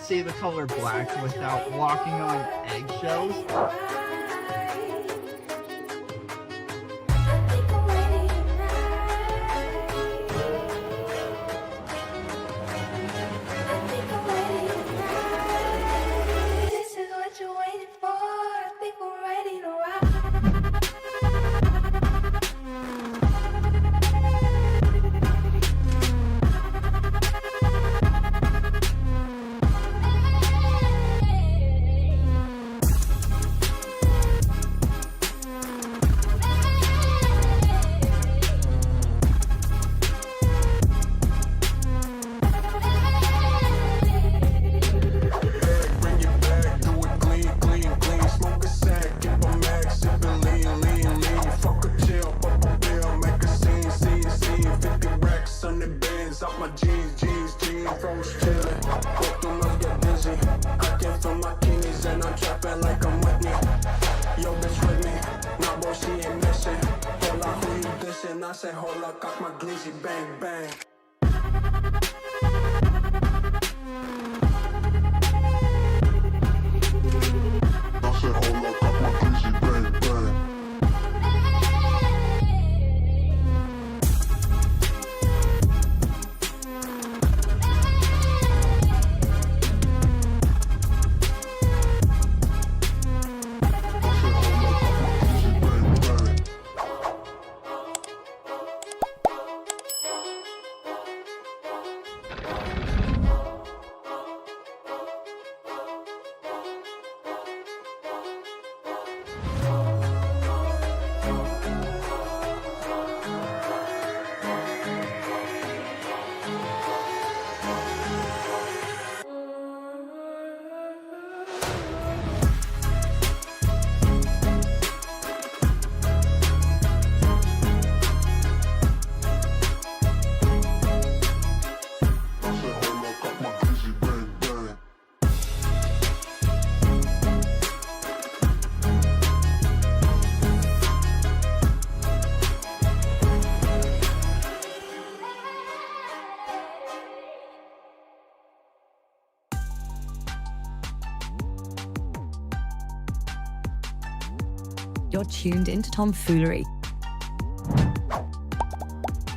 say the color black without walking on eggshells. I said, hold up, cock my glizzy, bang, bang. I said, hold up, cock my glizzy, bang, bang. You're tuned into Foolery.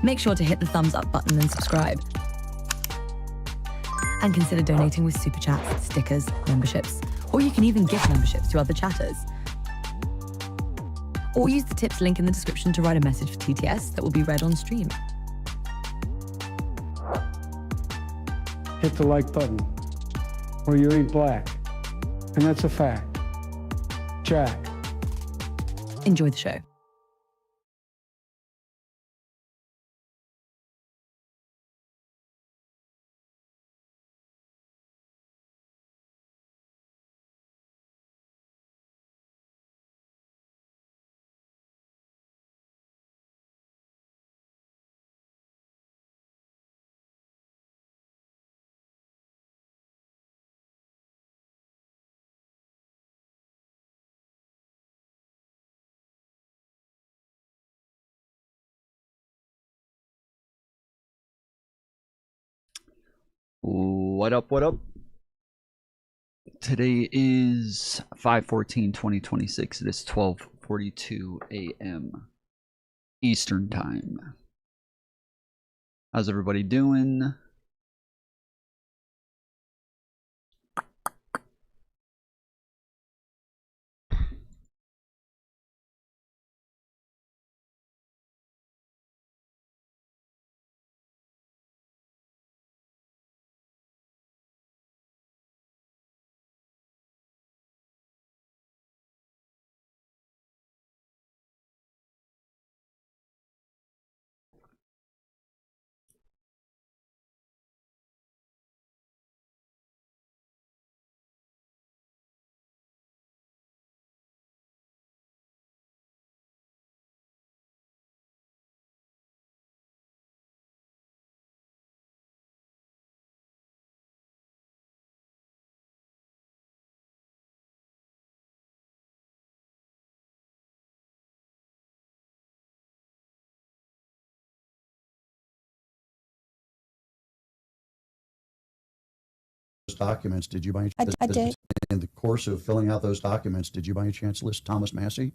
Make sure to hit the thumbs up button and subscribe. And consider donating with super chats, stickers, memberships, or you can even gift memberships to other chatters. Or use the tips link in the description to write a message for TTS that will be read on stream. Hit the like button, or you ain't black. And that's a fact. Jack. Enjoy the show. What up, what up? Today is 5/14/2026. It is 12:42 a.m. Eastern Time. How's everybody doing? documents, did you by any I chance, did. in the course of filling out those documents, did you by any chance list Thomas Massey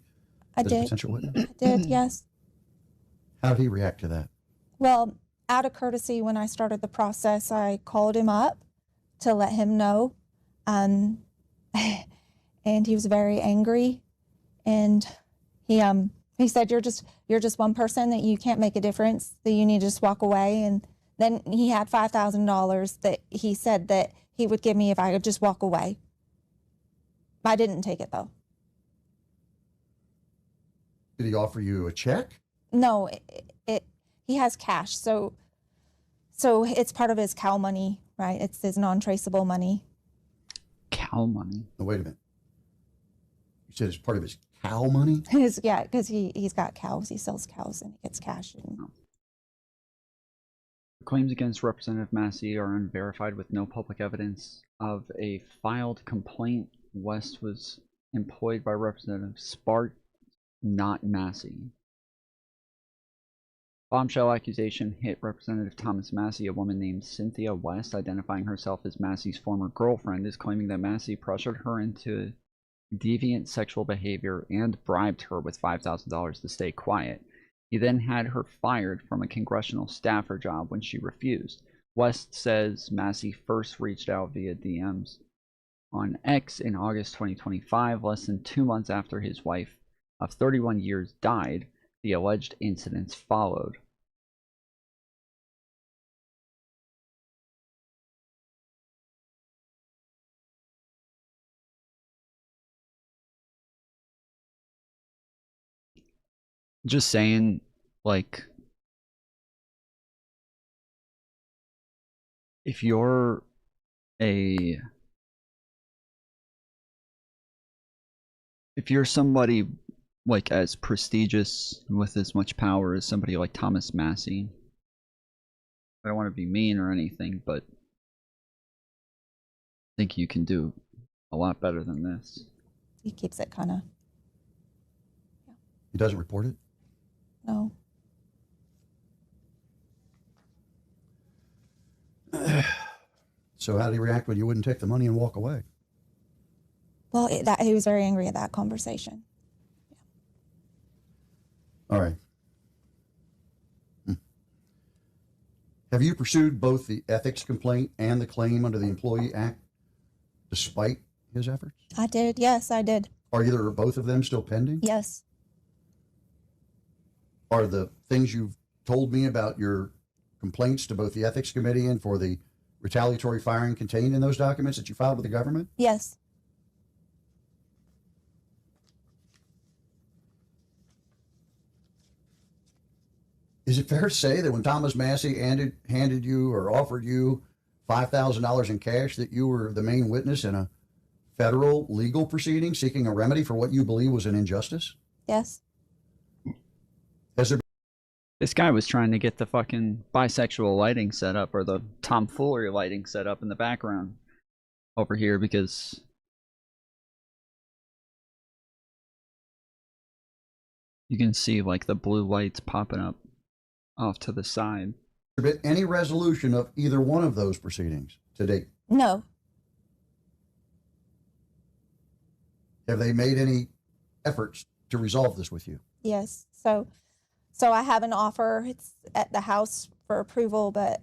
I as a did. potential witness? I did, yes. How did he react to that? Well, out of courtesy, when I started the process, I called him up to let him know. And he was very angry. And he said, you're just one person, that you can't make a difference, that you need to just walk away. And then he had $5,000 that he said that he would give me if I could just walk away. I didn't take it, though. Did he offer you a check? No, he has cash, so it's part of his cow money, right? It's his non-traceable money. Cow money. No, wait a minute. You said it's part of his cow money? Yeah, because he's got cows. He sells cows and he gets cash. The claims against Representative Massey are unverified with no public evidence of a filed complaint. West was employed by Representative Spark, not Massey. Bombshell accusation hit Representative Thomas Massey. A woman named Cynthia West, identifying herself as Massey's former girlfriend, is claiming that Massey pressured her into deviant sexual behavior and bribed her with $5,000 to stay quiet. He then had her fired from a congressional staffer job when she refused. West says Massey first reached out via DMs on X in August 2025, less than 2 months after his wife of 31 years died. The alleged incidents followed. Just saying, like, if you're somebody like as prestigious and with as much power as somebody like Thomas Massey, I don't want to be mean or anything, but I think you can do a lot better than this. He keeps it kind of. He doesn't report it? No. So how did he react when you wouldn't take the money and walk away? Well, he was very angry at that conversation. All right. Have you pursued both the ethics complaint and the claim under the Employee Act despite his efforts? I did. Yes, I did. Are either or both of them still pending? Yes. Are the things you've told me about your complaints to both the Ethics Committee and for the retaliatory firing contained in those documents that you filed with the government? Yes. Is it fair to say that when Thomas Massey handed you or offered you $5,000 in cash that you were the main witness in a federal legal proceeding seeking a remedy for what you believe was an injustice? Yes. Has there This guy was trying to get the fucking bisexual lighting set up, or the tomfoolery lighting set up in the background over here, because you can see like the blue lights popping up off to the side. been any resolution of either one of those proceedings to date? No. Have they made any efforts to resolve this with you? Yes. So I have an offer. It's at the House for approval, but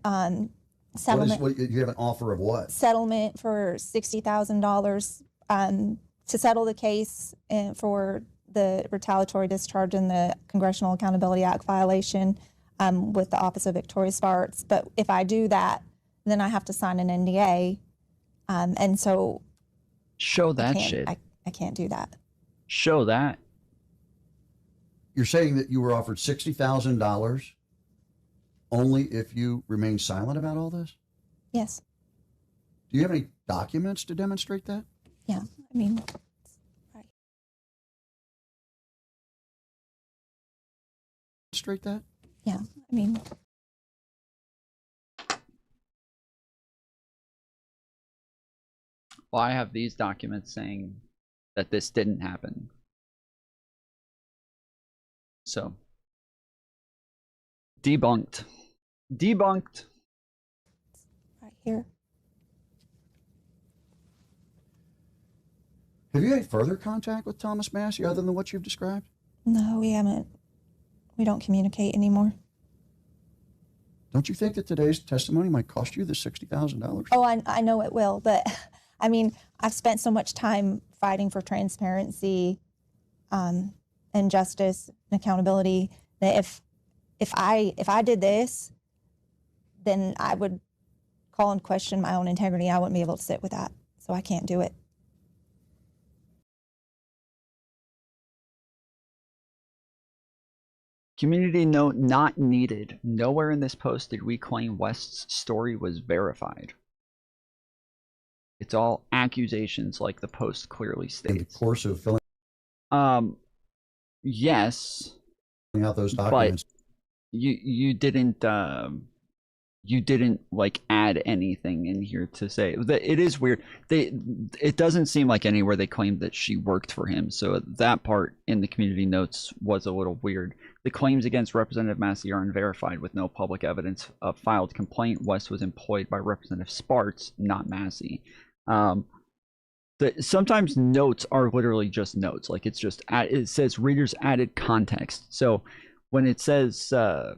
settlement. You have an offer of what? Settlement for $60,000 to settle the case and for the retaliatory discharge and the Congressional Accountability Act violation with the Office of Victoria Sparks. But if I do that, then I have to sign an NDA, and so show that shit. I can't do that. Show that. You're saying that you were offered $60,000 only if you remain silent about all this? Yes. Do you have any documents to demonstrate that? Yeah. I mean, right. Demonstrate that? Yeah. I mean. Well, I have these documents saying that this didn't happen. So, debunked. Debunked. Right here. Have you had further contact with Thomas Massey other than what you've described? No, we haven't. We don't communicate anymore. Don't you think that today's testimony might cost you the $60,000? Oh, I know it will, but I mean, I've spent so much time fighting for transparency and justice and accountability that if I did this, then I would call and question my own integrity. I wouldn't be able to sit with that, so I can't do it. Community note not needed. Nowhere in this post did we claim West's story was verified. It's all accusations, like the post clearly states. In the course of filling yes, out those documents, but you didn't like add anything in here to say that. It is weird. It doesn't seem like anywhere they claimed that she worked for him, so that part in the community notes was a little weird. The claims against Representative Massey are unverified with no public evidence of filed complaint. West was employed by Representative Spartz, not Massey. Sometimes notes are literally just notes. Like it says readers added context. So when it says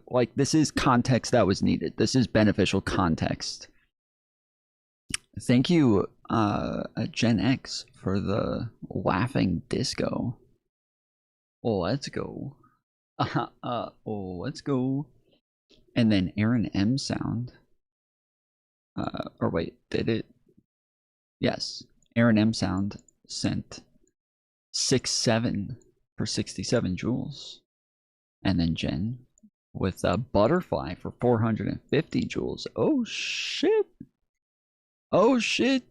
like this is context that was needed, this is beneficial context. Thank you, Gen X, for the laughing disco. Let's go. Let's go. And then Aaron M sound. Or wait, did it? Yes. Aaron M sound sent 6-7 for 67 joules. And then Jen with a butterfly for 450 joules. Oh shit. Oh shit.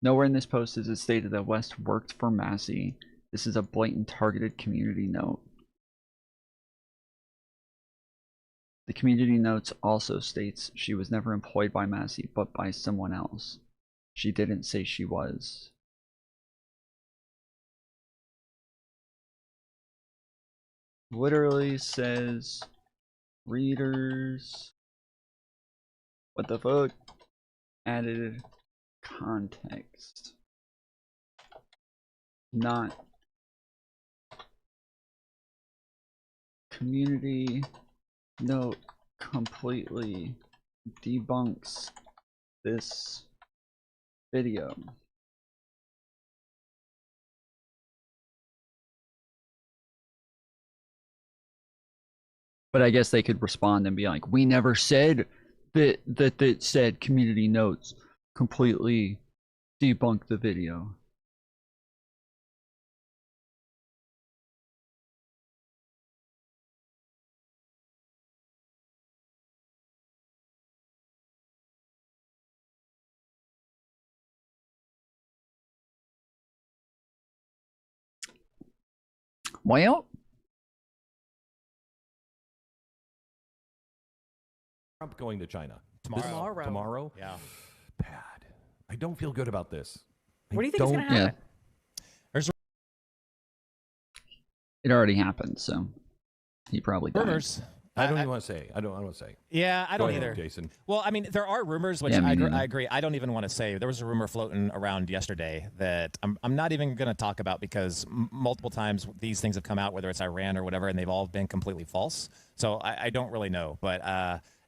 Nowhere in this post is it stated that West worked for Massey. This is a blatant targeted community note. The community notes also states she was never employed by Massey, but by someone else. She didn't say she was. Literally says readers. What the fuck? Added context. Not community note completely debunks this video. But I guess they could respond and be like, we never said that said community notes completely debunk the video. Well, Trump going to China Tomorrow. Yeah. Bad. I don't feel good about this. What do you think is going to happen? It already happened, so he probably died. Rumors. I don't even want to say. I don't want to say. Yeah, I don't Go ahead, either. Jason. Well, I mean, there are rumors, which Yeah, I me neither. agree. I don't even want to say. There was a rumor floating around yesterday that I'm not even going to talk about because multiple times these things have come out, whether it's Iran or whatever, and they've all been completely false. So I don't really know. But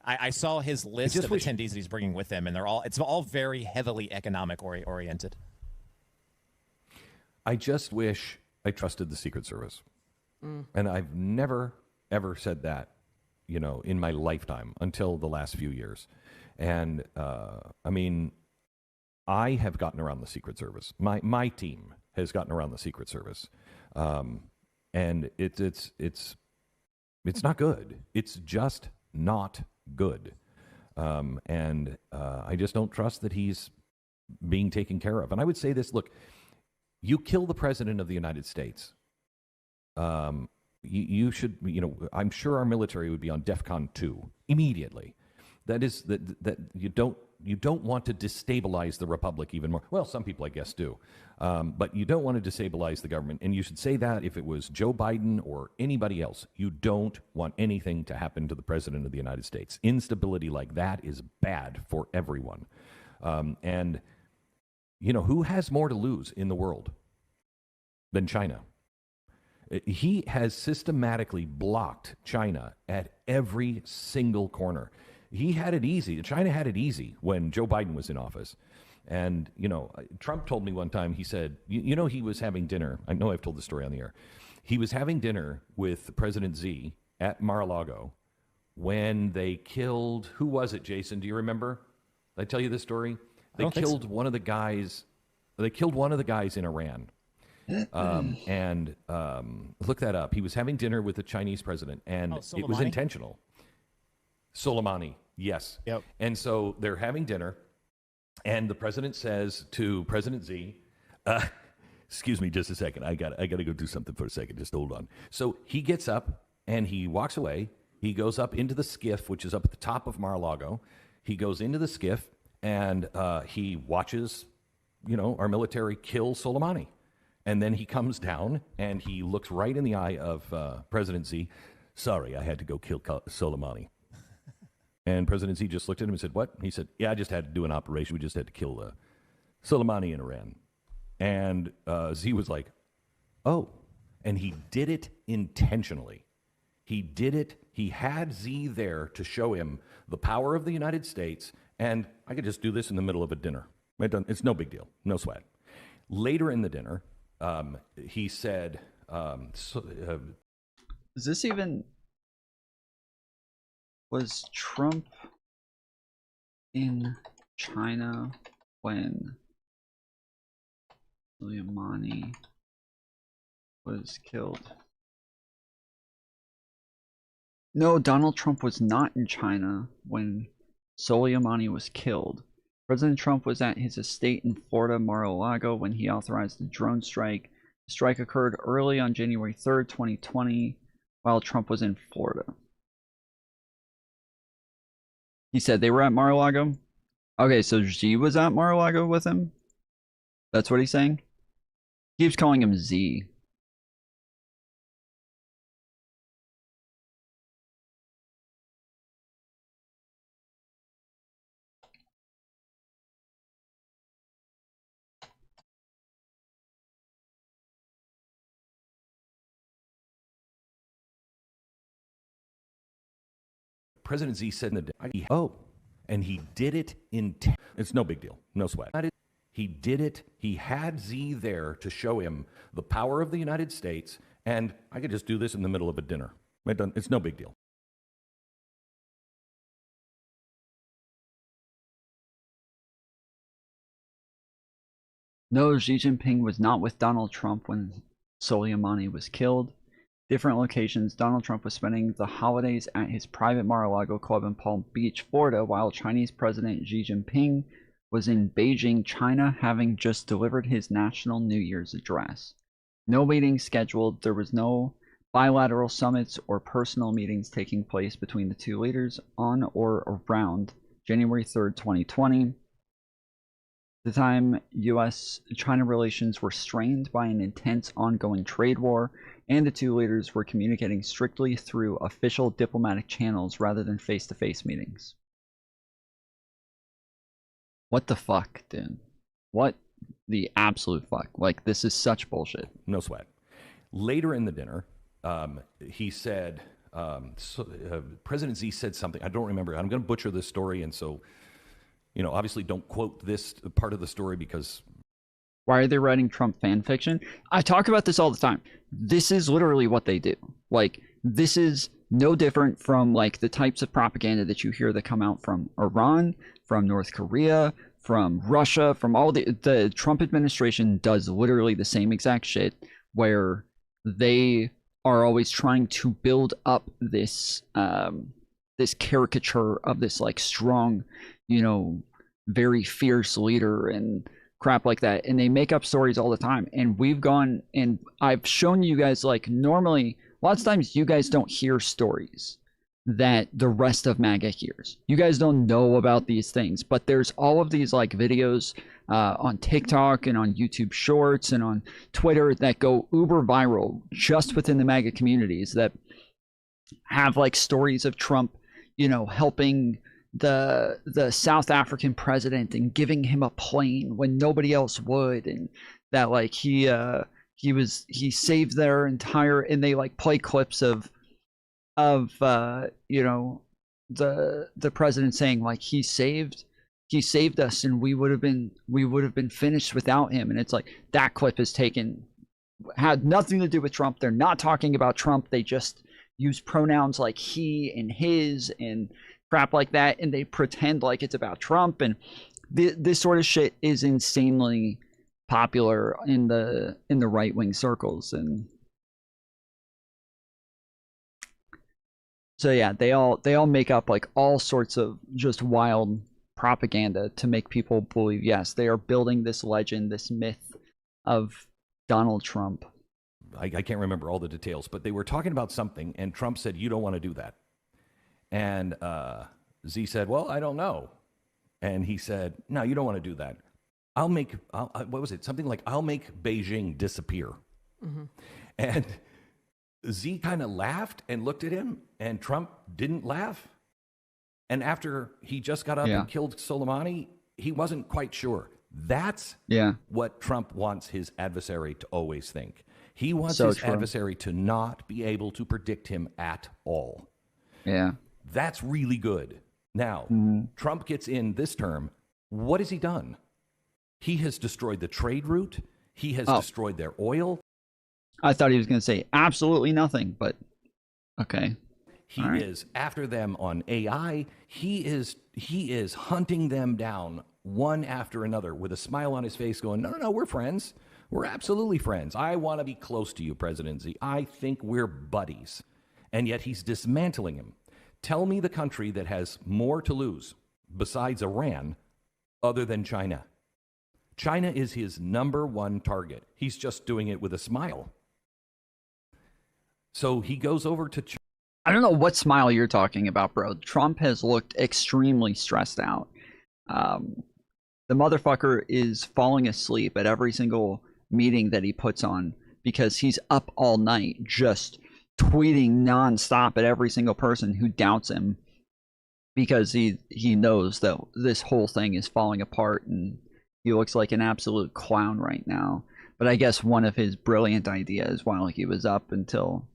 I saw his list of attendees that he's bringing with him, and it's all very heavily economic oriented. I just wish I trusted the Secret Service. And I've never, ever said that, in my lifetime until the last few years. And, I mean, I have gotten around the Secret Service. My team has gotten around the Secret Service. And it's not good. It's just not good. And I just don't trust that he's being taken care of. And I would say this, look, you kill the president of the United States. You should, I'm sure our military would be on DEFCON 2 immediately. That is that you don't You don't want to destabilize the republic even more. Well, some people, I guess, do. But you don't want to destabilize the government. And you should say that if it was Joe Biden or anybody else. You don't want anything to happen to the president of the United States. Instability like that is bad for everyone. And, you know, who has more to lose in the world than China? He has systematically blocked China at every single corner. He had it easy. China had it easy when Joe Biden was in office. And, you know, Trump told me one time, he said, you know, he was having dinner. I know I've told the story on the air. He was having dinner with President Xi at Mar-a-Lago when they killed, who was it, Jason? Do you remember? Did I tell you this story? They killed one of the guys. They killed one of the guys in Iran. And look that up. He was having dinner with the Chinese president, and it was intentional. Soleimani, yes. Yep. And so they're having dinner, and the president says to President Xi, excuse me just a second. I got to go do something for a second. Just hold on. So he gets up, and he walks away. He goes up into the skiff, which is up at the top of Mar-a-Lago. He goes into the skiff, and he watches, you know, our military kill Soleimani. And then he comes down, and he looks right in the eye of President Xi. Sorry, I had to go kill Soleimani. And President Xi just looked at him and said, what? He said, yeah, I just had to do an operation. We just had to kill Soleimani in Iran. And Xi was like, oh. And he did it intentionally. He did it. He had Xi there to show him the power of the United States. And I could just do this in the middle of a dinner. It's no big deal. No sweat. Later in the dinner, he said, is this even... Was Trump in China when Soleimani was killed? No, Donald Trump was not in China when Soleimani was killed. President Trump was at his estate in Florida, Mar-a-Lago, when he authorized the drone strike. The strike occurred early on January 3rd, 2020, while Trump was in Florida. He said they were at Mar-a-Lago? Okay, so Xi was at Mar-a-Lago with him? That's what he's saying? He keeps calling him Z. President Xi said in the day, and he did it it's no big deal. No sweat. He did it. He had Xi there to show him the power of the United States. And I could just do this in the middle of a dinner. It's no big deal. No, Xi Jinping was not with Donald Trump when Soleimani was killed. Different locations. Donald Trump was spending the holidays at his private Mar-a-Lago club in Palm Beach, Florida, while Chinese President Xi Jinping was in Beijing, China, having just delivered his National New Year's address. No meetings scheduled. There was no bilateral summits or personal meetings taking place between the two leaders on or around January 3rd, 2020. At the time, U.S.-China relations were strained by an intense ongoing trade war, and the two leaders were communicating strictly through official diplomatic channels rather than face-to-face meetings. What the fuck, dude? What the absolute fuck? Like, this is such bullshit. No sweat. Later in the dinner, he said, President Xi said something. I don't remember. I'm going to butcher this story, and so, you know, obviously don't quote this part of the story because... Why are they writing Trump fan fiction? I talk about this all the time. This is literally what they do. Like, this is no different from, like, the types of propaganda that you hear that come out from Iran, from North Korea, from Russia, from all the Trump administration does literally the same exact shit, where they are always trying to build up this this caricature of this, like, strong, you know, very fierce leader and crap like that, and they make up stories all the time. And we've gone and I've shown you guys, like, normally lots of times you guys don't hear stories that the rest of MAGA hears. You guys don't know about these things, but there's all of these like videos on TikTok and on YouTube Shorts and on Twitter that go uber viral just within the MAGA communities that have like stories of Trump, you know, helping the South African president and giving him a plane when nobody else would, and that like he saved their entire, and they like play clips of you know, the president saying like he saved us and we would have been finished without him. And it's like that clip is had nothing to do with Trump. They're not talking about Trump. They just use pronouns like he and his and crap like that, and they pretend like it's about Trump. And this sort of shit is insanely popular in the right-wing circles. And so yeah, they all make up like all sorts of just wild propaganda to make people believe, yes, they are building this legend, this myth of Donald Trump. I can't remember all the details, but they were talking about something, and Trump said, "You don't want to do that." And Z said, "Well, I don't know." And he said, "No, you don't want to do that. What was it? Something like, I'll make Beijing disappear." Mm-hmm. And Z kind of laughed and looked at him, and Trump didn't laugh. And after he just got up and killed Soleimani, he wasn't quite sure. That's what Trump wants his adversary to always think. He wants his adversary to not be able to predict him at all. Yeah. That's really good. Now, Trump gets in this term. What has he done? He has destroyed the trade route. He has destroyed their oil. I thought he was going to say absolutely nothing, but okay. He is after them on AI. He is hunting them down one after another with a smile on his face going, no, we're friends. We're absolutely friends. I want to be close to you, President Z. I think we're buddies. And yet he's dismantling him. Tell me the country that has more to lose besides Iran other than China. China is his number one target. He's just doing it with a smile. So he goes over to China. I don't know what smile you're talking about, bro. Trump has looked extremely stressed out. The motherfucker is falling asleep at every single meeting that he puts on because he's up all night just tweeting nonstop at every single person who doubts him, because he knows that this whole thing is falling apart, and he looks like an absolute clown right now. But I guess one of his brilliant ideas while he was up until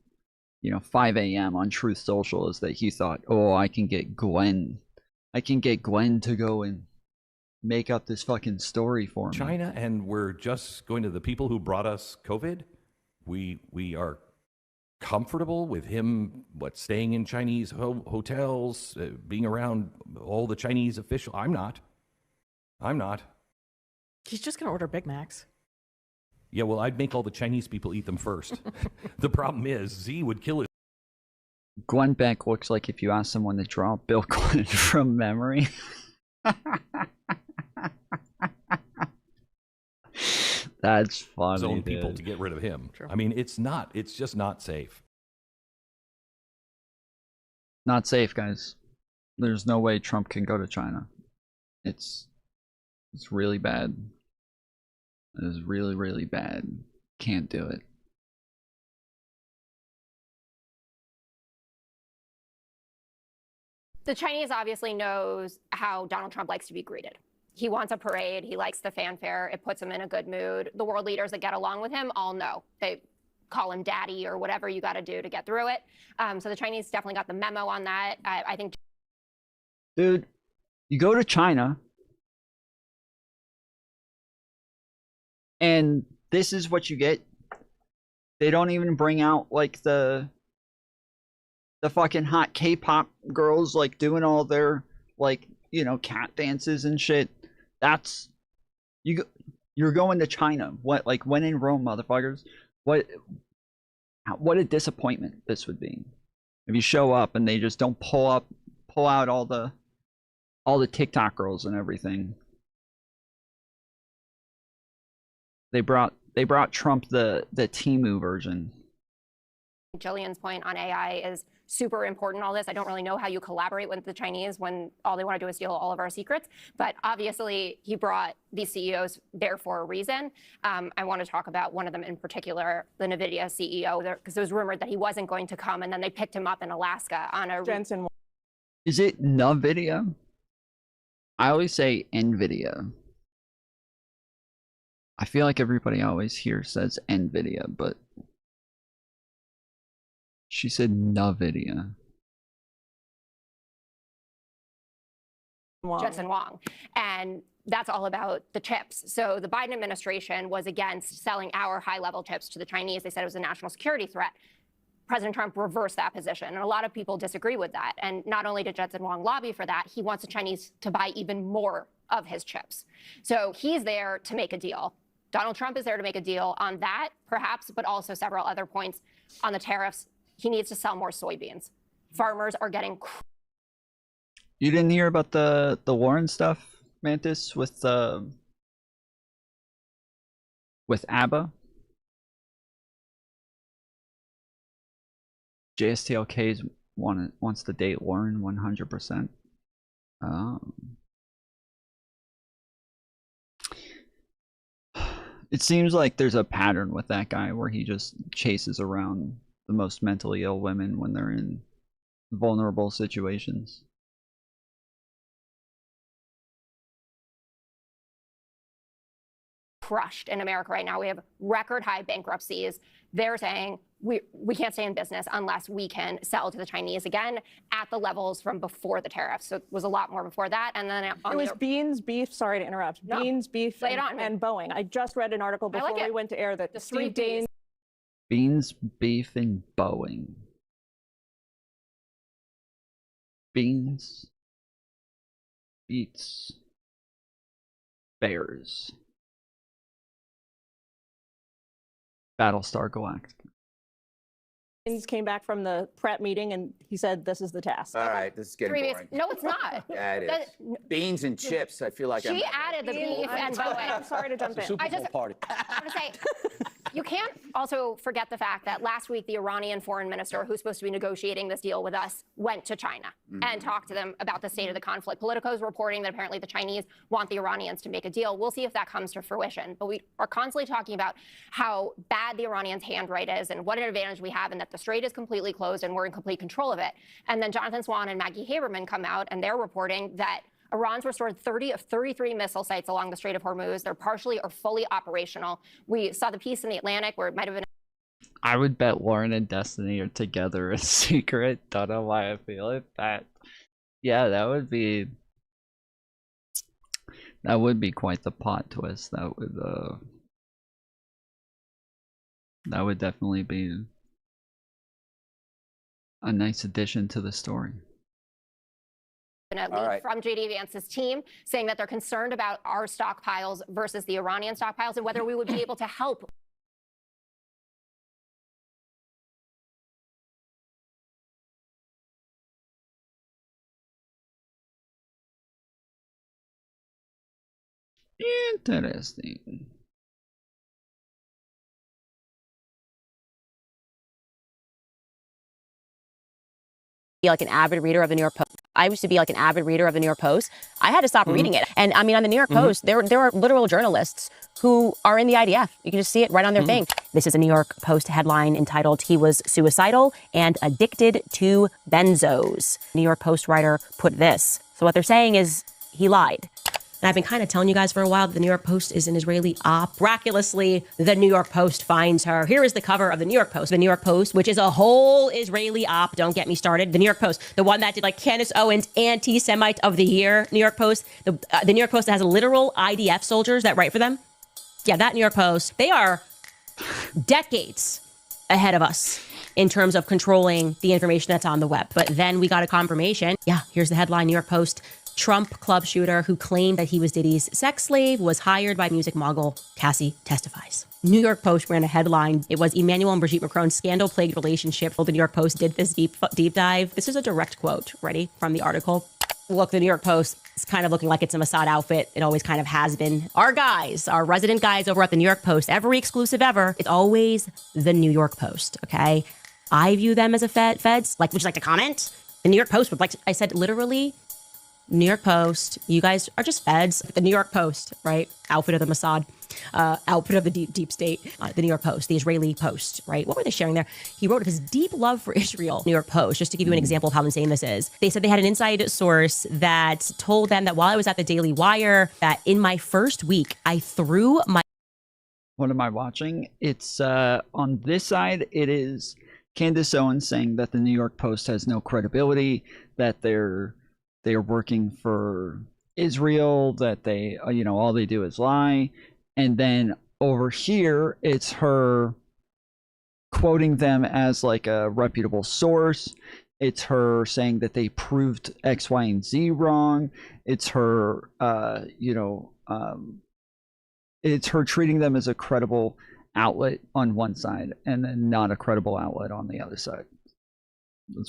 5 a.m. on Truth Social is that he thought, I can get Glenn to go and make up this fucking story for me. China, and we're just going to the people who brought us COVID. We are comfortable with him, staying in Chinese hotels, being around all the Chinese officials. I'm not. He's just going to order Big Macs. Yeah, well, I'd make all the Chinese people eat them first. The problem is, Z would kill his... Glenn Beck looks like if you ask someone to draw Bill Clinton from memory. That's funny. His own people to get rid of him. True. I mean, it's just not safe. Not safe, guys. There's no way Trump can go to China. It's really bad. It is really, really bad. Can't do it. The Chinese obviously knows how Donald Trump likes to be greeted. He wants a parade. He likes the fanfare. It puts him in a good mood. The world leaders that get along with him all know. They call him daddy or whatever you got to do to get through it. So the Chinese definitely got the memo on that. I think. Dude, you go to China, and this is what you get. They don't even bring out like the fucking hot K-pop girls like doing all their cat dances and shit. That's you're going to China. What, like, when in Rome, motherfuckers? What a disappointment this would be if you show up and they just don't pull out all the TikTok girls and everything. They brought Trump the Temu version. Jillian's point on AI is super important. All this, I don't really know how you collaborate with the Chinese when all they want to do is steal all of our secrets. But obviously, he brought these CEOs there for a reason. I want to talk about one of them in particular, the NVIDIA CEO, because it was rumored that he wasn't going to come, and then they picked him up in Alaska on a. Jensen. Is it NVIDIA? I always say NVIDIA. I feel like everybody always here says NVIDIA, but she said NVIDIA. Jensen Huang. And that's all about the chips. So the Biden administration was against selling our high-level chips to the Chinese. They said it was a national security threat. President Trump reversed that position, and a lot of people disagree with that. And not only did Jensen Huang lobby for that, he wants the Chinese to buy even more of his chips. So he's there to make a deal. Donald Trump is there to make a deal on that, perhaps, but also several other points on the tariffs. He needs to sell more soybeans. Farmers are getting. You didn't hear about the Warren stuff, Mantis, with ABBA? JSTLK wants to date Warren 100%. It seems like there's a pattern with that guy where he just chases around the most mentally ill women when they're in vulnerable situations. Crushed in America right now. We have record high bankruptcies. They're saying we can't stay in business unless we can sell to the Chinese again at the levels from before the tariffs. So it was a lot more before that. And then it was beans, beef. Sorry to interrupt. No. Beans, beef, and Boeing. I just read an article before we went to air that Steve Daines. Beans, beef, and Boeing. Beans beats bears. Battlestar Galactica. He came back from the prep meeting and he said, "This is the task." All right, this is getting boring. No, it's not. Yeah, it is. Beans and chips. I feel like she added the beef and Boeing. I'm sorry to jump in. I want to say, you can't also forget the fact that last week the Iranian foreign minister, who's supposed to be negotiating this deal with us, went to China and talked to them about the state of the conflict. Politico is reporting that apparently the Chinese want the Iranians to make a deal. We'll see if that comes to fruition. But we are constantly talking about how bad the Iranians' handwrite is and what an advantage we have and that the strait is completely closed and we're in complete control of it. And then Jonathan Swan and Maggie Haberman come out and they're reporting that Iran's restored 30 of 33 missile sites along the Strait of Hormuz. They're partially or fully operational. We saw the piece in the Atlantic where it might have been. I would bet Lauren and Destiny are together in secret. Don't know why I feel it. But yeah, that would be quite the plot twist. That would definitely be a nice addition to the story. From JD Vance's team saying that they're concerned about our stockpiles versus the Iranian stockpiles and whether we would be able to help. Interesting. Like an avid reader of the New York Post. I used to be like an avid reader of the New York Post. I had to stop reading it. And I mean, on the New York Post, there are literal journalists who are in the IDF. You can just see it right on their thing. This is a New York Post headline entitled, "He was suicidal and addicted to benzos." New York Post writer put this. So what they're saying is he lied. And I've been kind of telling you guys for a while that the New York Post is an Israeli op. Miraculously, the New York Post finds her. Here is the cover of the New York Post. The New York Post, which is a whole Israeli op. Don't get me started. The New York Post, the one that did like Candace Owens Anti-Semite of the Year. New York Post, the New York Post that has literal IDF soldiers that write for them. Yeah, that New York Post. They are decades ahead of us in terms of controlling the information that's on the web. But then we got a confirmation. Yeah, here's the headline, New York Post. Trump club shooter who claimed that he was Diddy's sex slave was hired by music mogul Cassie testifies. New York Post ran a headline. It was Emmanuel and Brigitte Macron's scandal-plagued relationship. The New York Post did this deep dive. This is a direct quote, ready, from the article. Look, the New York Post is kind of looking like it's a Mossad outfit. It always kind of has been. Our guys, our resident guys over at the New York Post, every exclusive ever, it's always the New York Post, okay? I view them as a feds. Like, would you like to comment? The New York Post would like to, I said, literally, New York Post, you guys are just feds. The New York Post, right? Outfit of the Mossad, outfit of the deep state. The New York Post, the Israeli Post, right? What were they sharing there? He wrote of his deep love for Israel. New York Post, just to give you an example of how insane this is. They said they had an inside source that told them that while I was at the Daily Wire, that in my first week, I threw my... What am I watching? It's on this side, it is Candace Owens saying that the New York Post has no credibility, that they're working for Israel, that they, all they do is lie. And then over here, it's her quoting them as like a reputable source. It's her saying that they proved X, Y, and Z wrong. It's her, it's her treating them as a credible outlet on one side and then not a credible outlet on the other side.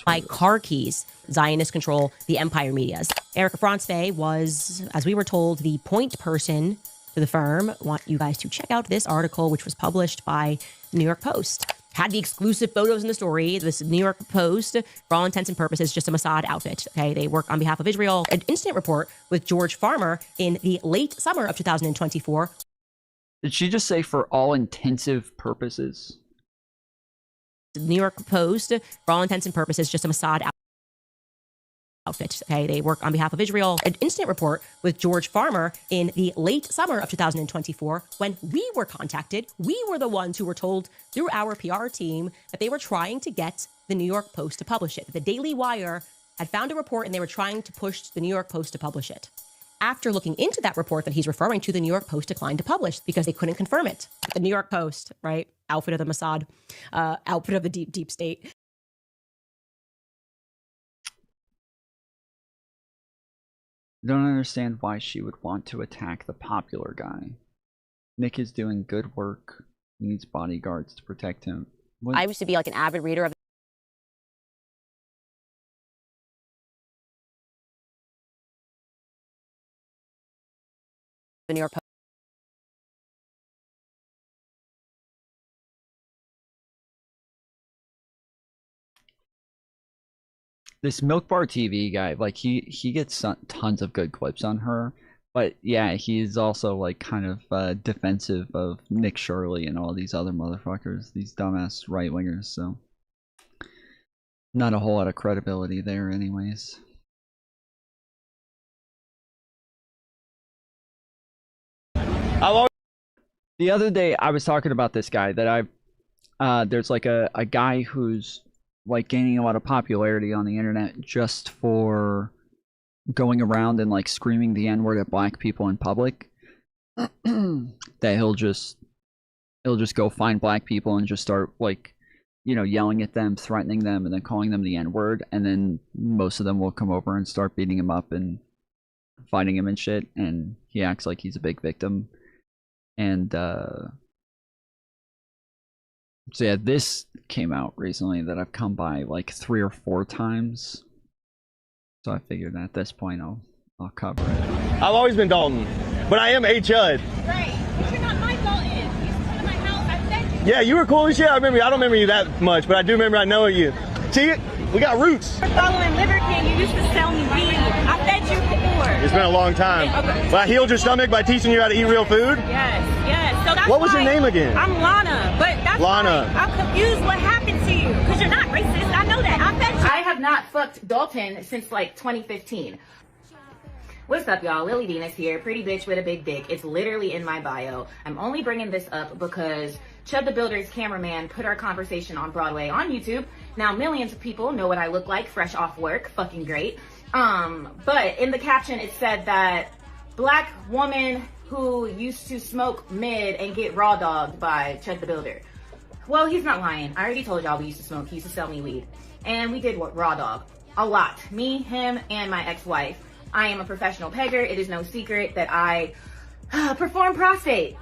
My car keys, Zionist control, the empire medias. Erica Franzfey was, as we were told, the point person for the firm. I want you guys to check out this article, which was published by the New York Post. Had the exclusive photos in the story. This New York Post, for all intents and purposes, just a Mossad outfit. Okay, they work on behalf of Israel. An incident report with George Farmer in the late summer of 2024. Did she just say for all intensive purposes? The New York Post, for all intents and purposes, just a Mossad outfit. Okay, they work on behalf of Israel. An incident report with George Farmer in the late summer of 2024, when we were contacted. We were the ones who were told through our PR team that they were trying to get the New York Post to publish it. The Daily Wire had found a report and they were trying to push the New York Post to publish it. After looking into that report that he's referring to, the New York Post declined to publish because they couldn't confirm it. The New York Post, right? Outfit of the Mossad, outfit of the deep state. I don't understand why she would want to attack the popular guy. Nick is doing good work. He needs bodyguards to protect him. What? I used to be like an avid reader of the New York Post. This Milk Bar TV guy, like he gets tons of good clips on her, but yeah, he's also like kind of defensive of Nick Shirley and all these other motherfuckers, these dumbass right wingers. So not a whole lot of credibility there, anyways. The other day, I was talking about this guy that there's like a guy who's like gaining a lot of popularity on the internet just for going around and like screaming the N-word at black people in public. That he'll just go find black people and just start like, yelling at them, threatening them, and then calling them the N-word, and then most of them will come over and start beating him up and fighting him and shit, and he acts like he's a big victim. And so yeah, this came out recently that I've come by like 3 or 4 times. So I figured at this point I'll cover it. I've always been Dalton, but I am a Chud. Right, but you're not my Dalton. You used to come to my house. I fed you. Yeah, you were cool as shit. I remember you. I don't remember you that much, but I do remember I know you. See, we got roots. You're following Liver King. You used to sell me weed. I fed you before. It's been a long time. Okay. But I healed your stomach by teaching you how to eat real food. Yes. So that's what was your name again? I'm Lana, but that's Lana. Why I'm confused what happened to you, because you're not racist. I know that. I fed you. I have not fucked Dalton since like 2015. What's up, y'all? Lily Venus here, pretty bitch with a big dick. It's literally in my bio. I'm only bringing this up because Chud the Builder's cameraman put our conversation on Broadway on YouTube. Now millions of people know what I look like fresh off work. Fucking great. But in the caption it said that black woman who used to smoke mid and get raw dogged by Chud the Builder. Well, he's not lying. I already told y'all we used to smoke. He used to sell me weed. And we did raw dog. A lot. Me, him, and my ex-wife. I am a professional pegger. It is no secret that I perform prostate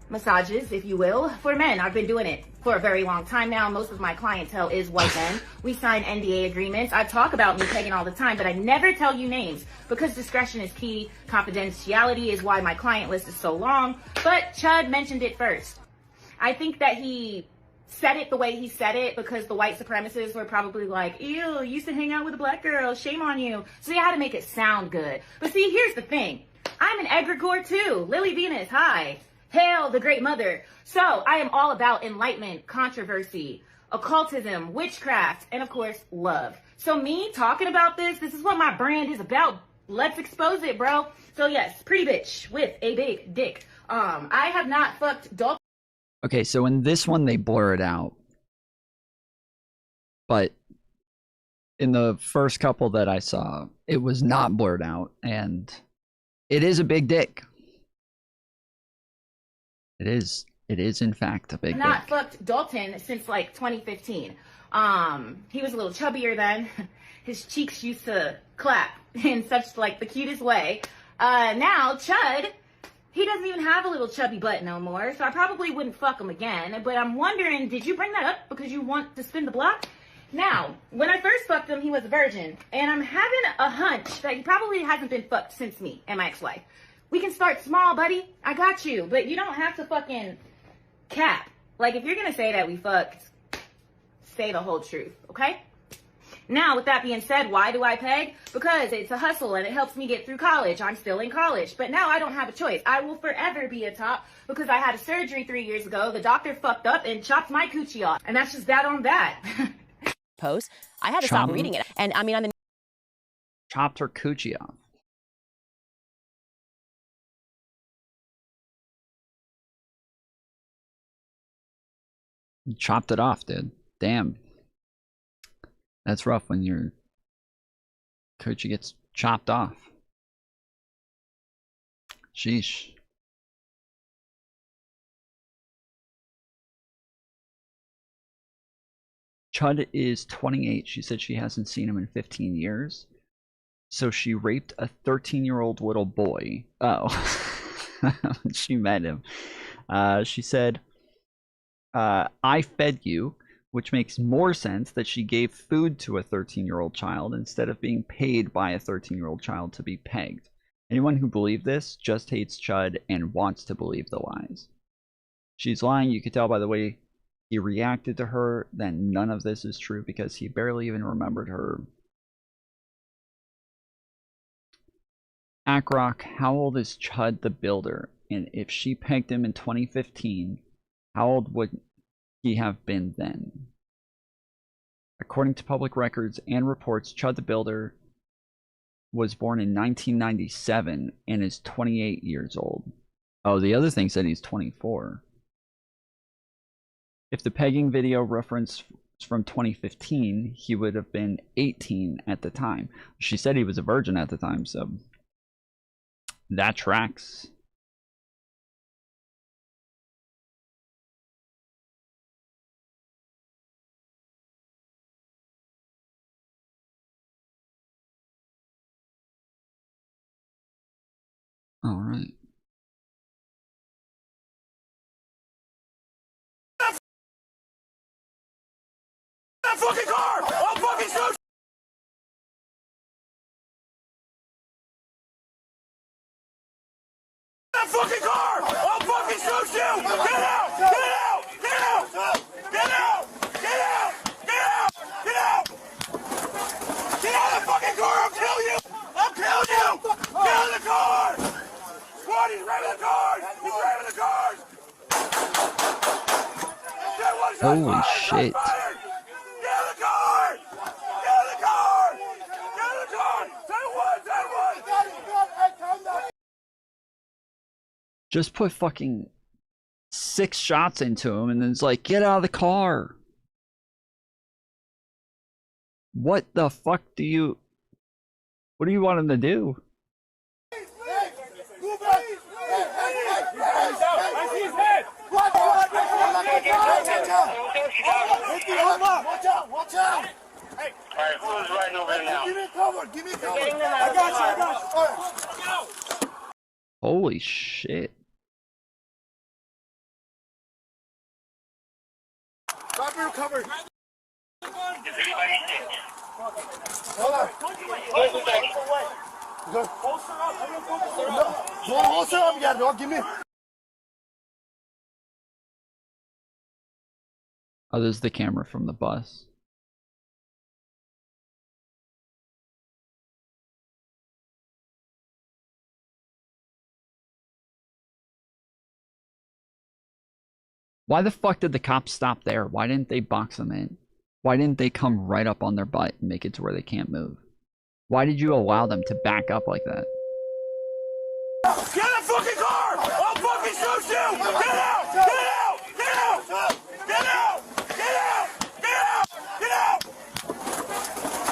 massages, if you will, for men. I've been doing it for a very long time now. Most of my clientele is white men. We sign NDA agreements. I talk about me pegging all the time, but I never tell you names because discretion is key. Confidentiality is why my client list is so long. But Chud mentioned it first. I think that he said it the way he said it because the white supremacists were probably like, ew, you used to hang out with a black girl, shame on you. So they had to make it sound good. But see, here's the thing. I'm an egregore too. Lily Venus, hi. Hail the great mother. So I am all about enlightenment, controversy, occultism, witchcraft, and of course, love. So me talking about this is what my brand is about. Let's expose it, bro. So yes, pretty bitch with a big dick. I have not fucked dog. Okay, so in this one they blur it out. But in the first couple that I saw, it was not blurred out, and it is a big dick. It is in fact a big dick. Not fucked Dalton since like 2015. He was a little chubbier then. His cheeks used to clap in such like the cutest way. Now Chud, he doesn't even have a little chubby butt no more, so I probably wouldn't fuck him again. But I'm wondering, did you bring that up because you want to spin the block? Now, when I first fucked him, he was a virgin, and I'm having a hunch that he probably hasn't been fucked since me and my ex-wife. We can start small, buddy. I got you, but you don't have to fucking cap. Like, if you're gonna say that we fucked, say the whole truth, okay? Now, with that being said, why do I peg? Because it's a hustle and it helps me get through college. I'm still in college, but now I don't have a choice. I will forever be a top because I had a surgery 3 years ago. The doctor fucked up and chopped my coochie off. And that's just that on that. Post. I had to stop reading it. And I mean, on the chopped her coochie off. Chopped it off, dude. Damn. That's rough when your coochie gets chopped off. Sheesh. Chud is 28. She said she hasn't seen him in 15 years. So she raped a 13-year-old little boy. Oh. She met him. She said, I fed you, which makes more sense that she gave food to a 13-year-old child instead of being paid by a 13-year-old child to be pegged. Anyone who believed this just hates Chud and wants to believe the lies. She's lying. You could tell by the way he reacted to her that none of this is true because he barely even remembered her. Akrock, how old is Chud the Builder? And if she pegged him in 2015, how old would he have been then? According to public records and reports, Chud the Builder was born in 1997 and is 28 years old. Oh, the other thing said he's 24. If the pegging video reference from 2015, he would have been 18 at the time. She said he was a virgin at the time, so that tracks. All right. That fucking car! I'll fucking shoot! That fucking car! I'll fucking shoot you! Get out! Get out! Get out! Get out! Get out! Get out! Get out! Get out of the fucking car! I'll kill you! I'll kill you! Get out of the car! What? He's driving the cars! He's driving the cars! Holy shit. Just put fucking 6 shots into him and then it's like, get out of the car. What the fuck do you... What do you want him to do? Watch out! Hey, alright, who's right over there now? Give me cover, give me cover. I got you, Alright. Holy shit. Drop your cover. Is anybody sick? Hold on. Holster up. No, holster up, yeah, dog. Give me. Oh, this is the camera from the bus. Why the fuck did the cops stop there? Why didn't they box them in? Why didn't they come right up on their butt and make it to where they can't move? Why did you allow them to back up like that? Get in the fucking car! I'll fucking shoot you! Get out! Get out! Get out! Get out! Get out! Get out! Get out!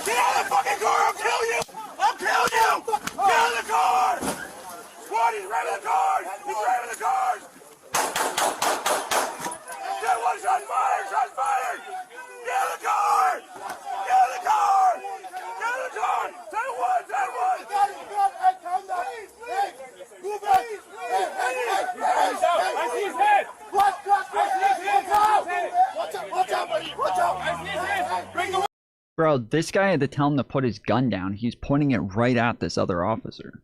Get out of the fucking car! I'll kill you! I'll kill you! Get out of the car! Squad, he's ramming the cars! He's ramming the cars! Get one! Shots fired! Shots fired! Get out of the car! Get out of the car! Get out of the car! 10-1! 10-1! Move back! I see his head! What? I see his head! Watch out, buddy! Watch out! I see his head! Bring the... Bro, this guy had to tell him to put his gun down. He's pointing it right at this other officer.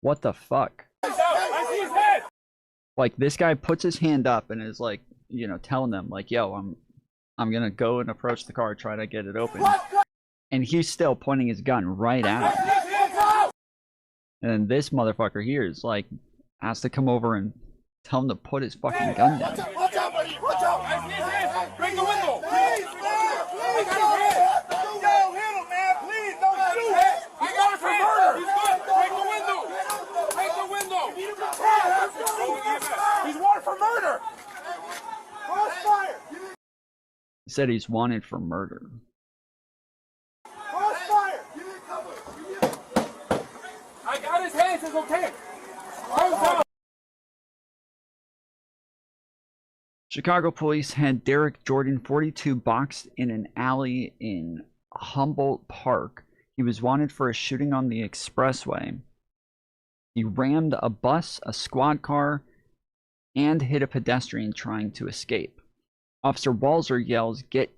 What the fuck? I see his head! Like, this guy puts his hand up and is like, you know, telling them, like, yo, I'm gonna go and approach the car, try to get it open. And he's still pointing his gun right at him. And then this motherfucker here is like, has to come over and tell him to put his fucking gun down. Watch out, buddy! Watch out! I see his head! Bring the window! Please! Please! Yo, hit him, man! Please, don't shoot! I got it for murder! He's good! Break the window! Break the window! He's wanted for murder! Crossfire! He said he's wanted for murder. Crossfire! Give me cover! I got his hands, it's okay. Chicago police had Derek Jordan, 42, boxed in an alley in Humboldt Park. He was wanted for a shooting on the expressway. He rammed a bus, a squad car, and hit a pedestrian trying to escape. Officer Walzer yells, get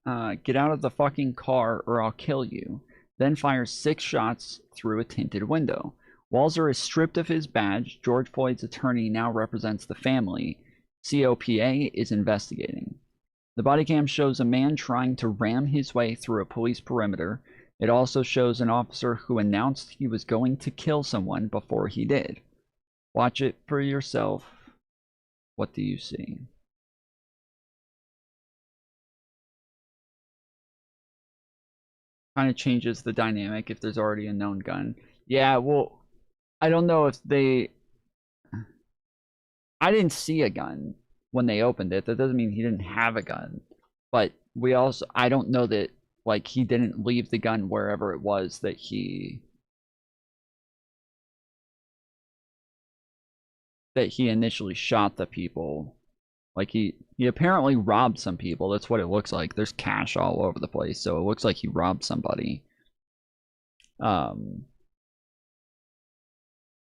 out of the fucking car or I'll kill you, then fires 6 shots through a tinted window. Walzer is stripped of his badge. George Floyd's attorney now represents the family. COPA is investigating. The body cam shows a man trying to ram his way through a police perimeter. It also shows an officer who announced he was going to kill someone before he did. Watch it for yourself. What do you see? Kind of changes the dynamic if there's already a known gun. Yeah, well, I don't know if they... I didn't see a gun when they opened it. That doesn't mean he didn't have a gun. But we also... I don't know that, like, he didn't leave the gun wherever it was that he... initially shot the people. Like, he apparently robbed some people. That's what it looks like. There's cash all over the place, so it looks like he robbed somebody.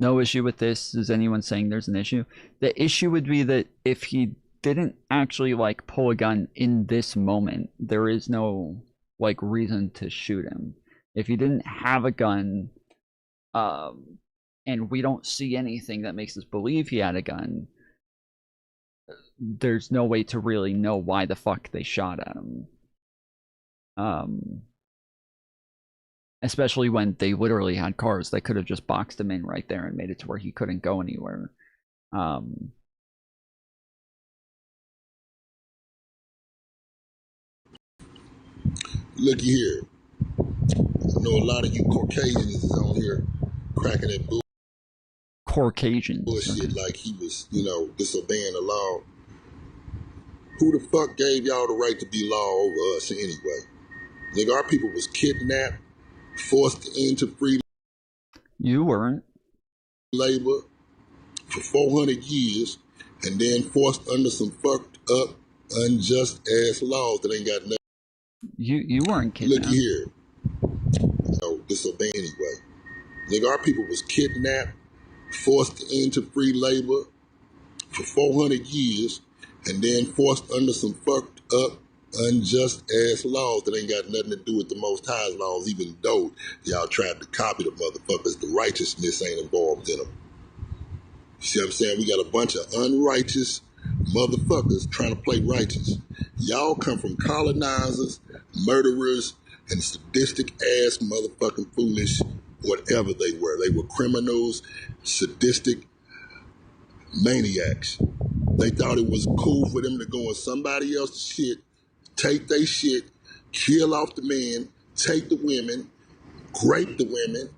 No issue with this. Is anyone saying there's an issue? The issue would be that if he didn't actually, like, pull a gun in this moment, there is no, like, reason to shoot him. If he didn't have a gun, and we don't see anything that makes us believe he had a gun, there's no way to really know why the fuck they shot at him. Especially when they literally had cars that could have just boxed him in right there and made it to where he couldn't go anywhere. Looky here. I know a lot of you Caucasians is on here cracking that Caucasians. bullshit like he was, you know, disobeying the law. Who the fuck gave y'all the right to be law over us anyway? Nigga, our people was kidnapped, forced into free You weren't. labor for 400 years, and then forced under some fucked up, unjust ass laws that ain't got nothing. You weren't kidnapped. Looky here. No, disobey anyway. Nigga, our people was kidnapped, forced into free labor for 400 years, and then forced under some fucked up, unjust ass laws that ain't got nothing to do with the Most High's laws, even though y'all tried to copy the motherfuckers. The righteousness ain't involved in them. You see what I'm saying? We got a bunch of unrighteous, motherfuckers trying to play righteous. Y'all come from colonizers, murderers, and sadistic ass motherfucking foolish whatever they were. They were criminals, sadistic maniacs. They thought it was cool for them to go on somebody else's shit, take their shit, kill off the men, take the women, rape the women,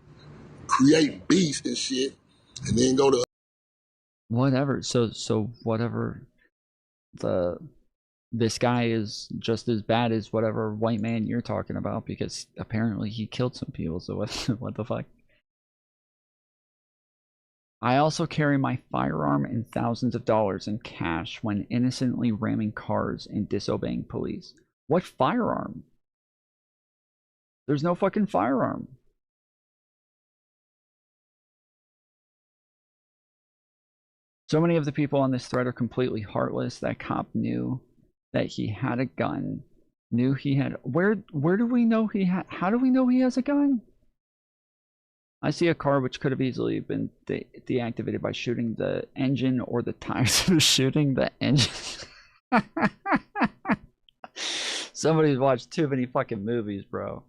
create beasts and shit, and then go to whatever. So whatever. This guy is just as bad as whatever white man you're talking about, because apparently he killed some people. So what the fuck? I also carry my firearm and thousands of dollars in cash when innocently ramming cars and disobeying police. What firearm? There's no fucking firearm. So many of the people on this thread are completely heartless. That cop knew that he had a gun. Knew he had... Where do we know he had... How do we know he has a gun? I see a car which could have easily been deactivated by shooting the engine or the tires. Shooting the engine. Somebody's watched too many fucking movies, bro.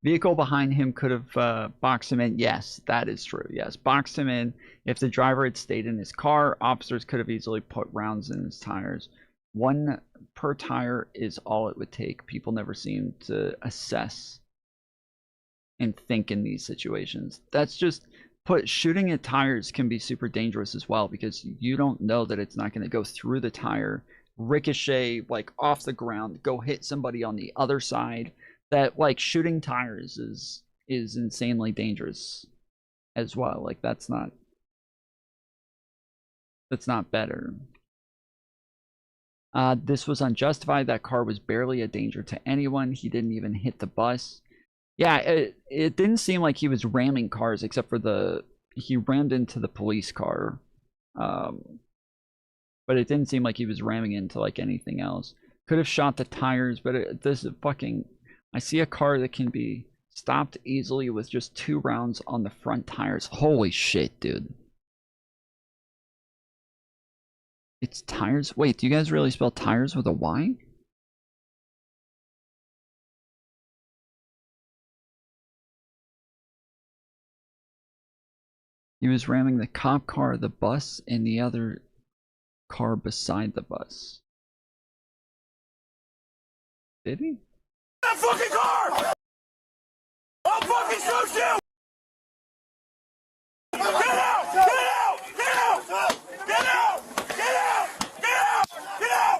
Vehicle behind him could have boxed him in. Yes, that is true. Yes, boxed him in. If the driver had stayed in his car, officers could have easily put rounds in his tires. One per tire is all it would take. People never seem to assess and think in these situations. That's just shooting at tires can be super dangerous as well, because you don't know that it's not going to go through the tire, ricochet like off the ground, go hit somebody on the other side. That like shooting tires is insanely dangerous as well. Like that's not better. This was unjustified. That car was barely a danger to anyone. He didn't even hit the bus. Yeah, it didn't seem like he was ramming cars, except for he rammed into the police car. But it didn't seem like he was ramming into like anything else. Could have shot the tires, but this is fucking... I see a car that can be stopped easily with just 2 rounds on the front tires. Holy shit, dude. It's tires? Wait, do you guys really spell tires with a Y? He was ramming the cop car, the bus, and the other car beside the bus. Did he? That fucking car! I'll fucking shoot you! Get out! Get out! Get out! Get out! Get out! Get out! Get out!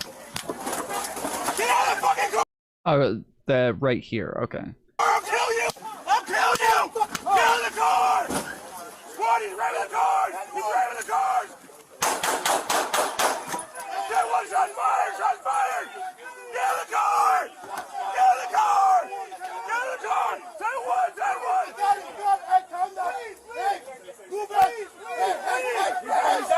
Get out of the fucking car! Oh, right here. Okay. I'll kill you! I'll kill you! Get out of the car! Squad, he's ramming the cars! He's ramming the cars! Get one! Shots fired! Shots fired! Get out of the car! Get out of the car! Get out of the car! Say one! Say one! Hey, calm down! Hey, move back! Hey!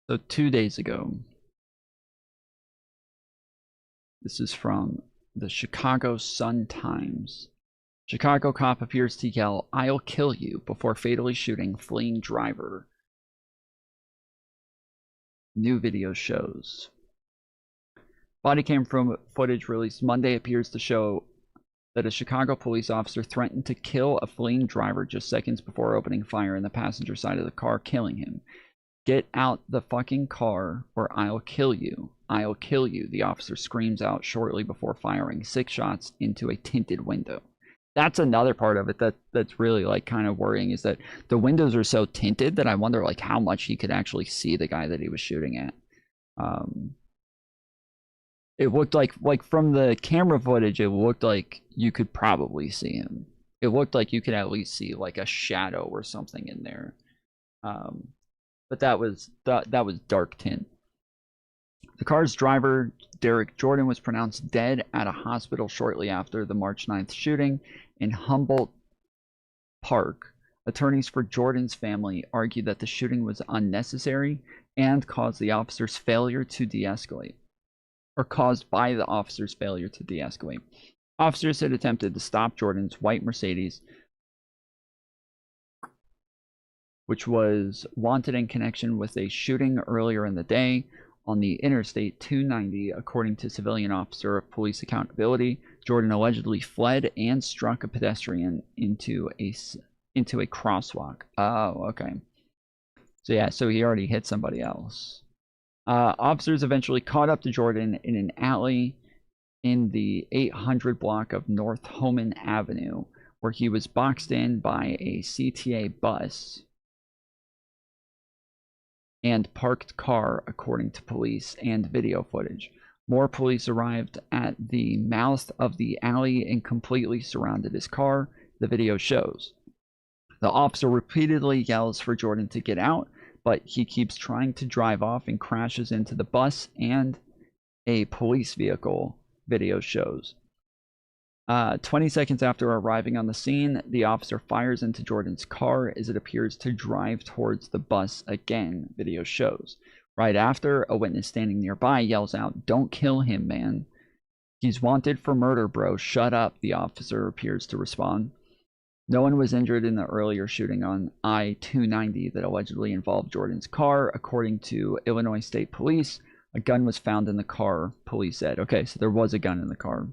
So 2 days ago, this is from the Chicago Sun-Times. Chicago cop appears to yell, "I'll kill you," before fatally shooting fleeing driver. New video shows. Body cam footage released Monday appears to show that a Chicago police officer threatened to kill a fleeing driver just seconds before opening fire in the passenger side of the car, killing him. "Get out the fucking car or I'll kill you. I'll kill you," the officer screams out shortly before firing 6 shots into a tinted window. That's another part of it that's really like kind of worrying, is that the windows are so tinted that I wonder like how much he could actually see the guy that he was shooting at. It looked like from the camera footage, it looked like you could probably see him. It looked like you could at least see like a shadow or something in there. But that was dark tint. The car's driver, Derek Jordan, was pronounced dead at a hospital shortly after the March 9th shooting in Humboldt Park. Attorneys for Jordan's family argued that the shooting was unnecessary and caused the officer's failure to de-escalate, or caused by the officer's failure to de-escalate. Officers had attempted to stop Jordan's white Mercedes, which was wanted in connection with a shooting earlier in the day on the Interstate 290. According to civilian officer of police accountability, Jordan allegedly fled and struck a pedestrian into a crosswalk. Oh, okay. So yeah, so he already hit somebody else. Officers eventually caught up to Jordan in an alley in the 800 block of North Homan Avenue, where he was boxed in by a CTA bus and parked car, according to police and video footage. More police arrived at the mouth of the alley and completely surrounded his car, the video shows. The officer repeatedly yells for Jordan to get out, but he keeps trying to drive off and crashes into the bus and a police vehicle, video shows. 20 seconds after arriving on the scene, the officer fires into Jordan's car as it appears to drive towards the bus again, video shows. Right after, a witness standing nearby yells out, "Don't kill him, man. He's wanted for murder, bro. Shut up," the officer appears to respond. No one was injured in the earlier shooting on I-290 that allegedly involved Jordan's car. According to Illinois State Police, a gun was found in the car, police said. Okay, so there was a gun in the car.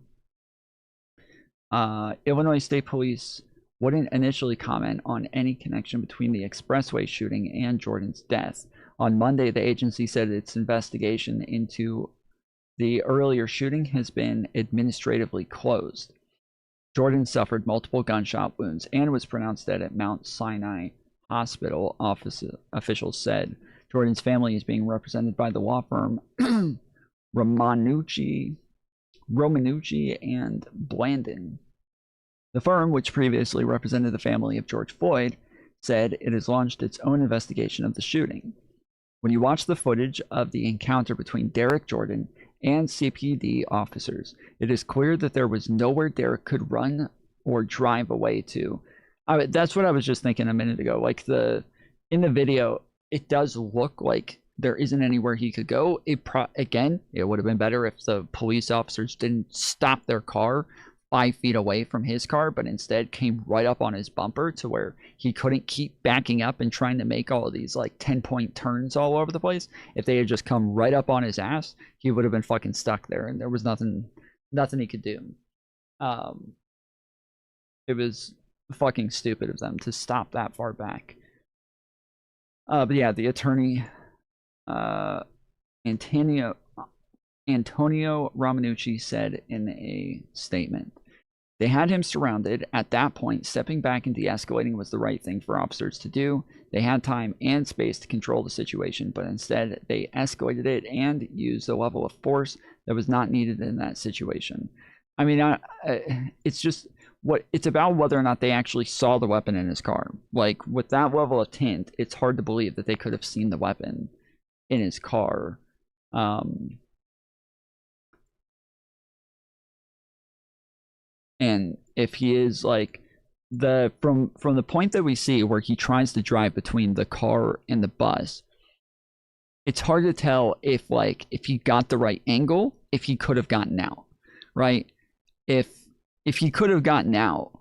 Illinois State Police wouldn't initially comment on any connection between the expressway shooting and Jordan's death. On Monday, the agency said its investigation into the earlier shooting has been administratively closed. Jordan suffered multiple gunshot wounds and was pronounced dead at Mount Sinai Hospital, officials said. Jordan's family is being represented by the law firm Romanucci and Blandon. The firm, which previously represented the family of George Floyd, said it has launched its own investigation of the shooting. When you watch the footage of the encounter between Derek Jordan and CPD officers, it is clear that there was nowhere Derek could run or drive away to. That's what I was just thinking a minute ago. Like in the video, it does look like there isn't anywhere he could go. Again, it would have been better if the police officers didn't stop their car 5 feet away from his car, but instead came right up on his bumper to where he couldn't keep backing up and trying to make all of these like 10-point turns all over the place. If they had just come right up on his ass, he would have been fucking stuck there, and there was nothing he could do. It was fucking stupid of them to stop that far back. But yeah, the attorney Antonio Romanucci said in a statement, "They had him surrounded. At that point, stepping back and de-escalating was the right thing for officers to do. They had time and space to control the situation, but instead they escalated it and used a level of force that was not needed in that situation." I mean, it's just it's about whether or not they actually saw the weapon in his car. Like, with that level of tint, it's hard to believe that they could have seen the weapon in his car. And if he is like from the point that we see where he tries to drive between the car and the bus, it's hard to tell if he got the right angle, if he could have gotten out, right? If he could have gotten out,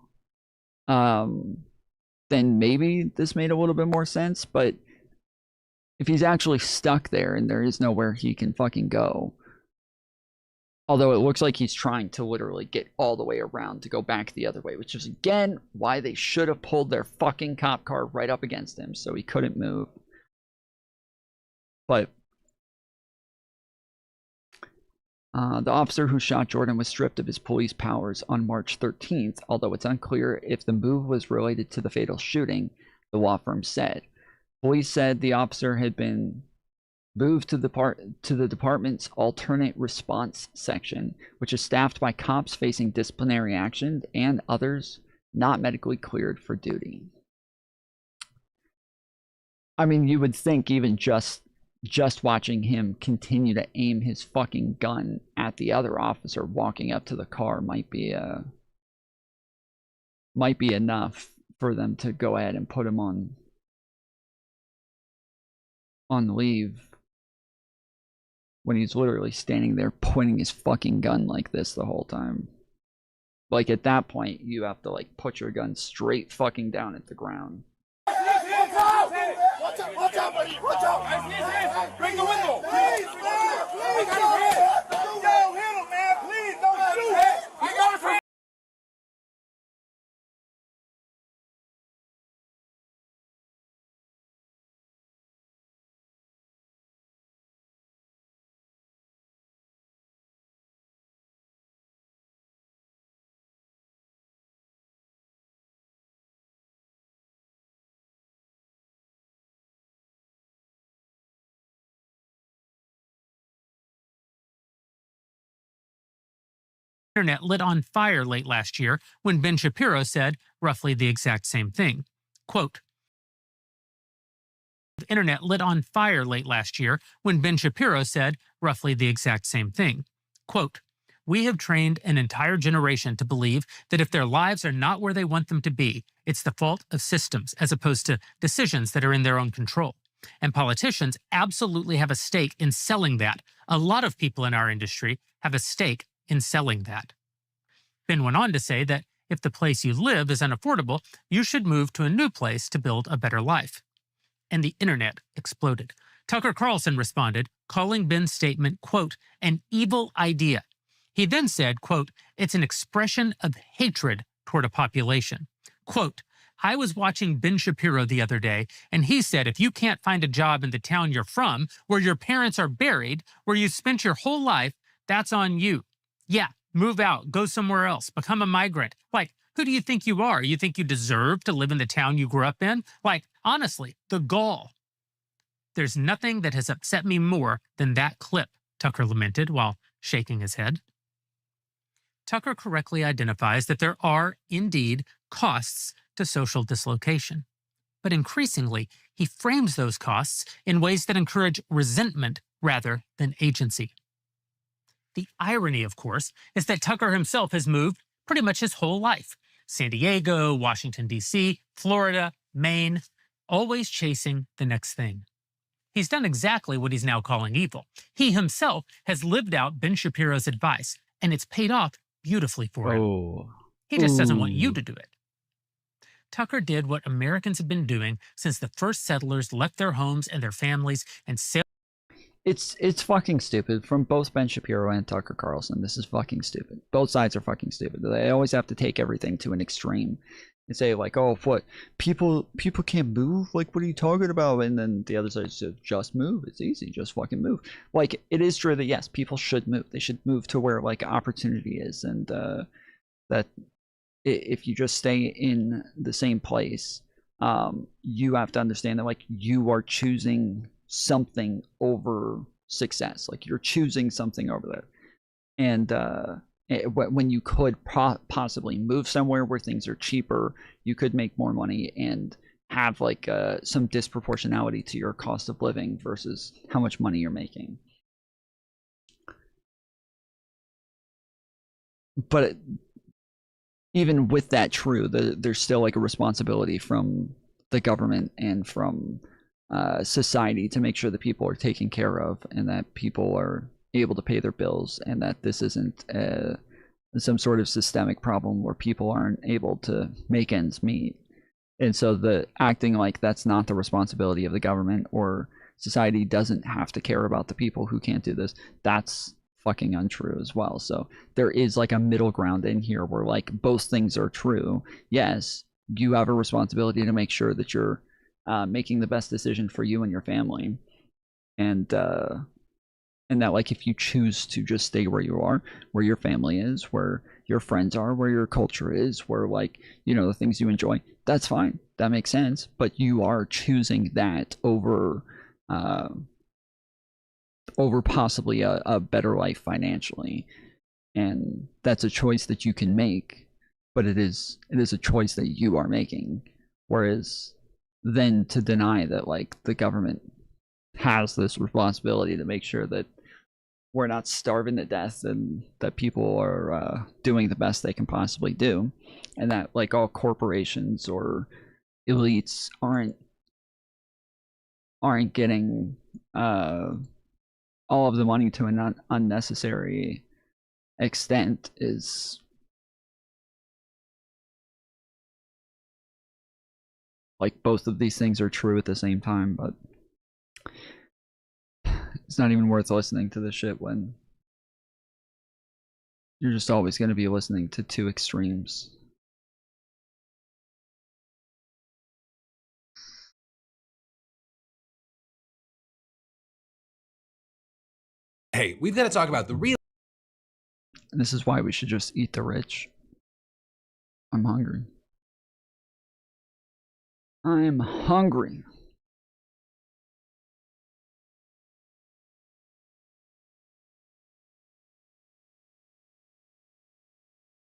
then maybe this made a little bit more sense. But if he's actually stuck there and there is nowhere he can fucking go, although it looks like he's trying to literally get all the way around to go back the other way, which is, again, why they should have pulled their fucking cop car right up against him so he couldn't move. But the officer who shot Jordan was stripped of his police powers on March 13th, although it's unclear if the move was related to the fatal shooting, the law firm said. Police said the officer had been moved to the department's alternate response section, which is staffed by cops facing disciplinary action and others not medically cleared for duty. I mean, you would think even just just watching him continue to aim his fucking gun at the other officer walking up to the car might be enough for them to go ahead and put him on leave when he's literally standing there pointing his fucking gun like this the whole time. Like, at that point, you have to, like, put your gun straight fucking down at the ground. Watch out, buddy! Watch out! Bring the window! Please! I got his head! Yo, hit him, man! Please, don't shoot! I got his head! Internet lit on fire late last year when Ben Shapiro said roughly the exact same thing. Quote, the internet lit on fire late last year when Ben Shapiro said roughly the exact same thing. Quote, we have trained an entire generation to believe that if their lives are not where they want them to be, it's the fault of systems as opposed to decisions that are in their own control. And politicians absolutely have a stake in selling that. A lot of people in our industry have a stake in selling that. Ben went on to say that if the place you live is unaffordable, you should move to a new place to build a better life. And the internet exploded. Tucker Carlson responded, calling Ben's statement, quote, an evil idea. He then said, quote, it's an expression of hatred toward a population. Quote, I was watching Ben Shapiro the other day, and he said if you can't find a job in the town you're from, where your parents are buried, where you spent your whole life, that's on you. Yeah, move out, go somewhere else, become a migrant. Like, who do you think you are? You think you deserve to live in the town you grew up in? Like, honestly, the gall. There's nothing that has upset me more than that clip, Tucker lamented while shaking his head. Tucker correctly identifies that there are, indeed, costs to social dislocation. But increasingly, he frames those costs in ways that encourage resentment rather than agency. The irony, of course, is that Tucker himself has moved pretty much his whole life. San Diego, Washington, D.C., Florida, Maine, always chasing the next thing. He's done exactly what he's now calling evil. He himself has lived out Ben Shapiro's advice, and it's paid off beautifully for him. He just doesn't want you to do it. Tucker did what Americans have been doing since the first settlers left their homes and their families and sailed. It's fucking stupid from both Ben Shapiro and Tucker Carlson. This is fucking stupid. Both sides are fucking stupid. They always have to take everything to an extreme and say like, oh, what, people can't move? Like, what are you talking about? And then the other side says, just move. It's easy. Just fucking move. Like, it is true that yes, people should move. They should move to where like opportunity is, and that if you just stay in the same place, you have to understand that like you are choosing something over success. Like you're choosing something over there, and when you could possibly move somewhere where things are cheaper, you could make more money and have like some disproportionality to your cost of living versus how much money you're making. But even with that true, there's still like a responsibility from the government and from society to make sure that people are taken care of and that people are able to pay their bills, and that this isn't some sort of systemic problem where people aren't able to make ends meet. And so the acting like that's not the responsibility of the government or society doesn't have to care about the people who can't do this, that's fucking untrue as well. So there is like a middle ground in here where like both things are true. Yes, you have a responsibility to make sure that you're making the best decision for you and your family, and that like if you choose to just stay where you are, where your family is, where your friends are, where your culture is, where like, you know, the things you enjoy, that's fine, that makes sense. But you are choosing that over possibly a better life financially, and that's a choice that you can make, but it is a choice that you are making. Whereas then to deny that like the government has this responsibility to make sure that we're not starving to death and that people are doing the best they can possibly do, and that like all corporations or elites aren't getting all of the money to an unnecessary extent is like both of these things are true at the same time, but it's not even worth listening to this shit when you're just always going to be listening to two extremes. Hey, we've got to talk about the real. And this is why we should just eat the rich. I'm hungry. I'm hungry.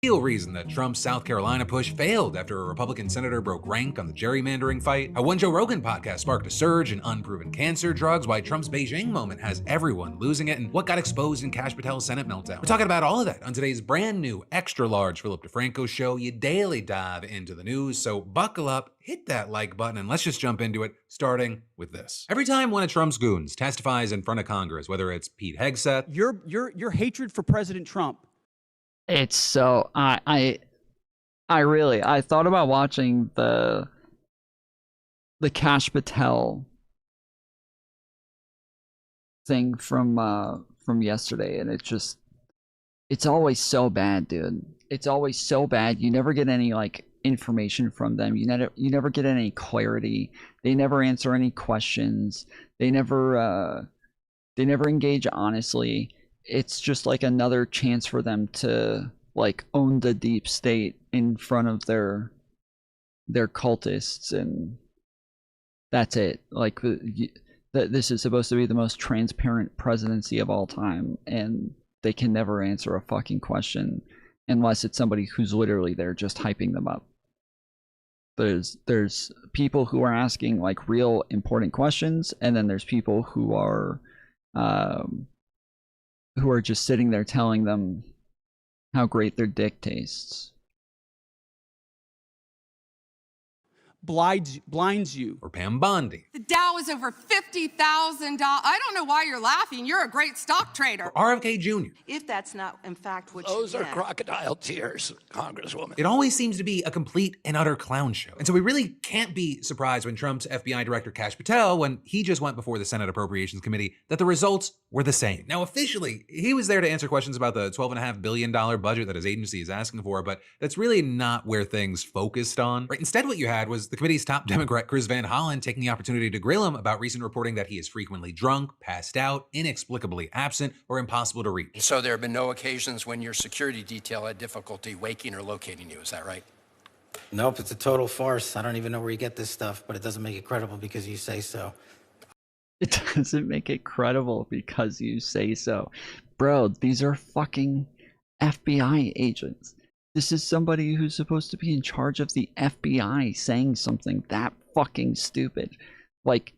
Real reason that Trump's South Carolina push failed after a Republican senator broke rank on the gerrymandering fight, how one Joe Rogan podcast sparked a surge in unproven cancer drugs, why Trump's Beijing moment has everyone losing it, and what got exposed in Kash Patel's Senate meltdown. We're talking about all of that on today's brand new extra-large Philip DeFranco show. You daily dive into the news, so buckle up, hit that like button, and let's just jump into it, starting with this. Every time one of Trump's goons testifies in front of Congress, whether it's Pete Hegseth, your hatred for President Trump. It's so I thought about watching the Kash Patel thing from yesterday, and it's always so bad, dude. It's always so bad. You never get any like information from them. You never get any clarity. They never answer any questions. They never engage honestly. It's just like another chance for them to like own the deep state in front of their cultists, and that's it. Like this is supposed to be the most transparent presidency of all time, and they can never answer a fucking question unless it's somebody who's literally there just hyping them up. There's people who are asking like real important questions, and then there's people who are just sitting there telling them how great their dick tastes. Blinds you. or Pam Bondi, The Dow is over $50,000. I don't know why you're laughing. You're a great stock trader. or RFK Jr. If that's not, in fact, what Those you are meant. crocodile tears, Congresswoman. It always seems to be a complete and utter clown show. And so we really can't be surprised when Trump's FBI Director Kash Patel, when he just went before the Senate Appropriations Committee, that the results were the same. Now, officially, he was there to answer questions about the $12.5 billion budget that his agency is asking for, but that's really not where things focused on. Right? Instead, what you had was the committee's top Democrat, Chris Van Hollen, taking the opportunity to grill him about recent reporting that he is frequently drunk, passed out, inexplicably absent, or impossible to reach. So there have been no occasions when your security detail had difficulty waking or locating you, is that right? Nope, it's a total farce. I don't even know where you get this stuff, but it doesn't make it credible because you say so. It doesn't make it credible because you say so. Bro, these are fucking FBI agents. This is somebody who's supposed to be in charge of the FBI saying something that fucking stupid. Like,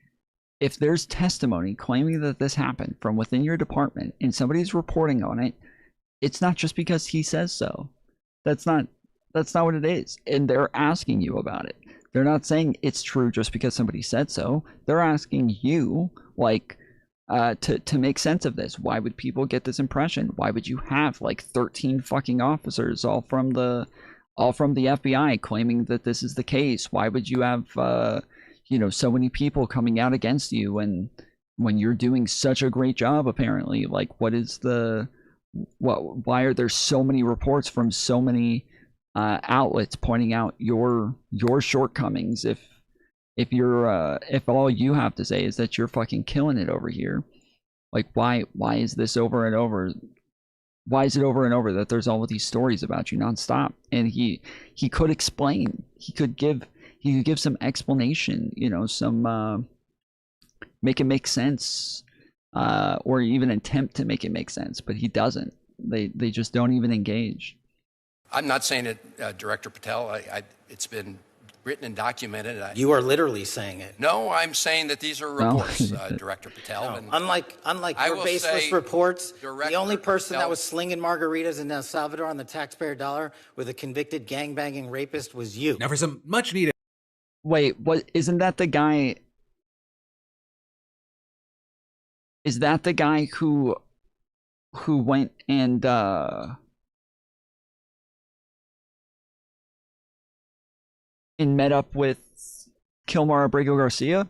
if there's testimony claiming that this happened from within your department and somebody's reporting on it, it's not just because he says so. That's not what it is. And they're asking you about it. They're not saying it's true just because somebody said so. They're asking you, like, to make sense of this. Why would people get this impression? Why would you have like 13 fucking officers all from the FBI claiming that this is the case? Why would you have so many people coming out against you when you're doing such a great job apparently? Like, why are there so many reports from so many outlets pointing out your shortcomings if all you have to say is that you're fucking killing it over here? Like, why is this over and over? Why is it over and over that there's all of these stories about you nonstop? And he could explain. He could give some explanation. Some make it make sense, or even attempt to make it make sense. But he doesn't. They just don't even engage. I'm not saying it, Director Patel. It's been written and documented. You are literally saying it. No, I'm saying that these are reports, Director Patel. No, And unlike I your will baseless say, reports, Director the only person Patel, that was slinging margaritas in El Salvador on the taxpayer dollar with a convicted gangbanging rapist was you. Now for some much needed. Wait, what? Isn't that the guy? Is that the guy who went and met up with Kilmar Abrego Garcia?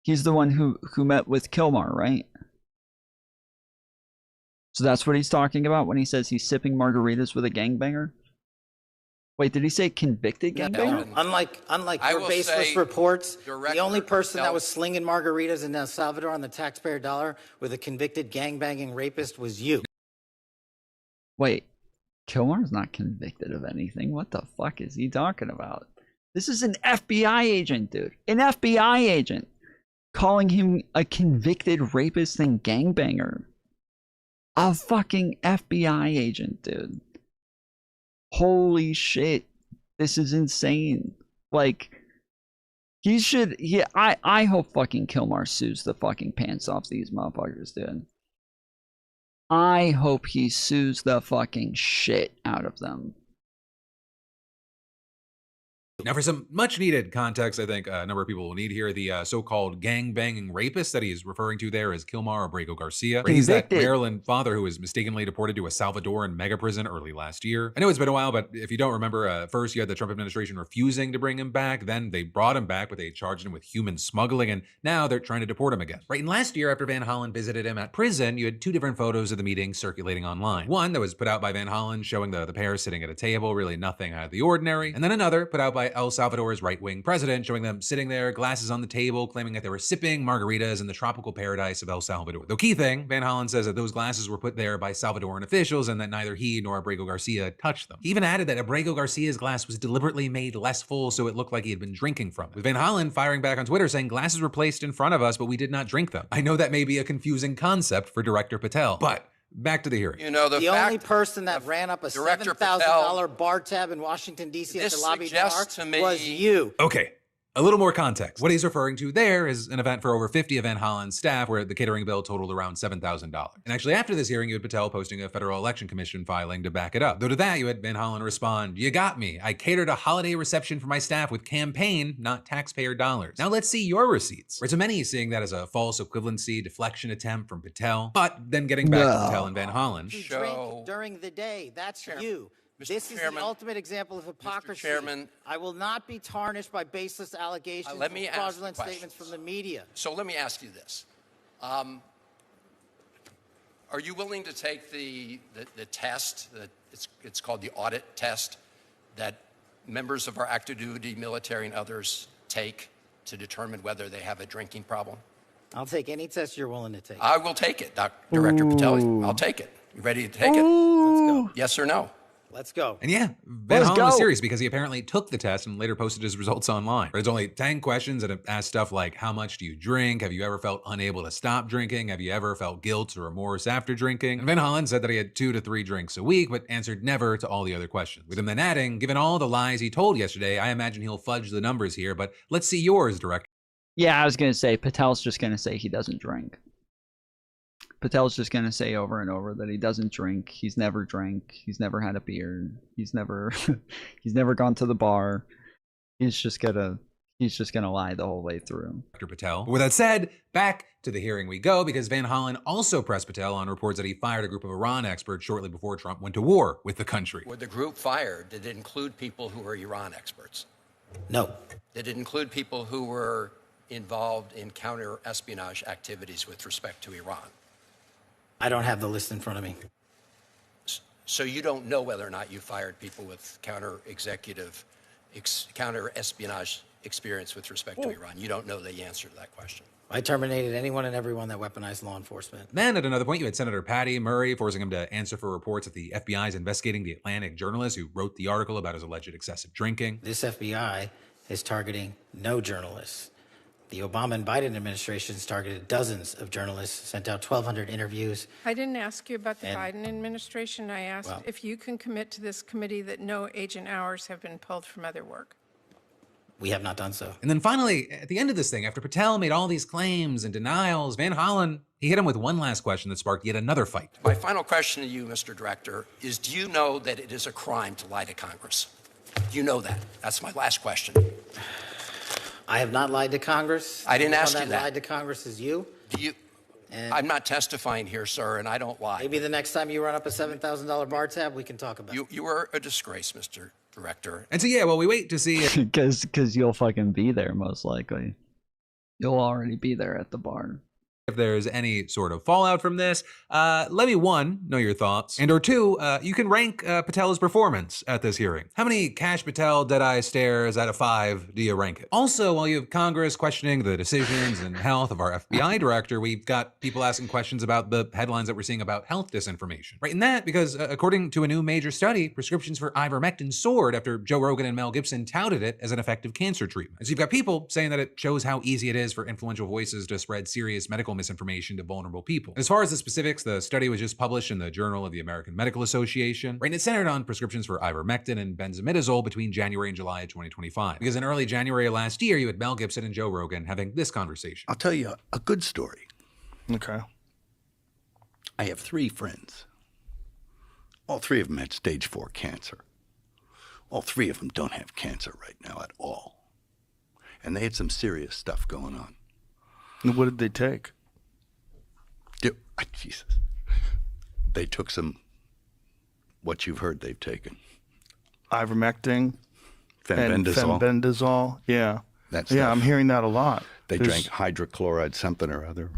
He's the one who met with Kilmar, right? So that's what he's talking about when he says he's sipping margaritas with a gangbanger? Wait, did he say convicted gangbanger? No, unlike your baseless reports, the only person that was slinging margaritas in El Salvador on the taxpayer dollar with a convicted gangbanging rapist was you. Wait, Kilmar's not convicted of anything. What the fuck is he talking about? This is an FBI agent, dude. An FBI agent calling him a convicted rapist and gangbanger. A fucking FBI agent, dude. Holy shit. This is insane. Like, he should... I hope fucking Kilmar sues the fucking pants off these motherfuckers, dude. I hope he sues the fucking shit out of them. Now, for some much needed context, I think a number of people will need here. The so-called gang-banging rapist that he is referring to there is Kilmar Abrego Garcia. He's that Maryland father who was mistakenly deported to a Salvadoran mega prison early last year. I know it's been a while, but if you don't remember, first you had the Trump administration refusing to bring him back. Then they brought him back, but they charged him with human smuggling, and now they're trying to deport him again. Right, and last year, after Van Hollen visited him at prison, you had two different photos of the meeting circulating online. One that was put out by Van Hollen showing the pair sitting at a table, really nothing out of the ordinary, and then another put out by El Salvador's right-wing president, showing them sitting there, glasses on the table, claiming that they were sipping margaritas in the tropical paradise of El Salvador. The key thing, Van Hollen says that those glasses were put there by Salvadoran officials and that neither he nor Abrego Garcia touched them. He even added that Abrego Garcia's glass was deliberately made less full so it looked like he had been drinking from it. With Van Hollen firing back on Twitter saying glasses were placed in front of us, but we did not drink them. I know that may be a confusing concept for Director Patel, but back to the hearing. You know, the only person that ran up a $7,000 bar tab in Washington, D.C. at the lobby bar was you. Okay. A little more context. What he's referring to there is an event for over 50 of Van Hollen's staff where the catering bill totaled around $7,000. And actually after this hearing, you had Patel posting a Federal Election Commission filing to back it up. Though to that, you had Van Hollen respond, "You got me. I catered a holiday reception for my staff with campaign, not taxpayer dollars." Now let's see your receipts. Right, so many seeing that as a false equivalency, deflection attempt from Patel. But then getting back to Patel and Van Hollen. You drink during the day. That's you. This is the ultimate example of hypocrisy. Mr. Chairman, I will not be tarnished by baseless allegations let me and fraudulent statements from the media. So let me ask you this. Are you willing to take the test, it's called the audit test, that members of our active duty military and others take to determine whether they have a drinking problem? I'll take any test you're willing to take. I will take it, Director Patel. I'll take it. You ready to take it? Let's go. Yes or no? Let's go. And yeah, Van Hollen was serious because he apparently took the test and later posted his results online. There's only 10 questions that ask stuff like, how much do you drink? Have you ever felt unable to stop drinking? Have you ever felt guilt or remorse after drinking? And Van Hollen said that he had 2 to 3 drinks a week, but answered never to all the other questions. With him then adding, given all the lies he told yesterday, I imagine he'll fudge the numbers here, but let's see yours, Director. Yeah, I was going to say, Patel's just going to say he doesn't drink. Patel's just going to say over and over that he doesn't drink. He's never drank. He's never had a beer. He's never he's never gone to the bar. He's just going to lie the whole way through. Dr. Patel. But with that said, back to the hearing we go, because Van Hollen also pressed Patel on reports that he fired a group of Iran experts shortly before Trump went to war with the country. Were the group fired, did it include people who were Iran experts? No. Did it include people who were involved in counter-espionage activities with respect to Iran? I don't have the list in front of me. So you don't know whether or not you fired people with counter-espionage experience with respect to Iran? You don't know the answer to that question. I terminated anyone and everyone that weaponized law enforcement. Then at another point, you had Senator Patty Murray forcing him to answer for reports that the FBI is investigating the Atlantic journalist who wrote the article about his alleged excessive drinking. This FBI is targeting no journalists. The Obama and Biden administrations targeted dozens of journalists, sent out 1,200 interviews. I didn't ask you about the Biden administration. I asked if you can commit to this committee that no agent hours have been pulled from other work. We have not done so. And then finally, at the end of this thing, after Patel made all these claims and denials, Van Hollen, he hit him with one last question that sparked yet another fight. My final question to you, Mr. Director, is do you know that it is a crime to lie to Congress? Do you know that? That's my last question. I have not lied to Congress. I didn't ask The you one that. lied to Congress is you. Do you? I'm not testifying here, sir, and I don't lie. Maybe the next time you run up a $7,000 bar tab, we can talk about it. You are a disgrace, Mr. Director. And so, yeah, well, we wait to see if... Because you'll fucking be there, most likely. You'll already be there at the bar. If there's any sort of fallout from this, let me, one, know your thoughts, and or two, you can rank Patel's performance at this hearing. How many Cash Patel dead-eye stares out of 5 do you rank it? Also, while you have Congress questioning the decisions and health of our FBI director, we've got people asking questions about the headlines that we're seeing about health disinformation. Right in that, because according to a new major study, prescriptions for ivermectin soared after Joe Rogan and Mel Gibson touted it as an effective cancer treatment. And so you've got people saying that it shows how easy it is for influential voices to spread serious medical misinformation to vulnerable people. As far as the specifics, the study was just published in the Journal of the American Medical Association, right? And it's centered on prescriptions for ivermectin and benzimidazole between January and July of 2025. Because in early January of last year, you had Mel Gibson and Joe Rogan having this conversation. I'll tell you a good story. Okay. I have 3 friends. All 3 of them had stage 4 cancer. All 3 of them don't have cancer right now at all. And they had some serious stuff going on. And what did they take? Jesus. They took some, what you've heard they've taken. Ivermectin. Fenbendazole. Fenbendazole. Yeah. I'm hearing that a lot. They drank hydrochloride something or other.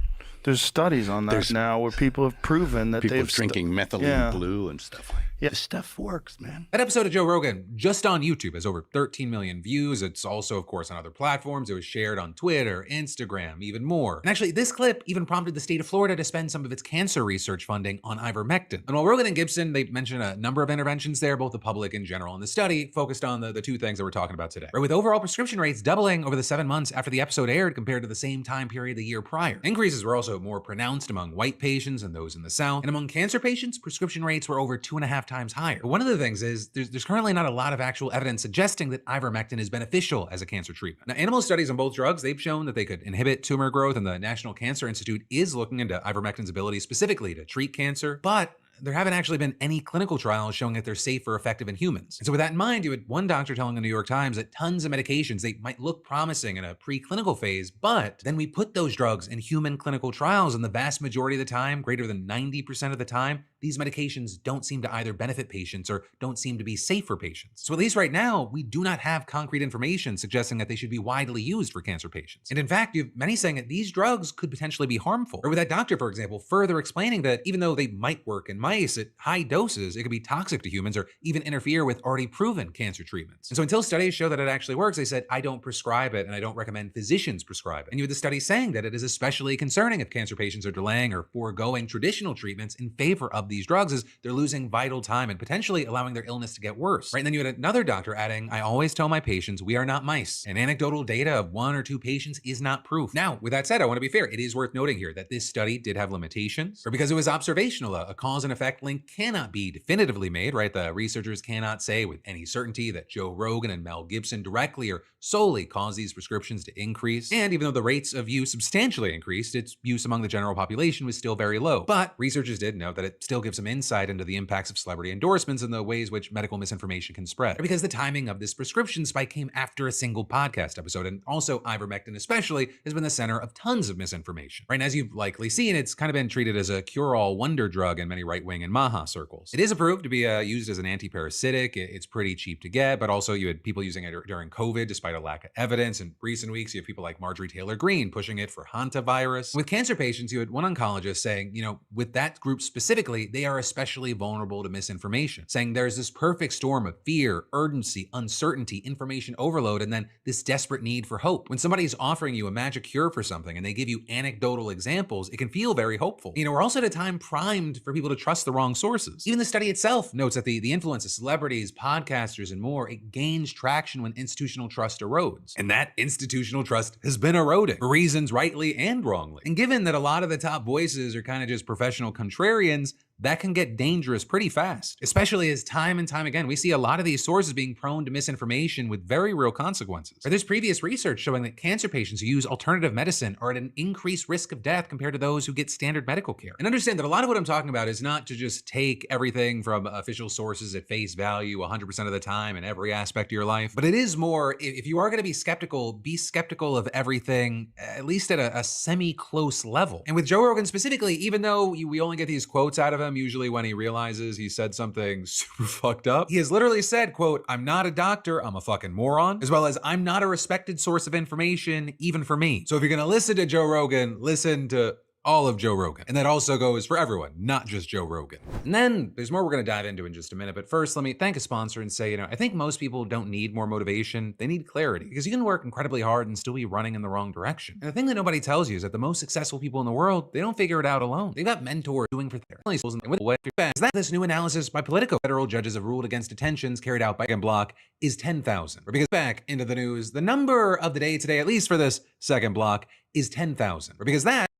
There's studies on that now where people have proven that people are drinking methylene blue and stuff like that. Yeah, this stuff works, man. That episode of Joe Rogan, just on YouTube, has over 13 million views. It's also, of course, on other platforms. It was shared on Twitter, Instagram, even more. And actually, this clip even prompted the state of Florida to spend some of its cancer research funding on ivermectin. And while Rogan and Gibson, they mentioned a number of interventions there, both the public in general, and the study focused on the 2 things that we're talking about today. Right, with overall prescription rates doubling over the 7 months after the episode aired compared to the same time period the year prior. Increases were also more pronounced among white patients and those in the South. And among cancer patients, prescription rates were over 2.5 times higher. But one of the things is there's currently not a lot of actual evidence suggesting that ivermectin is beneficial as a cancer treatment. Now, animal studies on both drugs, they've shown that they could inhibit tumor growth, and the National Cancer Institute is looking into ivermectin's ability specifically to treat cancer, but there haven't actually been any clinical trials showing that they're safe or effective in humans. And so with that in mind, you had one doctor telling the New York Times that tons of medications, they might look promising in a preclinical phase, but then we put those drugs in human clinical trials, and the vast majority of the time, greater than 90% of the time, these medications don't seem to either benefit patients or don't seem to be safe for patients. So at least right now, we do not have concrete information suggesting that they should be widely used for cancer patients. And in fact, you have many saying that these drugs could potentially be harmful. Or with that doctor, for example, further explaining that even though they might work in mice at high doses, it could be toxic to humans or even interfere with already proven cancer treatments. And so until studies show that it actually works, they said, I don't prescribe it and I don't recommend physicians prescribe it. And you had the study saying that it is especially concerning if cancer patients are delaying or foregoing traditional treatments in favor of these drugs, as they're losing vital time and potentially allowing their illness to get worse. Right? And then you had another doctor adding, I always tell my patients, we are not mice, and anecdotal data of 1 or 2 patients is not proof. Now, with that said, I want to be fair. It is worth noting here that this study did have limitations, or because it was observational, a cause and effect link cannot be definitively made, right? The researchers cannot say with any certainty that Joe Rogan and Mel Gibson directly or solely caused these prescriptions to increase. And even though the rates of use substantially increased, its use among the general population was still very low. But researchers did note that it still gives some insight into the impacts of celebrity endorsements and the ways which medical misinformation can spread. Because the timing of this prescription spike came after a single podcast episode, and also ivermectin especially has been the center of tons of misinformation. Right? And as you've likely seen, it's kind of been treated as a cure-all wonder drug in many right-wing and Maha circles. It is approved to be used as an antiparasitic. It's pretty cheap to get, but also you had people using it during COVID despite a lack of evidence. In recent weeks, you have people like Marjorie Taylor Greene pushing it for hantavirus. With cancer patients, you had one oncologist saying, with that group specifically, story, they are especially vulnerable to misinformation, saying there's this perfect storm of fear, urgency, uncertainty, information overload, and then this desperate need for hope. When somebody's offering you a magic cure for something and they give you anecdotal examples, it can feel very hopeful. We're also at a time primed for people to trust the wrong sources. Even the study itself notes that the influence of celebrities, podcasters, and more, it gains traction when institutional trust erodes. And that institutional trust has been eroding for reasons rightly and wrongly. And given that a lot of the top voices are kind of just professional contrarians, that can get dangerous pretty fast, especially as time and time again, we see a lot of these sources being prone to misinformation with very real consequences. There's previous research showing that cancer patients who use alternative medicine are at an increased risk of death compared to those who get standard medical care. And understand that a lot of what I'm talking about is not to just take everything from official sources at face value 100% of the time in every aspect of your life, but it is more, if you are going to be skeptical of everything, at least at a semi-close level. And with Joe Rogan specifically, even though we only get these quotes out of him usually when he realizes he said something super fucked up, he has literally said, quote, "I'm not a doctor, I'm a fucking moron," as well as "I'm not a respected source of information, even for me." So if you're gonna listen to Joe Rogan, listen to all of Joe Rogan. And that also goes for everyone, not just Joe Rogan. And then there's more we're gonna dive into in just a minute, but first let me thank a sponsor and say, I think most people don't need more motivation, they need clarity, because you can work incredibly hard and still be running in the wrong direction. And the thing that nobody tells you is that the most successful people in the world, they don't figure it out alone. They've got mentors doing for their families. And with that, this new analysis by Politico, federal judges have ruled against detentions carried out by Block is 10,000. Or because back into the news, the number of the day today, at least for this second block, is 10,000. Or because that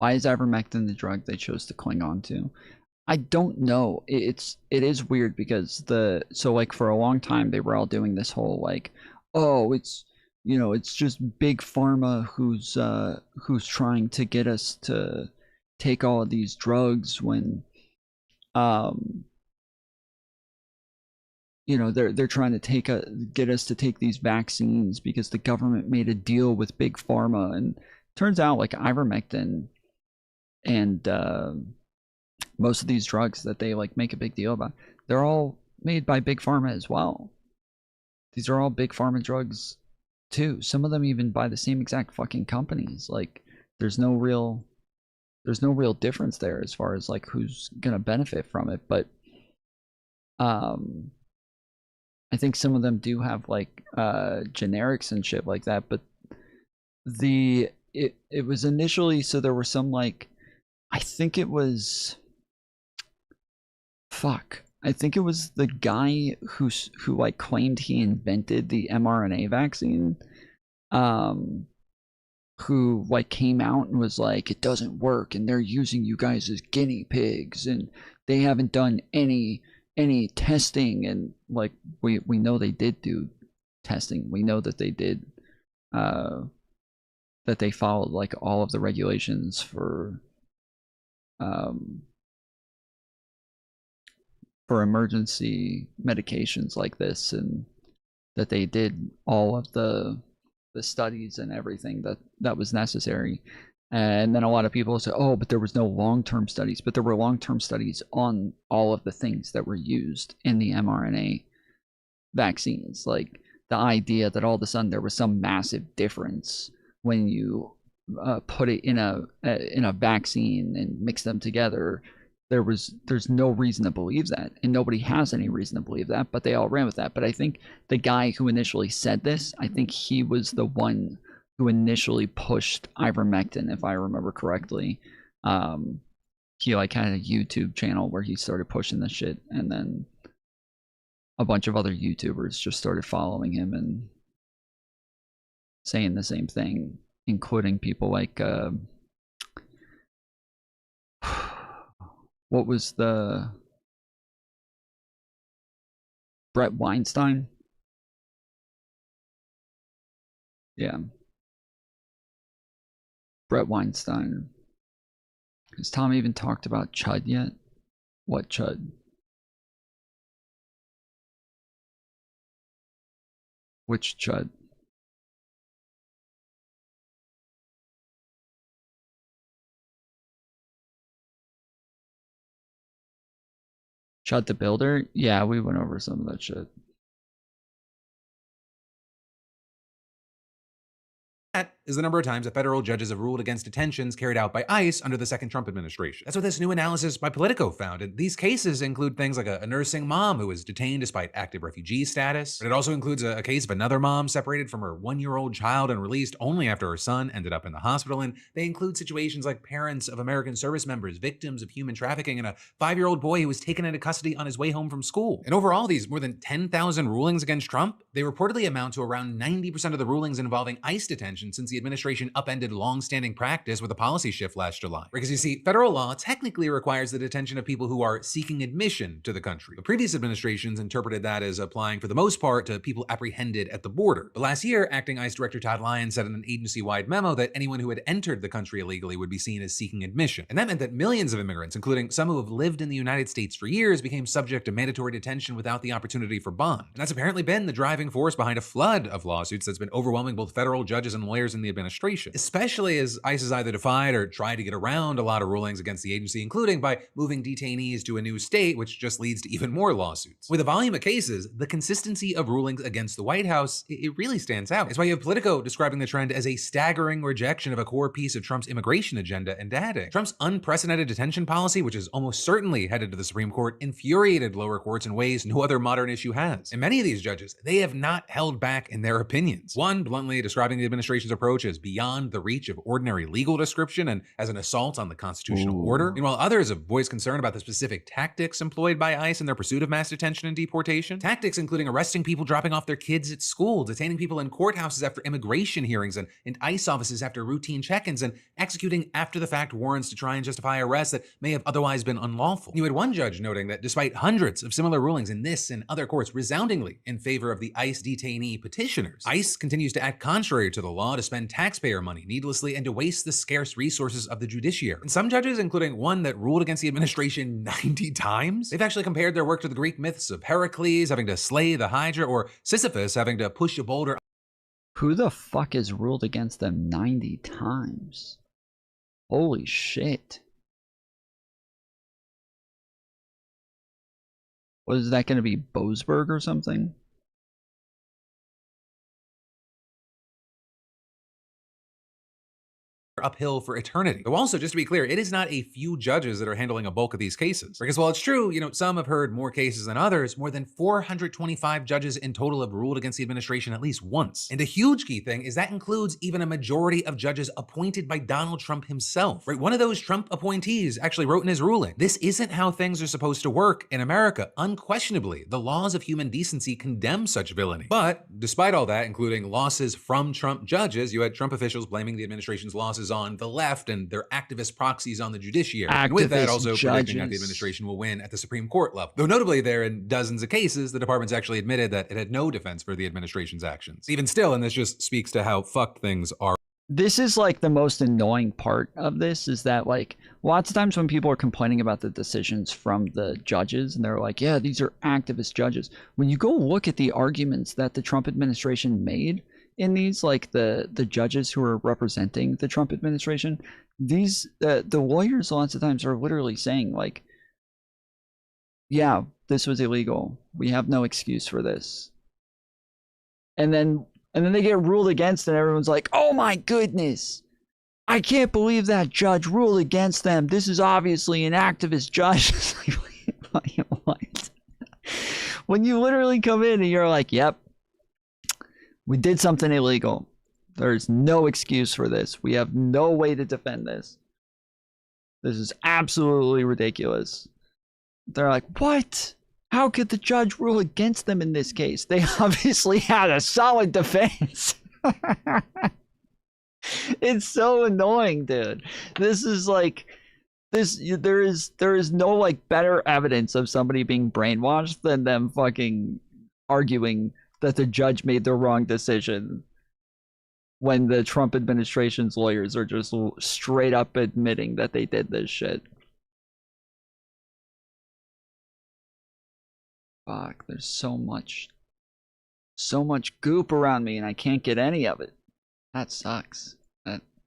Why is ivermectin the drug they chose to cling on to? I don't know. It is weird because like for a long time they were all doing this whole like, oh, it's it's just big pharma who's trying to get us to take all of these drugs when they're trying to get us to take these vaccines because the government made a deal with big pharma. And turns out like ivermectin and most of these drugs that they like make a big deal about, they're all made by big pharma as well. These are all big pharma drugs too. Some of them even by the same exact fucking companies. Like there's no real difference there as far as like who's gonna benefit from it. But I think some of them do have like generics and shit like that. But it was initially, so there were some like, I think it was the guy who like claimed he invented the mRNA vaccine, who like came out and was like, it doesn't work and they're using you guys as guinea pigs and they haven't done any testing. And like we know they did do testing. We know that they did that they followed like all of the regulations for emergency medications like this, and that they did all of the studies and everything that was necessary. And then a lot of people say, oh, but there was no long-term studies. But there were long-term studies on all of the things that were used in the mRNA vaccines. Like the idea that all of a sudden there was some massive difference when you put it in a vaccine and mix them together. There's no reason to believe that, and nobody has any reason to believe that, but they all ran with that. But I think the guy who initially said this, I think he was the one who initially pushed ivermectin, if I remember correctly. He like had a YouTube channel where he started pushing this shit, and then a bunch of other YouTubers just started following him and saying the same thing, including people like what was the Brett Weinstein? Yeah. Brett Weinstein. Has Tom even talked about Chud yet? What Chud? Which Chud? Chud the Builder? Yeah, we went over some of that shit. is the number of times that federal judges have ruled against detentions carried out by ICE under the second Trump administration. That's what this new analysis by Politico found. And these cases include things like a nursing mom who was detained despite active refugee status. But it also includes a case of another mom separated from her 1-year-old child and released only after her son ended up in the hospital. And they include situations like parents of American service members, victims of human trafficking, and a 5-year-old boy who was taken into custody on his way home from school. And overall, these more than 10,000 rulings against Trump, they reportedly amount to around 90% of the rulings involving ICE detention since the administration upended long-standing practice with a policy shift last July. Because you see, federal law technically requires the detention of people who are seeking admission to the country. The previous administrations interpreted that as applying for the most part to people apprehended at the border. But last year, acting ICE Director Todd Lyons said in an agency-wide memo that anyone who had entered the country illegally would be seen as seeking admission. And that meant that millions of immigrants, including some who have lived in the United States for years, became subject to mandatory detention without the opportunity for bond. And that's apparently been the driving force behind a flood of lawsuits that's been overwhelming both federal judges and lawyers in the administration, especially as ICE has either defied or tried to get around a lot of rulings against the agency, including by moving detainees to a new state, which just leads to even more lawsuits. With a volume of cases, the consistency of rulings against the White House, it really stands out. It's why you have Politico describing the trend as a staggering rejection of a core piece of Trump's immigration agenda and adding, Trump's unprecedented detention policy, which is almost certainly headed to the Supreme Court, infuriated lower courts in ways no other modern issue has. And many of these judges, they have not held back in their opinions. One bluntly describing the administration's approach as beyond the reach of ordinary legal description and as an assault on the constitutional order. Meanwhile, others have voiced concern about the specific tactics employed by ICE in their pursuit of mass detention and deportation. Tactics including arresting people dropping off their kids at school, detaining people in courthouses after immigration hearings and in ICE offices after routine check-ins, and executing after-the-fact warrants to try and justify arrests that may have otherwise been unlawful. You had one judge noting that despite hundreds of similar rulings in this and other courts resoundingly in favor of the ICE detainee petitioners, ICE continues to act contrary to the law, to spend taxpayer money needlessly, and to waste the scarce resources of the judiciary. And some judges, including one that ruled against the administration 90 times, they've actually compared their work to the Greek myths of Heracles having to slay the Hydra or Sisyphus having to push a boulder. Who the fuck has ruled against them 90 times? Holy shit. What is that going to be, Boasberg or something? Uphill for eternity. Though also, just to be clear, it is not a few judges that are handling a bulk of these cases. Because while it's true, some have heard more cases than others, more than 425 judges in total have ruled against the administration at least once. And a huge key thing is that includes even a majority of judges appointed by Donald Trump himself. Right? One of those Trump appointees actually wrote in his ruling, "This isn't how things are supposed to work in America. Unquestionably, the laws of human decency condemn such villainy." But despite all that, including losses from Trump judges, you had Trump officials blaming the administration's losses on the left and their activist proxies on the judiciary. And with that, also predicting that the administration will win at the Supreme Court level. Though notably, there in dozens of cases, the department's actually admitted that it had no defense for the administration's actions. Even still, and this just speaks to how fucked things are. This is like the most annoying part of this, is that like lots of times when people are complaining about the decisions from the judges and they're like, yeah, these are activist judges. When you go look at the arguments that the Trump administration made in these, like the judges who are representing the Trump administration, these the lawyers lots of times are literally saying like, yeah, this was illegal, we have no excuse for this, and then they get ruled against and everyone's like, oh my goodness, I can't believe that judge ruled against them, this is obviously an activist judge. What? When you literally come in and you're like, yep, we did something illegal. There's no excuse for this. We have no way to defend this. This is absolutely ridiculous. They're like, what? How could the judge rule against them in this case? They obviously had a solid defense. It's so annoying, dude. This is like, there is no like better evidence of somebody being brainwashed than them fucking arguing that the judge made the wrong decision when the Trump administration's lawyers are just straight up admitting that they did this shit. Fuck, there's so much goop around me and I can't get any of it. That sucks.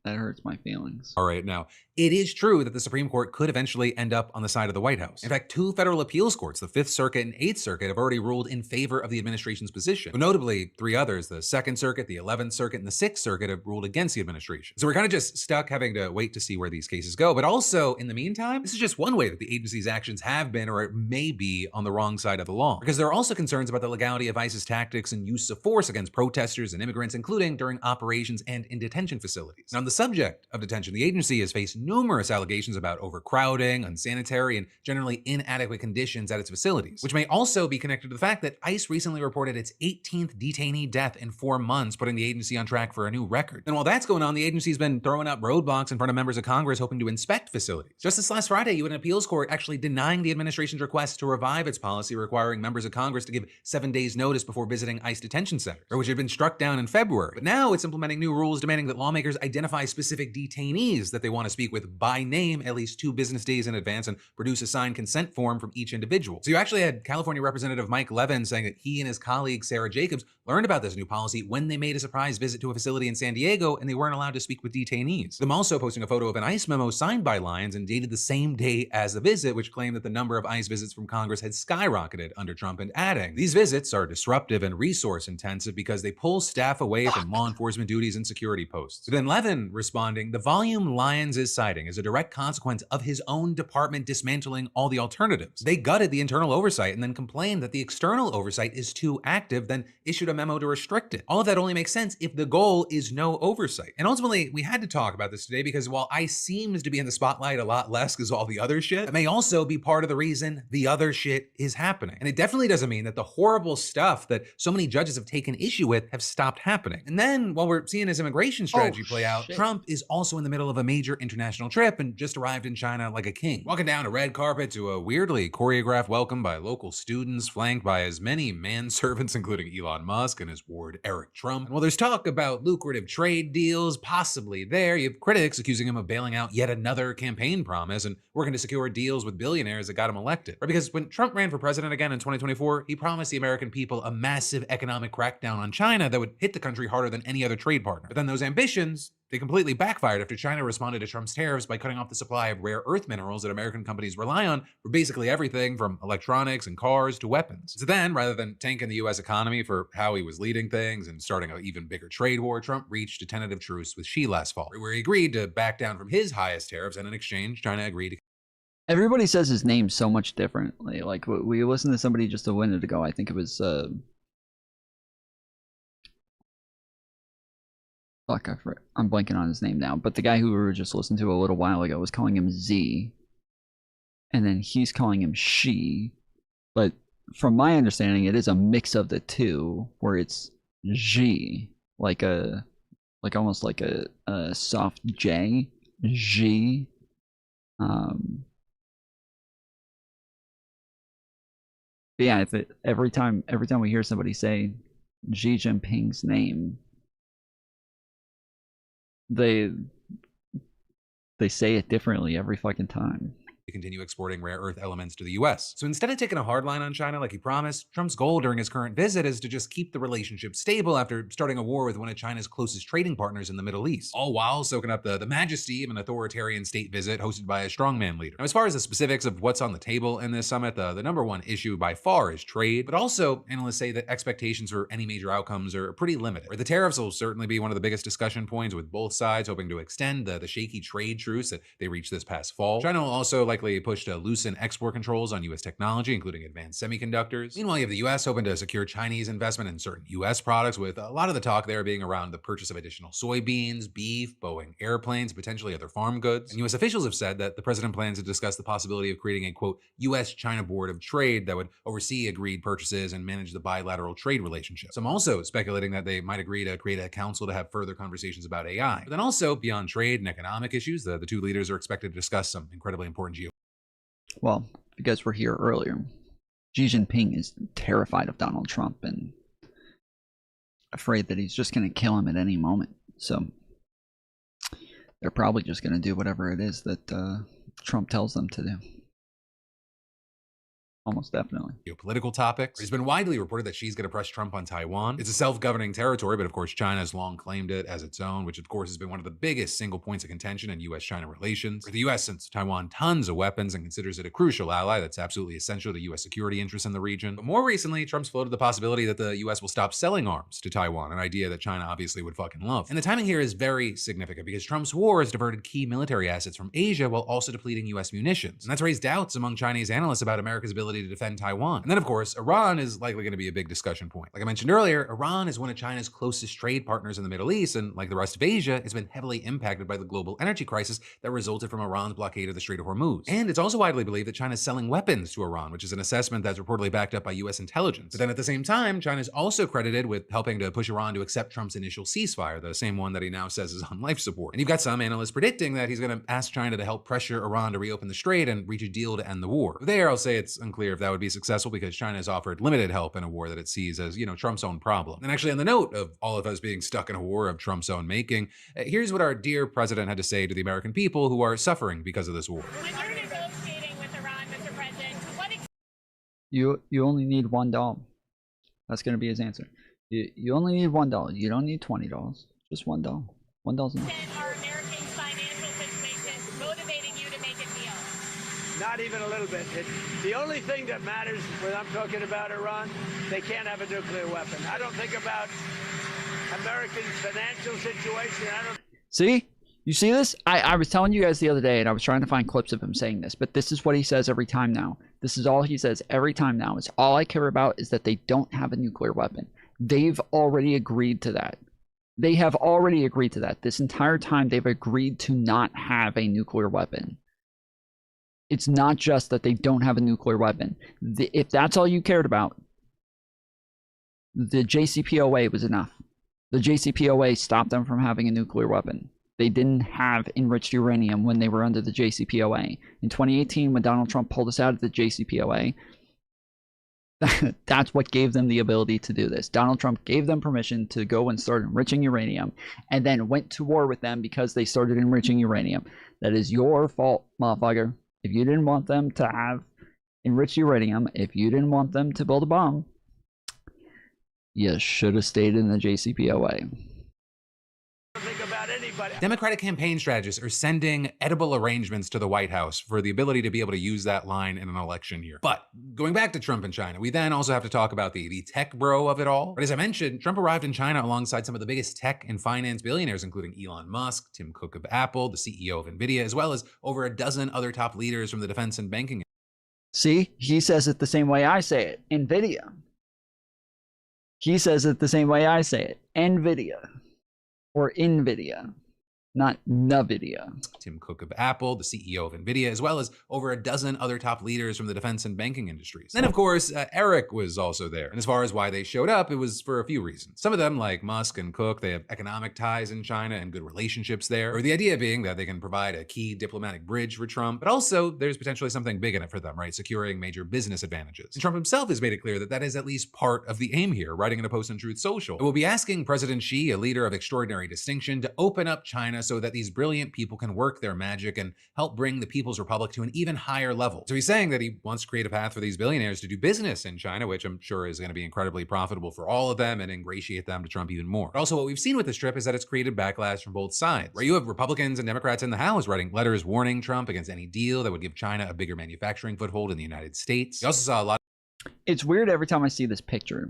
That hurts my feelings. All right, now, it is true that the Supreme Court could eventually end up on the side of the White House. In fact, 2 federal appeals courts, the 5th Circuit and 8th Circuit, have already ruled in favor of the administration's position. But notably, 3 others, the 2nd Circuit, the 11th Circuit, and the 6th Circuit, have ruled against the administration. So we're kind of just stuck having to wait to see where these cases go. But also, in the meantime, this is just one way that the agency's actions have been or may be on the wrong side of the law. Because there are also concerns about the legality of ICE's tactics and use of force against protesters and immigrants, including during operations and in detention facilities. Now, on the subject of detention, the agency has faced numerous allegations about overcrowding, unsanitary, and generally inadequate conditions at its facilities, which may also be connected to the fact that ICE recently reported its 18th detainee death in 4 months, putting the agency on track for a new record. And while that's going on, the agency's been throwing up roadblocks in front of members of Congress hoping to inspect facilities. Just this last Friday, you had an appeals court actually denying the administration's request to revive its policy requiring members of Congress to give 7 days notice before visiting ICE detention centers, which had been struck down in February. But now it's implementing new rules demanding that lawmakers identify specific detainees that they want to speak with by name at least 2 business days in advance and produce a signed consent form from each individual. So you actually had California Representative Mike Levin saying that he and his colleague Sarah Jacobs learned about this new policy when they made a surprise visit to a facility in San Diego and they weren't allowed to speak with detainees. Them also posting a photo of an ICE memo signed by Lyons and dated the same day as the visit, which claimed that the number of ICE visits from Congress had skyrocketed under Trump, and adding, these visits are disruptive and resource intensive because they pull staff away from law enforcement duties and security posts. So then Levin responding, the volume Lyons is citing is a direct consequence of his own department dismantling all the alternatives. They gutted the internal oversight and then complained that the external oversight is too active, then issued a memo to restrict it. All of that only makes sense if the goal is no oversight. And ultimately, we had to talk about this today because while ICE seems to be in the spotlight a lot less because all the other shit, it may also be part of the reason the other shit is happening. And it definitely doesn't mean that the horrible stuff that so many judges have taken issue with have stopped happening. And then while we're seeing his immigration strategy play out, Trump is also in the middle of a major international trip and just arrived in China like a king. Walking down a red carpet to a weirdly choreographed welcome by local students, flanked by as many manservants, including Elon Musk and his ward Eric Trump. And while there's talk about lucrative trade deals possibly there, you have critics accusing him of bailing out yet another campaign promise and working to secure deals with billionaires that got him elected. Right? Because when Trump ran for president again in 2024, he promised the American people a massive economic crackdown on China that would hit the country harder than any other trade partner. But then those ambitions, they completely backfired after China responded to Trump's tariffs by cutting off the supply of rare earth minerals that American companies rely on for basically everything from electronics and cars to weapons. So then, rather than tanking the US economy for how he was leading things and starting an even bigger trade war, Trump reached a tentative truce with Xi last fall, where he agreed to back down from his highest tariffs, and in exchange, China agreed to... Everybody says his name so much differently. Like, we listened to somebody just a minute ago, I think it was, fuck, I'm blanking on his name now, but the guy who we were just listening to a little while ago was calling him Z, and then he's calling him She, but from my understanding, it is a mix of the two, where it's G, like almost like a soft J, G, yeah, every time we hear somebody say Xi Jinping's name, they say it differently every fucking time. To continue exporting rare earth elements to the US. So instead of taking a hard line on China like he promised, Trump's goal during his current visit is to just keep the relationship stable after starting a war with one of China's closest trading partners in the Middle East, all while soaking up the majesty of an authoritarian state visit hosted by a strongman leader. Now, as far as the specifics of what's on the table in this summit, the number one issue by far is trade, but also analysts say that expectations for any major outcomes are pretty limited. The tariffs will certainly be one of the biggest discussion points, with both sides hoping to extend the shaky trade truce that they reached this past fall. China will also likely push to loosen export controls on U.S. technology, including advanced semiconductors. Meanwhile, you have the U.S. hoping to secure Chinese investment in certain U.S. products, with a lot of the talk there being around the purchase of additional soybeans, beef, Boeing airplanes, potentially other farm goods. And U.S. officials have said that the president plans to discuss the possibility of creating a, quote, U.S.-China Board of Trade that would oversee agreed purchases and manage the bilateral trade relationship. Some also speculating that they might agree to create a council to have further conversations about AI. But then also, beyond trade and economic issues, the two leaders are expected to discuss some incredibly important Well, if you guys were here earlier, Xi Jinping is terrified of Donald Trump and afraid that he's just going to kill him at any moment. So they're probably just going to do whatever it is that Trump tells them to do. Almost definitely. Geopolitical topics. It's been widely reported that she's going to press Trump on Taiwan. It's a self-governing territory, but of course China has long claimed it as its own, which of course has been one of the biggest single points of contention in U.S.-China relations. For the U.S. sends Taiwan tons of weapons and considers it a crucial ally that's absolutely essential to U.S. security interests in the region. But more recently, Trump's floated the possibility that the U.S. will stop selling arms to Taiwan, an idea that China obviously would fucking love. And the timing here is very significant because Trump's war has diverted key military assets from Asia while also depleting U.S. munitions. And that's raised doubts among Chinese analysts about America's ability to defend Taiwan. And then, of course, Iran is likely going to be a big discussion point. Like I mentioned earlier, Iran is one of China's closest trade partners in the Middle East, and like the rest of Asia, it's been heavily impacted by the global energy crisis that resulted from Iran's blockade of the Strait of Hormuz. And it's also widely believed that China's selling weapons to Iran, which is an assessment that's reportedly backed up by U.S. intelligence. But then at the same time, China's also credited with helping to push Iran to accept Trump's initial ceasefire, the same one that he now says is on life support. And you've got some analysts predicting that he's going to ask China to help pressure Iran to reopen the strait and reach a deal to end the war. There, I'll say it's unclear if that would be successful because China has offered limited help in a war that it sees as, Trump's own problem. And actually, on the note of all of us being stuck in a war of Trump's own making, here's what our dear president had to say to the American people who are suffering because of this war. When you're negotiating with Iran, Mr. President, to what extent... You only need $1. That's going to be his answer. You only need $1. You don't need $20. Just $1. $1 enough. Are Americans' financial situations motivating you to make a deal? Not even a little bit. The only thing that matters when I'm talking about Iran, they can't have a nuclear weapon. I don't think about Americans' financial situation. See? You see this? I was telling you guys the other day, and I was trying to find clips of him saying this, but this is what he says every time now. This is all he says every time now. Is all I care about is that they don't have a nuclear weapon. They've already agreed to that. They have already agreed to that. This entire time, they've agreed to not have a nuclear weapon. It's not just that they don't have a nuclear weapon. If that's all you cared about, the JCPOA was enough. The JCPOA stopped them from having a nuclear weapon. They didn't have enriched uranium when they were under the JCPOA. In 2018, when Donald Trump pulled us out of the JCPOA, that's what gave them the ability to do this. Donald Trump gave them permission to go and start enriching uranium and then went to war with them because they started enriching uranium. That is your fault, motherfucker. If you didn't want them to have enriched uranium, if you didn't want them to build a bomb, you should have stayed in the JCPOA. Democratic campaign strategists are sending edible arrangements to the White House for the ability to be able to use that line in an election year. But going back to Trump and China, we then also have to talk about the tech bro of it all. But as I mentioned, Trump arrived in China alongside some of the biggest tech and finance billionaires, including Elon Musk, Tim Cook of Apple, the CEO of NVIDIA, as well as over a dozen other top leaders from the defense and banking. See, he says it the same way I say it. NVIDIA. He says it the same way I say it. NVIDIA. Or NVIDIA. Not NVIDIA. Tim Cook of Apple, the CEO of NVIDIA, as well as over a dozen other top leaders from the defense and banking industries. Then, of course, Eric was also there. And as far as why they showed up, it was for a few reasons. Some of them, like Musk and Cook, they have economic ties in China and good relationships there. Or the idea being that they can provide a key diplomatic bridge for Trump. But also, there's potentially something big in it for them, right? Securing major business advantages. And Trump himself has made it clear that that is at least part of the aim here, writing in a post on Truth Social. We'll be asking President Xi, a leader of extraordinary distinction, to open up China so that these brilliant people can work their magic and help bring the People's Republic to an even higher level. So he's saying that he wants to create a path for these billionaires to do business in China, which I'm sure is going to be incredibly profitable for all of them and ingratiate them to Trump even more. But also what we've seen with this trip is that it's created backlash from both sides, where you have Republicans and Democrats in the House writing letters warning Trump against any deal that would give China a bigger manufacturing foothold in the United States. You also saw a lot. It's weird every time I see this picture.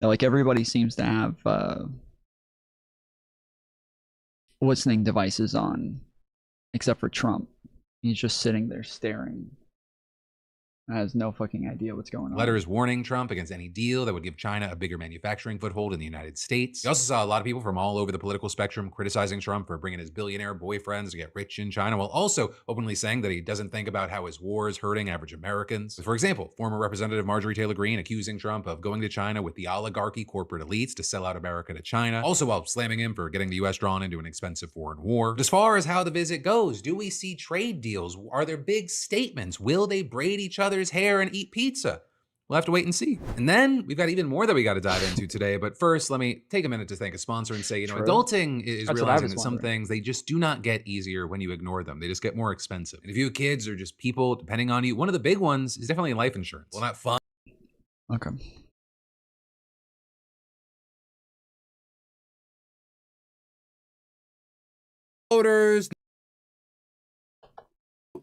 Like everybody seems to have listening devices on, except for Trump. He's just sitting there staring. Has no fucking idea what's going on. Letters warning Trump against any deal that would give China a bigger manufacturing foothold in the United States. You also saw a lot of people from all over the political spectrum criticizing Trump for bringing his billionaire boyfriends to get rich in China, while also openly saying that he doesn't think about how his war is hurting average Americans. For example, former Representative Marjorie Taylor Greene accusing Trump of going to China with the oligarchy corporate elites to sell out America to China, also while slamming him for getting the U.S. drawn into an expensive foreign war. But as far as how the visit goes, do we see trade deals? Are there big statements? Will they braid each other's hair and eat pizza? We'll have to wait and see. And then we've got even more that we got to dive into today. But first, let me take a minute to thank a sponsor and say, adulting is realizing that some things, they just do not get easier when you ignore them. They just get more expensive. And if you have kids or just people depending on you, one of the big ones is definitely life insurance. Well, not fun. Okay. Voters.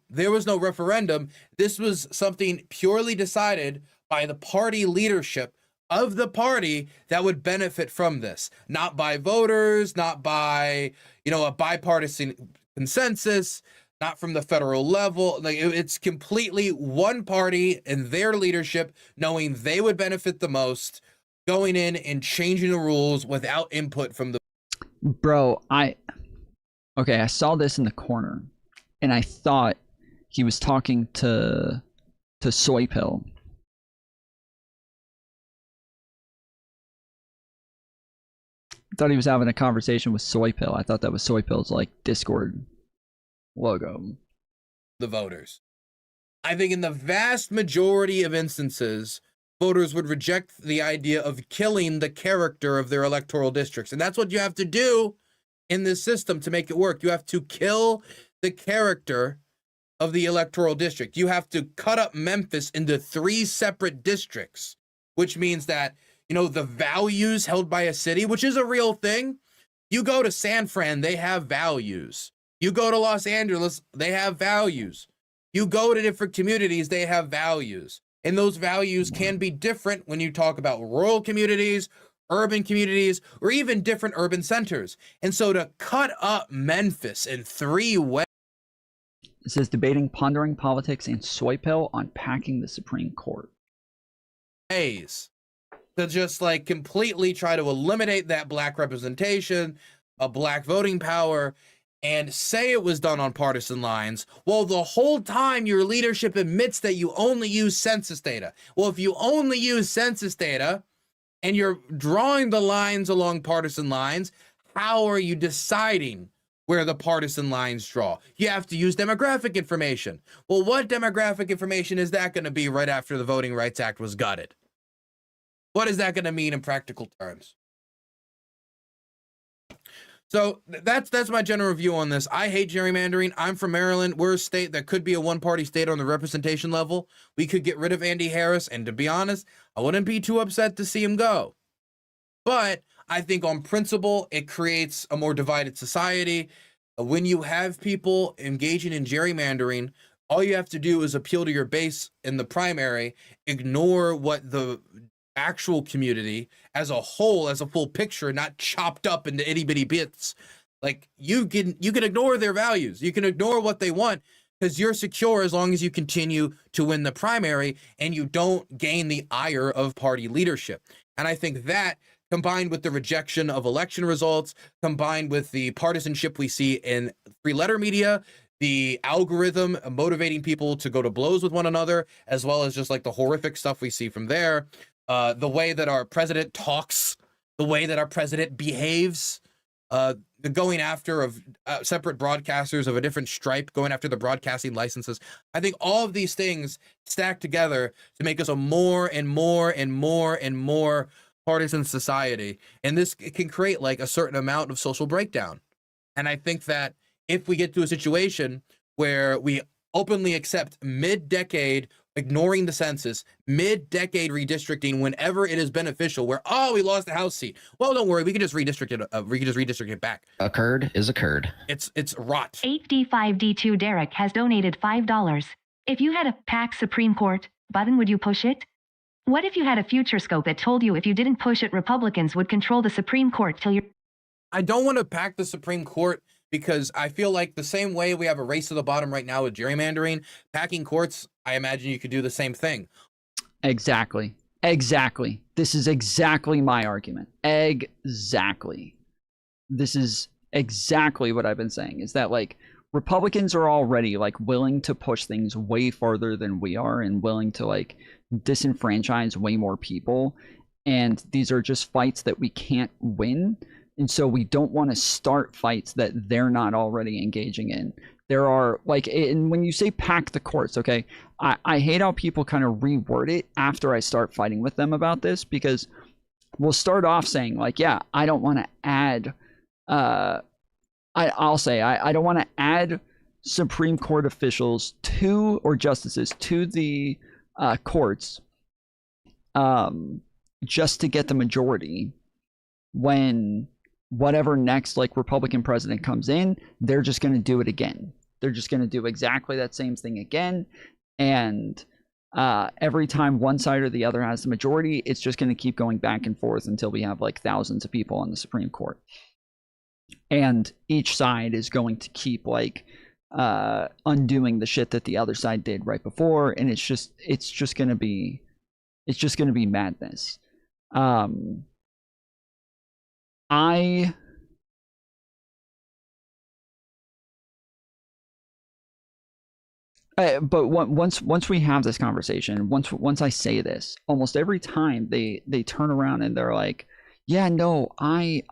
There was no referendum. This was something purely decided by the party leadership of the party that would benefit from this, not by voters, not by, a bipartisan consensus, not from the federal level. Like, it's completely one party and their leadership knowing they would benefit the most, going in and changing the rules without input from the. Bro, I saw this in the corner and I thought he was talking to Soy Pill. I thought he was having a conversation with Soy Pill. I thought that was Soy Pill's like Discord logo. The voters. I think in the vast majority of instances, voters would reject the idea of killing the character of their electoral districts. And that's what you have to do in this system to make it work. You have to kill the character of the electoral district. You have to cut up Memphis into 3 separate districts, which means that, the values held by a city, which is a real thing. You go to San Fran, they have values. You go to Los Angeles, they have values. You go to different communities, they have values. And those values can be different when you talk about rural communities, urban communities, or even different urban centers. And so to cut up Memphis in 3 ways. It says debating, pondering politics, and Soy Pill on packing the Supreme Court. To just like completely try to eliminate that black representation, a black voting power, and say it was done on partisan lines. Well, the whole time your leadership admits that you only use census data. Well, if you only use census data and you're drawing the lines along partisan lines, how are you deciding where the partisan lines draw? You have to use demographic information. Well, what demographic information is that going to be right after the Voting Rights Act was gutted? What is that going to mean in practical terms? So that's my general view on this. I hate gerrymandering. I'm from Maryland. We're a state that could be a one-party state on the representation level. We could get rid of Andy Harris, and to be honest, I wouldn't be too upset to see him go. But I think on principle, it creates a more divided society. When you have people engaging in gerrymandering, all you have to do is appeal to your base in the primary, ignore what the actual community as a whole, as a full picture, not chopped up into itty bitty bits. Like you can ignore their values. You can ignore what they want because you're secure as long as you continue to win the primary and you don't gain the ire of party leadership. And I think that, combined with the rejection of election results, combined with the partisanship we see in 3-letter media, the algorithm motivating people to go to blows with one another, as well as just like the horrific stuff we see from there, the way that our president talks, the way that our president behaves, the going after of separate broadcasters of a different stripe, going after the broadcasting licenses. I think all of these things stack together to make us a more and more and more and more partisan society. And this can create like a certain amount of social breakdown. And I think that if we get to a situation where we openly accept mid-decade ignoring the census, mid-decade redistricting whenever it is beneficial, where, we lost the House seat. Well, don't worry, we can just redistrict it. We can just redistrict it back. Occurred is occurred. It's rot. 8D5D2 Derek has donated $5. If you had a PAC Supreme Court button, would you push it? What if you had a future scope that told you if you didn't push it, Republicans would control the Supreme Court till you're... I don't want to pack the Supreme Court because I feel like the same way we have a race to the bottom right now with gerrymandering, packing courts, I imagine you could do the same thing. Exactly. This is exactly my argument. Exactly. This is exactly what I've been saying, is that like Republicans are already like willing to push things way farther than we are and willing to like disenfranchise way more people. And these are just fights that we can't win. And so we don't want to start fights that they're not already engaging in. There are like, and when you say pack the courts, okay, I hate how people kind of reword it after I start fighting with them about this, because we'll start off saying like, yeah, I don't want to add, I'll say I don't want to add Supreme Court officials to, or justices to the courts, just to get the majority, when whatever next like Republican president comes in, they're just going to do it again. They're just going to do exactly that same thing again. And every time one side or the other has the majority, it's just going to keep going back and forth until we have like thousands of people on the Supreme Court. And each side is going to keep like undoing the shit that the other side did right before. And it's just going to be madness. But once we have this conversation, once I say this, almost every time they turn around and they're like, yeah, no, I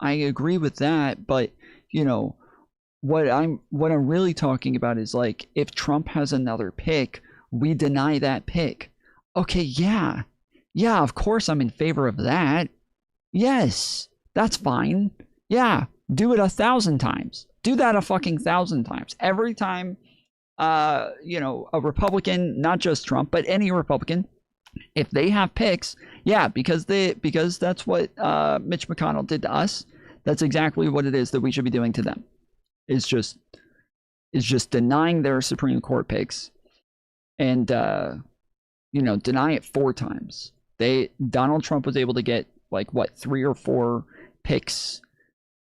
agree with that, but you know what I'm really talking about is like, if Trump has another pick, we deny that pick. Okay, yeah, of course I'm in favor of that. Yes, that's fine. Yeah, do it 1,000 times. Do that a fucking 1,000 times. Every time, you know, a Republican, not just Trump, but any Republican, if they have picks, yeah, because that's what Mitch McConnell did to us. That's exactly what it is that we should be doing to them. It's just denying their Supreme Court picks, and you know, deny it 4 times. Donald Trump was able to get like what, 3 or 4 picks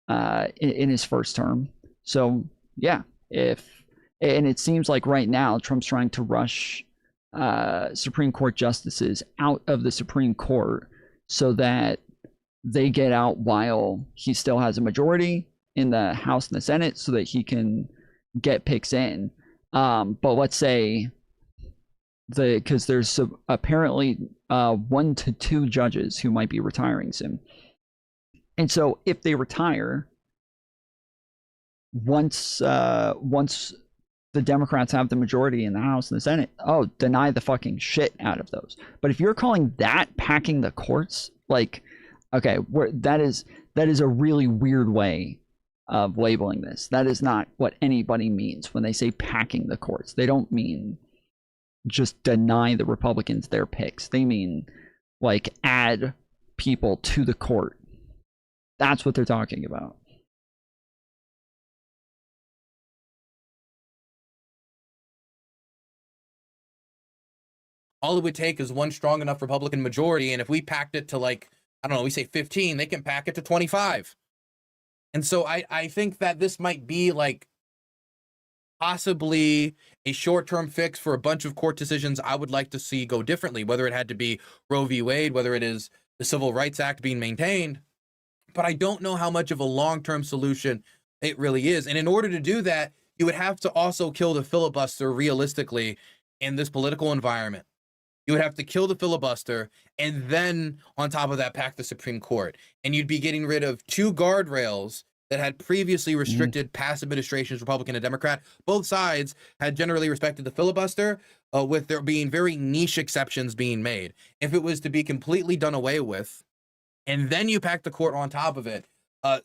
in his first term. So yeah, and it seems like right now Trump's trying to rush Supreme Court justices out of the Supreme Court so that they get out while he still has a majority in the House and the Senate, so that he can get picks in. But let's say because there's apparently 1 to 2 judges who might be retiring soon. And so if they retire, once the Democrats have the majority in the House and the Senate, deny the fucking shit out of those. But if you're calling that packing the courts, like, okay, that is a really weird way of labeling this. That is not what anybody means when they say packing the courts. They don't mean just deny the Republicans their picks. They mean like add people to the court. That's what they're talking about. All it would take is one strong enough Republican majority, and if we packed it to like, I don't know, we say 15, they can pack it to 25. And so I think that this might be like possibly a short-term fix for a bunch of court decisions I would like to see go differently, whether it had to be Roe v. Wade, whether it is the Civil Rights Act being maintained. But I don't know how much of a long-term solution it really is. And in order to do that, you would have to also kill the filibuster realistically in this political environment. You would have to kill the filibuster and then on top of that pack the Supreme Court. And you'd be getting rid of 2 guardrails that had previously restricted past administrations, Republican and Democrat. Both sides had generally respected the filibuster, with there being very niche exceptions being made. If it was to be completely done away with, and then you pack the court on top of it,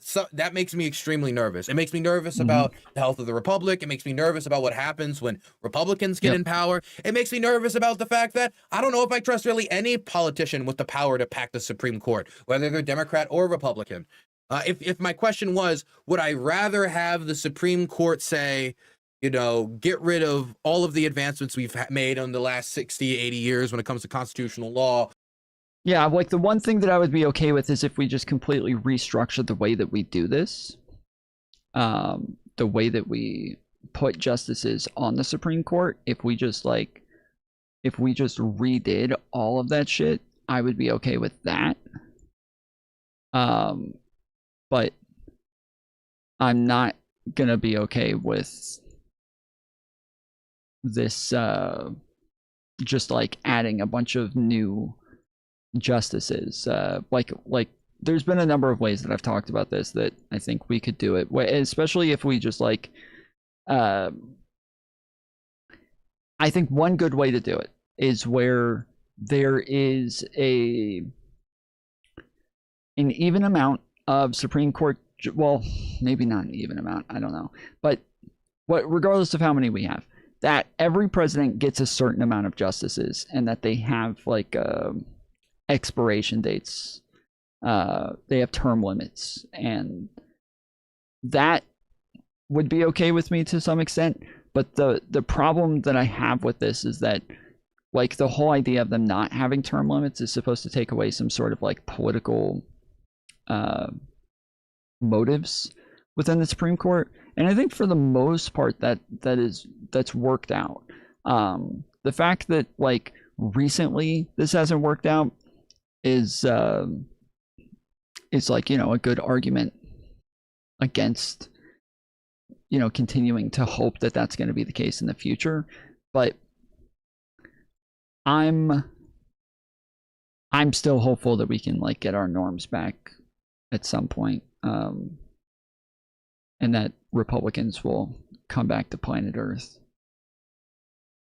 so that makes me extremely nervous. It makes me nervous about the health of the republic. It makes me nervous about what happens when Republicans get in power. It makes me nervous about the fact that I don't know if I trust really any politician with the power to pack the Supreme Court, whether they're Democrat or Republican. If my question was, would I rather have the Supreme Court say, you know, get rid of all of the advancements we've made in the last 60, 80 years when it comes to constitutional law? Yeah, like the one thing that I would be okay with is if we just completely restructured the way that we do this, the way that we put justices on the Supreme Court. If we just redid all of that shit, I would be okay with that. But I'm not gonna be okay with this just like adding a bunch of new justices. Like there's been a number of ways that I've talked about this that I think we could do it, especially if we just like I think one good way to do it is where there is an even amount of Supreme Court, well, maybe not an even amount, I don't know, but regardless of how many we have, that every president gets a certain amount of justices, and that they have like expiration dates, they have term limits, and that would be okay with me to some extent. But the problem that I have with this is that, like, the whole idea of them not having term limits is supposed to take away some sort of like political motives within the Supreme Court, and I think for the most part that's worked out. The fact that like recently this hasn't worked out is like, you know, a good argument against, you know, continuing to hope that that's going to be the case in the future. But I'm still hopeful that we can like get our norms back at some point, and that Republicans will come back to planet Earth.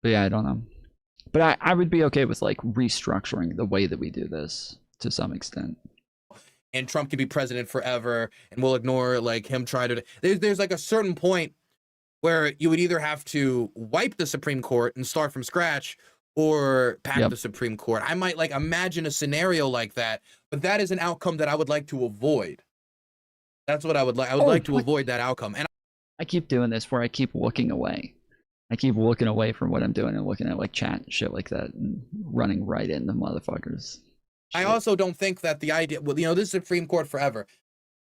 But yeah, I don't know. But I would be okay with like restructuring the way that we do this to some extent. And Trump can be president forever, and we'll ignore like him trying to. There's like a certain point where you would either have to wipe the Supreme Court and start from scratch, or pack the Supreme Court. I might like imagine a scenario like that, but that is an outcome that I would like to avoid. That's what I would like. I would like to avoid that outcome. And I keep doing this where I keep looking away. I keep looking away from what I'm doing and looking at like chat and shit like that, and running right into motherfuckers. I also don't think that the idea, well, you know, this Supreme Court forever.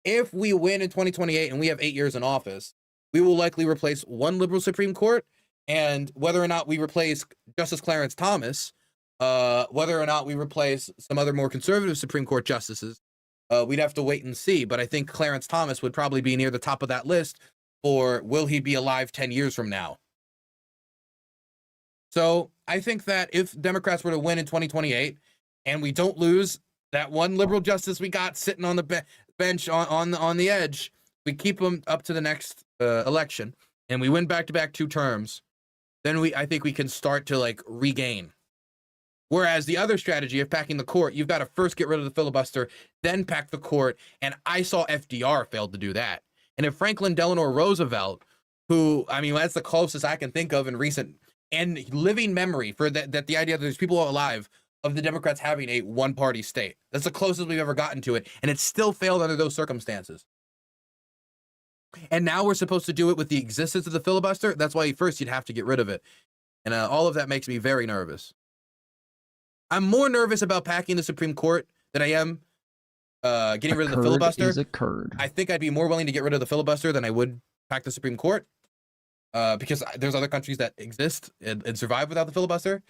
If we win in 2028 and we have 8 years in office, we will likely replace one liberal Supreme Court. And whether or not we replace Justice Clarence Thomas, whether or not we replace some other more conservative Supreme Court justices, we'd have to wait and see. But I think Clarence Thomas would probably be near the top of that list for will he be alive 10 years from now. So I think that if Democrats were to win in 2028 and we don't lose that one liberal justice we got sitting on the bench on the edge, we keep him up to the next election, and we win back-to-back 2 terms, then I think we can start to like regain. Whereas the other strategy of packing the court, you've got to first get rid of the filibuster, then pack the court. And I saw FDR failed to do that. And if Franklin Delano Roosevelt, who, I mean, that's the closest I can think of in recent and living memory for that the idea that there's people alive of the Democrats having a one-party state. That's the closest we've ever gotten to it. And it still failed under those circumstances. And now we're supposed to do it with the existence of the filibuster. That's why first you'd have to get rid of it. And all of that makes me very nervous. I'm more nervous about packing the Supreme Court than I am getting rid of the filibuster. I think I'd be more willing to get rid of the filibuster than I would pack the Supreme Court, because there's other countries that exist and survive without the filibuster.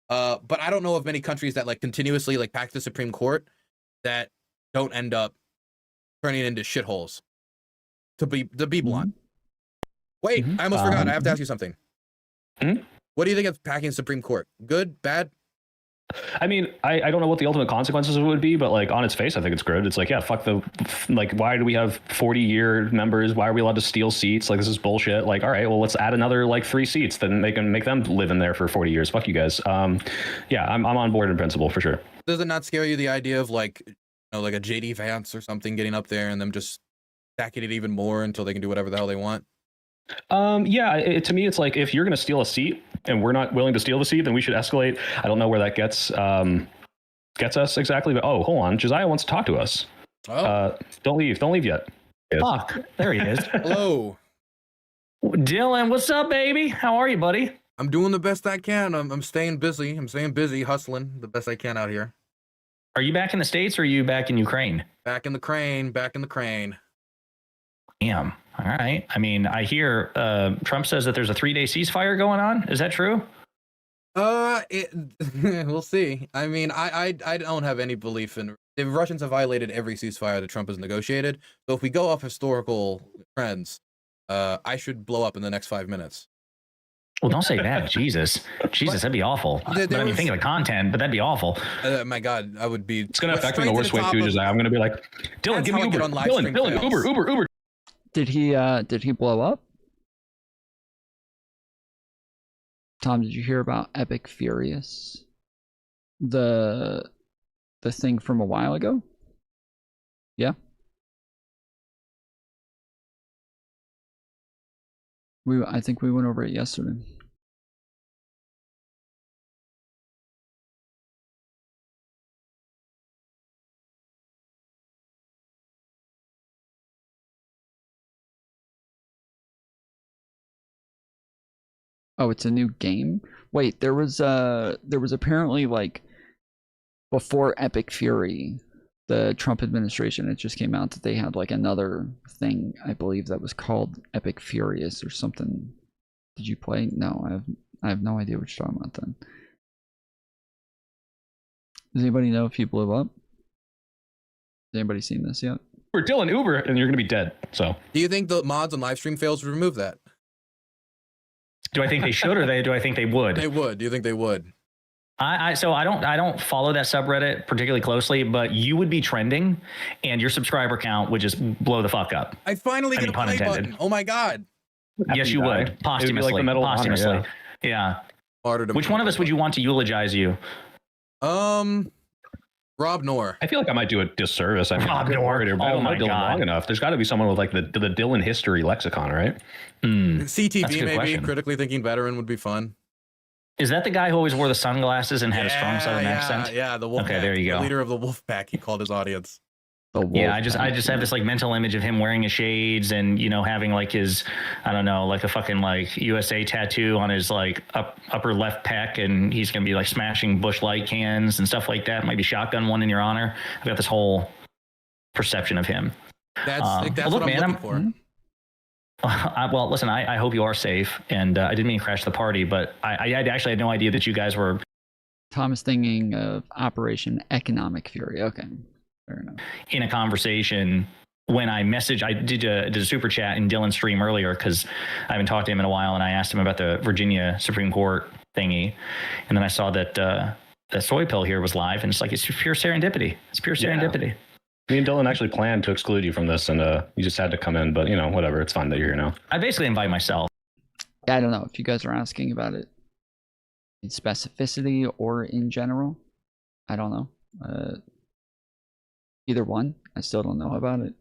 But I don't know of many countries that like continuously like pack the Supreme Court that don't end up turning into shitholes. To be blunt. Wait, I almost forgot. I have to ask you something. What do you think of packing Supreme Court? Good, bad? I mean, I don't know what the ultimate consequences would be, but like on its face, I think it's good. It's like, yeah, fuck like, why do we have 40-year members? Why are we allowed to steal seats? Like, this is bullshit. Like, all right, well, let's add another like 3 seats. Then they can make them live in there for 40 years. Fuck you guys. Yeah, I'm on board in principle for sure. Does it not scare you the idea of like, you know, like a JD Vance or something getting up there and them just stacking it even more until they can do whatever the hell they want? Yeah, to me, it's like, if you're going to steal a seat and we're not willing to steal the seat, then we should escalate. I don't know where that gets us exactly, but oh, hold on. Josiah wants to talk to us. Oh. Don't leave yet. Fuck, there he is. Hello. Dylan, what's up, baby? How are you, buddy? I'm doing the best I can. I'm staying busy. I'm staying busy, hustling the best I can out here. Are you back in the States or are you back in Ukraine? Back in the crane. Damn. All right. I mean, I hear Trump says that there's a 3-day ceasefire going on. Is that true? We'll see. I mean, I don't have any belief in the Russians have violated every ceasefire that Trump has negotiated. So if we go off historical trends, I should blow up in the next 5 minutes. Well, don't say that. Jesus, that'd be awful. I mean, think of the content, but that'd be awful. My God, I would be. It's going to affect me in the worst way too. I'm going to be like, Dylan, give me Uber. Dylan, Uber. Did he blow up? Tom, did you hear about Epic Furious? The thing from a while ago? Yeah. I think we went over it yesterday. Oh, it's a new game? Wait, there was apparently, like, before Epic Fury, the Trump administration, it just came out that they had like another thing, I believe, that was called Epic Furious or something. Did you play? No, I have no idea what you're talking about then. Does anybody know if he blew up? Has anybody seen this yet? We're Dylan Uber and you're gonna be dead. So do you think the mods on livestream fails would remove that? Do I think they should, or do I think they would? They would. Do you think they would? So I don't follow that subreddit particularly closely, but you would be trending, and your subscriber count would just blow the fuck up. I finally get a play button. Oh my god! Yes, you would. Posthumously. Like Posthumously. Yeah. Which one of us would you want to eulogize you? Rob Noor. I feel like I might do a disservice. I mean, Rob Noor. Oh my god! Long enough. There's got to be someone with like the Dylan history lexicon, right? CTV maybe. Critically thinking veteran would be fun. Is that the guy who always wore the sunglasses and had a strong Southern accent? Yeah, the Wolf. Okay, there you go. The leader of the Wolf Pack, he called his audience. Yeah, I just have this like mental image of him wearing his shades and, you know, having like his, I don't know, like a fucking like USA tattoo on his like upper left pec, and he's gonna be like smashing Busch Light cans and stuff like that. Maybe shotgun one in your honor. I've got this whole perception of him. That's what I'm looking for. Well, listen, I hope you are safe, and I didn't mean to crash the party, but I actually had no idea that you guys were. Tom is thinking of Operation Economic Fury. Okay, fair enough. In a conversation when I messaged, I did a super chat in Dylan's stream earlier because I haven't talked to him in a while, and I asked him about the Virginia Supreme Court thingy, and then I saw that the soy pill here was live, and it's like, it's pure serendipity. It's pure serendipity. Yeah. Me and Dylan actually planned to exclude you from this, and you just had to come in. But, you know, whatever. It's fine that you're here now. I basically invite myself. I don't know if you guys are asking about it in specificity or in general. I don't know. Either one. I still don't know about it.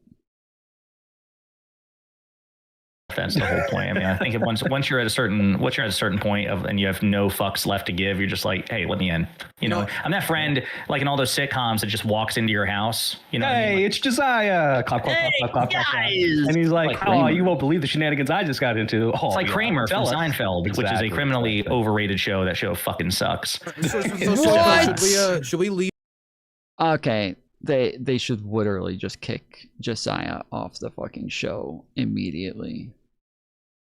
That's the whole point. I mean, I think once you're at a certain point and you have no fucks left to give, you're just like, hey, let me in. You know, I'm that friend like in all those sitcoms that just walks into your house. You know, hey, I mean? It's Josiah. Clap, clap, clap, clap, clap, clap. And he's like, oh, you won't believe the shenanigans I just got into. Oh, it's like Kramer from Seinfeld, exactly. Which is a criminally overrated show. That show fucking sucks. Should we leave? Okay. They should literally just kick Josiah off the fucking show immediately.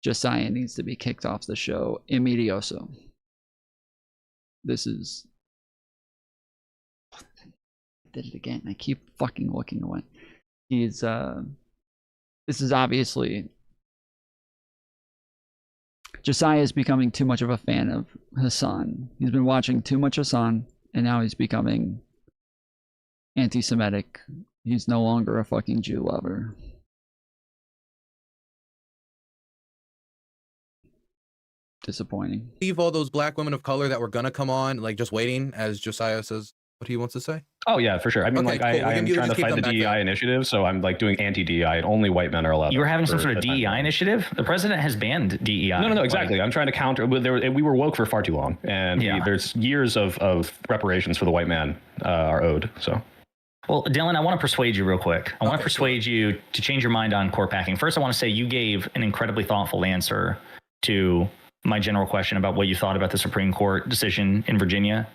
Josiah needs to be kicked off the show immedioso. This is... I did it again. I keep fucking looking away. This is obviously... Josiah is becoming too much of a fan of Hasan. He's been watching too much Hasan, and now he's becoming anti-Semitic. He's no longer a fucking Jew lover. Disappointing. Leave all those black women of color that were gonna come on, like just waiting as Josiah says what he wants to say. Oh yeah, for sure. I mean, okay, like cool. I am trying to fight the DEI initiative, so I'm like doing anti-DEI, and only white men are allowed. You were having some sort of DEI initiative? The president has banned DEI. No, exactly. I'm trying to counter. We were woke for far too long, and there's years of reparations for the white man are owed. So. Well, Dylan, I want to persuade you real quick. I want to persuade you to change your mind on court packing. First, I want to say you gave an incredibly thoughtful answer to my general question about what you thought about the Supreme Court decision in Virginia.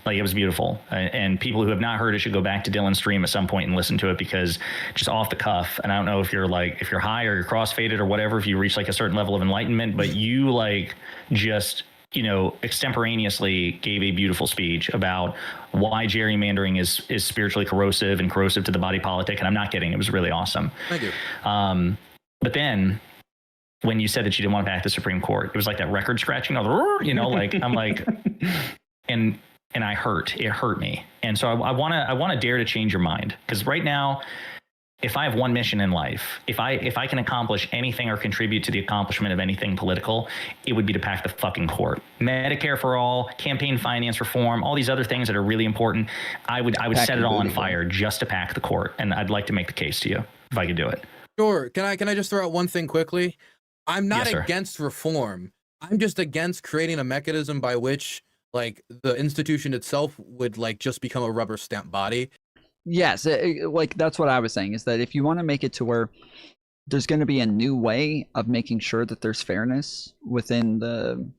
Like, it was beautiful. And people who have not heard it should go back to Dylan's stream at some point and listen to it, because just off the cuff, and I don't know if you're high or you're crossfaded or whatever, if you reach like a certain level of enlightenment, but you like just, you know, extemporaneously gave a beautiful speech about why gerrymandering is spiritually corrosive and corrosive to the body politic. And I'm not kidding. It was really awesome. Thank you. But then when you said that you didn't want to back the Supreme Court, it was like that record scratching, you know, like I'm like, and it hurt me. And so I want to dare to change your mind, because right now if I have one mission in life, if I can accomplish anything or contribute to the accomplishment of anything political, it would be to pack the fucking court. Medicare for all, campaign finance reform, all these other things that are really important. I would set it all on fire just to pack the court, and I'd like to make the case to you if I could do it. Sure. Can I just throw out one thing quickly? I'm not Yes, sir. against reform. I'm just against creating a mechanism by which like the institution itself would like just become a rubber stamp body. Yes, like that's what I was saying, is that if you want to make it to where there's going to be a new way of making sure that there's fairness within the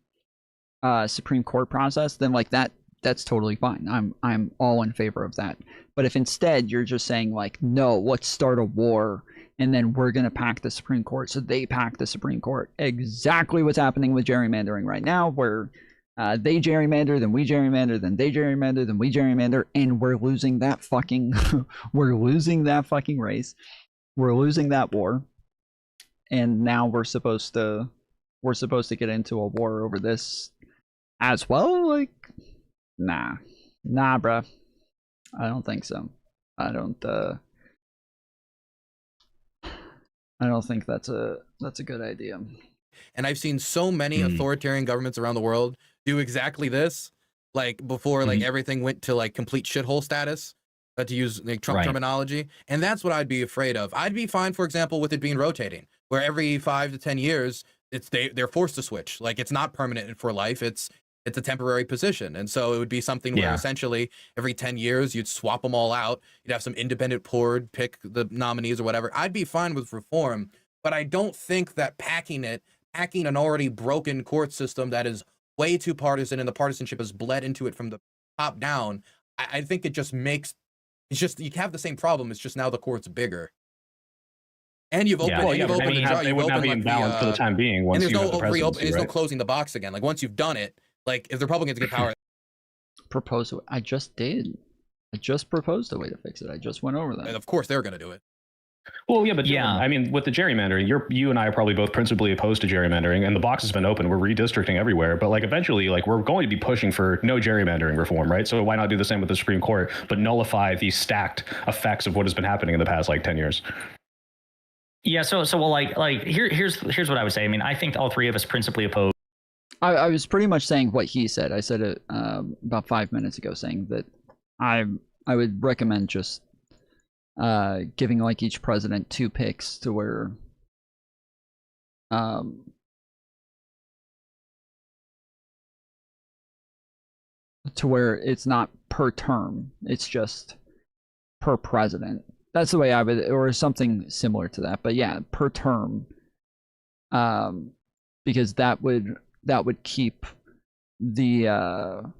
Supreme Court process, then like that's totally fine. I'm all in favor of that. But if instead you're just saying like, no, let's start a war and then we're going to pack the Supreme Court, so they pack the Supreme Court, exactly what's happening with gerrymandering right now, where they gerrymander, then we gerrymander, then they gerrymander, then we gerrymander, and we're losing that fucking we're losing that fucking race. We're losing that war. And now we're supposed to get into a war over this as well? Like, nah, bruh. I don't think so. I don't think that's a good idea. And I've seen so many authoritarian governments around the world do exactly this, like before like everything went to like complete shithole status, to use like Trump terminology. And that's what I'd be afraid of. I'd be fine, for example, with it being rotating, where every 5 to 10 years they're forced to switch. Like it's not permanent for life. It's a temporary position. And so it would be something where essentially every 10 years you'd swap them all out. You'd have some independent board pick the nominees or whatever. I'd be fine with reform, but I don't think that packing an already broken court system that is way too partisan and the partisanship has bled into it from the top down. I think it just makes, it's just, you have the same problem. It's just now the court's bigger. And you've opened, they would not be in balance for the time being. Once and you have the presidency, there's no closing the box again. Like once you've done it, like if the Republicans get power. Propose it. I just did. I just proposed a way to fix it. I just went over that. And of course they're going to do it. Well, yeah, but I mean, with the gerrymandering, you and I are probably both principally opposed to gerrymandering, and the box has been open. We're redistricting everywhere, but like eventually, like we're going to be pushing for no gerrymandering reform, right? So why not do the same with the Supreme Court, but nullify the stacked effects of what has been happening in the past like 10 years? Yeah. So well, like here's what I would say. I mean, I think all three of us principally oppose. I was pretty much saying what he said. I said it about 5 minutes ago, saying that I would recommend just giving like each president 2 picks to where it's not per term, it's just per president. That's the way I would, or something similar to that. But yeah, per term, because that would keep the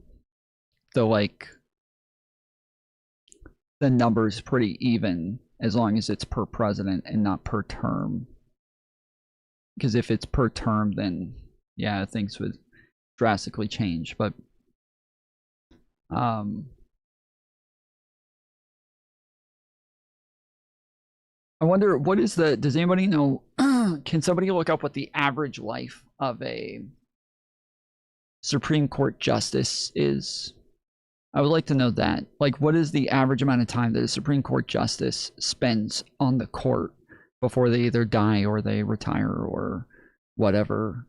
numbers pretty even, as long as it's per president and not per term. Because if it's per term, then yeah, things would drastically change. But I wonder, what is does anybody know, can somebody look up what the average life of a Supreme Court justice is? I would like to know that. Like, what is the average amount of time that a Supreme Court justice spends on the court before they either die or they retire or whatever?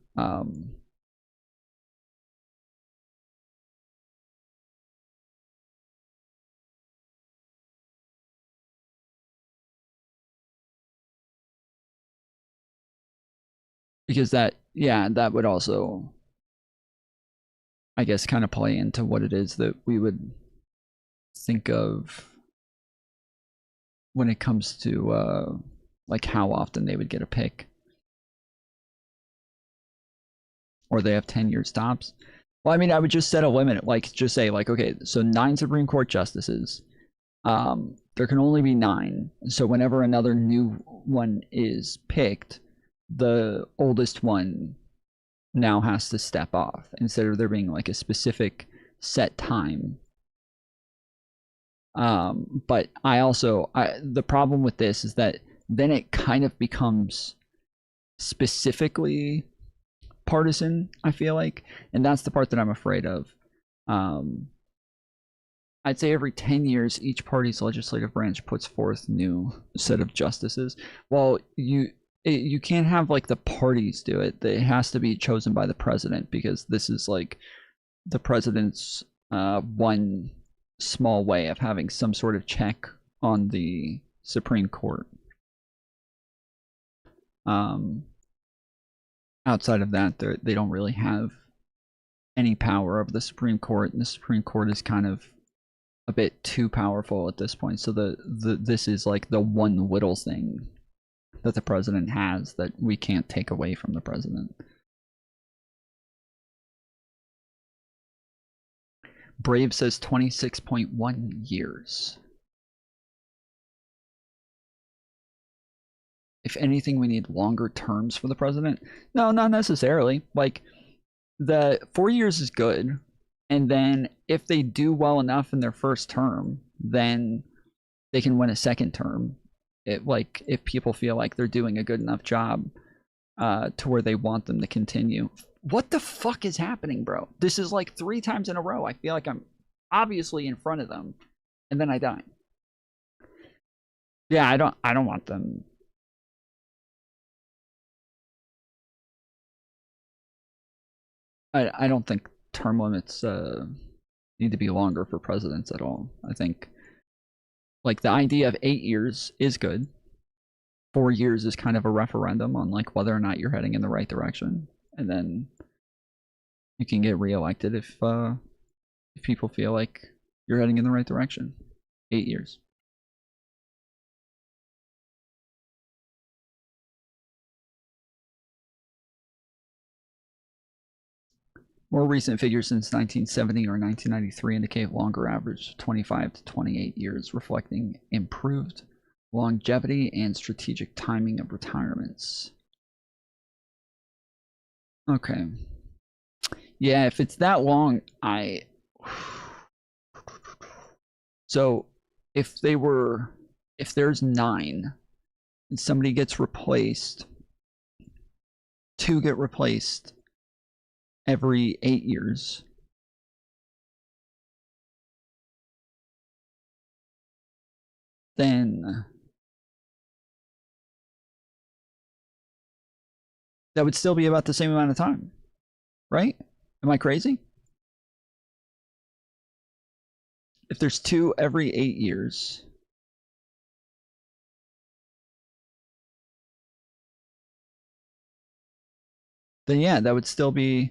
Because that would also, I guess, kind of play into what it is that we would think of when it comes to like how often they would get a pick, or they have 10-year stops. Well, I mean, I would just set a limit, like just say like, okay, so 9 Supreme Court justices, there can only be 9. So whenever another new one is picked, the oldest one now has to step off, instead of there being like a specific set time. But the problem with this is that then it kind of becomes specifically partisan, I feel like, and that's the part that I'm afraid of. I'd say every 10 years, each party's legislative branch puts forth new set of justices. Well, you can't have like the parties do it. It has to be chosen by the president, because this is like the president's one small way of having some sort of check on the Supreme Court. Outside of that, they don't really have any power over the Supreme Court, and the Supreme Court is kind of a bit too powerful at this point. So this is like the one little thing that the president has that we can't take away from the president. Brave says 26.1 years. If anything, we need longer terms for the president. No, not necessarily. Like, the 4 years is good, and then if they do well enough in their first term, then they can win a second term. Like, if people feel like they're doing a good enough job to where they want them to continue. What the fuck is happening, bro? This is like 3 times in a row. I feel like I'm obviously in front of them, and then I die. Yeah, I don't want them. I don't think term limits need to be longer for presidents at all. I think, like, the idea of 8 years is good. 4 years is kind of a referendum on like whether or not you're heading in the right direction, and then you can get reelected if people feel like you're heading in the right direction. 8 years. More recent figures since 1970 or 1993 indicate longer average 25 to 28 years, reflecting improved longevity and strategic timing of retirements. Okay. Yeah, if it's that long, so if there's 9 and somebody gets replaced, 2 get replaced every 8 years, then that would still be about the same amount of time, right? Am I crazy? If there's 2 every 8 years, then yeah, that would still be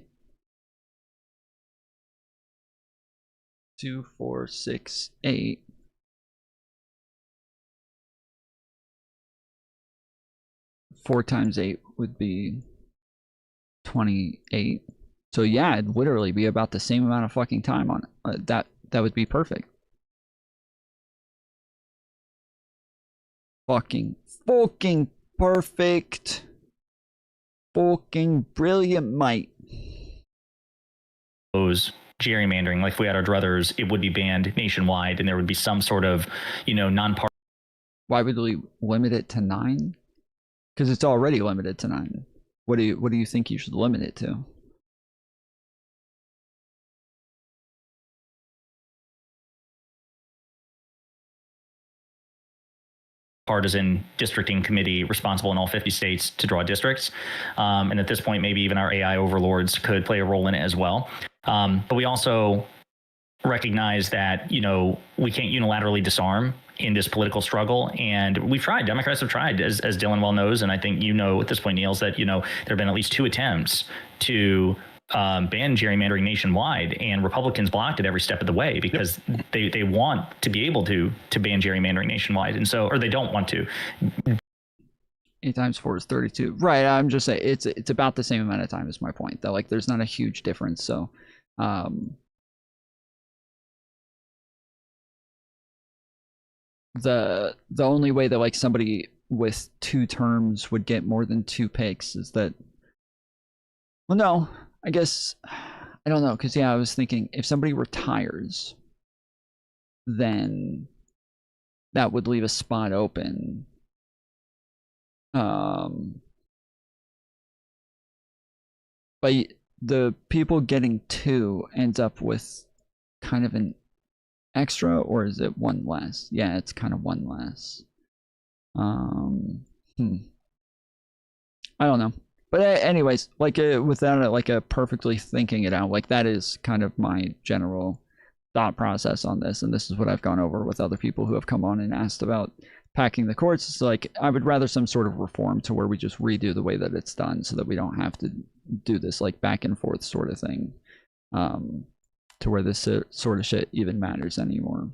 2, 4, 6, 8. Four times 8 would be 28. So yeah, it'd literally be about the same amount of fucking time on it. That would be perfect. Fucking perfect. Fucking brilliant, mate. Those gerrymandering, like if we had our druthers, it would be banned nationwide, and there would be some sort of, non-partisan. Why would we limit it to 9? Because it's already limited to 9. What do you think you should limit it to? Partisan districting committee responsible in all 50 states to draw districts. And at this point, maybe even our AI overlords could play a role in it as well. But we also recognize that, we can't unilaterally disarm in this political struggle. And we've tried. Democrats have tried, as Dylan well knows. And I think at this point, Niels, that, there have been at least 2 attempts to ban gerrymandering nationwide, and Republicans blocked it every step of the way because they want to be able to ban gerrymandering nationwide, and so, or they don't want to. 8 times 4 is 32. Right. I'm just saying it's about the same amount of time is my point. Though, like, there's not a huge difference. So, the only way that like somebody with 2 terms would get more than 2 picks is that. Well, no. I guess, I don't know, because yeah, I was thinking if somebody retires, then that would leave a spot open. But the people getting 2 ends up with kind of an extra, or is it one less? Yeah, it's kind of one less. I don't know. But anyways, like without like a perfectly thinking it out, like that is kind of my general thought process on this, and this is what I've gone over with other people who have come on and asked about packing the courts. It's like I would rather some sort of reform to where we just redo the way that it's done, so that we don't have to do this like back and forth sort of thing, to where this sort of shit even matters anymore.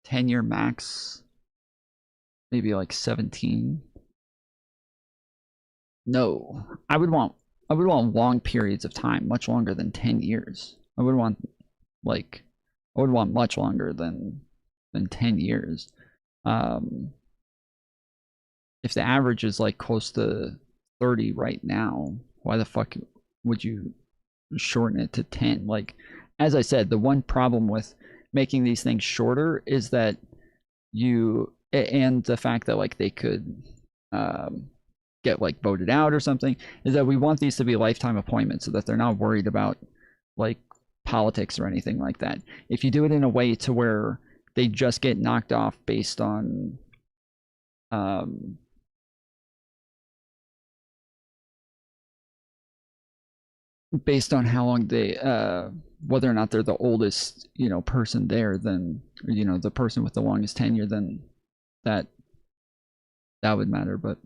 Tenure max, maybe like 17. No, I would want long periods of time, much longer than 10 years. I would want much longer than 10 years. If the average is like close to 30 right now, why the fuck would you shorten it to 10? Like, as I said, the one problem with making these things shorter is that and the fact that like they could get like voted out or something, is that we want these to be lifetime appointments so that they're not worried about like politics or anything like that. If you do it in a way to where they just get knocked off based on how long they whether or not they're the oldest person there, then the person with the longest tenure, then that would matter. But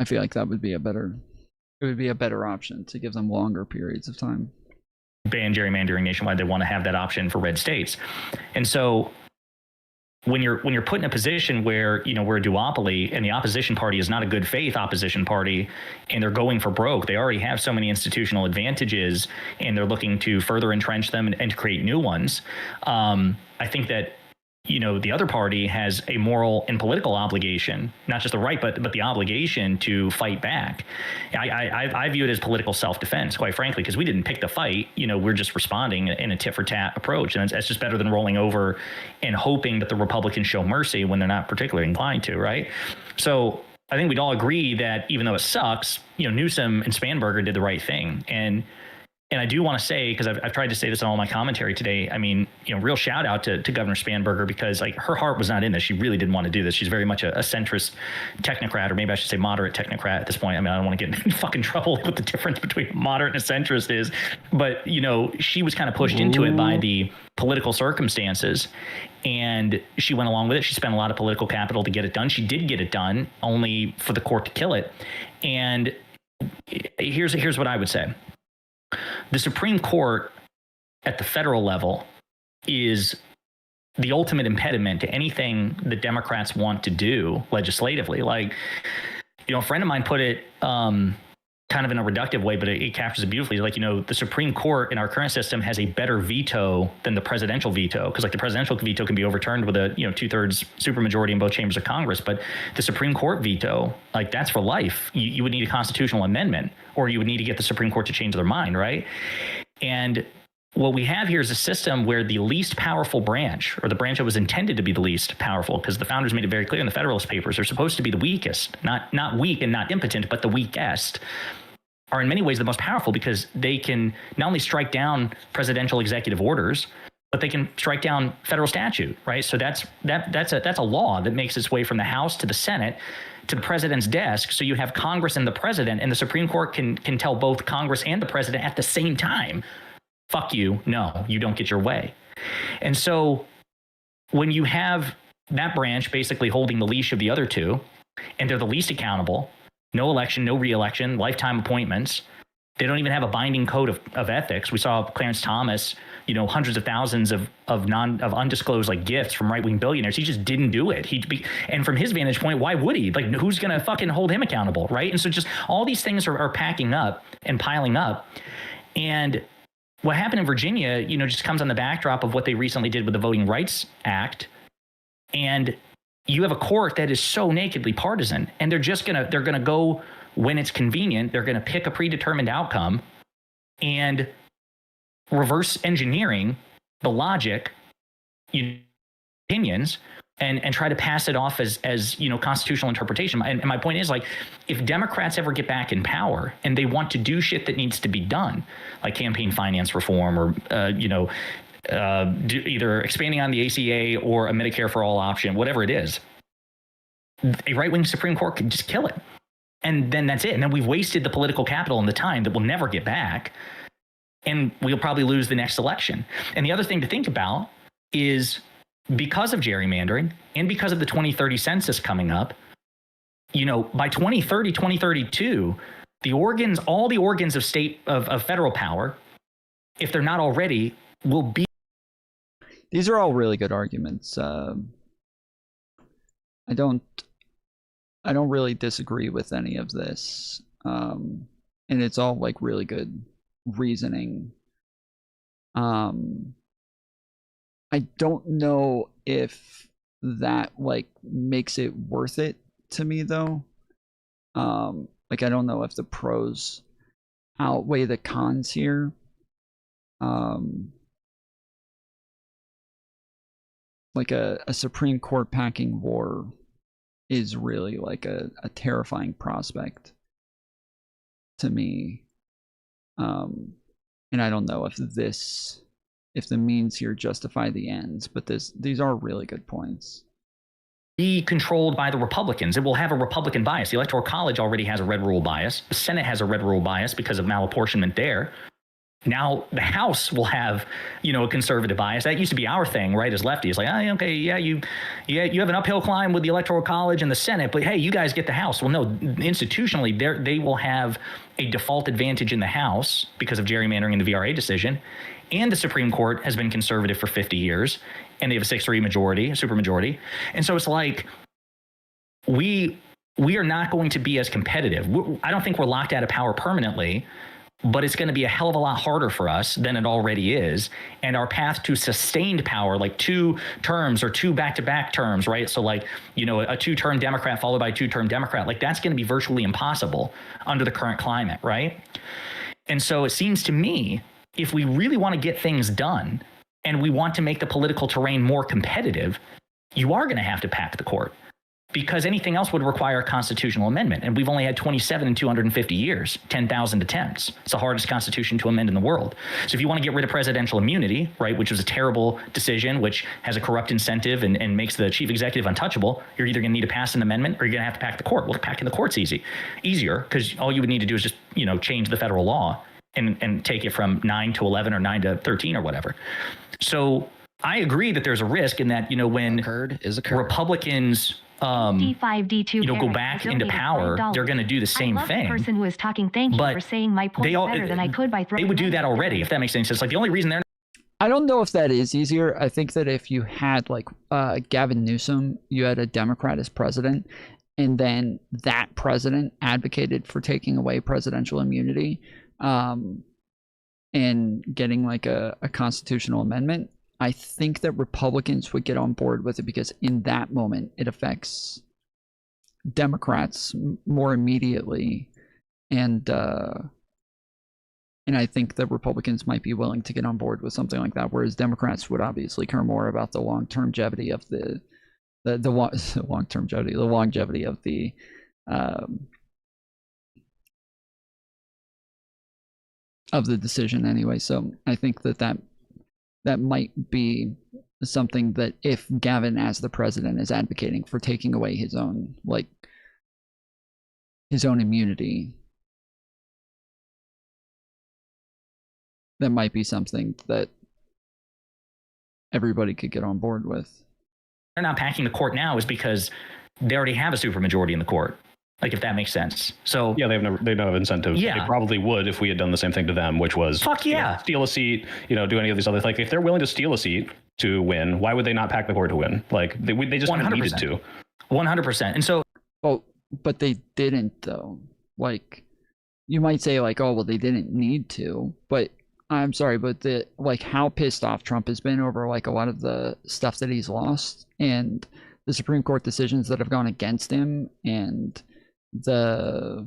I feel like that would be a better option, to give them longer periods of time. Ban gerrymandering nationwide. They want to have that option for red states. And so when you're put in a position where we're a duopoly and the opposition party is not a good faith opposition party and they're going for broke, they already have so many institutional advantages and they're looking to further entrench them and to create new ones. I think that the other party has a moral and political obligation, not just the right, but the obligation to fight back. I view it as political self-defense, quite frankly, because we didn't pick the fight. We're just responding in a tit-for-tat approach, and that's just better than rolling over and hoping that the Republicans show mercy when they're not particularly inclined to, right? So I think we'd all agree that even though it sucks, Newsom and Spanberger did the right thing. And I do want to say, because I've tried to say this in all my commentary today, I mean, real shout out to Governor Spanberger, because like her heart was not in this. She really didn't want to do this. She's very much a centrist technocrat, or maybe I should say moderate technocrat at this point. I mean, I don't want to get in fucking trouble with the difference between moderate and a centrist is, but she was kind of pushed into it by the political circumstances, and she went along with it. She spent a lot of political capital to get it done. She did get it done, only for the court to kill it. And here's what I would say. The Supreme Court at the federal level is the ultimate impediment to anything the Democrats want to do legislatively. Like, a friend of mine put it kind of in a reductive way, but it captures it beautifully. Like, the Supreme Court in our current system has a better veto than the presidential veto, because like the presidential veto can be overturned with a 2/3 supermajority in both chambers of Congress, but the Supreme Court veto, like, that's for life. You would need a constitutional amendment, or you would need to get the Supreme Court to change their mind, right? And what we have here is a system where the least powerful branch, or the branch that was intended to be the least powerful, because the founders made it very clear in the Federalist Papers, they're supposed to be the weakest, not weak and not impotent, but the weakest, are in many ways the most powerful, because they can not only strike down presidential executive orders, but they can strike down federal statute, right? So that's a law that makes its way from the House to the Senate to the president's desk. So you have Congress and the president, and the Supreme Court can tell both Congress and the president at the same time, fuck you, no, you don't get your way. And so when you have that branch basically holding the leash of the other two, and they're the least accountable, no election, no re-election, lifetime appointments, they don't even have a binding code of ethics. We saw Clarence Thomas, hundreds of thousands of undisclosed like gifts from right-wing billionaires. He just didn't do it. And from his vantage point, why would he? Like, who's going to fucking hold him accountable, right? And so just all these things are packing up and piling up. And what happened in Virginia, just comes on the backdrop of what they recently did with the Voting Rights Act. And you have a court that is so nakedly partisan, and they're going to go when it's convenient. They're going to pick a predetermined outcome and reverse engineering the logic, opinions and try to pass it off as constitutional interpretation. And my point is, like, if Democrats ever get back in power and they want to do shit that needs to be done, like campaign finance reform or either expanding on the ACA or a Medicare for all option, whatever it is, a right-wing Supreme Court could just kill it. And then that's it. And then we've wasted the political capital and the time that we'll never get back. And we'll probably lose the next election. And the other thing to think about is, because of gerrymandering and because of the 2030 census coming up, by 2030, 2032, all the organs of federal power, if they're not already, will be. These are all really good arguments. I don't really disagree with any of this. And it's all like really good reasoning. I don't know if that like makes it worth it to me though. Like I don't know if the pros outweigh the cons here. Like a Supreme Court packing war is really like a terrifying prospect to me. And I don't know if the means here justify the ends, but these are really good points. Be controlled by the Republicans. It will have a Republican bias. The Electoral College already has a red rule bias. The Senate has a red rule bias because of malapportionment there. Now the House will have, a conservative bias. That used to be our thing, right? As lefties, like, okay, you have an uphill climb with the Electoral College and the Senate, but hey, you guys get the House. Well, no, institutionally, they will have a default advantage in the House because of gerrymandering in the VRA decision. And the Supreme Court has been conservative for 50 years, and they have a 6-3 majority, a supermajority. And so it's like, we are not going to be as competitive. I don't think we're locked out of power permanently, but it's going to be a hell of a lot harder for us than it already is. And our path to sustained power, like 2 terms or 2 back-to-back terms, right? So like, a 2-term Democrat followed by a 2-term Democrat, like that's going to be virtually impossible under the current climate, right? And so it seems to me, if we really want to get things done and we want to make the political terrain more competitive, you are going to have to pack the court, because anything else would require a constitutional amendment. And we've only had 27 in 250 years, 10,000 attempts. It's the hardest constitution to amend in the world. So if you want to get rid of presidential immunity, right, which was a terrible decision, which has a corrupt incentive and makes the chief executive untouchable, you're either going to need to pass an amendment or you're going to have to pack the court. Well, packing the court's easier, because all you would need to do is just, change the federal law and take it from 9 to 11 or 9 to 13 or whatever. So I agree that there's a risk in that, when Republicans D5D2 go back into power, they're going to do the same thing. The person who is talking, thank you for saying my point better than I could by throwing. They would do that already, if that makes any sense. Like the only reason they're. I don't know if that is easier. I think that if you had like Gavin Newsom, you had a Democrat as president, and then that president advocated for taking away presidential immunity, and getting like a constitutional amendment, I think that Republicans would get on board with it, because in that moment it affects Democrats more immediately, and I think that Republicans might be willing to get on board with something like that, whereas Democrats would obviously care more about the longevity of the longevity of the decision anyway. So I think that might be something that, if Gavin as the president is advocating for taking away his own immunity, that might be something that everybody could get on board with. They're not packing the court now is because they already have a supermajority in the court. Like, if that makes sense. So yeah, they don't have incentive. Yeah. They probably would if we had done the same thing to them, which was steal a seat, do any of these other, like, if they're willing to steal a seat to win, why would they not pack the court to win? Like they just 100%. Needed to. 100%. And so, but they didn't though. Like, you might say like, oh well, they didn't need to, but I'm sorry, but how pissed off Trump has been over like a lot of the stuff that he's lost and the Supreme Court decisions that have gone against him, and the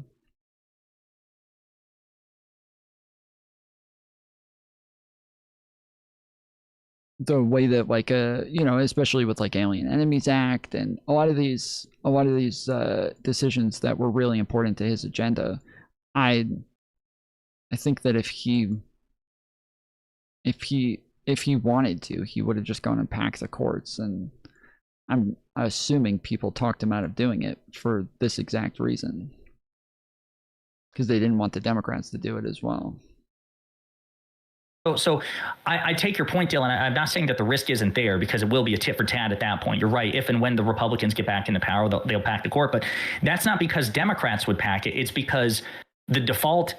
the way that like you know, especially with like Alien Enemies Act and a lot of these decisions that were really important to his agenda, I think that if he wanted to, he would have just gone and packed the courts, and I'm assuming people talked him out of doing it for this exact reason, because they didn't want the Democrats to do it as well. So I take your point, Dylan. I'm not saying that the risk isn't there, because it will be a tit for tat at that point. You're right. If and when the Republicans get back into power, they'll pack the court. But that's not because Democrats would pack it. It's because the default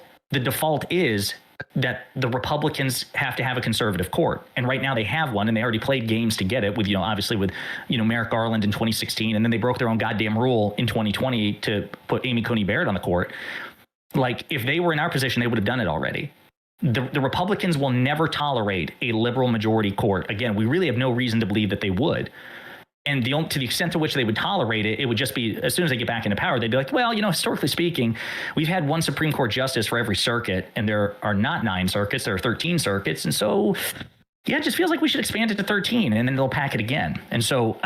is that the Republicans have to have a conservative court. And right now they have one, and they already played games to get it with, obviously with, Merrick Garland in 2016. And then they broke their own goddamn rule in 2020 to put Amy Coney Barrett on the court. Like, if they were in our position, they would have done it already. The Republicans will never tolerate a liberal majority court. Again, we really have no reason to believe that they would. And to the extent to which they would tolerate it, it would just be, as soon as they get back into power, they'd be like, well, historically speaking, we've had one Supreme Court justice for every circuit, and there are not 9 circuits, there are 13 circuits. And so, yeah, it just feels like we should expand it to 13, and then they'll pack it again. And so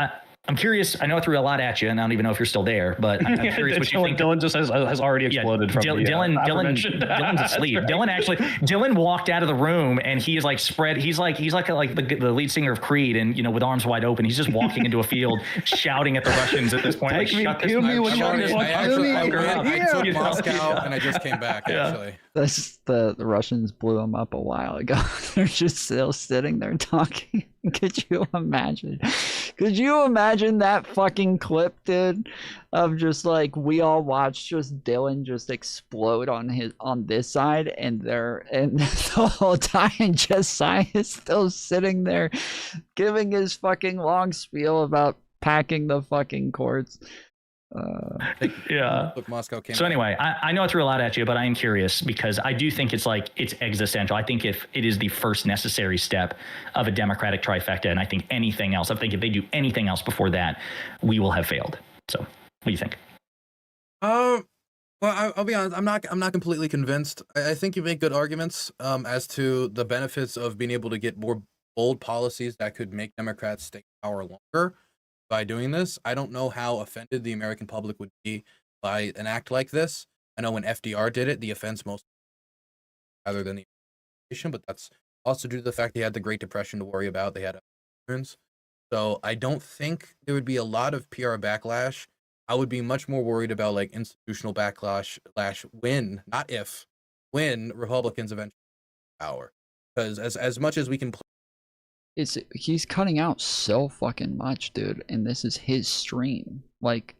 I'm curious. I know I threw a lot at you, and I don't even know if you're still there, but I'm curious what you think. Dylan just has already exploded from Dylan's asleep. Dylan walked out of the room, and he's like he's like the lead singer of Creed, and with arms wide open, he's just walking into a field shouting at the Russians at this point. I took Moscow, and I just came back, actually. The Russians blew him up a while ago. They're just still sitting there talking. Could you imagine? That fucking clip, dude? Of just like, we all watched just Dylan just explode on this side, and the whole time Josiah is still sitting there giving his fucking long spiel about packing the fucking courts. Yeah. Look, Moscow came so anyway, I know I threw a lot at you, but I am curious, because I do think it's existential. I think if it is the first necessary step of a Democratic trifecta, and I think anything else, if they do anything else before that, we will have failed. So what do you think? Well, I'll be honest. I'm not completely convinced. I think you make good arguments as to the benefits of being able to get more bold policies that could make Democrats stay in power longer. By doing this, I don't know how offended the American public would be by an act like this. I know when FDR did it, the offense most rather than the administration, but that's also due to the fact they had the Great Depression to worry about. They had so I don't think there would be a lot of PR backlash. I would be much more worried about like institutional backlash when, not if, when Republicans eventually get power. Because as much as we can he's cutting out so fucking much, dude, and this is his stream. Like,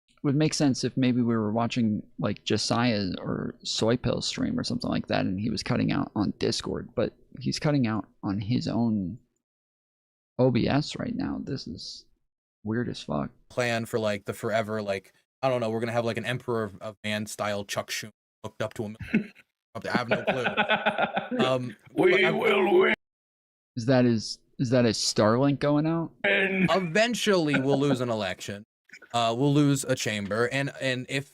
it would make sense if maybe we were watching like Josiah or Soypill's stream or something like that, and he was cutting out on Discord, but he's cutting out on his own OBS right now. This is weird as fuck. Plan for like the forever, like, I don't know, we're gonna have like an Emperor of Man style Chuck Schumer hooked up to him. I have no clue. We will win. Is that his Starlink going out? Eventually, we'll lose an election. We'll lose a chamber, and if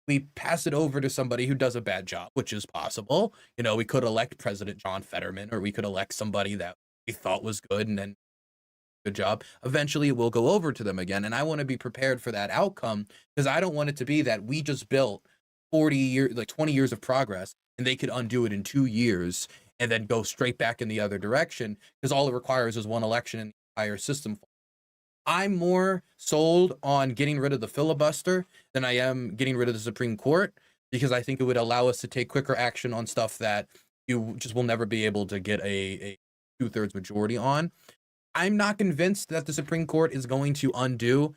we pass it over to somebody who does a bad job, which is possible, we could elect President John Fetterman, or we could elect somebody that we thought was good, and then good job. Eventually, we'll go over to them again, and I want to be prepared for that outcome, because I don't want it to be that we just built 40 years, like 20 years of progress, and they could undo it in 2 years. And then go straight back in the other direction, because all it requires is one election and the entire system. I'm more sold on getting rid of the filibuster than I am getting rid of the Supreme Court, because I think it would allow us to take quicker action on stuff that you just will never be able to get a 2/3 majority on. I'm not convinced that the Supreme Court is going to undo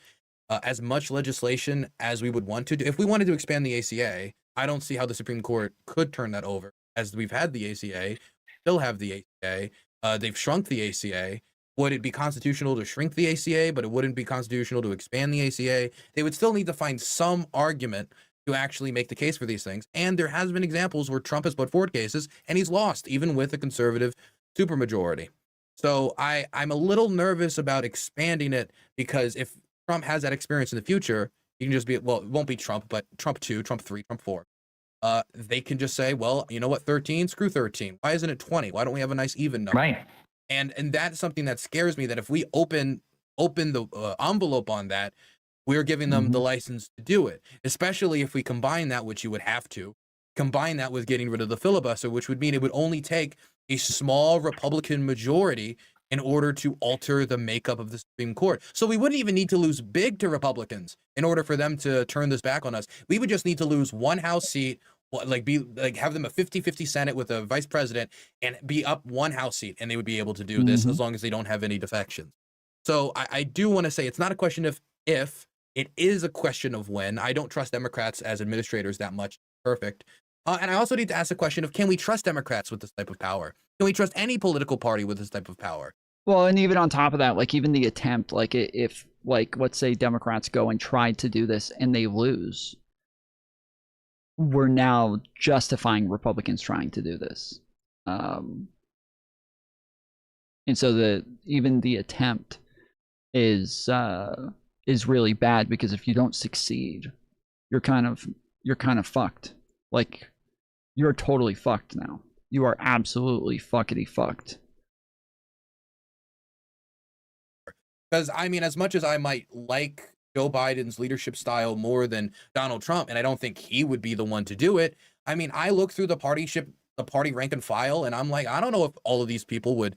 as much legislation as we would want to do. If we wanted to expand the ACA, I don't see how the Supreme Court could turn that over, as we've had the ACA. Still have the ACA. They've shrunk the ACA. Would it be constitutional to shrink the ACA, but it wouldn't be constitutional to expand the ACA? They would still need to find some argument to actually make the case for these things. And there has been examples where Trump has put forward cases and he's lost, even with a conservative supermajority. So I'm a little nervous about expanding it, because if Trump has that experience in the future, he can just be, well, it won't be Trump, but Trump 2, Trump 3, Trump 4. They can just say, well, you know what, 13, screw 13. Why isn't it 20? Why don't we have a nice even number? Right. And that's something that scares me, that if we open the envelope on that, we're giving them the license to do it, especially if we combine that, which you would have to combine that with getting rid of the filibuster, which would mean it would only take a small Republican majority in order to alter the makeup of the Supreme Court. So we wouldn't even need to lose big to Republicans in order for them to turn this back on us. We would just need to lose one House seat, have them a 50-50 Senate with a vice president, and be up one House seat, and they would be able to do this as long as they don't have any defections. So I do want to say it's not a question of if, it is a question of when. I don't trust Democrats as administrators that much. Perfect. And I also need to ask the question of, can we trust Democrats with this type of power? Can we trust any political party with this type of power? Well, and even on top of that, like even the attempt, like if like, let's say Democrats go and try to do this and they lose, we're now justifying Republicans trying to do this. And so even the attempt is really bad, because if you don't succeed, you're kind of fucked. Like, you're totally fucked now. You are absolutely fuckity fucked. Because, I mean, as much as I might like Joe Biden's leadership style more than Donald Trump, and I don't think he would be the one to do it, I mean, I look through the party rank and file, and I'm like, I don't know if all of these people would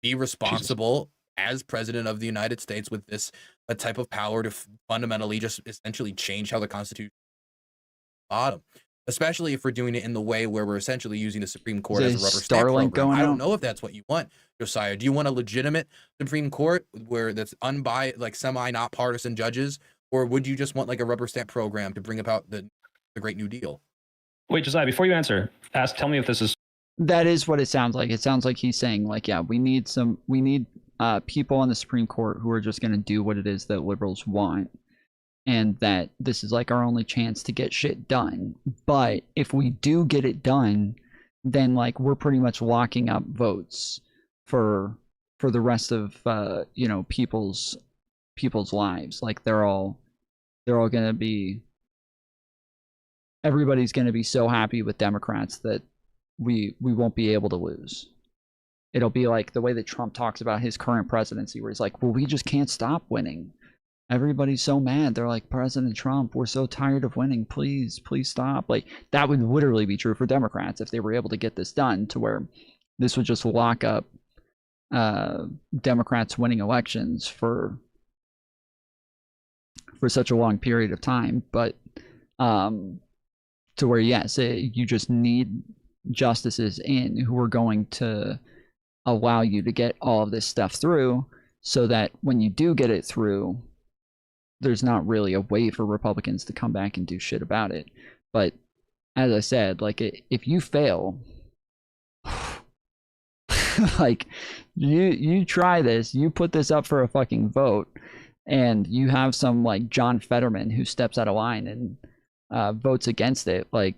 be responsible as president of the United States with this type of power to fundamentally just essentially change how the Constitution bottom. Especially if we're doing it in the way where we're essentially using the Supreme Court as a rubber stamp program. I don't know if that's what you want, Josiah. Do you want a legitimate Supreme Court where that's unbiased, like not partisan judges, or would you just want like a rubber stamp program to bring about the Great New Deal? Wait, Josiah, before you answer, tell me if this is. That is what it sounds like. It sounds like he's saying, like, yeah, we need people on the Supreme Court who are just going to do what it is that liberals want. And that this is like our only chance to get shit done. But if we do get it done, then like we're pretty much locking up votes for the rest of people's lives. Like they're all gonna be, everybody's gonna be so happy with Democrats that we won't be able to lose. It'll be like the way that Trump talks about his current presidency, where he's like, well, we just can't stop winning. Everybody's so mad. They're like, President Trump, we're so tired of winning. Please stop. Like, that would literally be true for Democrats if they were able to get this done, to where this would just lock up Democrats winning elections for such a long period of time. But to where, yes, you just need justices in who are going to allow you to get all of this stuff through, so that when you do get it through, there's not really a way for Republicans to come back and do shit about it. But as I said, like, if you fail, like, you try this, you put this up for a fucking vote, and you have some like John Fetterman who steps out of line and votes against it, like,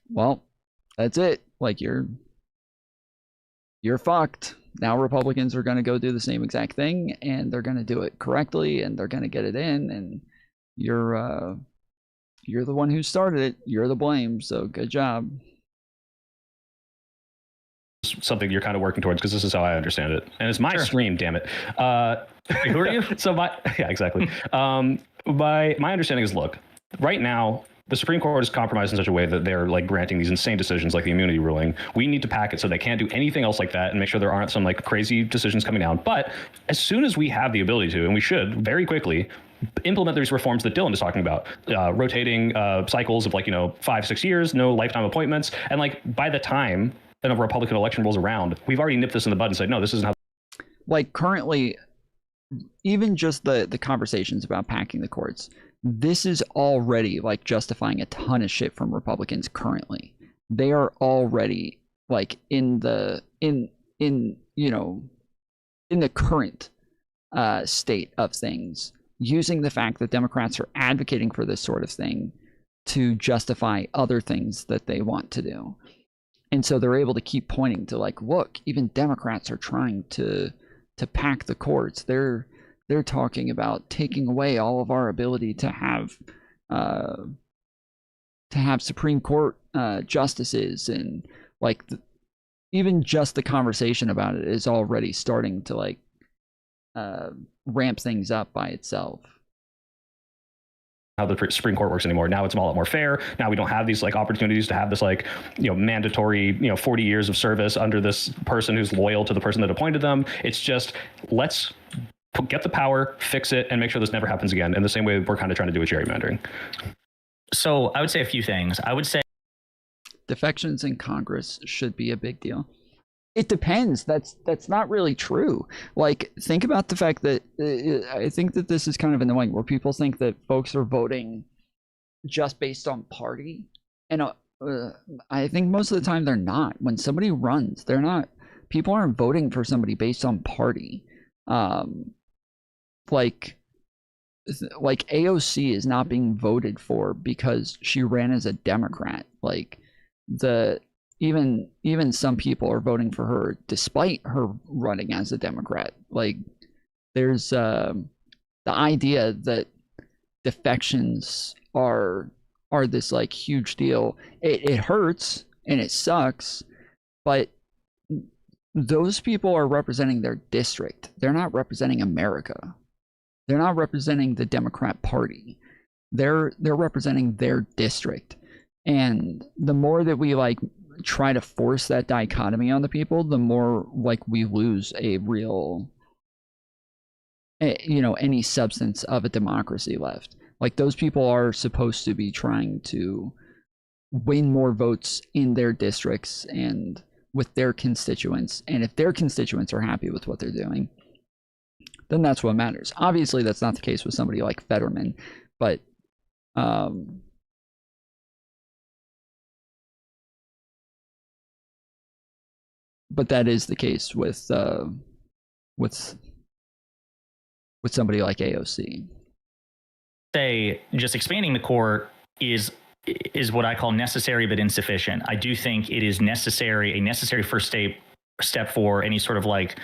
well, that's it. Like, you're fucked. Now Republicans are going to go do the same exact thing, and they're going to do it correctly, and they're going to get it in, and you're the one who started it. You're the blame, so good job. Something you're kind of working towards, because this is how I understand it, and it's my stream, damn it. Who are you? Yeah, exactly. My understanding is, look, right now the Supreme Court is compromised in such a way that they're like granting these insane decisions like the immunity ruling. We need to pack it so they can't do anything else like that, and make sure there aren't some like crazy decisions coming down. But as soon as we have the ability to, and we should very quickly, implement these reforms that Dylan is talking about, rotating cycles of 5-6 years, no lifetime appointments. And like by the time a Republican election rolls around, we've already nipped this in the bud and said, no, this isn't how. Like currently, even just the conversations about packing the courts, this is already like justifying a ton of shit from Republicans currently. They are already like in the current state of things, using the fact that Democrats are advocating for this sort of thing to justify other things that they want to do. And so they're able to keep pointing to, like, look, even Democrats are trying to pack the courts. They're talking about taking away all of our ability to have Supreme Court justices, and like even just the conversation about it is already starting to like ramp things up by itself. How the Supreme Court works anymore. Now it's a lot more fair. Now we don't have these like opportunities to have this like, mandatory, 40 years of service under this person who's loyal to the person that appointed them. It's just, let's get the power, fix it, and make sure this never happens again. In the same way we're kind of trying to do with gerrymandering. So I would say a few things. I would say defections in Congress should be a big deal. It depends. That's not really true. Like, think about the fact that I think that this is kind of annoying, where people think that folks are voting just based on party, and I think most of the time they're not. When somebody runs, they're not. People aren't voting for somebody based on party. Like AOC is not being voted for because she ran as a Democrat. Like even some people are voting for her despite her running as a Democrat. Like, there's the idea that defections are this like huge deal. It hurts and it sucks, but those people are representing their district. They're not representing America. They're not representing the Democrat Party. They're representing their district. And the more that we like try to force that dichotomy on the people, the more like we lose a real, any substance of a democracy left. Like, those people are supposed to be trying to win more votes in their districts and with their constituents. And if their constituents are happy with what they're doing, then that's what matters. Obviously, that's not the case with somebody like Fetterman, but that is the case with somebody like AOC. Say just expanding the court is what I call necessary but insufficient. I do think it is a necessary first step for any sort of like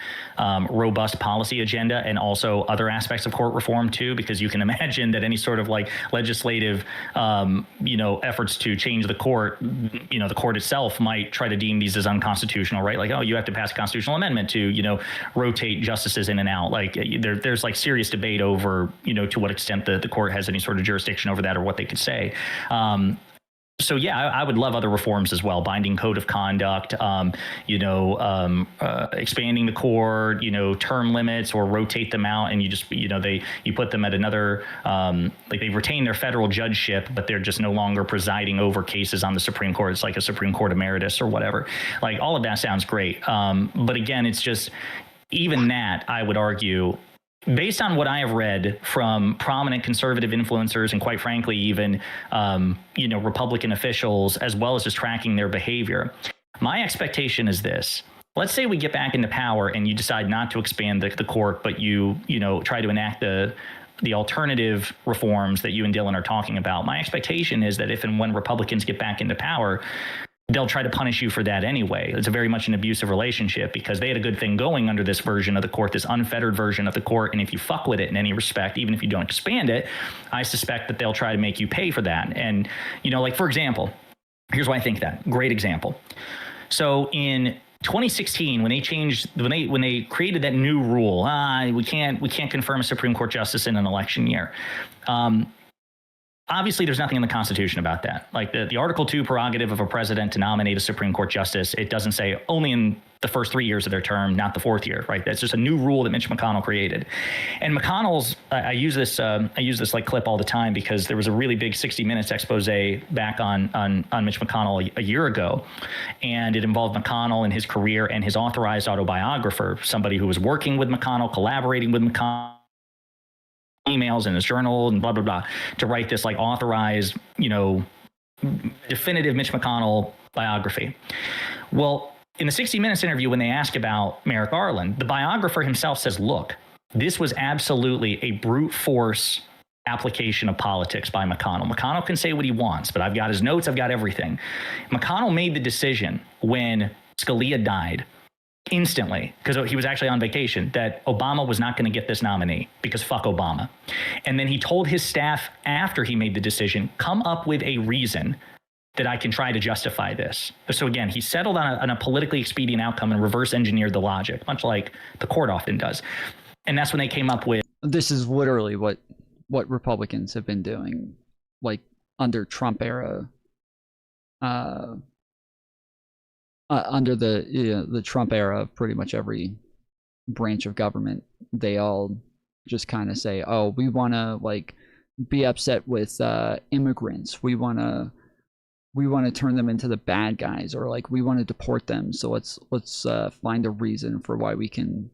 robust policy agenda, and also other aspects of court reform too, because you can imagine that any sort of like legislative efforts to change the court, the court itself might try to deem these as unconstitutional, right? Like, oh, you have to pass a constitutional amendment to rotate justices in and out. Like, there's like serious debate over to what extent the court has any sort of jurisdiction over that, or what they could say. So yeah, I would love other reforms as well. Binding code of conduct, expanding the court, term limits, or rotate them out, and you put them at another, like they retain their federal judgeship, but they're just no longer presiding over cases on the Supreme Court. It's like a Supreme Court emeritus or whatever. Like, all of that sounds great, but again, it's just, even that, I would argue, based on what I have read from prominent conservative influencers, and quite frankly, even, Republican officials, as well as just tracking their behavior, my expectation is this. Let's say we get back into power and you decide not to expand the court, but you try to enact the alternative reforms that you and Dylan are talking about. My expectation is that if and when Republicans get back into power, they'll try to punish you for that anyway. It's a very much an abusive relationship, because they had a good thing going under this version of the court, this unfettered version of the court. And if you fuck with it in any respect, even if you don't expand it, I suspect that they'll try to make you pay for that. And, like, for example, here's why I think that. Great example. So in 2016, when they created that new rule, we can't confirm a Supreme Court justice in an election year. Obviously, there's nothing in the Constitution about that. Like, the Article 2 prerogative of a president to nominate a Supreme Court justice, it doesn't say only in the first 3 years of their term, not the fourth year, right? That's just a new rule that Mitch McConnell created. And McConnell's, I use this like clip all the time, because there was a really big 60 Minutes expose back on Mitch McConnell a year ago. And it involved McConnell and his career and his authorized autobiographer, somebody who was working with McConnell, collaborating with McConnell, emails in his journal and blah, blah, blah, to write this like authorized, definitive Mitch McConnell biography. Well, in the 60 Minutes interview, when they ask about Merrick Garland, the biographer himself says, look, this was absolutely a brute force application of politics by McConnell. McConnell can say what he wants, but I've got his notes, I've got everything. McConnell made the decision when Scalia died, instantly, because he was actually on vacation, that Obama was not going to get this nominee, because fuck Obama. And then he told his staff after he made the decision, come up with a reason that I can try to justify this. So again, he settled on a politically expedient outcome and reverse engineered the logic, much like the court often does. And that's when they came up with. This is literally what Republicans have been doing, like under Trump era, under the Trump era, pretty much every branch of government, they all just kind of say, oh, we want to like be upset with immigrants. We want to turn them into the bad guys, or like we want to deport them. So let's find a reason for why we can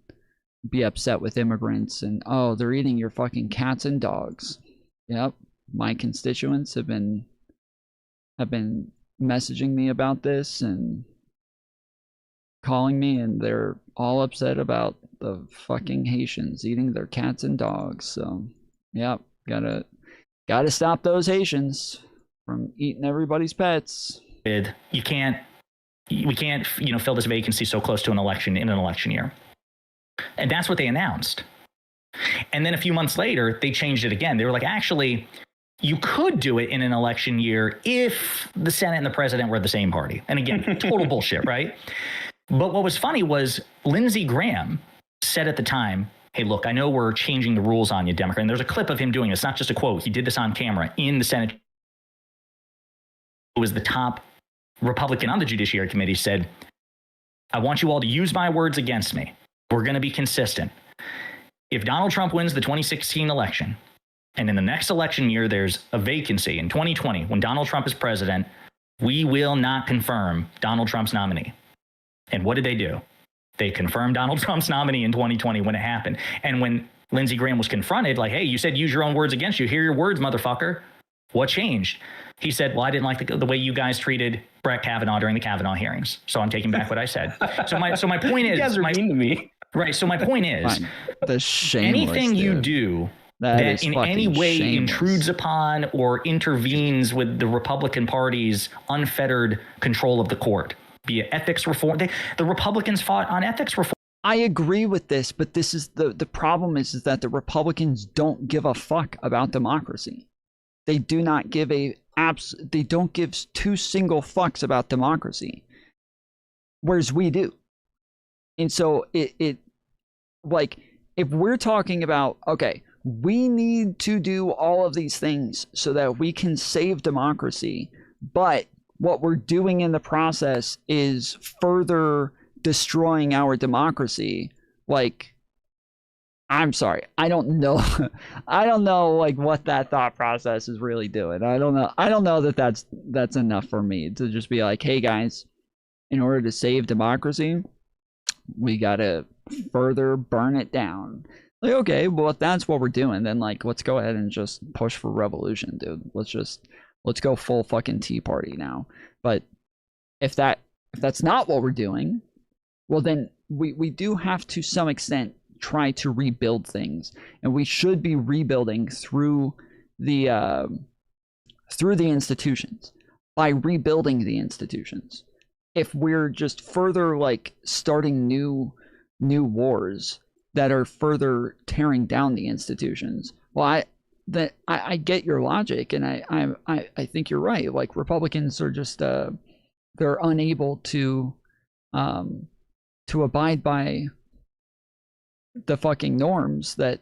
be upset with immigrants. And oh, they're eating your fucking cats and dogs. Yep, my constituents have been messaging me about this and calling me, and they're all upset about the fucking Haitians eating their cats and dogs. So yep, gotta stop those Haitians from eating everybody's pets. We can't fill this vacancy so close to an election in an election year. And that's what they announced. And then a few months later, they changed it again. They were like, actually, you could do it in an election year if the Senate and the president were the same party. And again, total bullshit, right? But what was funny was Lindsey Graham said at the time, hey, look, I know we're changing the rules on you, Democrat. And there's a clip of him doing this, not just a quote. He did this on camera in the Senate. Who was the top Republican on the Judiciary Committee, said, I want you all to use my words against me. We're going to be consistent. If Donald Trump wins the 2016 election, and in the next election year there's a vacancy in 2020 when Donald Trump is president, we will not confirm Donald Trump's nominee. And what did they do? They confirmed Donald Trump's nominee in 2020 when it happened. And when Lindsey Graham was confronted, like, hey, you said use your own words against you. Hear your words, motherfucker. What changed? He said, well, I didn't like the way you guys treated Brett Kavanaugh during the Kavanaugh hearings. So I'm taking back what I said. So my point is, you guys are mean to me. Right. So my point is, the shameless, anything you do that in any way shameless. intrudes upon or intervenes with the Republican Party's unfettered control of the court, be it ethics reform. The Republicans fought on ethics reform. I agree with this, but this is the problem is that the Republicans don't give a fuck about democracy. They do not give they don't give two single fucks about democracy, whereas we do. And so it like, if we're talking about, okay, we need to do all of these things so that we can save democracy, but what we're doing in the process is further destroying our democracy, like, I'm sorry, I don't know like what that thought process is really doing. I don't know that that's enough for me to just be like, hey guys, in order to save democracy, we gotta further burn it down. Like, okay, well, if that's what we're doing, then like, let's go ahead and just push for revolution, dude. Let's go full fucking Tea Party now. But if that's not what we're doing, well, then we do have to some extent try to rebuild things, and we should be rebuilding through the institutions, by rebuilding the institutions. If we're just further like starting new wars that are further tearing down the institutions, well, I get your logic, and I think you're right. Like, Republicans are just they're unable to abide by the fucking norms that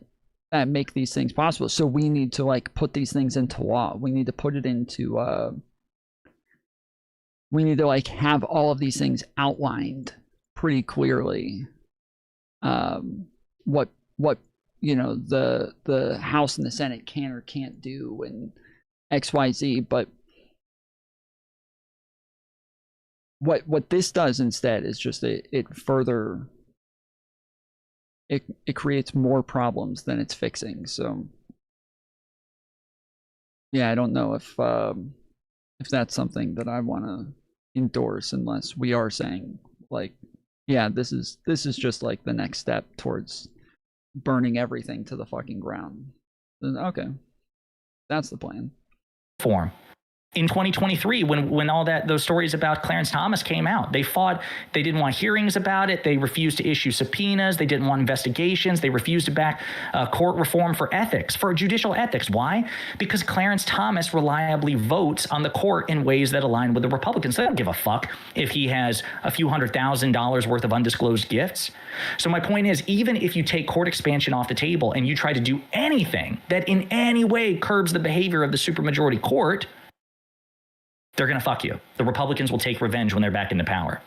make these things possible. So we need to like put these things into law. We need to put it into we need to like have all of these things outlined pretty clearly. What you know, the House and the Senate can or can't do, and XYZ. But what this does instead is just it further it creates more problems than it's fixing. So yeah, I don't know if that's something that I want to endorse, unless we are saying like, yeah, this is just like the next step towards burning everything to the fucking ground. Then okay, that's the plan. Form. in 2023 when all those stories about Clarence Thomas came out. They didn't want hearings about it. They refused to issue subpoenas. They didn't want investigations. They refused to back court reform for ethics, for judicial ethics. Why? Because Clarence Thomas reliably votes on the court in ways that align with the Republicans. They don't give a fuck if he has a few $100,000 worth of undisclosed gifts. So my point is, even if you take court expansion off the table and you try to do anything that in any way curbs the behavior of the supermajority court, they're going to fuck you. The Republicans will take revenge when they're back into power.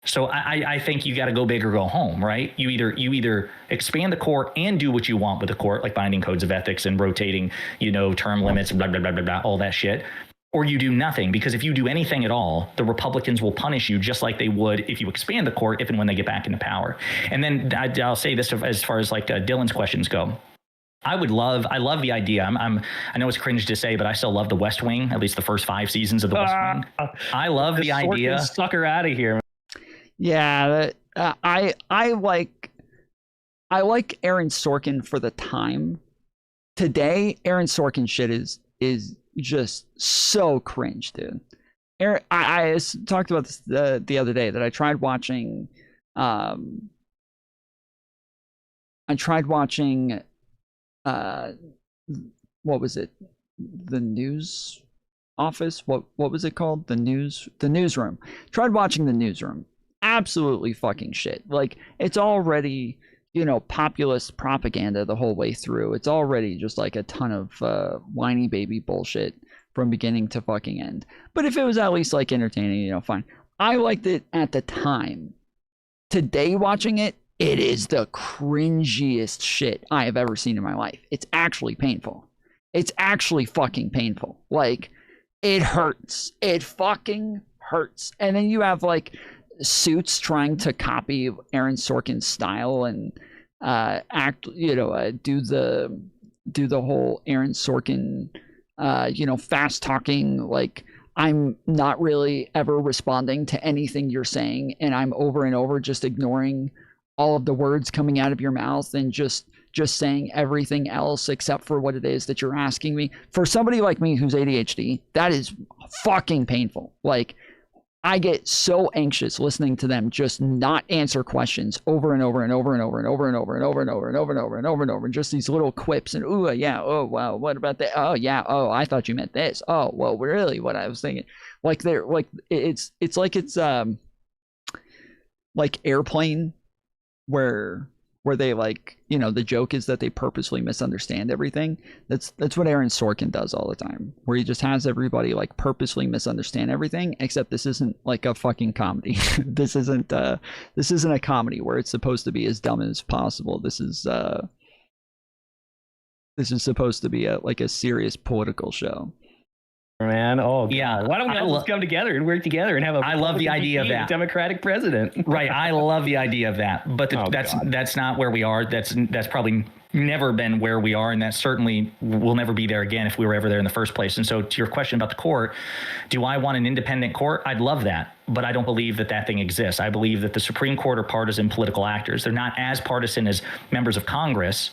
So I think you got to go big or go home, right? You either expand the court and do what you want with the court, like binding codes of ethics and rotating, term limits, blah, blah, blah, blah, blah, all that shit. Or you do nothing, because if you do anything at all, the Republicans will punish you just like they would if you expand the court, if and when they get back into power. And then I'll say this as far as like Dylan's questions go. I love the idea. I know it's cringe to say, but I still love the West Wing, at least the first 5 seasons of the West Wing. I love the idea. Sucker out of here. Yeah, I like Aaron Sorkin for the time. Today, Aaron Sorkin shit is just so cringe, dude. I talked about this the other day that I tried watching. What was it? The News Office? What was it called? The Newsroom. Tried watching The Newsroom. Absolutely fucking shit. Like, it's already, populist propaganda the whole way through. It's already just like a ton of whiny baby bullshit from beginning to fucking end. But if it was at least like entertaining, fine. I liked it at the time. Today, watching it, it is the cringiest shit I have ever seen in my life. It's actually painful. It's actually fucking painful. Like, it hurts. It fucking hurts. And then you have like Suits trying to copy Aaron Sorkin's style and do the whole Aaron Sorkin fast talking, like, I'm not really ever responding to anything you're saying, and I'm over and over just ignoring all of the words coming out of your mouth and just saying everything else except for what it is that you're asking me. For somebody like me who's ADHD, that is fucking painful. Like, I get so anxious listening to them just not answer questions over and over and over and over and over and over and over and over and over and over and over and over, and just these little quips and ooh yeah, oh wow, what about that? Oh yeah, oh I thought you meant this. Oh well, really what I was thinking. Like they're like it's like Airplane, where they like, the joke is that they purposely misunderstand everything. That's what Aaron Sorkin does all the time, where he just has everybody like purposely misunderstand everything, except this isn't like a fucking comedy. This isn't a comedy where it's supposed to be as dumb as possible. This is supposed to be like a serious political show. Man, oh yeah. Why don't we all just come together and work together and have I love the idea of that Democratic president. Right, I love the idea of that, but that's not where we are. That's probably never been where we are, and that certainly will never be there again if we were ever there in the first place. And so, to your question about the court, do I want an independent court? I'd love that, but I don't believe that thing exists. I believe that the Supreme Court are partisan political actors. They're not as partisan as members of Congress,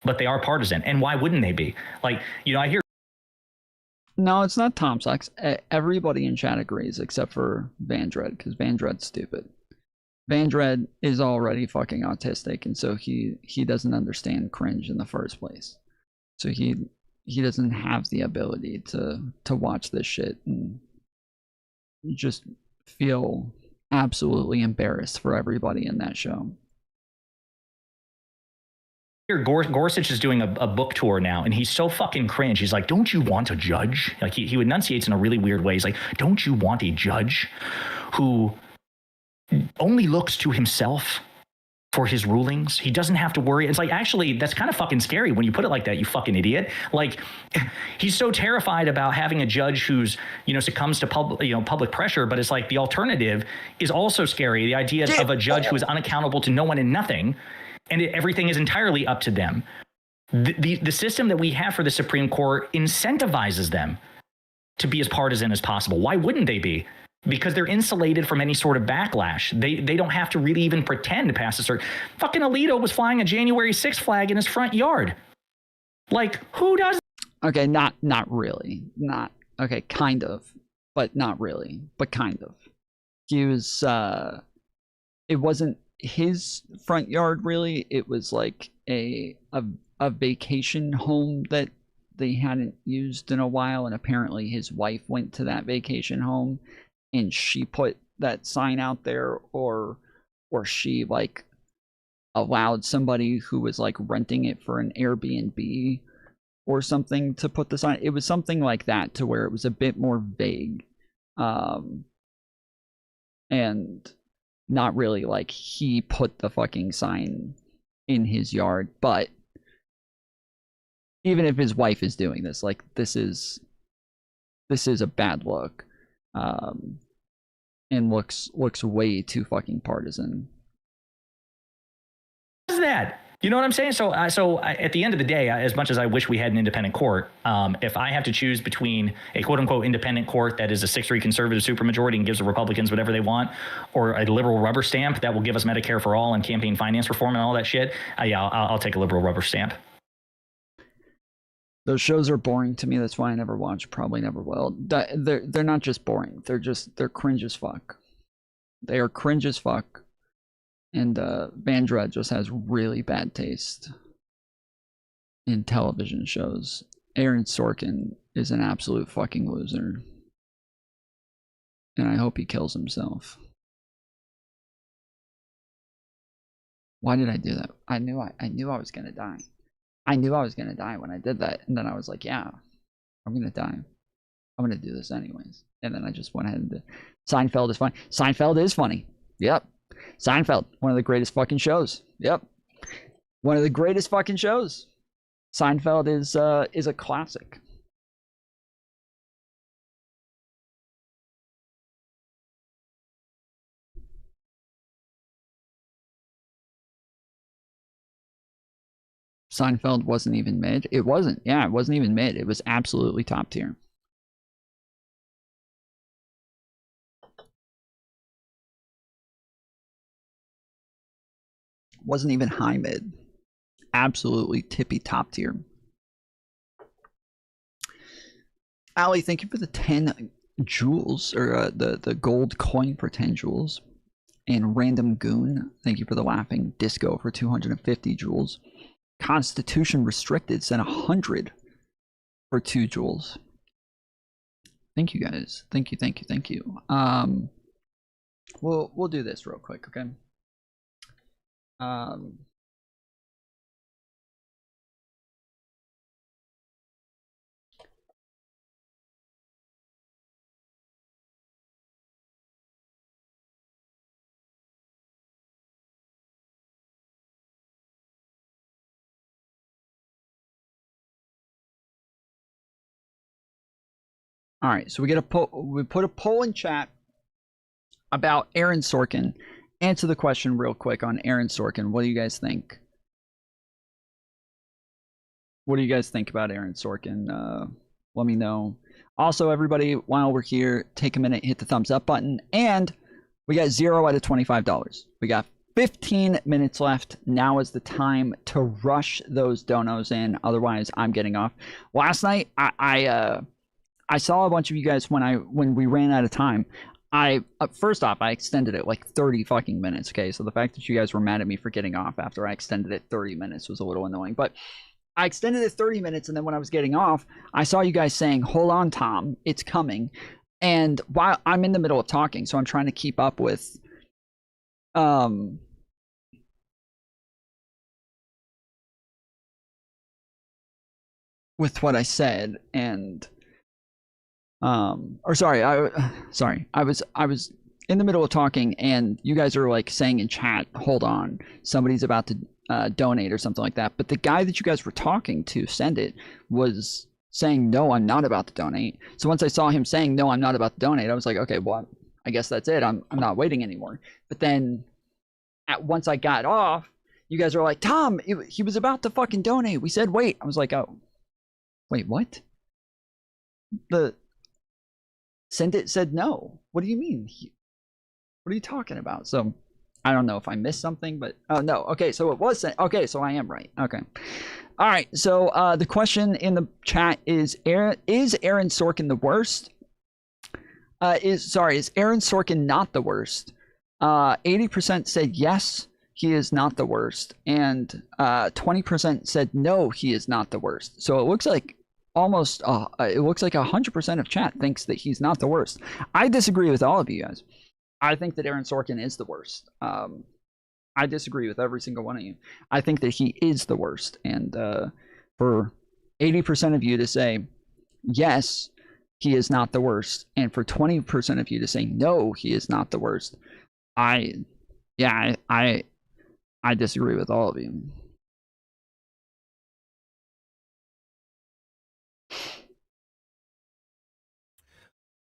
but they are partisan. And why wouldn't they be? Like, I hear. No, it's not Tom sucks. Everybody in chat agrees except for Van Dread, because Van Dread's stupid. Van Dread is already fucking autistic, and so he doesn't understand cringe in the first place. So he doesn't have the ability to watch this shit and just feel absolutely embarrassed for everybody in that show. Gorsuch is doing a book tour now, and he's so fucking cringe. He's like, don't you want a judge? Like, he enunciates in a really weird way. He's like, don't you want a judge who only looks to himself for his rulings? He doesn't have to worry. It's like, actually, that's kind of fucking scary when you put it like that, you fucking idiot. Like, he's so terrified about having a judge who's, succumbs to public pressure, but it's like the alternative is also scary. The idea of a judge who is unaccountable to no one and nothing, and everything is entirely up to them. The system that we have for the Supreme Court incentivizes them to be as partisan as possible. Why wouldn't they be? Because they're insulated from any sort of backlash. They don't have to really even pretend to pass a certain. Fucking Alito was flying a January 6th flag in his front yard. Like, who does? Okay, not really. Not Okay, kind of, but not really, but kind of. He was, it wasn't his front yard really. It was like a vacation home that they hadn't used in a while, and apparently his wife went to that vacation home and she put that sign out there, or she like allowed somebody who was like renting it for an Airbnb or something to put the sign. It was something like that, to where it was a bit more vague, and not really like he put the fucking sign in his yard. But even if his wife is doing this, like, this is a bad look, and looks way too fucking partisan. What is that? You know what I'm saying? So at the end of the day, as much as I wish we had an independent court, if I have to choose between a quote unquote independent court that is a 6-3 conservative supermajority and gives the Republicans whatever they want, or a liberal rubber stamp that will give us Medicare for all and campaign finance reform and all that shit, yeah, I'll take a liberal rubber stamp. Those shows are boring to me. That's why I never watch. Probably never will. They're not just boring. They're cringe as fuck. They are cringe as fuck. And Vandra just has really bad taste in television shows. Aaron Sorkin is an absolute fucking loser. And I hope he kills himself. Why did I do that? I knew I was gonna die. I knew I was gonna die when I did that, and then I was like, yeah, I'm gonna die. I'm gonna do this anyways. And then I just went ahead and did. Seinfeld is funny. Seinfeld is funny. Yep. Seinfeld, one of the greatest fucking shows. Yep. One of the greatest fucking shows. Seinfeld is a classic. Seinfeld wasn't even mid. It wasn't. Yeah, it wasn't even mid. It was absolutely top tier. Wasn't even high mid. Absolutely tippy top tier. Ali, thank you for the 10 jewels, or the gold coin for 10 jewels. And Random Goon, thank you for the laughing disco for 250 jewels. Constitution Restricted sent 100 for 2 jewels. Thank you guys. Thank you. We'll do this real quick, okay? All right, so we put a poll in chat about Aaron Sorkin. Answer the question real quick on Aaron Sorkin. What do you guys think? What do you guys think about Aaron Sorkin? Let me know. Also, everybody, while we're here, take a minute, hit the thumbs up button. And we got 0 out of $25. We got 15 minutes left. Now is the time to rush those donos in. Otherwise, I'm getting off. Last night, I saw a bunch of you guys when we ran out of time. First off, I extended it like 30 fucking minutes, okay? So the fact that you guys were mad at me for getting off after I extended it 30 minutes was a little annoying. But I extended it 30 minutes, and then when I was getting off, I saw you guys saying, hold on, Tom, it's coming. And while I'm in the middle of talking, so I'm trying to keep up with what I said, and I was in the middle of talking, and you guys are like saying in chat, hold on, somebody's about to donate or something like that. But the guy that you guys were talking to send it was saying, no, I'm not about to donate. So once I saw him saying, no, I'm not about to donate, I was like, okay, well, I guess that's it. I'm not waiting anymore. But then once I got off, you guys are like, Tom, he was about to fucking donate. We said, wait. I was like, oh, wait, what? The send it said no. What do you mean? What are you talking about? So I don't know if I missed something, but oh no. Okay, so it was okay, so I am right. Okay. All right. So the question in the chat is Aaron Sorkin the worst? Is Aaron Sorkin not the worst? 80% said yes, he is not the worst, and 20% said no, he is not the worst. So it looks like almost it looks like 100% of chat thinks that he's not the worst. I disagree with all of you guys. I think that Aaron Sorkin is the worst. I disagree with every single one of you. I think that he is the worst, and for 80% of you to say yes, he is not the worst, and for 20% of you to say no, he is not the worst, I disagree with all of you.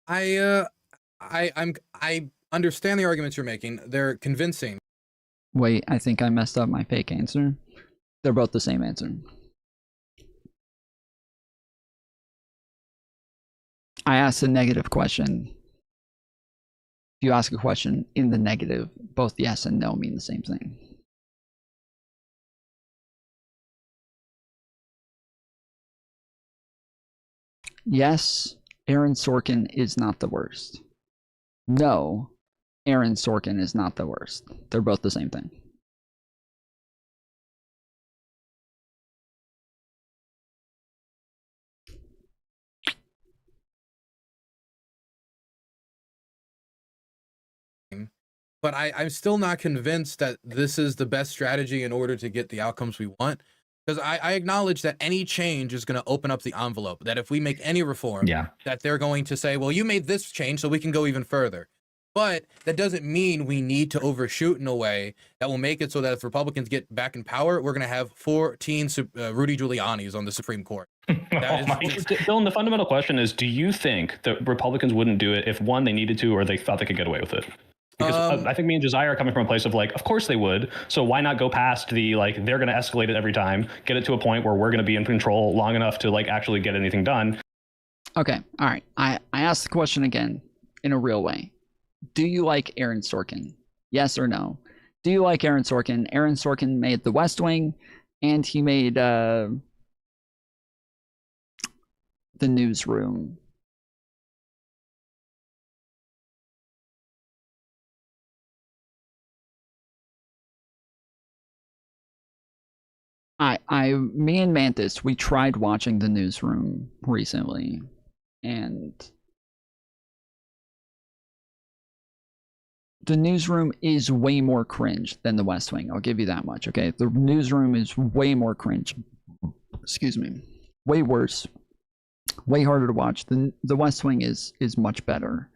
I understand the arguments you're making. They're convincing. Wait, I think I messed up my fake answer. They're both the same answer. I asked a negative question. If you ask a question in the negative, both yes and no mean the same thing. Yes, Aaron Sorkin is not the worst. No, Aaron Sorkin is not the worst. They're both the same thing. But I'm still not convinced that this is the best strategy in order to get the outcomes we want. Because I acknowledge that any change is going to open up the envelope. That if we make any reform, that they're going to say, well, you made this change, so we can go even further. But that doesn't mean we need to overshoot in a way that will make it so that if Republicans get back in power, we're going to have 14 Rudy Giulianis on the Supreme Court. Dylan, the fundamental question is, do you think that Republicans wouldn't do it if, one, they needed to, or they thought they could get away with it? Because I think me and Josiah are coming from a place of like, of course they would. So why not go past the like, they're going to escalate it every time, get it to a point where we're going to be in control long enough to like actually get anything done. Okay. All right. I asked the question again in a real way. Do you like Aaron Sorkin? Yes or no? Do you like Aaron Sorkin? Aaron Sorkin made The West Wing, and he made The Newsroom. Me and Mantis, we tried watching The Newsroom recently, and The Newsroom is way more cringe than The West Wing. I'll give you that much, okay? The Newsroom is way more cringe. Excuse me. Way worse. Way harder to watch. The West Wing is much better.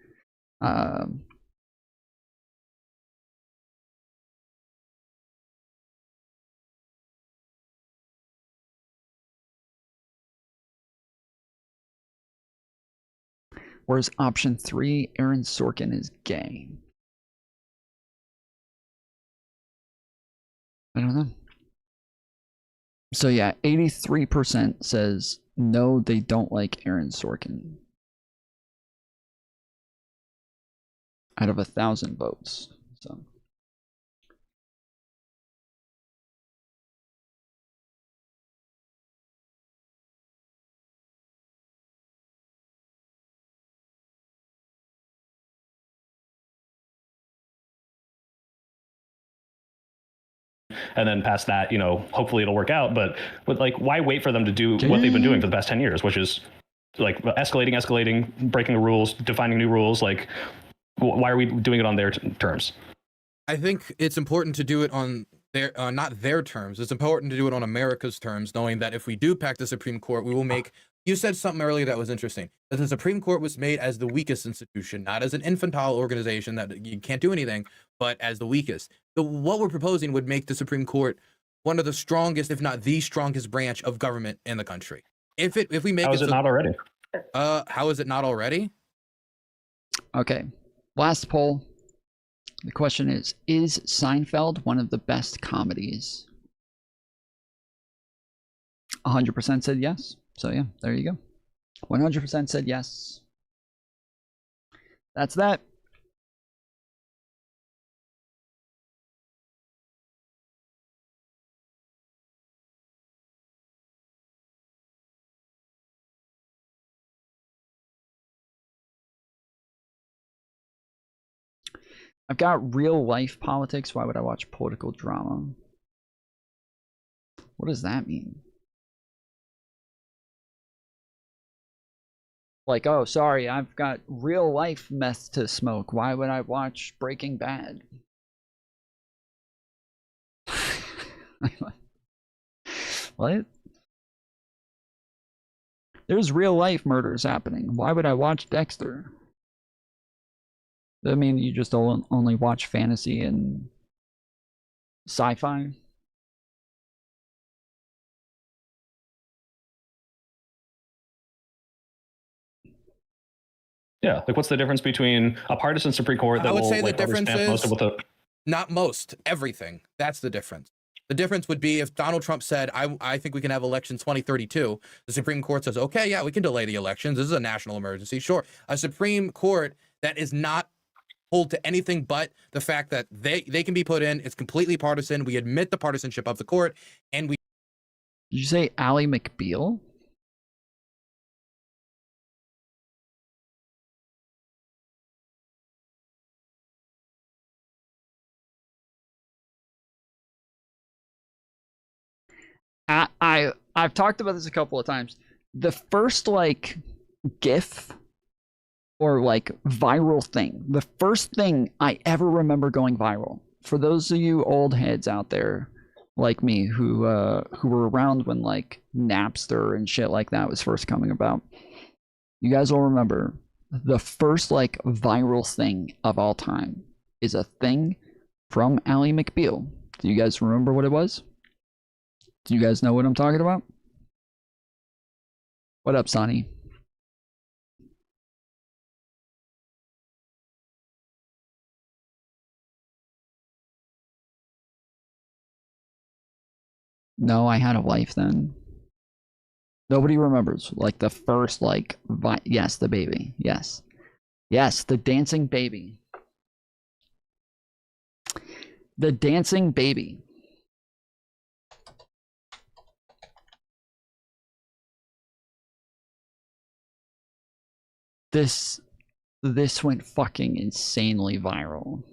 Whereas option 3, Aaron Sorkin is gay. I don't know. So yeah, 83% says no, they don't like Aaron Sorkin. Out of 1,000 votes. So. And then past that, you know, hopefully it'll work out. But like, why wait for them to do what they've been doing for the past 10 years, which is like escalating, breaking the rules, defining new rules. Like, why are we doing it on their terms? I think it's important to do it on their, not their terms. It's important to do it on America's terms, knowing that if we do pack the Supreme Court, we will make. You said something earlier that was interesting, that the Supreme Court was made as the weakest institution, not as an infantile organization that you can't do anything, but as the weakest. What we're proposing would make the Supreme Court one of the strongest, if not the strongest branch of government in the country. If we make how is it not already? How is it not already? Okay, last poll. The question is Seinfeld one of the best comedies? 100% said yes. So yeah, there you go. 100% said yes. That's that. I've got real life politics. Why would I watch political drama? What does that mean? Like, oh, sorry, I've got real life meth to smoke. Why would I watch Breaking Bad? What? There's real life murders happening. Why would I watch Dexter? I mean, you just only watch fantasy and sci-fi? Yeah, like what's the difference between a partisan Supreme Court that I would will say the like difference understand most is of what the not most, everything. That's the difference. The difference would be if Donald Trump said, I think we can have election 2032. The Supreme Court says, okay, yeah, we can delay the elections. This is a national emergency. Sure. A Supreme Court that is not hold to anything but the fact that they can be put in. It's completely partisan. We admit the partisanship of the court. And we... Did you say Ally McBeal? I've talked about this a couple of times. The first like GIF or like viral thing, the first thing I ever remember going viral, for those of you old heads out there like me who were around when like Napster and shit like that was first coming about, you guys will remember the first like viral thing of all time is a thing from Ally McBeal. Do you guys remember what it was? Do you guys know what I'm talking about? What up, Sonny? No, I had a wife then. Nobody remembers. Like the first, like, yes, the baby. Yes. Yes, the dancing baby. The dancing baby. This went fucking insanely viral.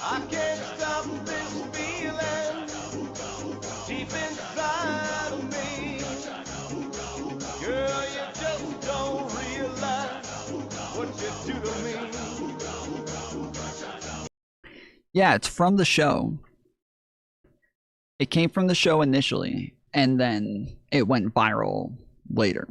I can't stop this feeling deep inside of me. Girl, you just don't realize what you do to me. Yeah, it's from the show. It came from the show initially, and then it went viral later.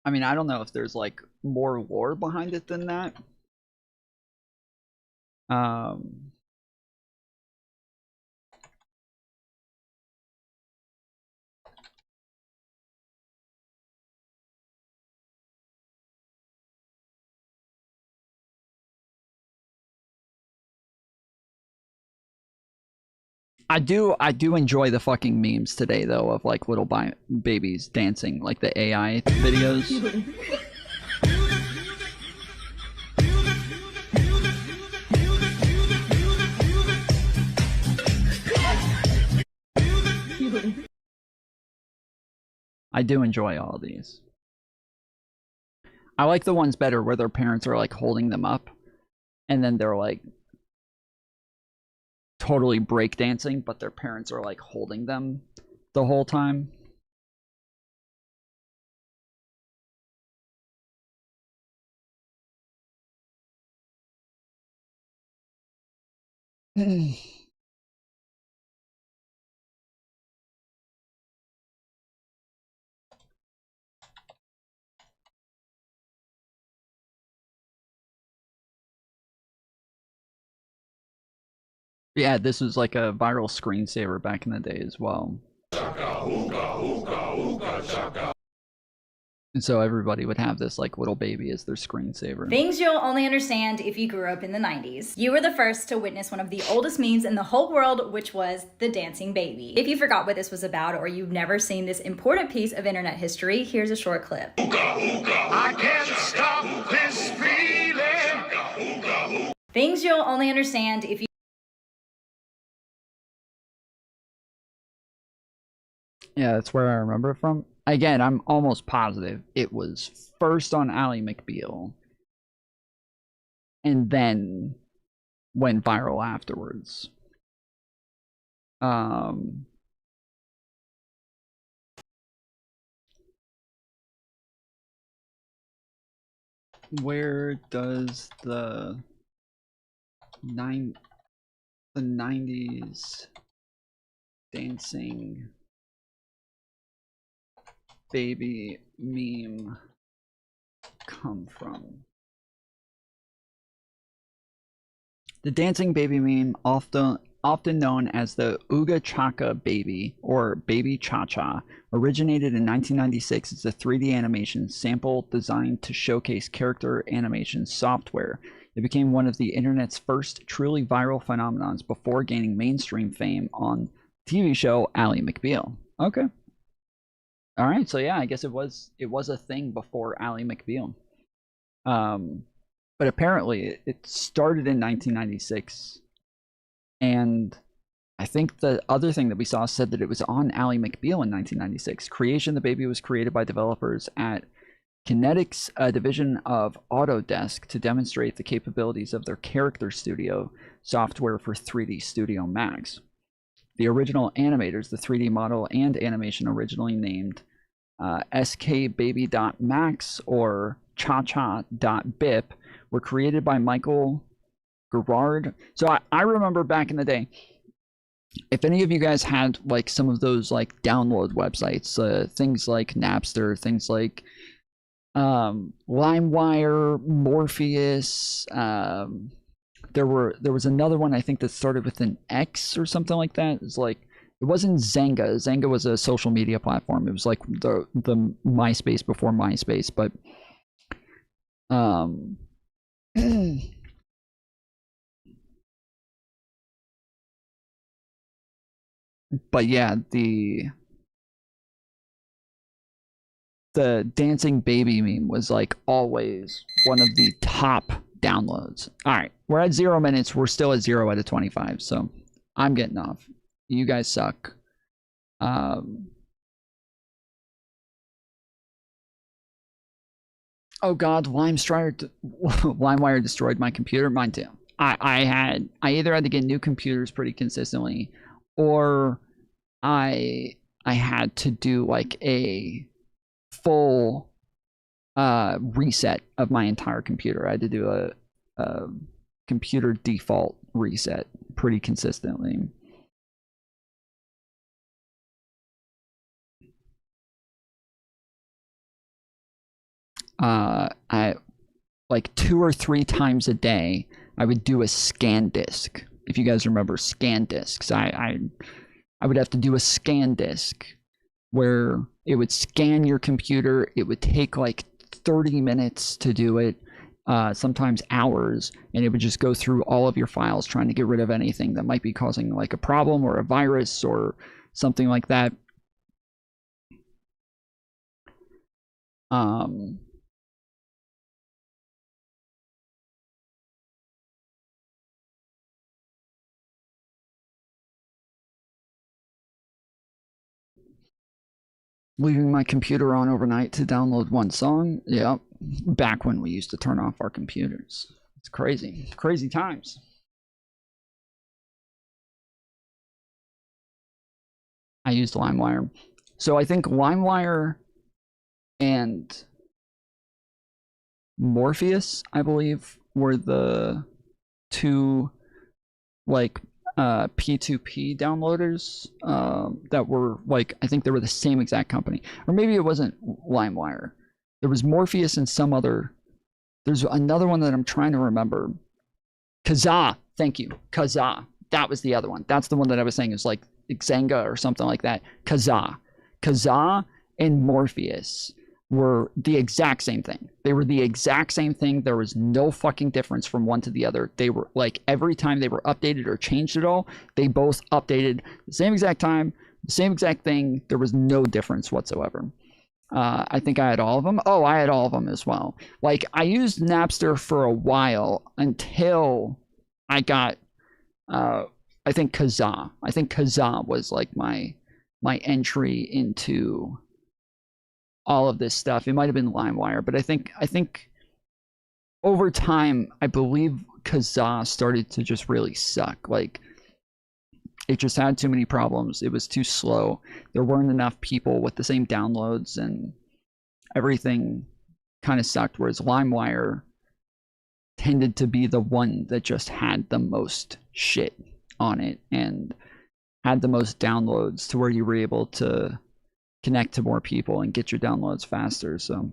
I mean, I don't know if there's like more lore behind it than that. I do enjoy the fucking memes today though of like little babies dancing, like the AI videos. I do enjoy all of these. I like the ones better where their parents are like holding them up and then they're like totally breakdancing, but their parents are like holding them the whole time. Yeah, this was like a viral screensaver back in the day as well. And so everybody would have this like little baby as their screensaver. Things you'll only understand if you grew up in the 90s. You were the first to witness one of the oldest memes in the whole world, which was the dancing baby. If you forgot what this was about or you've never seen this important piece of internet history, here's a short clip. I can't stop this feeling. Things you'll only understand if you... Yeah, that's where I remember it from. Again, I'm almost positive it was first on Ally McBeal and then went viral afterwards. Where does the 90s dancing baby meme come from? The dancing baby meme, often known as the Ooga Chaka baby or Baby Cha-Cha, originated in 1996 as a 3D animation sample designed to showcase character animation software. It became one of the internet's first truly viral phenomenons before gaining mainstream fame on TV show Ally McBeal. Okay. All right, so yeah, I guess it was a thing before Ally McBeal. But apparently it started in 1996, and I think the other thing that we saw said that it was on Ally McBeal in 1996. Creation, the baby was created by developers at Kinetics, a division of Autodesk, to demonstrate the capabilities of their Character Studio software for 3D Studio Max. The original animators, the 3D model and animation originally named skbaby.max or cha-cha.bip, were created by Michael Gerard. So I remember back in the day, if any of you guys had like some of those like download websites, things like Napster, things like LimeWire, Morpheus, there was another one I think that started with an X or something like that. It's like, it wasn't Zanga. Zanga was a social media platform. It was like the MySpace before MySpace, but but yeah, the dancing baby meme was like always one of the top downloads. All right, we're at 0 minutes. We're still at 0 out of 25, so I'm getting off. You guys suck. Oh God, LimeWire destroyed my computer. Mine too. I either had to get new computers pretty consistently, or I had to do like a full reset of my entire computer. I had to do a computer default reset pretty consistently. I like 2 or 3 times a day I would do a scan disk. If you guys remember scan disks, I would have to do a scan disk where it would scan your computer. It would take like 30 minutes to do it, sometimes hours, and it would just go through all of your files trying to get rid of anything that might be causing like a problem or a virus or something like that. Leaving my computer on overnight to download one song. Yep. Back when we used to turn off our computers. It's crazy. Crazy times. I used LimeWire. So I think LimeWire and Morpheus, I believe, were the two like P2P downloaders that were like, I think they were the same exact company, or maybe it wasn't LimeWire. There was Morpheus and some other. There's another one that I'm trying to remember. Kazaa, thank you, Kazaa. That was the other one. That's the one that I was saying is like Xanga or something like that. Kazaa and Morpheus. were the exact same thing. They were the exact same thing. There was no fucking difference from one to the other. They were like, every time they were updated or changed at all, they both updated the same exact time, the same exact thing. There was no difference whatsoever. I think I had all of them. Oh, I had all of them as well. Like, I used Napster for a while until I got, I think Kazaa. I think Kazaa was like my entry into all of this stuff. It might have been LimeWire, but I think over time, I believe Kazaa started to just really suck. Like, it just had too many problems. It was too slow. There weren't enough people with the same downloads, and everything kind of sucked. Whereas LimeWire tended to be the one that just had the most shit on it and had the most downloads, to where you were able to connect to more people and get your downloads faster. So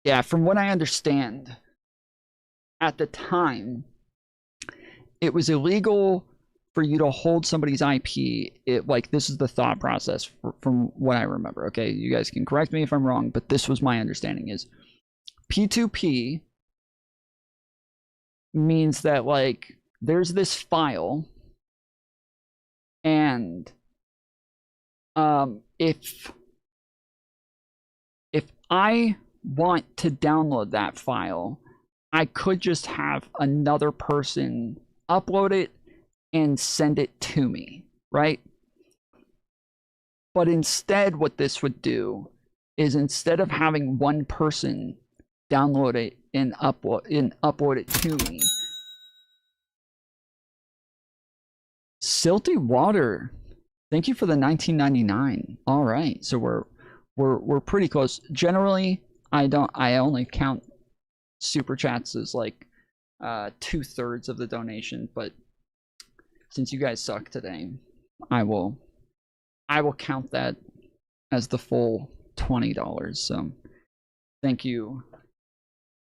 yeah, from what I understand, at the time, it was illegal for you to hold somebody's IP. Like, this is the thought process from what I remember. Okay, you guys can correct me if I'm wrong, but this was my understanding, is P2P means that, like, there's this file, and if I want to download that file, I could just have another person upload it and send it to me, right? But instead, what this would do is, instead of having one person download it and upload it to me, Silty Water, thank you for the 19.99. All right, so we're pretty close. Generally, I only count super chats as like 2/3 of the donation, but since you guys suck today, I will count that as the full $20. So thank you,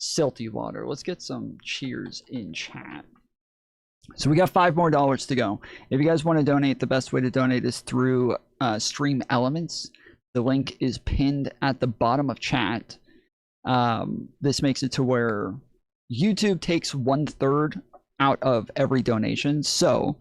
Silty Water. Let's get some cheers in chat. So we got $5 more to go. If you guys want to donate, the best way to donate is through Stream Elements. The link is pinned at the bottom of chat. This makes it to where YouTube takes 1/3 out of every donation. So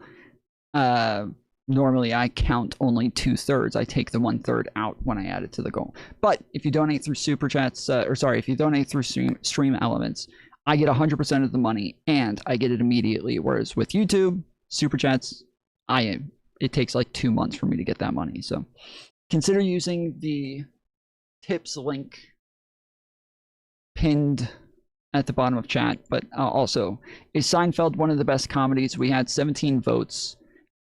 normally I count only 2/3. I take the 1/3 out when I add it to the goal. But if you donate through Super Chats, if you donate through Stream Elements, I get 100% of the money and I get it immediately. Whereas with YouTube, Super Chats, it takes like 2 months for me to get that money. So consider using the tips link pinned at the bottom of chat. But also, is Seinfeld one of the best comedies? We had 17 votes.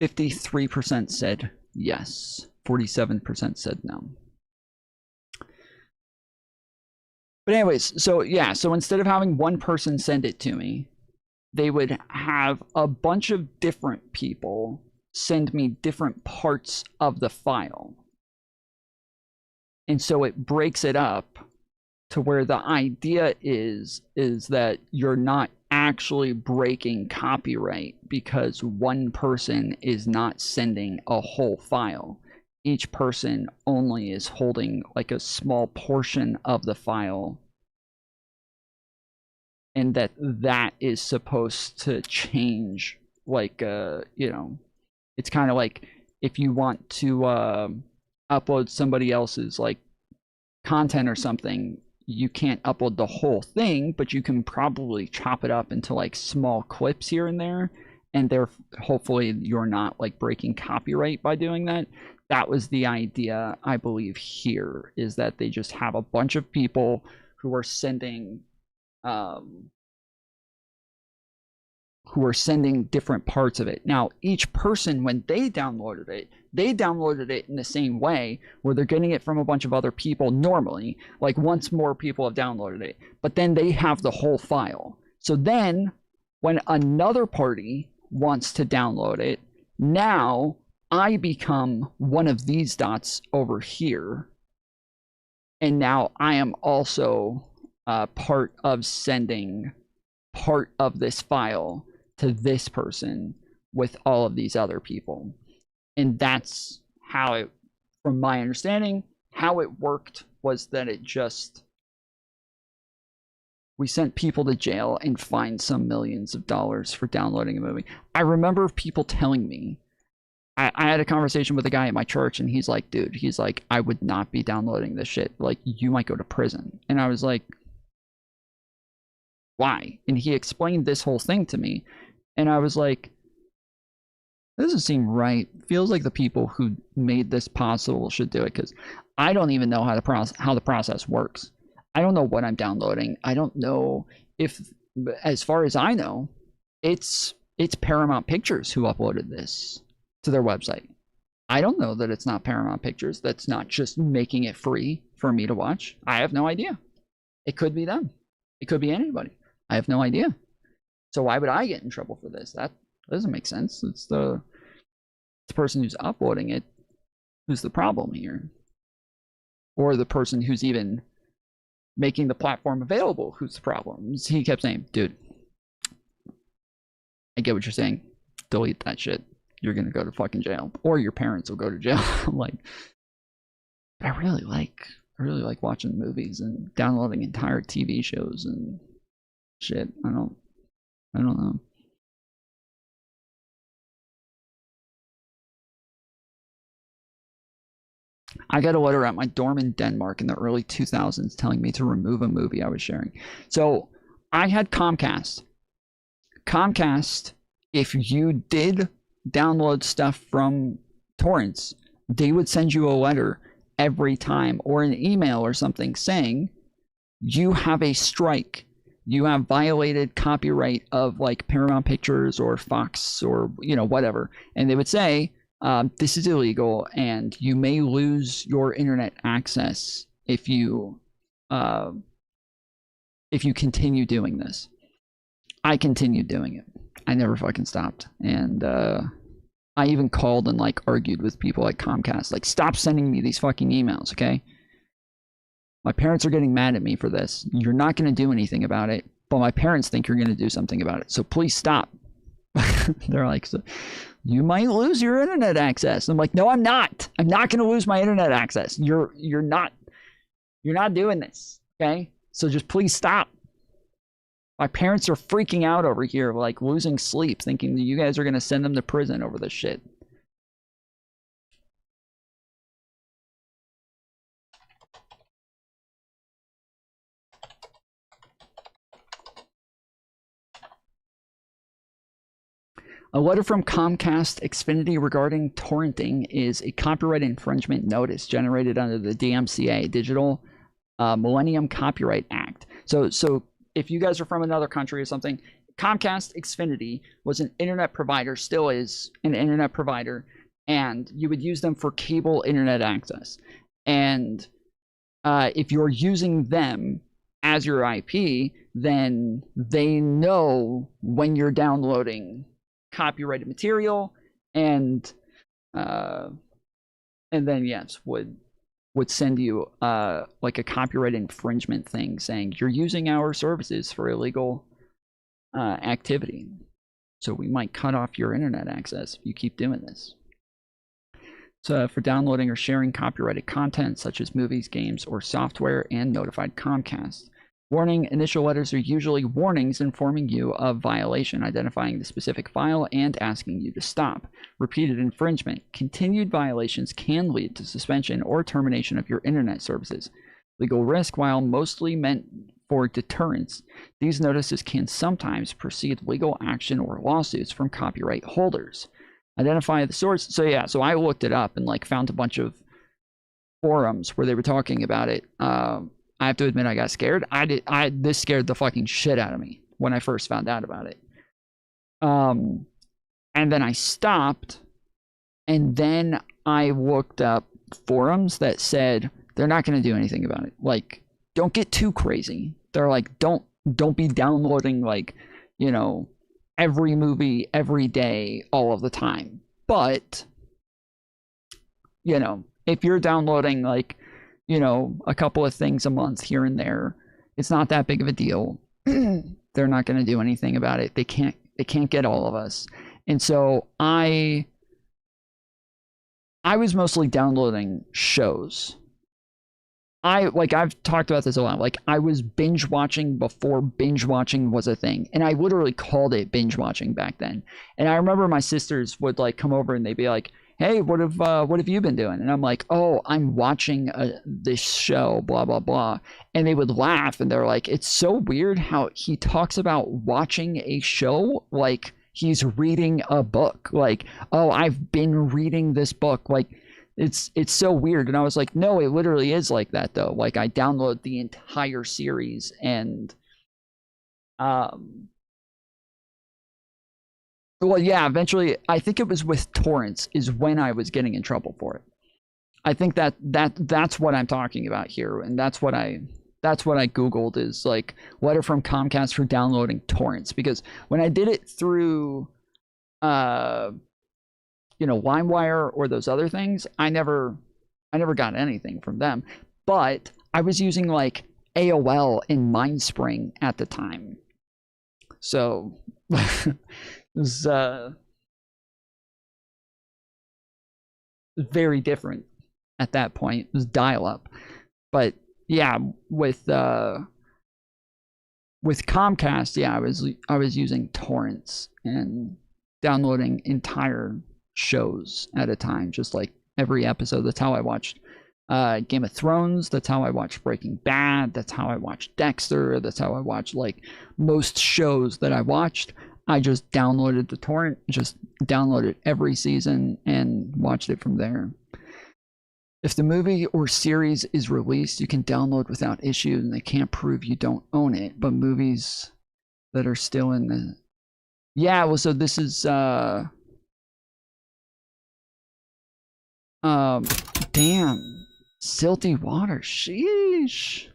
53% said yes. 47% said no. But anyways, so yeah, so instead of having one person send it to me, they would have a bunch of different people send me different parts of the file. And so it breaks it up to where the idea is that you're not actually breaking copyright because one person is not sending a whole file. Each person only is holding like a small portion of the file, and that is supposed to change. Like it's kind of like if you want to upload somebody else's like content or something, you can't upload the whole thing, but you can probably chop it up into like small clips here and there, and hopefully you're not like breaking copyright by doing that. That was the idea, I believe, here, is that they just have a bunch of people who are sending different parts of it. Now, each person, when they downloaded it in the same way, where they're getting it from a bunch of other people normally, like once more people have downloaded it, but then they have the whole file. So then when another party wants to download it, now I become one of these dots over here, and now I am also part of sending part of this file to this person with all of these other people. And that's how it from my understanding, how it worked was that we sent people to jail and fined some millions of dollars for downloading a movie. I remember people telling me, I had a conversation with a guy at my church, and he's like, dude, he's like, I would not be downloading this shit. Like, you might go to prison. And I was like, why? And he explained this whole thing to me, and I was like, that doesn't seem right. Feels like the people who made this possible should do it, because I don't even know how the process works. I don't know what I'm downloading. I don't know if, as far as I know, it's Paramount Pictures who uploaded this to their website. I don't know that it's not Paramount Pictures that's not just making it free for me to watch. I have no idea. It could be them. It could be anybody. I have no idea. So why would I get in trouble for this? That doesn't make sense. It's the person who's uploading it who's the problem here. Or the person who's even making the platform available who's the problem. He kept saying, dude, I get what you're saying. Delete that shit. You're gonna go to fucking jail, or your parents will go to jail. I'm like, I really like watching movies and downloading entire TV shows and shit. I don't know. I got a letter at my dorm in Denmark in the early 2000s telling me to remove a movie I was sharing. So I had Comcast. Comcast, if you did download stuff from torrents, they would send you a letter every time, or an email or something, saying you have a strike. You have violated copyright of like Paramount Pictures or Fox or, you know, whatever. And they would say, this is illegal and you may lose your internet access if you continue doing this. I continued doing it. I never fucking stopped. And I even called and like argued with people at Comcast, like, stop sending me these fucking emails, okay? My parents are getting mad at me for this. You're not going to do anything about it, but my parents think you're going to do something about it. So please stop. They're like, so you might lose your internet access. I'm like, no, I'm not. I'm not going to lose my internet access. You're not doing this, okay? So just please stop. My parents are freaking out over here, like losing sleep, thinking that you guys are going to send them to prison over this shit. A letter from Comcast Xfinity regarding torrenting is a copyright infringement notice generated under the DMCA, Digital Millennium Copyright Act. So if you guys are from another country or something, Comcast Xfinity was an internet provider, still is an internet provider, and you would use them for cable internet access. And if you're using them as your IP, then they know when you're downloading copyrighted material, and then yes, would send you like a copyright infringement thing saying you're using our services for illegal activity. So we might cut off your internet access if you keep doing this. So for downloading or sharing copyrighted content such as movies, games, or software, and notified Comcast. Warning: initial letters are usually warnings informing you of violation, identifying the specific file, and asking you to stop. Repeated infringement. Continued violations can lead to suspension or termination of your internet services. Legal risk: while mostly meant for deterrence, these notices can sometimes precede legal action or lawsuits from copyright holders. Identify the source. So yeah, so I looked it up and like found a bunch of forums where they were talking about it. I have to admit, I got scared. This scared the fucking shit out of me when I first found out about it. And then I stopped, and then I looked up forums that said they're not going to do anything about it. Like, don't get too crazy. They're like, don't be downloading, like, you know, every movie every day all of the time. But, you know, if you're downloading like, you know, a couple of things a month here and there, it's not that big of a deal. They're not going to do anything about it. They can't get all of us. And so I I was mostly downloading shows. I've talked about this a lot. Like, I was binge watching before binge watching was a thing. And I literally called it binge watching back then. And I remember my sisters would like come over and they'd be like, hey, what have you been doing? And I'm like, oh, I'm watching this show, blah, blah, blah. And they would laugh and they're like, it's so weird how he talks about watching a show like he's reading a book. Like, oh, I've been reading this book. Like, it's so weird. And I was like, no, it literally is like that though. Like, I download the entire series and well, yeah, eventually I think it was with torrents is when I was getting in trouble for it. I think that's what I'm talking about here, and that's what I googled is like letter from Comcast for downloading torrents, because when I did it through LimeWire or those other things, I never got anything from them. But I was using like AOL and Mindspring at the time. So it was very different at that point. It was dial-up. But yeah, with Comcast, yeah, I was using torrents and downloading entire shows at a time, just like every episode. That's how I watched Game of Thrones. That's how I watched Breaking Bad. That's how I watched Dexter. That's how I watched like most shows that I watched. I just downloaded the torrent, just downloaded every season and watched it from there. If the movie or series is released, you can download without issue and they can't prove you don't own it. But movies that are still in the... Yeah, well, so this is... damn, silty water, sheesh.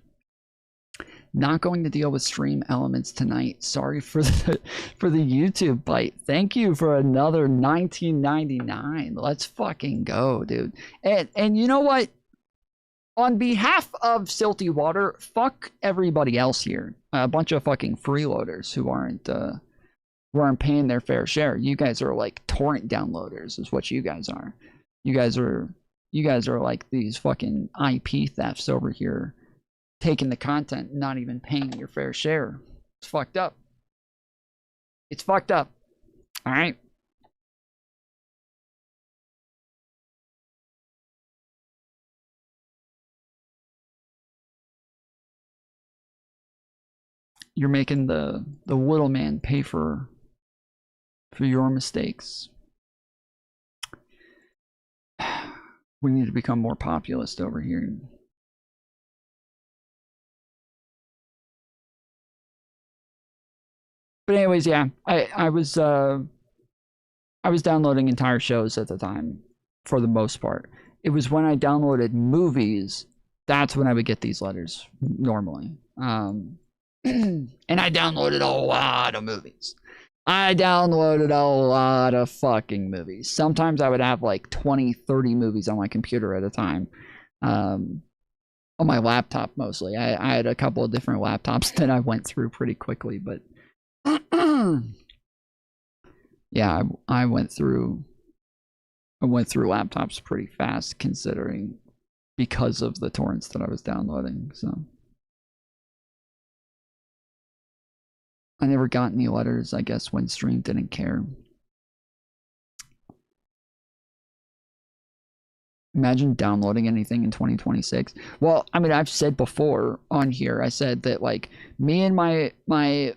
Not going to deal with stream elements tonight. Sorry for the YouTube bite. Thank you for another $19.99. Let's fucking go, dude. And you know what? On behalf of Silty Water, fuck everybody else here. A bunch of fucking freeloaders who aren't paying their fair share. You guys are like torrent downloaders, is what you guys are. You guys are like these fucking IP thefts over here, taking the content, not even paying your fair share. It's fucked up. It's fucked up. All right. You're making the little man pay for your mistakes. We need to become more populist over here. But anyways, yeah, I was downloading entire shows at the time for the most part. It was when I downloaded movies, that's when I would get these letters normally. And I downloaded a lot of movies. I downloaded a lot of fucking movies. Sometimes I would have like 20, 30 movies on my computer at a time. On my laptop mostly. I had a couple of different laptops that I went through pretty quickly, but yeah, I went through laptops pretty fast considering because of the torrents that I was downloading, so. I never got any letters, I guess, when Stream didn't care. Imagine downloading anything in 2026. Well, I mean, I've said before on here, I said that like me and my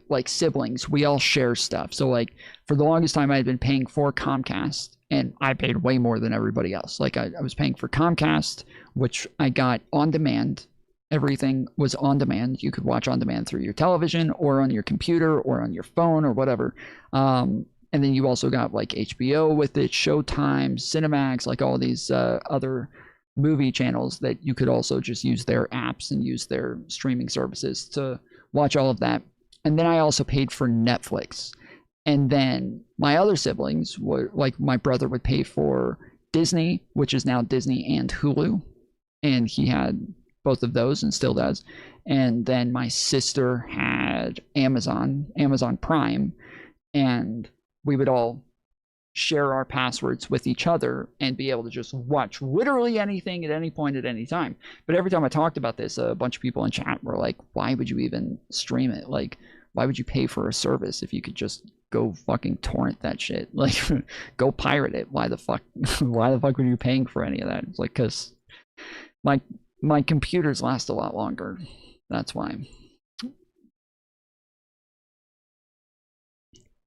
like siblings, we all share stuff. So like for the longest time I had been paying for Comcast and I paid way more than everybody else. Like I was paying for Comcast, which I got on demand. Everything was on demand. You could watch on demand through your television or on your computer or on your phone or whatever. And then you also got like HBO with it, Showtime, Cinemax, like all these other movie channels that you could also just use their apps and use their streaming services to watch all of that. And then I also paid for Netflix. And then my other siblings were like, my brother would pay for Disney, which is now Disney and Hulu. And he had both of those and still does. And then my sister had Amazon Prime, and we would all share our passwords with each other and be able to just watch literally anything at any point at any time. But every time I talked about this, a bunch of people in chat were like, why would you even stream it? Like, why would you pay for a service if you could just go fucking torrent that shit? Like, go pirate it. Why the fuck were you paying for any of that? It's like, because my computers last a lot longer. That's why.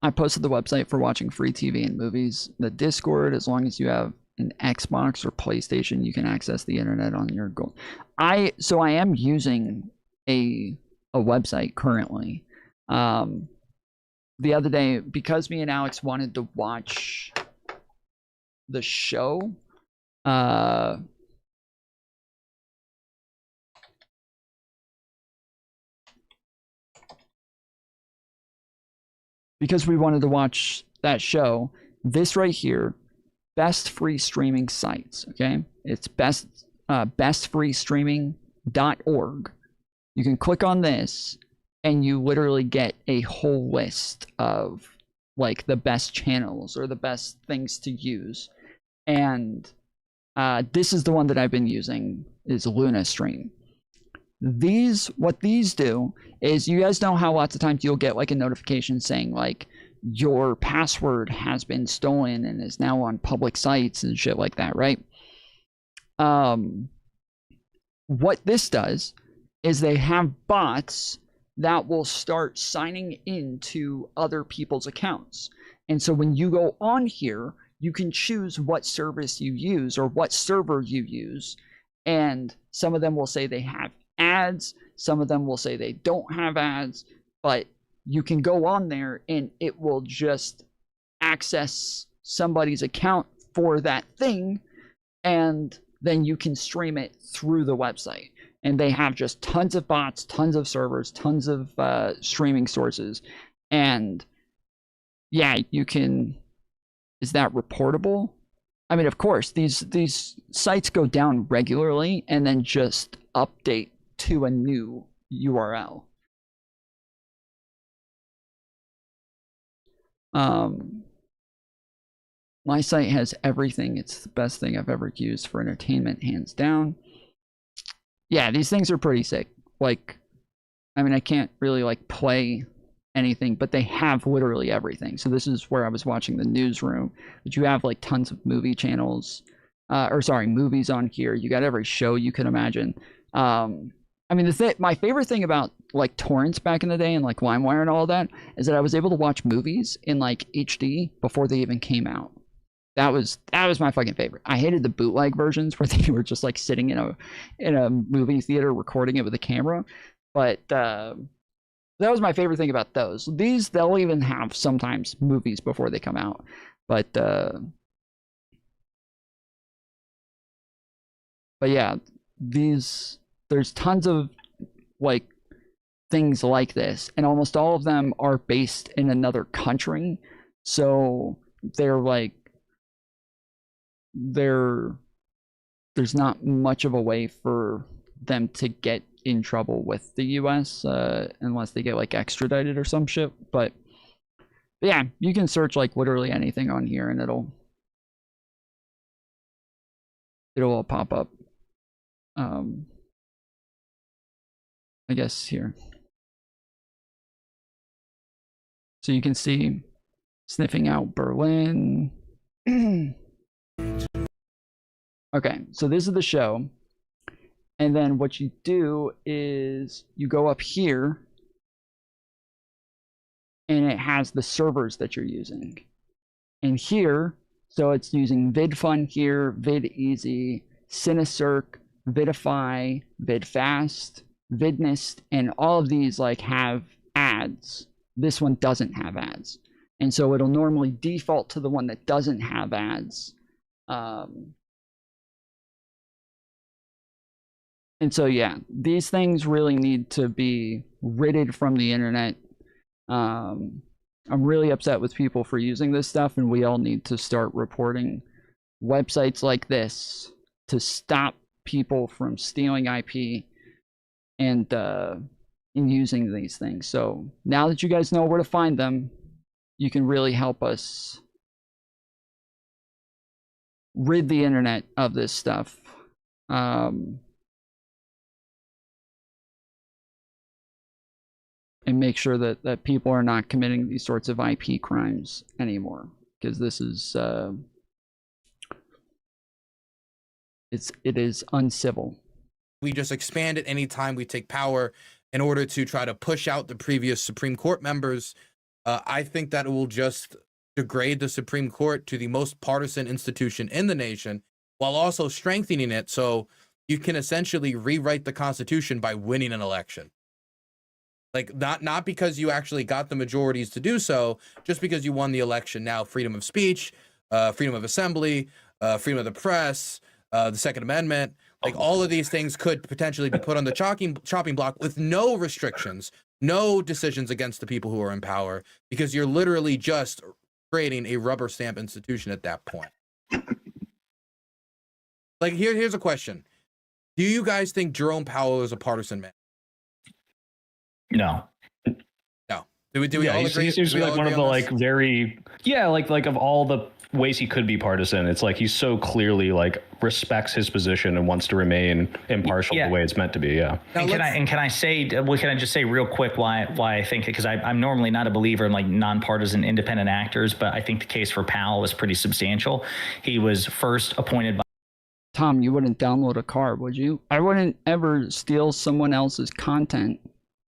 I posted the website for watching free TV and movies. The Discord, as long as you have an Xbox or PlayStation, you can access the internet on your go. So I am using a website currently. The other day, because me and Alex wanted to watch the show, because we wanted to watch that show, this right here, best free streaming sites, okay? It's bestfreestreaming.org. You can click on this and you literally get a whole list of like the best channels or the best things to use. And this is the one that I've been using, is Luna Stream. What these do is, you guys know how lots of times you'll get like a notification saying like your password has been stolen and is now on public sites and shit like that, right? What this does is they have bots that will start signing into other people's accounts. And so when you go on here, you can choose what service you use or what server you use. And some of them will say they have ads, some of them will say they don't have ads, but you can go on there and it will just access somebody's account for that thing, and then you can stream it through the website. And they have just tons of bots, tons of servers, tons of streaming sources. And yeah, you can. Is that reportable? I mean, of course, these sites go down regularly and then just update to a new URL. My site has everything. It's the best thing I've ever used for entertainment, hands down. Yeah, these things are pretty sick. Like, I mean, I can't really like play anything, but they have literally everything. So this is where I was watching the newsroom, but you have like tons of movie channels, movies on here. You got every show you could imagine. I mean, my favorite thing about like torrents back in the day and like LimeWire and all that is that I was able to watch movies in like HD before they even came out. That was my fucking favorite. I hated the bootleg versions where they were just like sitting in a movie theater recording it with a camera, but that was my favorite thing about those. These, they'll even have sometimes movies before they come out, but yeah, there's tons of like things like this, and almost all of them are based in another country, so they're like there's not much of a way for them to get in trouble with the US unless they get like extradited or some shit. But yeah, you can search like literally anything on here and it'll all pop up. I guess here. So you can see sniffing out Berlin. Okay, so this is the show. And then what you do is you go up here and it has the servers that you're using. And here, so it's using VidFun here, VidEasy, Cinecirc, Vidify, VidFast, Vidnist, and all of these like have ads. This one doesn't have ads. And so it'll normally default to the one that doesn't have ads. And so, yeah, these things really need to be ridded from the internet. I'm really upset with people for using this stuff, and we all need to start reporting websites like this to stop people from stealing IP and using these things. So now that you guys know where to find them, you can really help us rid the internet of this stuff. And make sure that people are not committing these sorts of IP crimes anymore, because this is it is uncivil. We just expand it anytime we take power in order to try to push out the previous Supreme Court members. I think that it will just degrade the Supreme Court to the most partisan institution in the nation, while also strengthening it so you can essentially rewrite the Constitution by winning an election. Like, not because you actually got the majorities to do so, just because you won the election. Now, freedom of speech, freedom of assembly, freedom of the press, the Second Amendment, like all of these things could potentially be put on the chopping block with no restrictions, no decisions against the people who are in power, because you're literally just creating a rubber stamp institution at that point. Like, here's a question. Do you guys think Jerome Powell is a partisan man? No. No. Do we all agree? He seems to be like one of the like very like of all the ways he could be partisan, it's like he's so clearly like respects his position and wants to remain impartial the way it's meant to be. Yeah. And can I just say real quick why I think it, because I'm normally not a believer in like nonpartisan independent actors, but I think the case for Powell is pretty substantial. He was first appointed by Tom, you wouldn't download a car, would you? I wouldn't ever steal someone else's content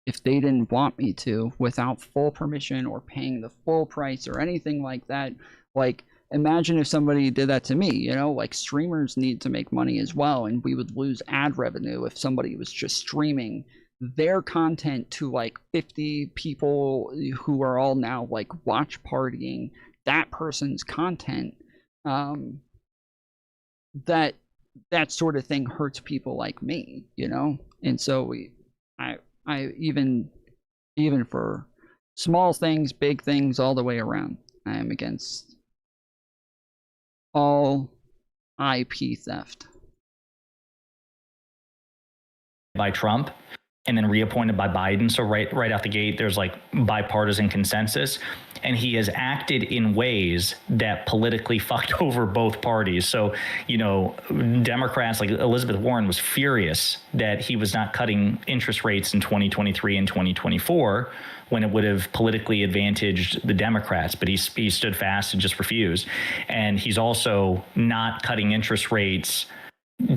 if they didn't want me to, without full permission or paying the full price or anything like that. Like, imagine if somebody did that to me, you know, like streamers need to make money as well, and we would lose ad revenue if somebody was just streaming their content to like 50 people who are all now like watch partying that person's content. That sort of thing hurts people like me, you know? And so I even for small things, big things, all the way around, I am against all IP theft. By Trump and then reappointed by Biden. So right out the gate, there's like bipartisan consensus. And he has acted in ways that politically fucked over both parties. So, you know, Democrats like Elizabeth Warren was furious that he was not cutting interest rates in 2023 and 2024 when it would have politically advantaged the Democrats. But he stood fast and just refused. And he's also not cutting interest rates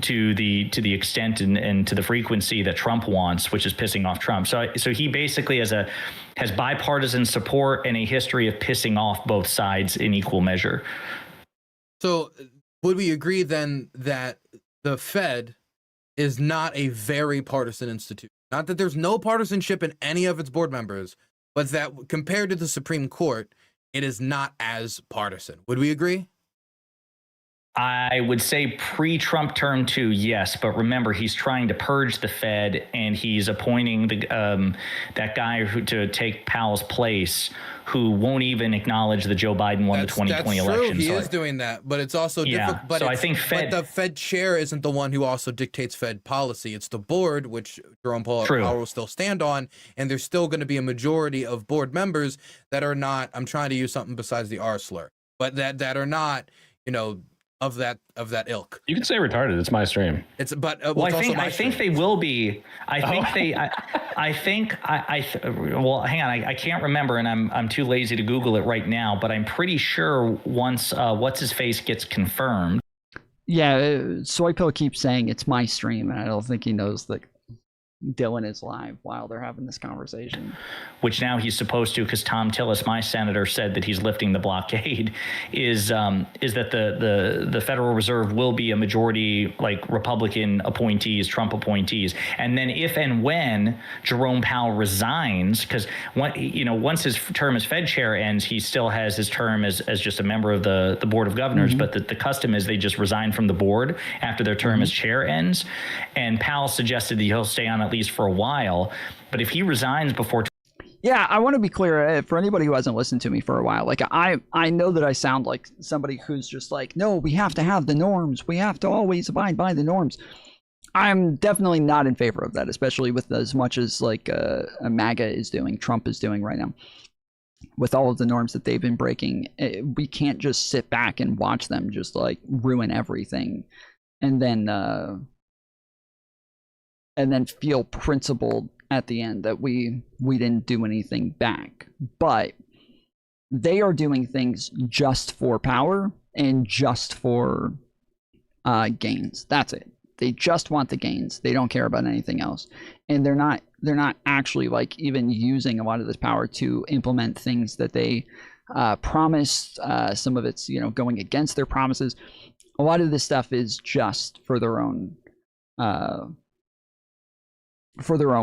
to the extent and to the frequency that Trump wants, which is pissing off Trump. So he basically has bipartisan support and a history of pissing off both sides in equal measure. So would we agree then that the Fed is not a very partisan institution? Not that there's no partisanship in any of its board members, but that compared to the Supreme Court, it is not as partisan. Would we agree? I would say pre-Trump term 2, yes, but remember he's trying to purge the Fed and he's appointing that guy to take Powell's place, who won't even acknowledge that Joe Biden won the 2020 election. That's true. He is doing that, but it's also difficult. But so I think but the Fed chair isn't the one who also dictates Fed policy. It's the board, which Jerome Powell will still stand on, and there's still going to be a majority of board members that are not. I'm trying to use something besides the R slur, but that are not, you know, of that ilk. You can say retarded. It's my stream. It's but well, I think they will be. I think well, hang on. I can't remember, and I'm too lazy to Google it right now. But I'm pretty sure once what's his face gets confirmed. Yeah, Soypill keeps saying it's my stream, and I don't think he knows that Dylan is live while they're having this conversation. Which now he's supposed to, because Tom Tillis, my senator, said that he's lifting the blockade, is that the Federal Reserve will be a majority like Republican appointees, Trump appointees. And then if and when Jerome Powell resigns, because once his term as Fed chair ends, he still has his term as just a member of the Board of Governors. But the custom is they just resign from the board after their term as chair ends. And Powell suggested that he'll stay on at least for a while, but if he resigns before Yeah, I want to be clear for anybody who hasn't listened to me for a while. Like I know that I sound like somebody who's just like, no, we have to have the norms. We have to always abide by the norms. I'm definitely not in favor of that, especially with as much as like MAGA is doing, Trump is doing right now. with all of the norms that they've been breaking, we can't just sit back and watch them just like ruin everything and then feel principled at the end that we didn't do anything back. But they are doing things just for power and just for gains. That's it. They just want the gains. They don't care about anything else. And they're not actually like even using a lot of this power to implement things that they promised. Some of it's, you know, going against their promises. A lot of this stuff is just for their own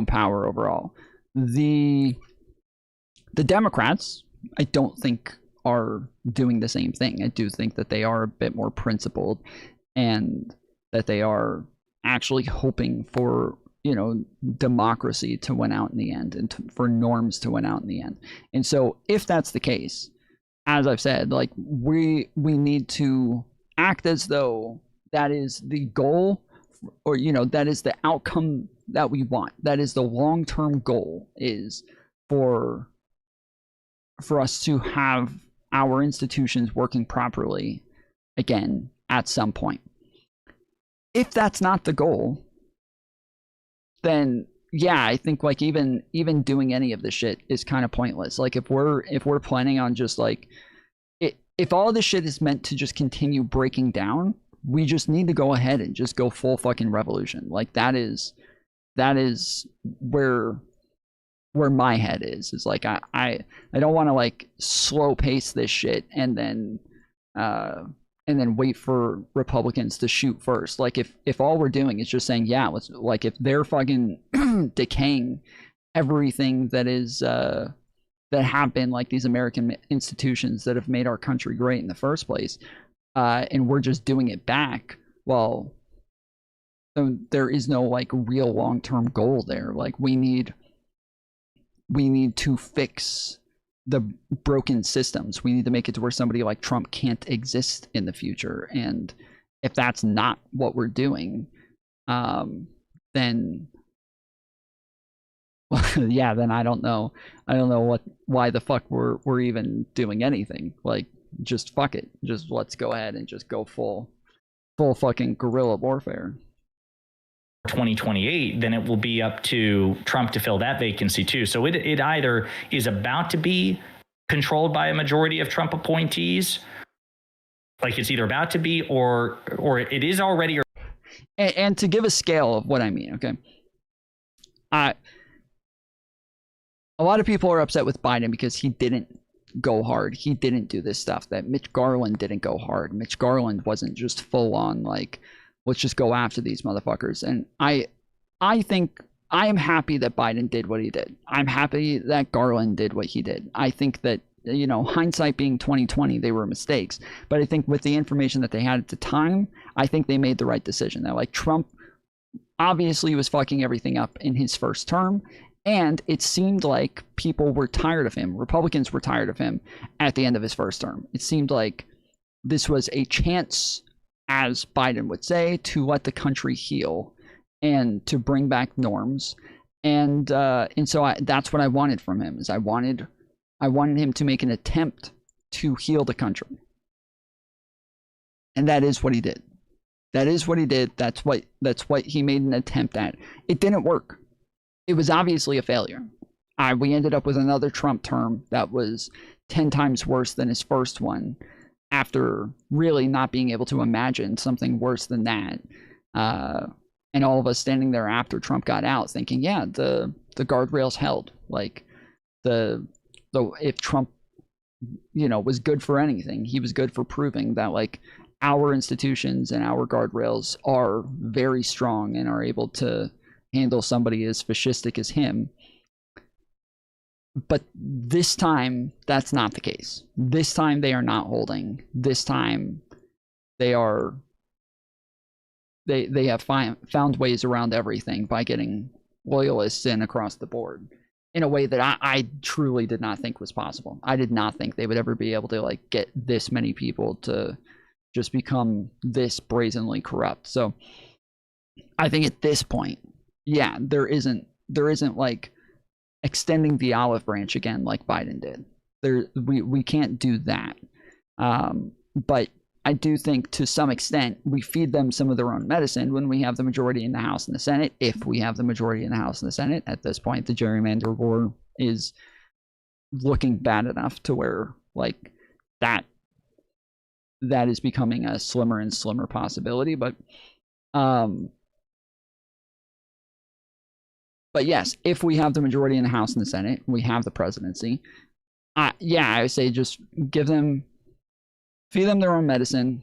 power overall. The Democrats, I don't think, are doing the same thing. I do think that they are a bit more principled, and that they are actually hoping for, you know, democracy to win out in the end, and for norms to win out in the end. And so if that's the case, as I've said, like we need to act as though that is the goal, or, you know, that is the outcome that we want. That is the long-term goal, is for us to have our institutions working properly again at some point. If that's not the goal, then yeah, I think like even doing any of this shit is kind of pointless. Like if we're planning on just like if all this shit is meant to just continue breaking down, we just need to go ahead and just go full fucking revolution. Like that is where my head is like I don't want to like slow pace this shit and then wait for Republicans to shoot first. Like if all we're doing is just saying, yeah, let's, like if they're fucking decaying everything that is that have been like these American institutions that have made our country great in the first place, and we're just doing it back, well, there is no like real long-term goal there. Like we need to fix the broken systems. We need to make it to where somebody like Trump can't exist in the future. And if that's not what we're doing, then yeah, then I don't know why the fuck we're even doing anything. Like just fuck it. Just let's go ahead and just go full fucking guerrilla warfare. 2028, then it will be up to Trump to fill that vacancy too. So it either is about to be controlled by a majority of Trump appointees, like it's either about to be, or it is already. And to give a scale of what I mean, okay, a lot of people are upset with Biden because he didn't go hard. He didn't do this stuff that Mitch Garland didn't go hard. Mitch Garland wasn't just full on like, let's just go after these motherfuckers. And I think I am happy that Biden did what he did. I'm happy that Garland did what he did. I think that, you know, hindsight being 2020, they were mistakes. But I think with the information that they had at the time, I think they made the right decision. That like Trump obviously was fucking everything up in his first term. And it seemed like people were tired of him. Republicans were tired of him at the end of his first term. It seemed like this was a chance, as Biden would say, to let the country heal and to bring back norms. And so that's what I wanted from him. Is I wanted him to make an attempt to heal the country. And that is what he did. That is what he did. That's what he made an attempt at. It didn't work. It was obviously a failure. We ended up with another Trump term that was 10 times worse than his first one, after really not being able to imagine something worse than that. And all of us standing there after Trump got out thinking, yeah, the guardrails held. Like if Trump, you know, was good for anything, he was good for proving that like our institutions and our guardrails are very strong and are able to handle somebody as fascistic as him. But this time, that's not the case. This time, they are not holding. This time, they have found ways around everything by getting loyalists in across the board in a way that I truly did not think was possible. I did not think they would ever be able to like get this many people to just become this brazenly corrupt. So I think at this point, yeah, there isn't like extending the olive branch again like Biden did. we can't do that. But I do think to some extent we feed them some of their own medicine when we have the majority in the House and the Senate. If we have the majority in the House and the Senate, at this point, the gerrymander war is looking bad enough to where like that is becoming a slimmer and slimmer possibility. But yes, if we have the majority in the House and the Senate, we have the presidency. Yeah, I would say just feed them their own medicine,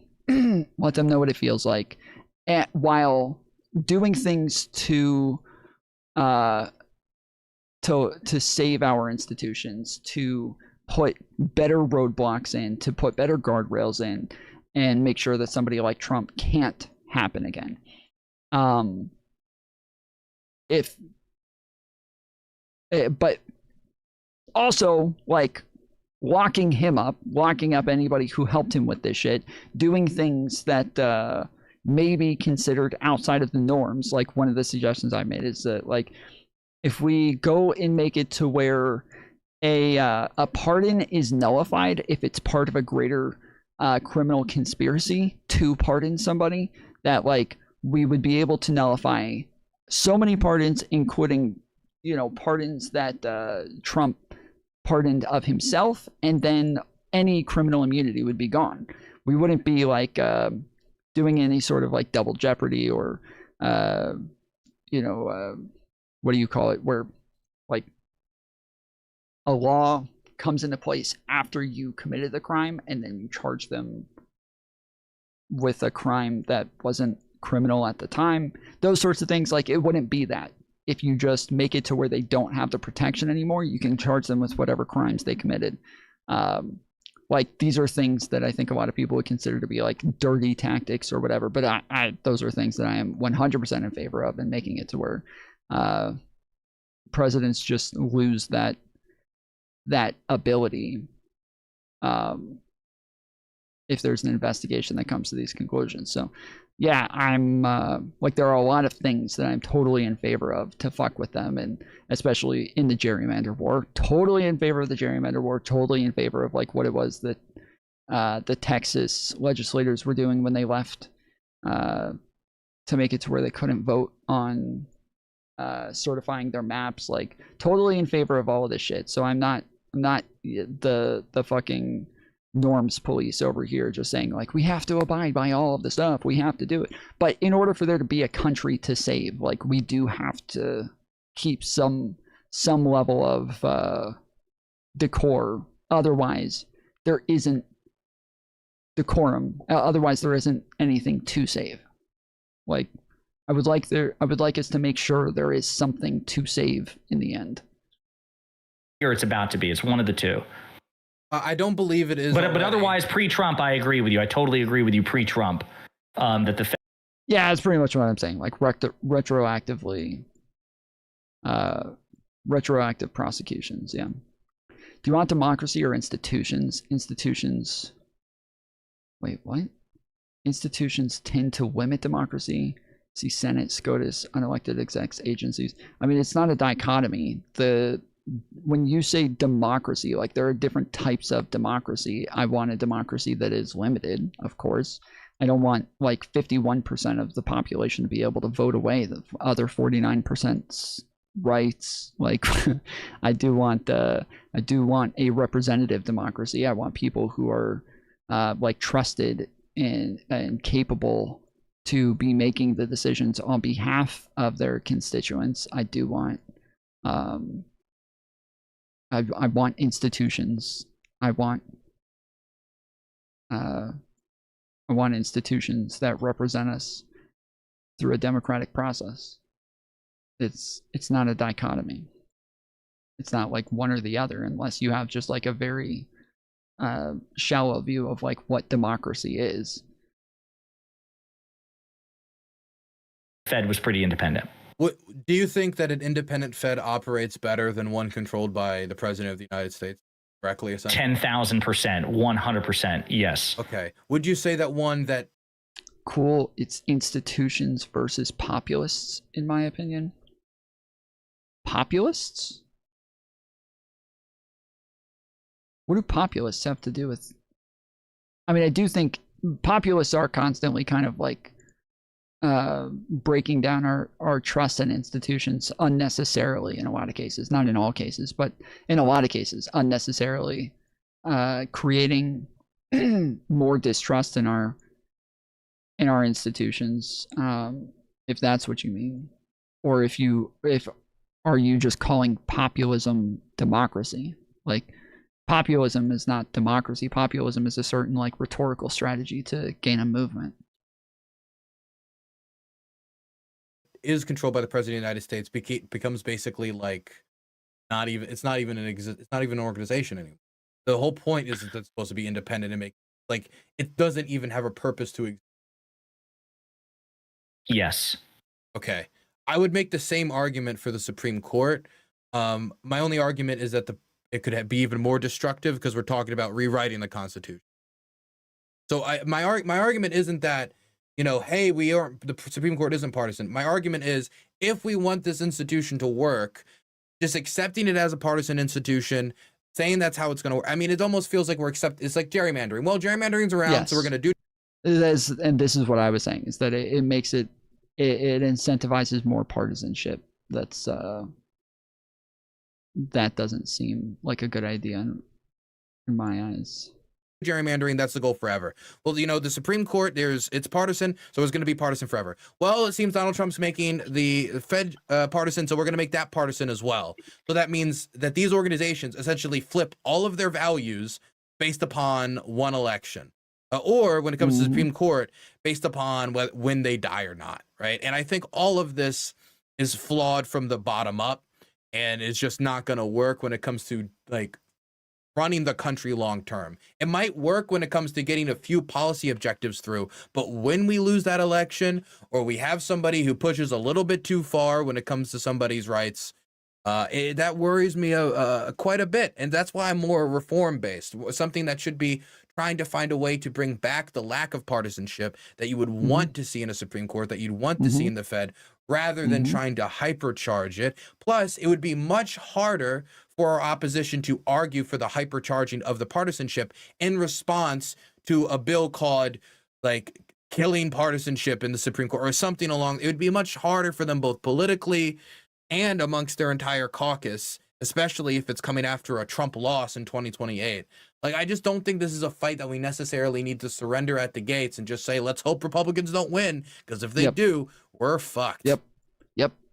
let them know what it feels like, while doing things to save our institutions, to put better roadblocks in, to put better guardrails in, and make sure that somebody like Trump can't happen again. But also, like, locking up anybody who helped him with this shit, doing things that may be considered outside of the norms. Like, one of the suggestions I made is that, like, if we go and make it to where a pardon is nullified if it's part of a greater criminal conspiracy to pardon somebody, that, like, we would be able to nullify so many pardons, including, you know, pardons that Trump pardoned of himself, and then any criminal immunity would be gone. We wouldn't be like doing any sort of like double jeopardy or what do you call it, where like a law comes into place after you committed the crime and then you charge them with a crime that wasn't criminal at the time. Those sorts of things, like, it wouldn't be that. If you just make it to where they don't have the protection anymore, you can charge them with whatever crimes they committed. Like, these are things that I think a lot of people would consider to be like dirty tactics or whatever, but those are things that I am 100% in favor of, and making it to where presidents just lose that ability if there's an investigation that comes to these conclusions. So yeah, I'm like, there are a lot of things that I'm totally in favor of to fuck with them, and especially in the gerrymander war. Totally in favor of the gerrymander war. Totally in favor of like what it was that the Texas legislators were doing when they left to make it to where they couldn't vote on certifying their maps. Like, totally in favor of all of this shit. So I'm not the fucking norms police over here just saying like, we have to abide by all of the stuff, we have to do it. But in order for there to be a country to save, like, we do have to keep some level of decor. Otherwise there isn't decorum. Otherwise there isn't anything to save. Like, I would like us to make sure there is something to save in the end. Here it's about to be. It's one of the two. I don't believe it is. But otherwise, pre-Trump, I agree with you. I totally agree with you. Pre-Trump, that the yeah, that's pretty much what I'm saying. Like, retroactive prosecutions. Yeah. Do you want democracy or institutions? Institutions. Wait, what? Institutions tend to limit democracy. See Senate, SCOTUS, unelected execs, agencies. I mean, it's not a dichotomy. When you say democracy, like, there are different types of democracy. I want a democracy that is limited, of course. I don't want like 51% of the population to be able to vote away the other 49%'s rights. Like, I do want a representative democracy. I want people who are like trusted and capable to be making the decisions on behalf of their constituents. I do want I want institutions. I want institutions that represent us through a democratic process. It's not a dichotomy. It's not like one or the other, unless you have just like a very shallow view of like what democracy is. Fed was pretty independent. What, do you think that an independent Fed operates better than one controlled by the President of the United States directly? 10,000%, 100%, yes. Okay. Would you say that one that... Cool, it's institutions versus populists, in my opinion. Populists? What do populists have to do with? I mean, I do think populists are constantly kind of like breaking down our trust in institutions unnecessarily in a lot of cases. Not in all cases, but in a lot of cases, unnecessarily creating more distrust in our institutions. If that's what you mean, or if are you just calling populism democracy? Like, populism is not democracy. Populism is a certain like rhetorical strategy to gain a movement. Is controlled by the president of the United States becomes basically like it's not even an organization anymore. The whole point is that it's supposed to be independent and make like it doesn't even have a purpose to exist. Yes. Okay. I would make the same argument for the Supreme Court. My only argument is that it could be even more destructive because we're talking about rewriting the Constitution. So my argument isn't that, you know, hey, the Supreme Court isn't partisan. My argument is if we want this institution to work, just accepting it as a partisan institution, saying that's how it's going to work. I mean, it almost feels like it's like gerrymandering. Well, gerrymandering's around, yes. So we're going to do. And this is what I was saying, is that it makes it incentivizes more partisanship. That doesn't seem like a good idea in my eyes. Gerrymandering, that's the goal forever. Well, you know, the Supreme Court, it's partisan, so it's going to be partisan forever. Well, it seems Donald Trump's making the Fed partisan, so we're going to make that partisan as well. So that means that these organizations essentially flip all of their values based upon one election. Or when it comes to the Supreme Court, based upon when they die or not, right? And I think all of this is flawed from the bottom up, and it's just not going to work when it comes to like running the country long term. It might work when it comes to getting a few policy objectives through, but when we lose that election, or we have somebody who pushes a little bit too far when it comes to somebody's rights, that worries me quite a bit. And that's why I'm more reform-based, something that should be trying to find a way to bring back the lack of partisanship that you would want to see in a Supreme Court, that you'd want to see in the Fed, rather than trying to hypercharge it. Plus, it would be much harder for our opposition to argue for the hypercharging of the partisanship in response to a bill called, like, killing partisanship in the Supreme Court or something along. It would be much harder for them both politically and amongst their entire caucus, especially if it's coming after a Trump loss in 2028. Like, I just don't think this is a fight that we necessarily need to surrender at the gates and just say, let's hope Republicans don't win, because if they do, we're fucked. Yep.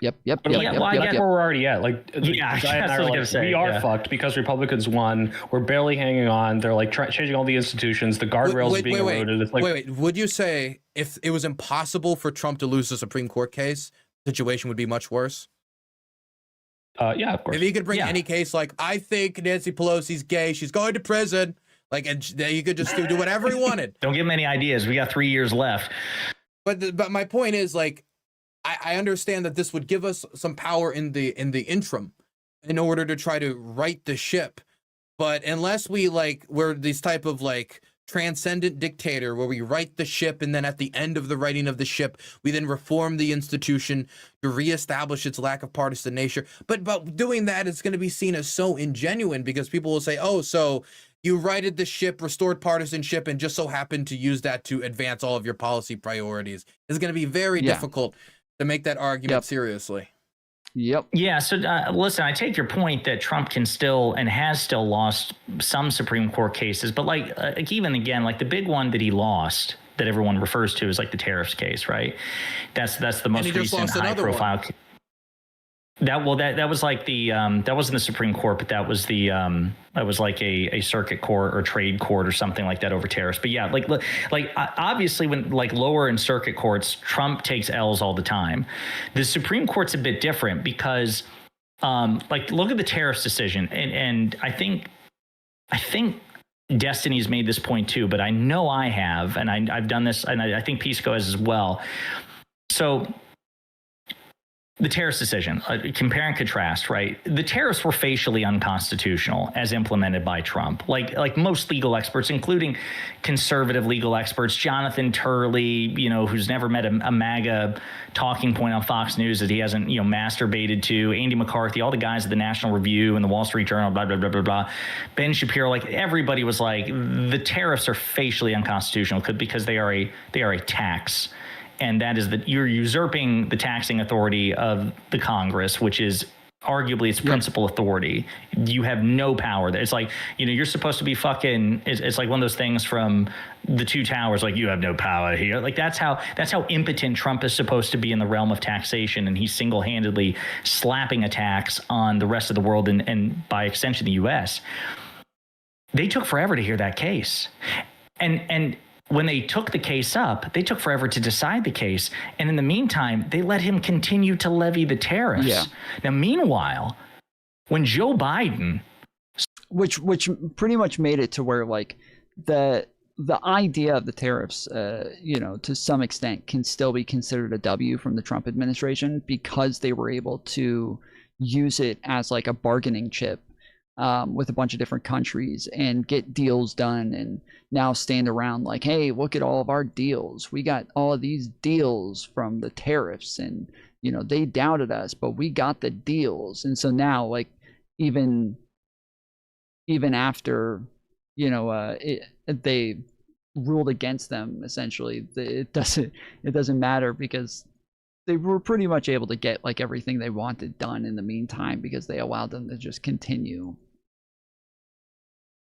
I get where we're already at. Like, we are fucked because Republicans won. We're barely hanging on. They're like changing all the institutions. The guardrails being eroded. It's like, wait. Would you say if it was impossible for Trump to lose the Supreme Court case, the situation would be much worse? Yeah, of course. If he could bring any case, like, I think Nancy Pelosi's gay, she's going to prison, like, and he could just do whatever he wanted. Don't give him any ideas. We got 3 years left. But my point is, like, I understand that this would give us some power in the interim in order to try to right the ship. But unless we're these type of like transcendent dictator where we right the ship, and then at the end of the righting of the ship, we then reform the institution to reestablish its lack of partisan nature. But doing that is going to be seen as so ingenuine, because people will say, oh, so you righted the ship, restored partisanship, and just so happened to use that to advance all of your policy priorities. It's going to be very difficult to make that argument seriously. Yeah. So listen, I take your point that Trump can still and has still lost some Supreme Court cases, but like even again, like the big one that he lost that everyone refers to is like the tariffs case, right? That's the most recent high profile. That was like the that wasn't the Supreme Court, but that was the that was like a circuit court or trade court or something like that over tariffs. But yeah, like obviously when like lower in circuit courts, Trump takes L's all the time. The Supreme Court's a bit different because like look at the tariffs decision, and I think Destiny's made this point too, but I know I have, and I've done this, and I think Pisco has as well. So the tariffs decision, compare and contrast, right? The tariffs were facially unconstitutional as implemented by Trump. Like most legal experts, including conservative legal experts, Jonathan Turley, who's never met a MAGA talking point on Fox News that he hasn't, masturbated to, Andy McCarthy, all the guys at the National Review and the Wall Street Journal, blah, blah, blah, blah, blah. Ben Shapiro, everybody was like, the tariffs are facially unconstitutional because they are a tax. And that is that you're usurping the taxing authority of the Congress, which is arguably its principal authority. You have no power. It's like, you're supposed to be fucking, it's like one of those things from the Two Towers, like, you have no power here. Like, that's how impotent Trump is supposed to be in the realm of taxation. And he's single-handedly slapping a tax on the rest of the world and by extension, the U.S. They took forever to hear that case. And when they took the case up, they took forever to decide the case. And in the meantime, they let him continue to levy the tariffs. Yeah. Now, meanwhile, when Joe Biden... Which pretty much made it to where, the idea of the tariffs, to some extent can still be considered a W from the Trump administration because they were able to use it as a bargaining chip with a bunch of different countries and get deals done, and now stand around like, hey, look at all of our deals. We got all of these deals from the tariffs, and they doubted us, but we got the deals. And so now, even after they ruled against them, essentially, it doesn't matter because they were pretty much able to get everything they wanted done in the meantime because they allowed them to just continue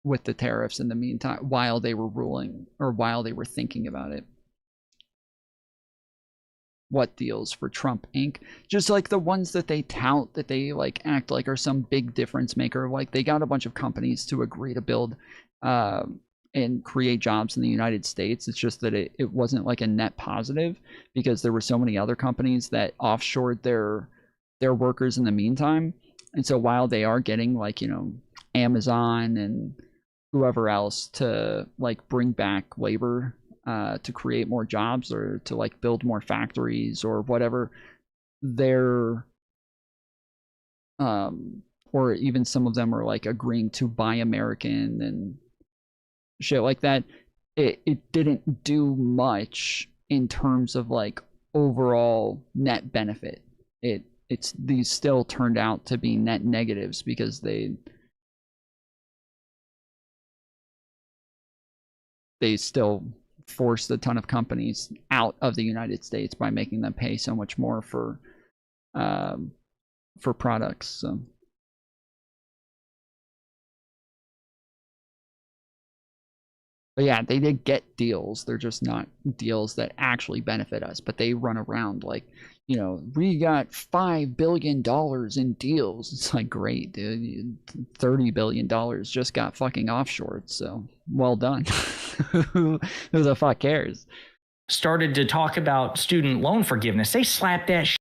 with the tariffs in the meantime while they were ruling, or while they were thinking about it. What deals for Trump Inc.? Just the ones that they tout, that they act like are some big difference maker. They got a bunch of companies to agree to build and create jobs in the United States. It's just that it wasn't a net positive because there were so many other companies that offshored their workers in the meantime. And so while they are getting Amazon and whoever else to bring back labor to create more jobs or to build more factories or whatever, they're or even some of them are agreeing to buy American and shit like that. It didn't do much in terms of overall net benefit. These still turned out to be net negatives because they still forced a ton of companies out of the United States by making them pay so much more for products. So. But yeah, they did get deals. They're just not deals that actually benefit us. But they run around we got $5 billion in deals. It's great, dude. $30 billion just got fucking offshored. So well done. Who the fuck cares? Started to talk about student loan forgiveness. They slapped that shit.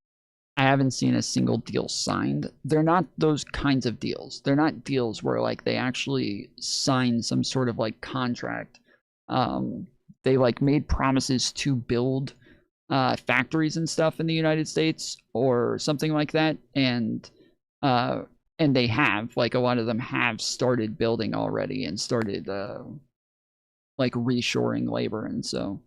I haven't seen a single deal signed. They're not those kinds of deals. They're not deals where they actually sign some sort of contract. They made promises to build factories and stuff in the United States or something like that, and they have a lot of them have started building already and started reshoring labor, and so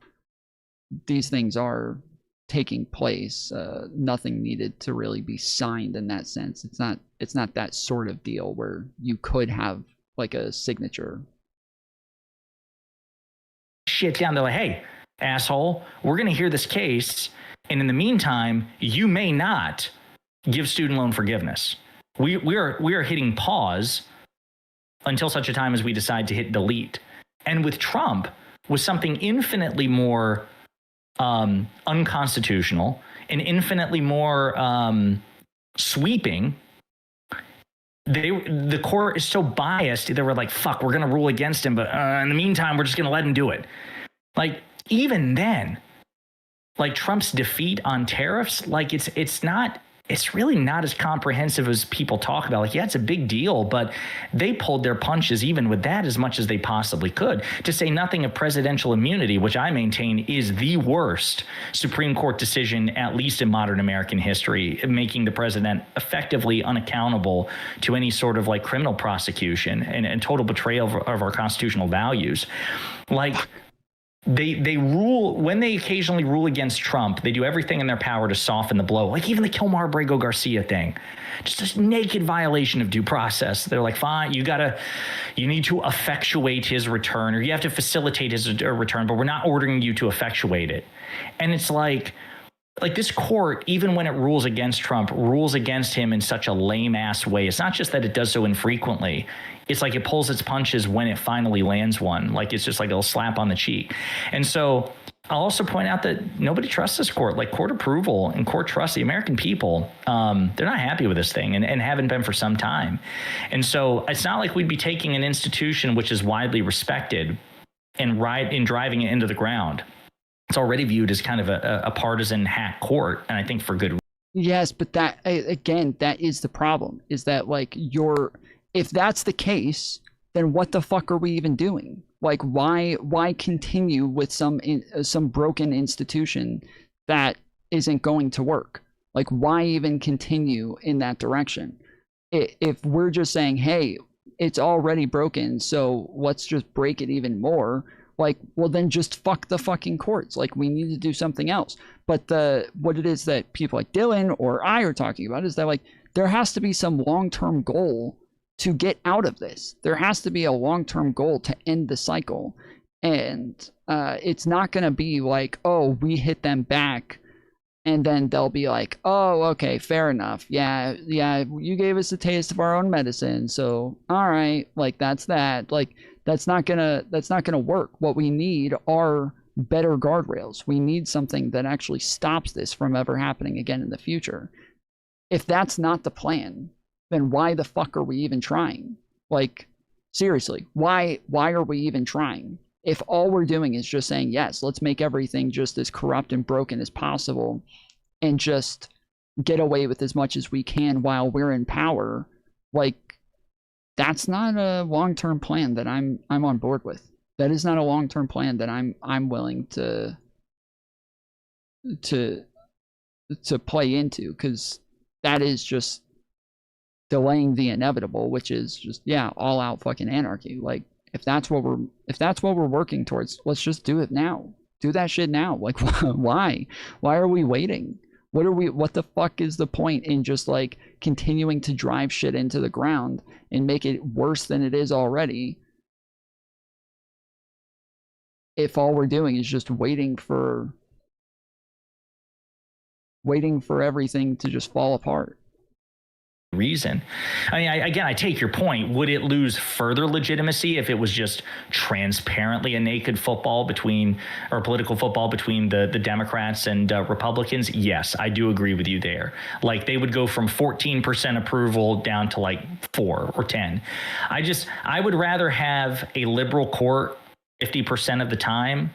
these things are taking place. Nothing needed to really be signed in that sense. It's not that sort of deal where you could have a signature. Shit down. They're like, hey, asshole, we're going to hear this case, and in the meantime, you may not give student loan forgiveness. We are hitting pause until such a time as we decide to hit delete. And with Trump, was something infinitely more unconstitutional and infinitely more sweeping. The court is so biased. They were like, fuck, we're going to rule against him. But in the meantime, we're just going to let him do it. Even then, Trump's defeat on tariffs, it's not it's really not as comprehensive as people talk about. Like, yeah, it's a big deal, but they pulled their punches even with that as much as they possibly could, to say nothing of presidential immunity, which I maintain is the worst Supreme Court decision, at least in modern American history, making the president effectively unaccountable to any sort of like criminal prosecution and total betrayal of our constitutional values. Like, They rule, when they occasionally rule against Trump, they do everything in their power to soften the blow. Like even the Kilmar Brago Garcia thing, just a naked violation of due process. They're like, fine, you need to effectuate his return, or you have to facilitate his return, but we're not ordering you to effectuate it. And it's like this court, even when it rules against Trump, rules against him in such a lame ass way. It's not just that it does so infrequently. It's like it pulls its punches when it finally lands one. Like it's just like a slap on the cheek. And so I'll also point out that nobody trusts this court. Like court approval and court trust, the American people, they're not happy with this thing and haven't been for some time. And so it's not like we'd be taking an institution which is widely respected and driving it into the ground. It's already viewed as kind of a partisan hack court, and I think for good reason. Yes, but that, again, that is the problem, is that like if that's the case, then what the fuck are we even doing? Like why continue with some broken institution that isn't going to work? Like why even continue in that direction? If we're just saying, hey, it's already broken, so let's just break it even more. Like, well, then just fuck the fucking courts. Like, we need to do something else. But what it is that people like Dylan or I are talking about is that, like, there has to be some long-term goal to get out of this. There has to be a long-term goal to end the cycle. And it's not going to be like, oh, we hit them back, and then they'll be like, oh, okay, fair enough. Yeah, you gave us a taste of our own medicine, so all right, like, that's that. Like, that's not gonna work. What we need are better guardrails. We need something that actually stops this from ever happening again in the future. If that's not the plan, then why the fuck are we even trying? Like, seriously, why are we even trying? If all we're doing is just saying, yes, let's make everything just as corrupt and broken as possible and just get away with as much as we can while we're in power, like, that's not a long-term plan that I'm on board with. That is not a long-term plan that I'm willing to play into, because that is just delaying the inevitable, which is just, yeah, all out fucking anarchy. Like, if that's what we're working towards, let's just do it now. Do that shit now. Like, why are we waiting? What the fuck is the point in just like continuing to drive shit into the ground and make it worse than it is already, if all we're doing is just waiting for everything to just fall apart? Reason. I mean, I take your point. Would it lose further legitimacy if it was just transparently a naked football political football between the Democrats and Republicans? Yes, I do agree with you there. Like, they would go from 14% approval down to like 4 or 10. I would rather have a liberal court 50% of the time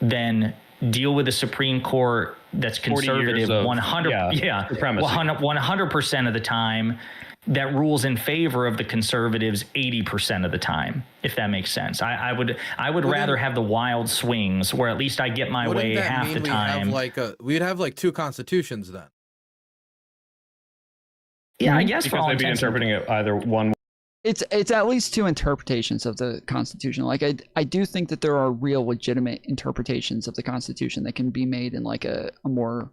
than deal with a Supreme Court that's conservative 100% of the time, that rules in favor of the conservatives 80% of the time, if that makes sense. I would rather have the wild swings where at least I get my way half the time. We'd have like 2 constitutions then. Yeah, I guess because they'd be interpreting it either one. It's at least 2 interpretations of the Constitution. Like, I do think that there are real legitimate interpretations of the Constitution that can be made in like a more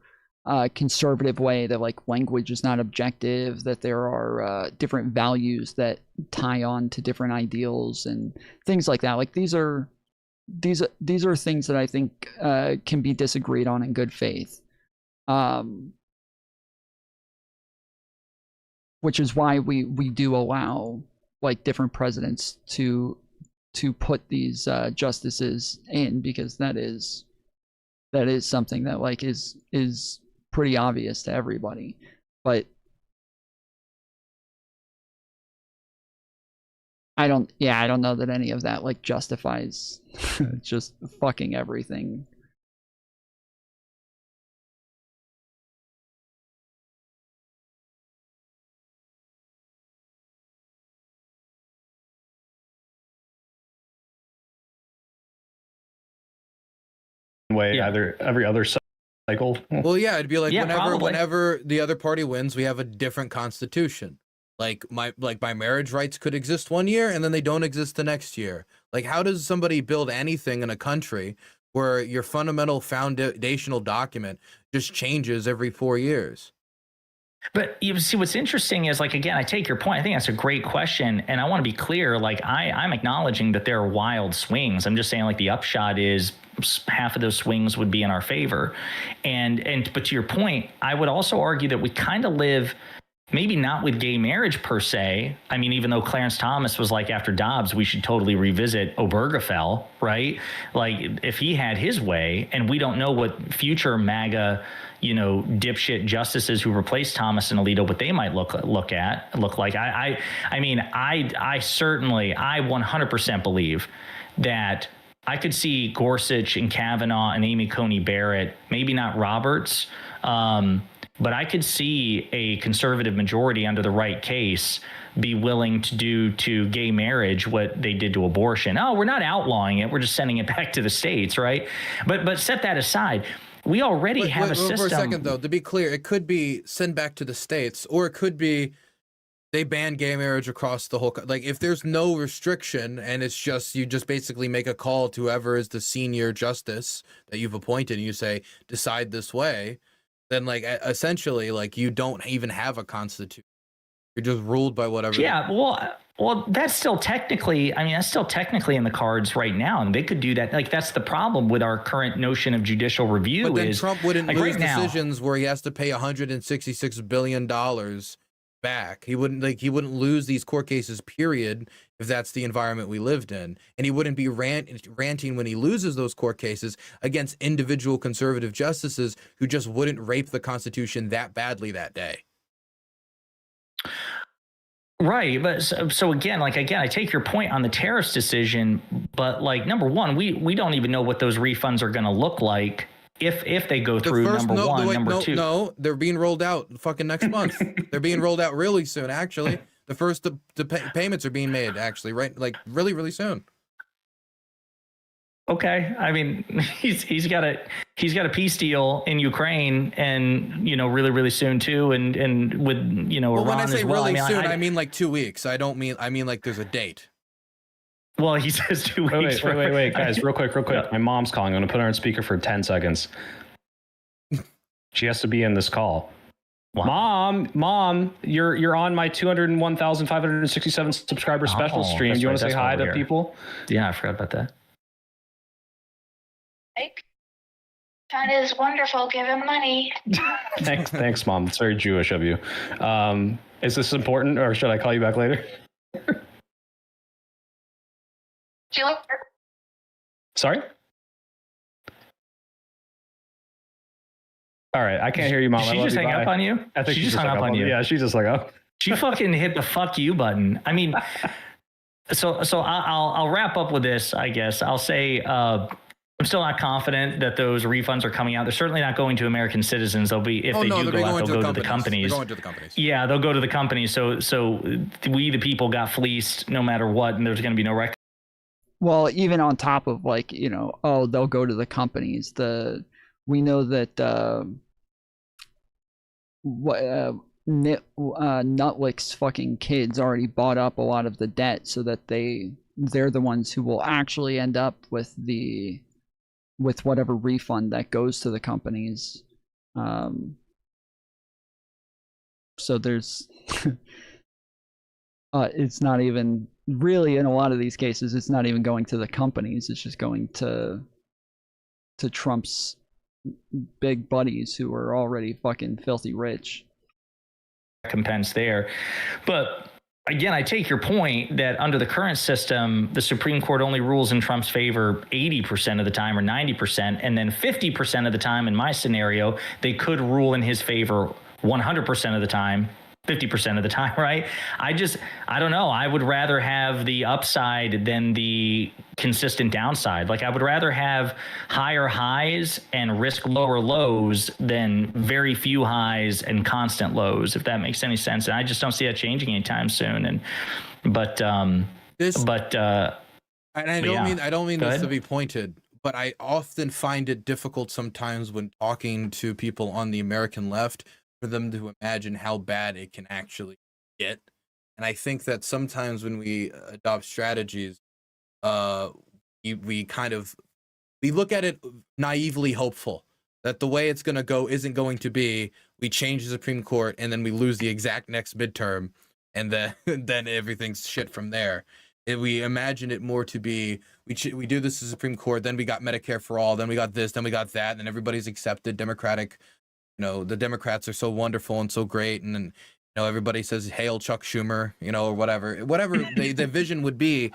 conservative way, that like language is not objective, that there are different values that tie on to different ideals and things like that. Like, these are things that I think can be disagreed on in good faith. Which is why we do allow like different presidents to put these justices in, because that is something that like is pretty obvious to everybody. But I don't know that any of that like justifies just fucking everything way either every other cycle. Well, yeah, it'd be like Yeah, probably. whenever the other party wins, we have a different constitution. Like my marriage rights could exist one year and then they don't exist the next year. Like, how does somebody build anything in a country where your fundamental foundational document just changes every 4 years? But you see, what's interesting is, like, again, I take your point. I think that's a great question. And I want to be clear, like, I'm acknowledging that there are wild swings. I'm just saying, like, the upshot is half of those swings would be in our favor. But to your point, I would also argue that we kind of live, maybe not with gay marriage per se. I mean, even though Clarence Thomas was like, after Dobbs, we should totally revisit Obergefell, right? Like, if he had his way, and we don't know what future MAGA, dipshit justices who replace Thomas and Alito, what they might look like. I mean, I certainly 100% believe that I could see Gorsuch and Kavanaugh and Amy Coney Barrett, maybe not Roberts, but I could see a conservative majority under the right case be willing to do to gay marriage what they did to abortion. Oh, we're not outlawing it. We're just sending it back to the states, right? But set that aside. We already have a system. For a second, though, to be clear, it could be send back to the states, or it could be they ban gay marriage across the whole. Like, if there's no restriction and it's just, you just basically make a call to whoever is the senior justice that you've appointed and you say, decide this way, then, like, essentially, like, you don't even have a constitution. You're just ruled by whatever. Yeah, well, that's still technically, in the cards right now, and they could do that. Like, that's the problem with our current notion of judicial review. But then is Trump wouldn't like, lose right now, decisions where he has to pay $166 billion back. He wouldn't lose these court cases, period, if that's the environment we lived in. And he wouldn't be ranting when he loses those court cases against individual conservative justices who just wouldn't rape the Constitution that badly that day. Right, but so again, I take your point on the tariffs decision, but, like, number one, we don't even know what those refunds are going to look like if they go through. Number two, no, they're being rolled out fucking next month. They're being rolled out really soon. Actually, the first payments are being made. Actually, right, like really, really soon. Okay, I mean, he's got a peace deal in Ukraine, and really, really soon too, and with Iran when I say as well. Really soon, I mean like 2 weeks. I mean like there's a date. Well, he says 2 weeks. Wait, guys, real quick. Yeah. My mom's calling. I'm gonna put her on speaker for 10 seconds. She has to be in this call. Wow. Mom, you're on my 201,567 subscriber special stream. Do you want to say hi to people? Yeah, I forgot about that. That is wonderful. Give him money. Thanks, Mom. It's very Jewish of you. Is this important, or should I call you back later? Sorry? All right, I can't hear you, Mom. Did she just hang up on you? I think she just hung up on you. Yeah, she just hung up. She fucking hit the fuck you button. I mean, so I'll wrap up with this, I guess. I'll say I'm still not confident that those refunds are coming out. They're certainly not going to American citizens. They'll be, if they do go out, they'll go to the companies. They're going to the companies. Yeah, they'll go to the companies. So we, the people, got fleeced no matter what, and there's going to be no record. Well, even on top of, like, they'll go to the companies. We know that Nutlick's fucking kids already bought up a lot of the debt, so that they're the ones who will actually end up with whatever refund that goes to the companies. So there's it's not even really, in a lot of these cases, it's not even going to the companies. It's just going to Trump's big buddies who are already fucking filthy rich. Recompense there. But again, I take your point that under the current system, the Supreme Court only rules in Trump's favor 80% of the time, or 90%, and then 50% of the time, in my scenario, they could rule in his favor 100% of the time, 50% of the time, right? I don't know. I would rather have the upside than the consistent downside. Like, I would rather have higher highs and risk lower lows than very few highs and constant lows, if that makes any sense. And I just don't see that changing anytime soon. And I don't mean this to be pointed, but I often find it difficult sometimes when talking to people on the American left for them to imagine how bad it can actually get. And I think that sometimes when we adopt strategies, we kind of look at it naively hopeful that the way it's going to go isn't going to be we change the Supreme Court and then we lose the exact next midterm and then then everything's shit from there. We imagine it more to be we do this to the Supreme Court, then we got Medicare for all, then we got this, then we got that, and everybody's accepted Democratic. The Democrats are so wonderful and so great, and then everybody says hail Chuck Schumer, or whatever the vision would be.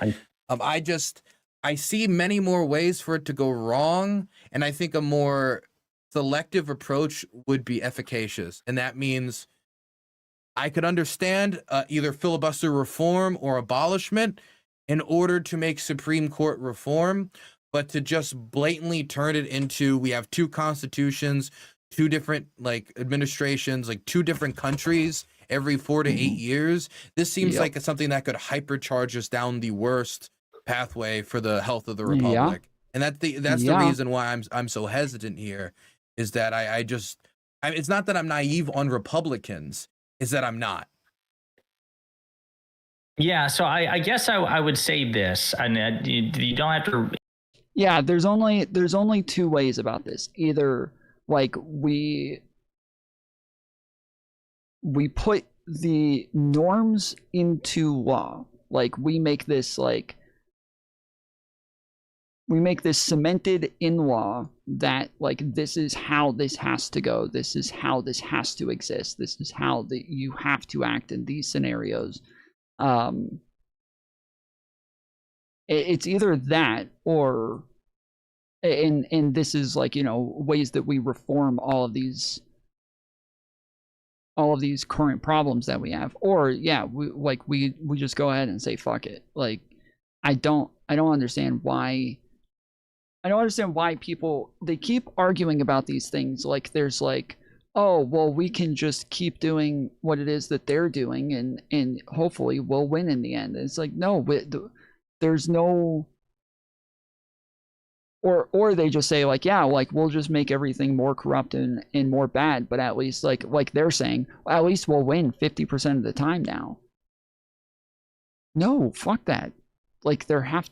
I see many more ways for it to go wrong, and I think a more selective approach would be efficacious, and that means I could understand either filibuster reform or abolishment in order to make Supreme Court reform, but to just blatantly turn it into we have two constitutions, two different administrations, two different countries every 4 to 8 years. This seems like something that could hypercharge us down the worst pathway for the health of the republic. And that's the reason why I'm so hesitant here, is that it's not that I'm naive on Republicans, is that I'm not. Yeah, so I guess I would say this, and you don't have to. Yeah, there's only two ways about this. Either we put the norms into law, we make this cemented in law that this is how this has to go, this is how this has to exist, this is how you have to act in these scenarios. It's either that or and this is ways that we reform all of these current problems that we have, or we just go ahead and say fuck it. I don't understand why people, they keep arguing about these things there's oh well, we can just keep doing what it is that they're doing and hopefully we'll win in the end. It's no, there's no, or they just say we'll just make everything more corrupt and more bad, but at least like they're saying, well, at least we'll win 50% of the time now. No, fuck that. There has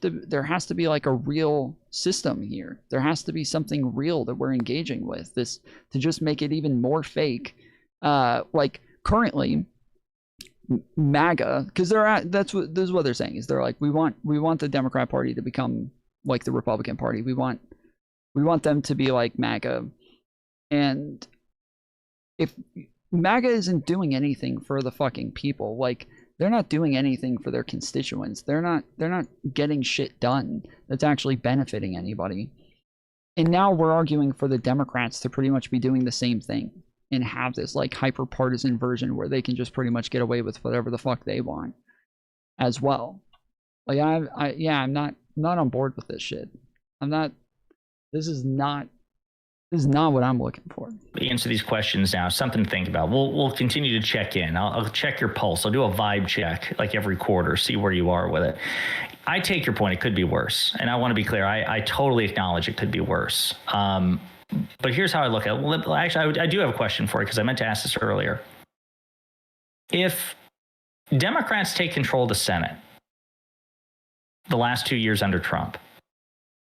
to be a real system here. There has to be something real that we're engaging with. This to just make it even more fake. Currently, MAGA, because this is what they're saying, is they're we want the Democrat Party to become like the Republican Party. We want them to be like MAGA, and if MAGA isn't doing anything for the fucking people, they're not doing anything for their constituents. They're not getting shit done that's actually benefiting anybody. And now we're arguing for the Democrats to pretty much be doing the same thing and have this hyper partisan version where they can just pretty much get away with whatever the fuck they want as well. I'm not on board with this shit. This is not what I'm looking for. Answer these questions now. Something to think about. We'll continue to check in. I'll check your pulse. I'll do a vibe check every quarter, see where you are with it. I take your point. It could be worse. And I want to be clear. I totally acknowledge it could be worse. But here's how I look at it. Well, actually, I do have a question for you because I meant to ask this earlier. If Democrats take control of the Senate the last 2 years under Trump,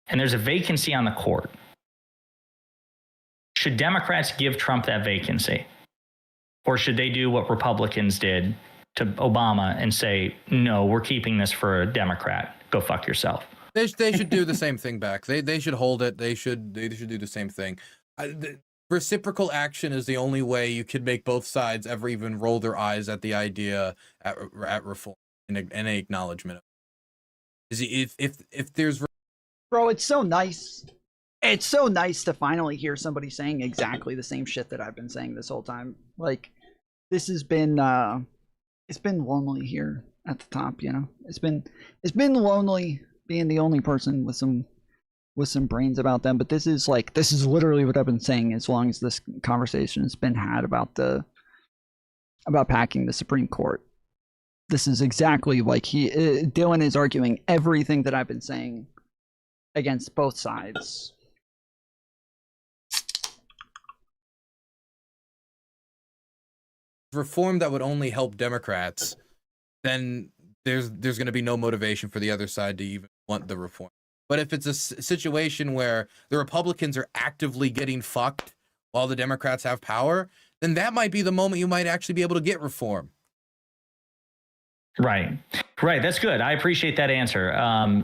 and there's a vacancy on the court, should Democrats give Trump that vacancy? Or should they do what Republicans did to Obama and say, no, we're keeping this for a Democrat. Go fuck yourself. They should do the same thing back. They should hold it. They should do the same thing. Reciprocal action is the only way you could make both sides ever even roll their eyes at the idea at reform and an acknowledgement. If there's, bro, it's so nice. It's so nice to finally hear somebody saying exactly the same shit that I've been saying this whole time. This has been it's been lonely here at the top, It's been lonely being the only person with some brains about them, but this is literally what I've been saying as long as this conversation has been had about packing the Supreme Court. This is exactly Dylan is arguing everything that I've been saying against both sides. Reform that would only help Democrats, then there's going to be no motivation for the other side to even want the reform. But if it's a situation where the Republicans are actively getting fucked while the Democrats have power, then that might be the moment you might actually be able to get reform. Right. That's good. I appreciate that answer.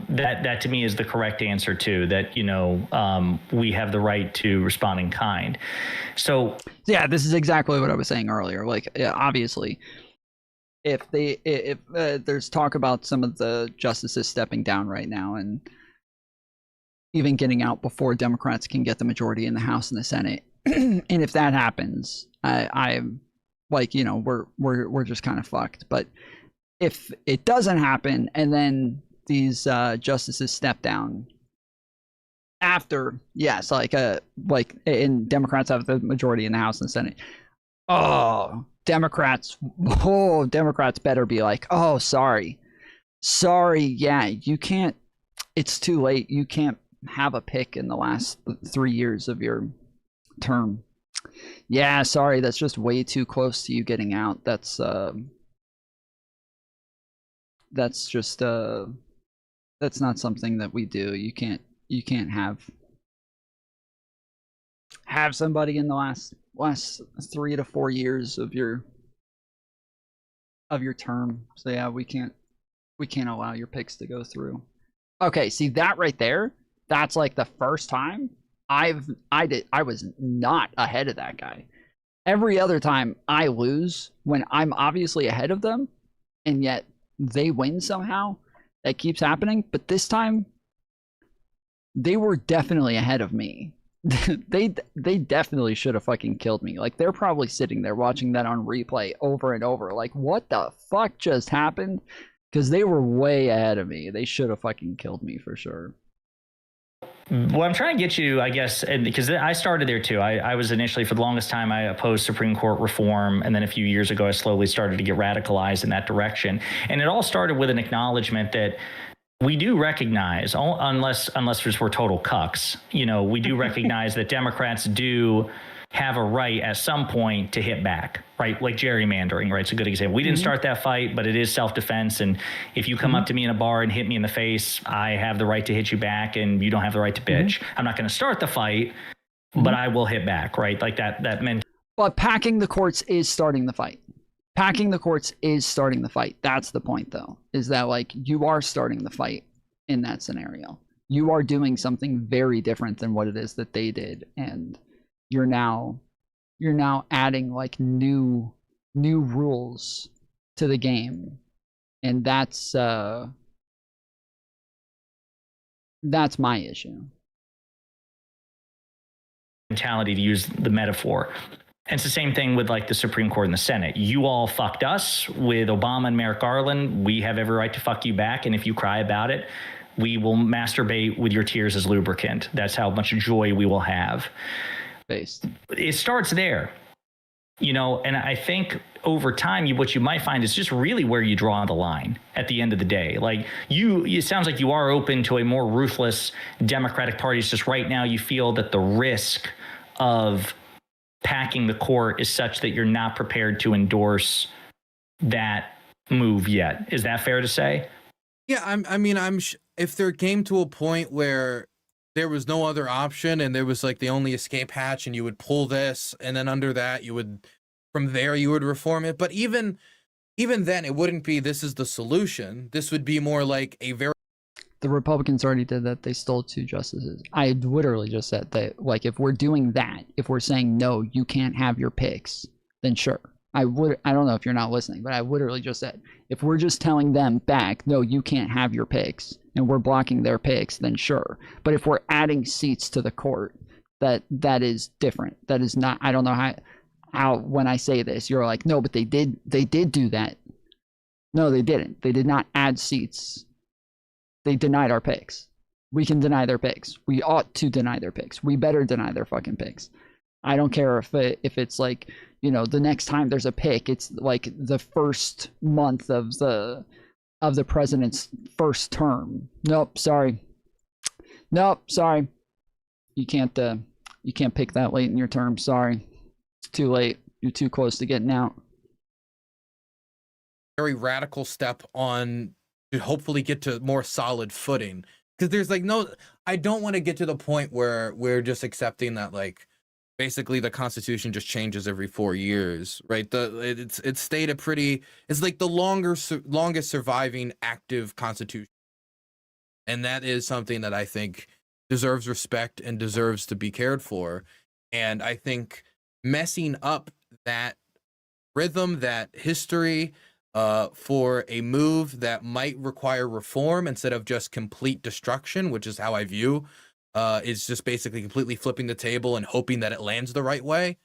That to me is the correct answer too, that, you know, we have the right to respond in kind. So yeah, this is exactly what I was saying earlier. Like, obviously, if there's talk about some of the justices stepping down right now and even getting out before Democrats can get the majority in the House and the Senate, and if that happens, I'm like, you know, we're just kind of fucked. But if it doesn't happen and then these justices step down after, yes, like and Democrats have the majority in the House and the Senate, Democrats better be like, oh, sorry, yeah, you can't, it's too late, you can't have a pick in the last 3 years of your term. Yeah, sorry, that's just way too close to you getting out. That's just that's not something that we do. You can't have somebody in the last 3 to 4 years of your term. So yeah, we can't allow your picks to go through. Okay, see that right there? That's like the first time I was not ahead of that guy. Every other time I lose when I'm obviously ahead of them, and yet they win somehow. That keeps happening. But this time, they were definitely ahead of me. they definitely should have fucking killed me. Like, they're probably sitting there watching that on replay over and over. Like, what the fuck just happened? Because they were way ahead of me. They should have fucking killed me for sure. Well, I'm trying to get you, I guess, and because I started there too. I was initially, for the longest time, I opposed Supreme Court reform. And then a few years ago, I slowly started to get radicalized in that direction. And it all started with an acknowledgement that we do recognize, unless we're total cucks, you know, we do recognize that Democrats do have a right at some point to hit back, right? Like gerrymandering, right? It's a good example. We didn't start that fight, but it is self-defense. And if you come up to me in a bar and hit me in the face, I have the right to hit you back, and you don't have the right to bitch. I'm not going to start the fight, but I will hit back, right? Like that meant. But packing the courts is starting the fight. Packing the courts is starting the fight. That's the point, though, is that, like, you are starting the fight in that scenario. You are doing something very different than what it is that they did, and you're now adding like new rules to the game, and that's my issue. Mentality, to use the metaphor. And it's the same thing with like the Supreme Court and the Senate. You all fucked us with Obama and Merrick Garland. We have every right to fuck you back, and if you cry about it, we will masturbate with your tears as lubricant. That's how much joy we will have. Based. It starts there, you know, and I think over time, what you might find is just really where you draw the line at the end of the day. Like it sounds like you are open to a more ruthless Democratic Party. It's just right now you feel that the risk of packing the court is such that you're not prepared to endorse that move yet. Is that fair to say? Yeah, if there came to a point where there was no other option and there was like the only escape hatch and you would pull this, and then under that you would reform it. But even then it wouldn't be, this is the solution. This would be more like the Republicans already did that. They stole 2 justices. I literally just said that, like, if we're doing that, if we're saying, no, you can't have your picks, then sure. I don't know if you're not listening, but I literally just said, if we're just telling them back, no, you can't have your picks, and we're blocking their picks, then sure. But if we're adding seats to the court, that is different. That is not, I don't know how when I say this, you're like, no, but they did do that. No, they didn't. They did not add seats. They denied our picks. We can deny their picks. We ought to deny their picks. We better deny their fucking picks. I don't care if it's like, you know, the next time there's a pick, it's like the first month of the president's first term. Nope, sorry. Nope, sorry. You can't pick that late in your term. Sorry. It's too late. You're too close to getting out. Very radical step on to hopefully get to more solid footing. Because there's like no, I don't want to get to the point where we're just accepting that like basically the Constitution just changes every 4 years, right? It's stayed a pretty, it's like the longest surviving active Constitution, and that is something that I think deserves respect and deserves to be cared for. And I think messing up that rhythm, that history, for a move that might require reform instead of just complete destruction, which is how I view, is just basically completely flipping the table and hoping that it lands the right way.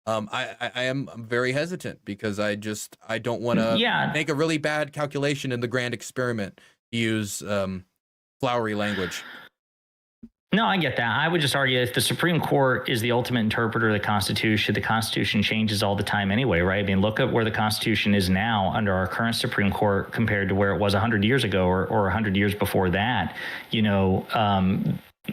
I'm very hesitant because I don't want to make a really bad calculation in the grand experiment, to use flowery language. No, I get that. I would just argue if the Supreme Court is the ultimate interpreter of the Constitution changes all the time anyway, right? I mean, look at where the Constitution is now under our current Supreme Court compared to where it was 100 years ago or 100 years before that. You know,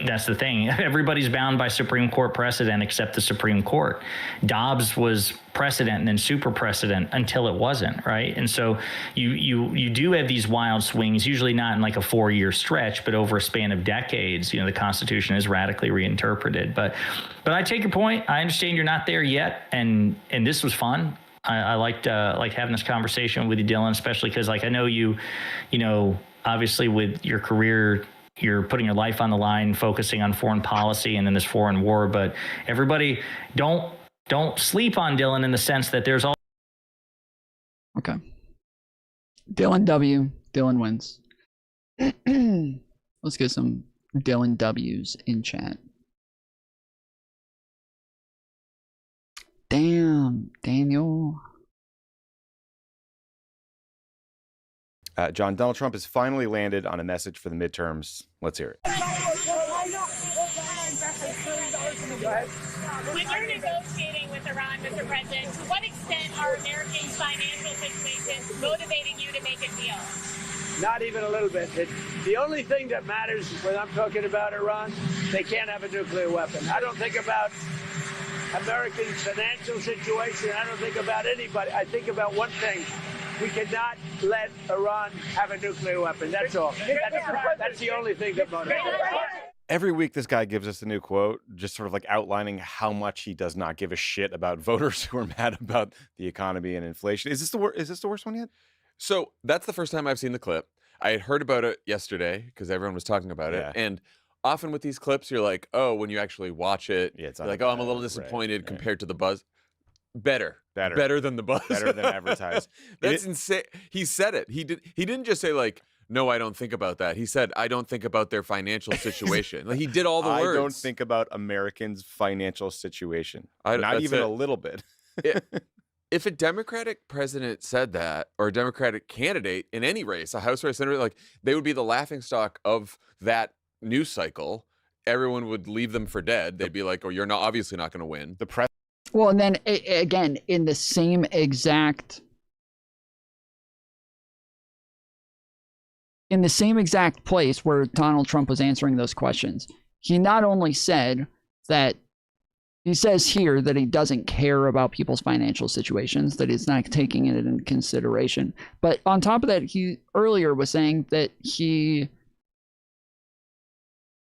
that's the thing. Everybody's bound by Supreme Court precedent except the Supreme Court. Dobbs was precedent and then super precedent until it wasn't, right? And so you do have these wild swings, usually not in like a 4-year stretch, but over a span of decades. You know, the Constitution is radically reinterpreted. But I take your point. I understand you're not there yet, and this was fun. I liked having this conversation with you, Dylan, especially because like I know you know, obviously with your career, you're putting your life on the line, focusing on foreign policy and then this foreign war. But everybody, don't sleep on Dylan in the sense that there's all. Okay. Dylan W. Dylan wins. Let's get some Dylan W's in chat. Damn, Daniel. John, Donald Trump has finally landed on a message for the midterms. Let's hear it. When you're negotiating with Iran, Mr. President, to what extent are Americans' financial situations motivating you to make a deal? Not even a little bit. The only thing that matters when I'm talking about Iran, they can't have a nuclear weapon. I don't think about Americans' financial situation. I don't think about anybody. I think about one thing. We cannot let Iran have a nuclear weapon. That's all. That's the only thing that motivates us. Every week, this guy gives us a new quote, just sort of like outlining how much he does not give a shit about voters who are mad about the economy and inflation. Is this the worst one yet? So that's the first time I've seen the clip. I had heard about it yesterday because everyone was talking about it. And often with these clips, you're like, oh, when you actually watch it, you're like, oh, I'm a little disappointed compared to the buzz. Better than the buzz. Better than advertised. That's insane. He said it. He didn't just say like, no, I don't think about that. He said, I don't think about their financial situation. Like, he did all the words. I don't think about Americans' financial situation. Not even a little bit. If a Democratic president said that, or a Democratic candidate in any race, a House or a Senate, like, they would be the laughingstock of that news cycle. Everyone would leave them for dead. They'd be like, oh, you're obviously not going to win. Well, and then again, in the same exact place where Donald Trump was answering those questions, he not only said that, he says here that he doesn't care about people's financial situations, that he's not taking it into consideration. But on top of that, he earlier was saying that he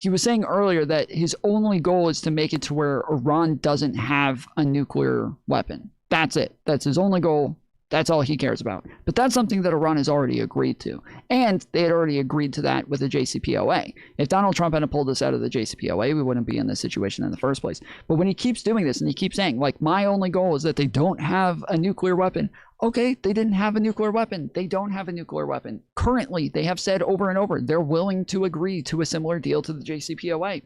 was saying earlier that his only goal is to make it to where Iran doesn't have a nuclear weapon. That's it. That's his only goal. That's all he cares about. But that's something that Iran has already agreed to. And they had already agreed to that with the JCPOA. If Donald Trump hadn't pulled us out of the JCPOA, we wouldn't be in this situation in the first place. But when he keeps doing this and he keeps saying, like, my only goal is that they don't have a nuclear weapon. Okay, they didn't have a nuclear weapon. They don't have a nuclear weapon. Currently, they have said over and over, they're willing to agree to a similar deal to the JCPOA.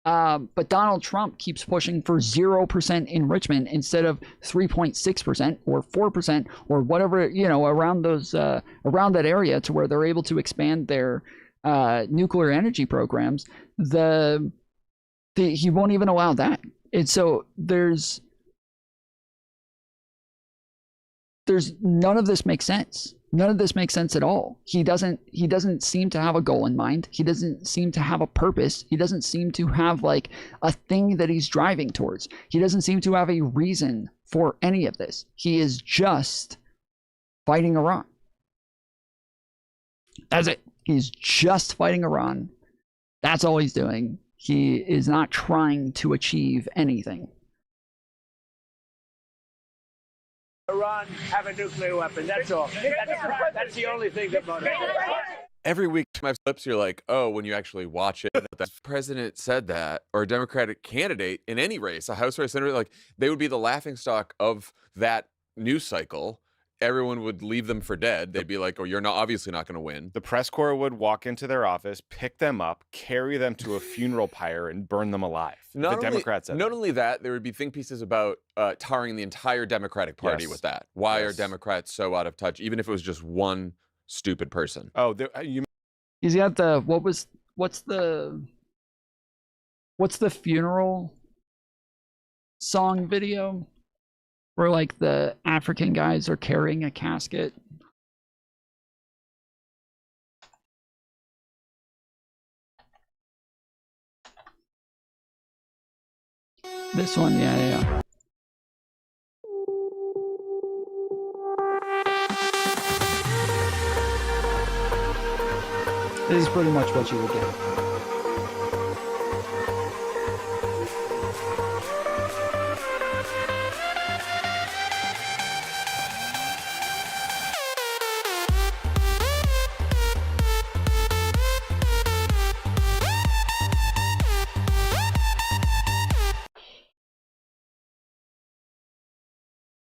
But Donald Trump keeps pushing for 0% enrichment instead of 3.6% or 4% or whatever, around those around that area to where they're able to expand their nuclear energy programs. He won't even allow that. And so there's none of this makes sense. None of this makes sense at all. He doesn't seem to have a goal in mind. He doesn't seem to have a purpose. He doesn't seem to have like a thing that he's driving towards. He doesn't seem to have a reason for any of this. He is just fighting Iran. That's it. He's just fighting Iran. That's all he's doing. He is not trying to achieve anything. Iran have a nuclear weapon. That's all. That's the only thing that motivates. Every week, my flips, you're like, oh, when you actually watch it, the president said that, or a Democratic candidate in any race, a House or a Senate, like they would be the laughingstock of that news cycle. Everyone would leave them for dead. They'd be like, oh, you're not obviously not going to win. The press corps would walk into their office, pick them up, carry them to a funeral pyre, and burn them alive. Not Democrats only that, there would be think pieces about tarring the entire Democratic Party with that. Why are Democrats so out of touch, even if it was just one stupid person? Oh, he's got the what's the funeral song video where like the African guys are carrying a casket? This one, yeah. This is pretty much what you would get.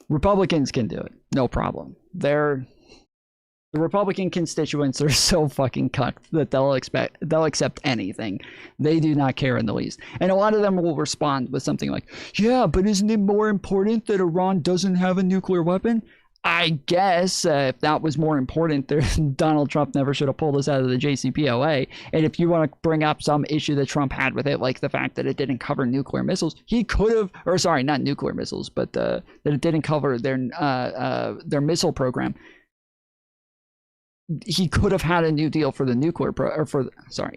Republicans can do it, no problem. The Republican constituents are so fucking cucked that they'll accept anything. They do not care in the least. And a lot of them will respond with something like, yeah, but isn't it more important that Iran doesn't have a nuclear weapon? I guess if that was more important, Donald Trump never should have pulled us out of the JCPOA. And if you want to bring up some issue that Trump had with it, like the fact that it didn't cover nuclear missiles, he could have, or sorry, not nuclear missiles, but that it didn't cover their missile program. He could have had a new deal for the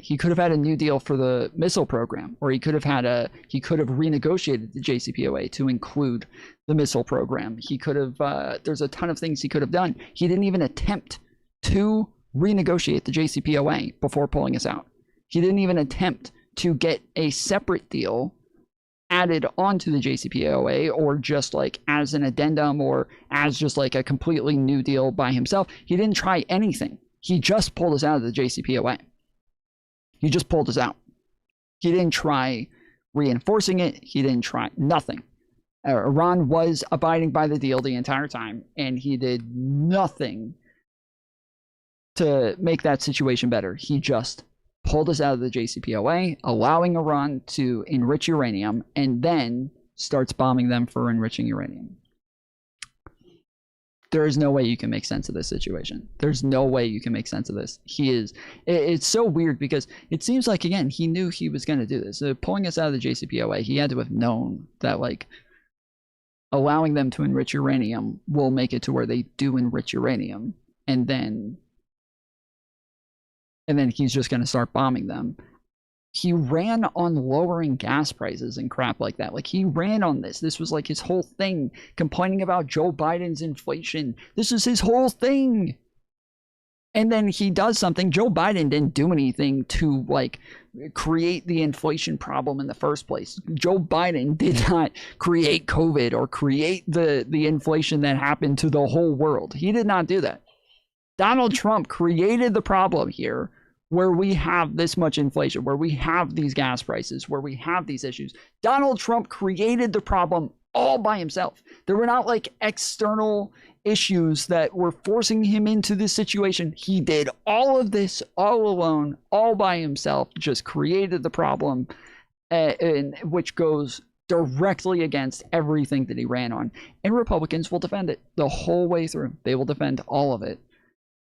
he could have had a new deal for the missile program, or he could have renegotiated the JCPOA to include the missile program. He could have, there's a ton of things he could have done. He didn't even attempt to renegotiate the JCPOA before pulling us out. He didn't even attempt to get a separate deal added onto the JCPOA, or just like as an addendum, or as just like a completely new deal by himself. He didn't try anything. He just pulled us out of the JCPOA. He just pulled us out. He didn't try reinforcing it. He didn't try nothing. Iran was abiding by the deal the entire time, and he did nothing to make that situation better. He just pulled us out of the JCPOA, allowing Iran to enrich uranium, and then starts bombing them for enriching uranium. There is no way you can make sense of this situation. There's no way you can make sense of this. It's so weird because it seems like, again, he knew he was going to do this. Pulling us out of the JCPOA, he had to have known that, like, allowing them to enrich uranium will make it to where they do enrich uranium, and then he's just going to start bombing them. He ran on lowering gas prices and crap like that. Like, he ran on this. This was like his whole thing, complaining about Joe Biden's inflation. This is his whole thing. And then he does something. Joe Biden didn't do anything to like create the inflation problem in the first place. Joe Biden did not create COVID or create the inflation that happened to the whole world. He did not do that. Donald Trump created the problem here, where we have this much inflation, where we have these gas prices, where we have these issues. Donald Trump created the problem all by himself. There were not like external issues that were forcing him into this situation. He did all of this all alone, all by himself, just created the problem, which goes directly against everything that he ran on. And Republicans will defend it the whole way through. They will defend all of it.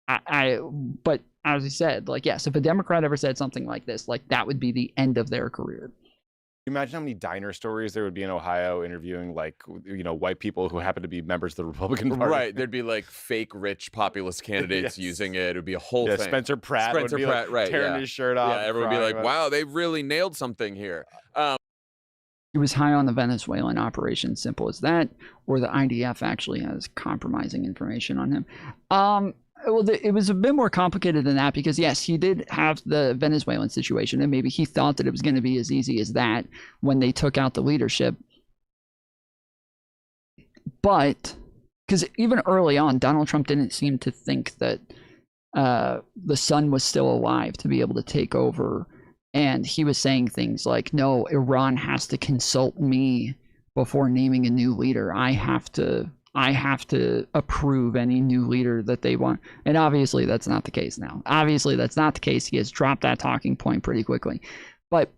But as I said, like, yes, if a Democrat ever said something like this, like, that would be the end of their career. Imagine how many diner stories there would be in Ohio interviewing, like, white people who happen to be members of the Republican Party. Right. There'd be like fake rich populist candidates using it. It would be a whole thing. Spencer Pratt would be like, tearing his shirt off. Yeah, everyone would be like, wow, they really nailed something here. He was high on the Venezuelan operation, simple as that, or the IDF actually has compromising information on him. Well, it was a bit more complicated than that because, yes, he did have the Venezuelan situation, and maybe he thought that it was going to be as easy as that when they took out the leadership. But, because even early on, Donald Trump didn't seem to think that the son was still alive to be able to take over. And he was saying things like, no, Iran has to consult me before naming a new leader. I have to approve any new leader that they want. And obviously that's not the case now. Obviously that's not the case. He has dropped that talking point pretty quickly. But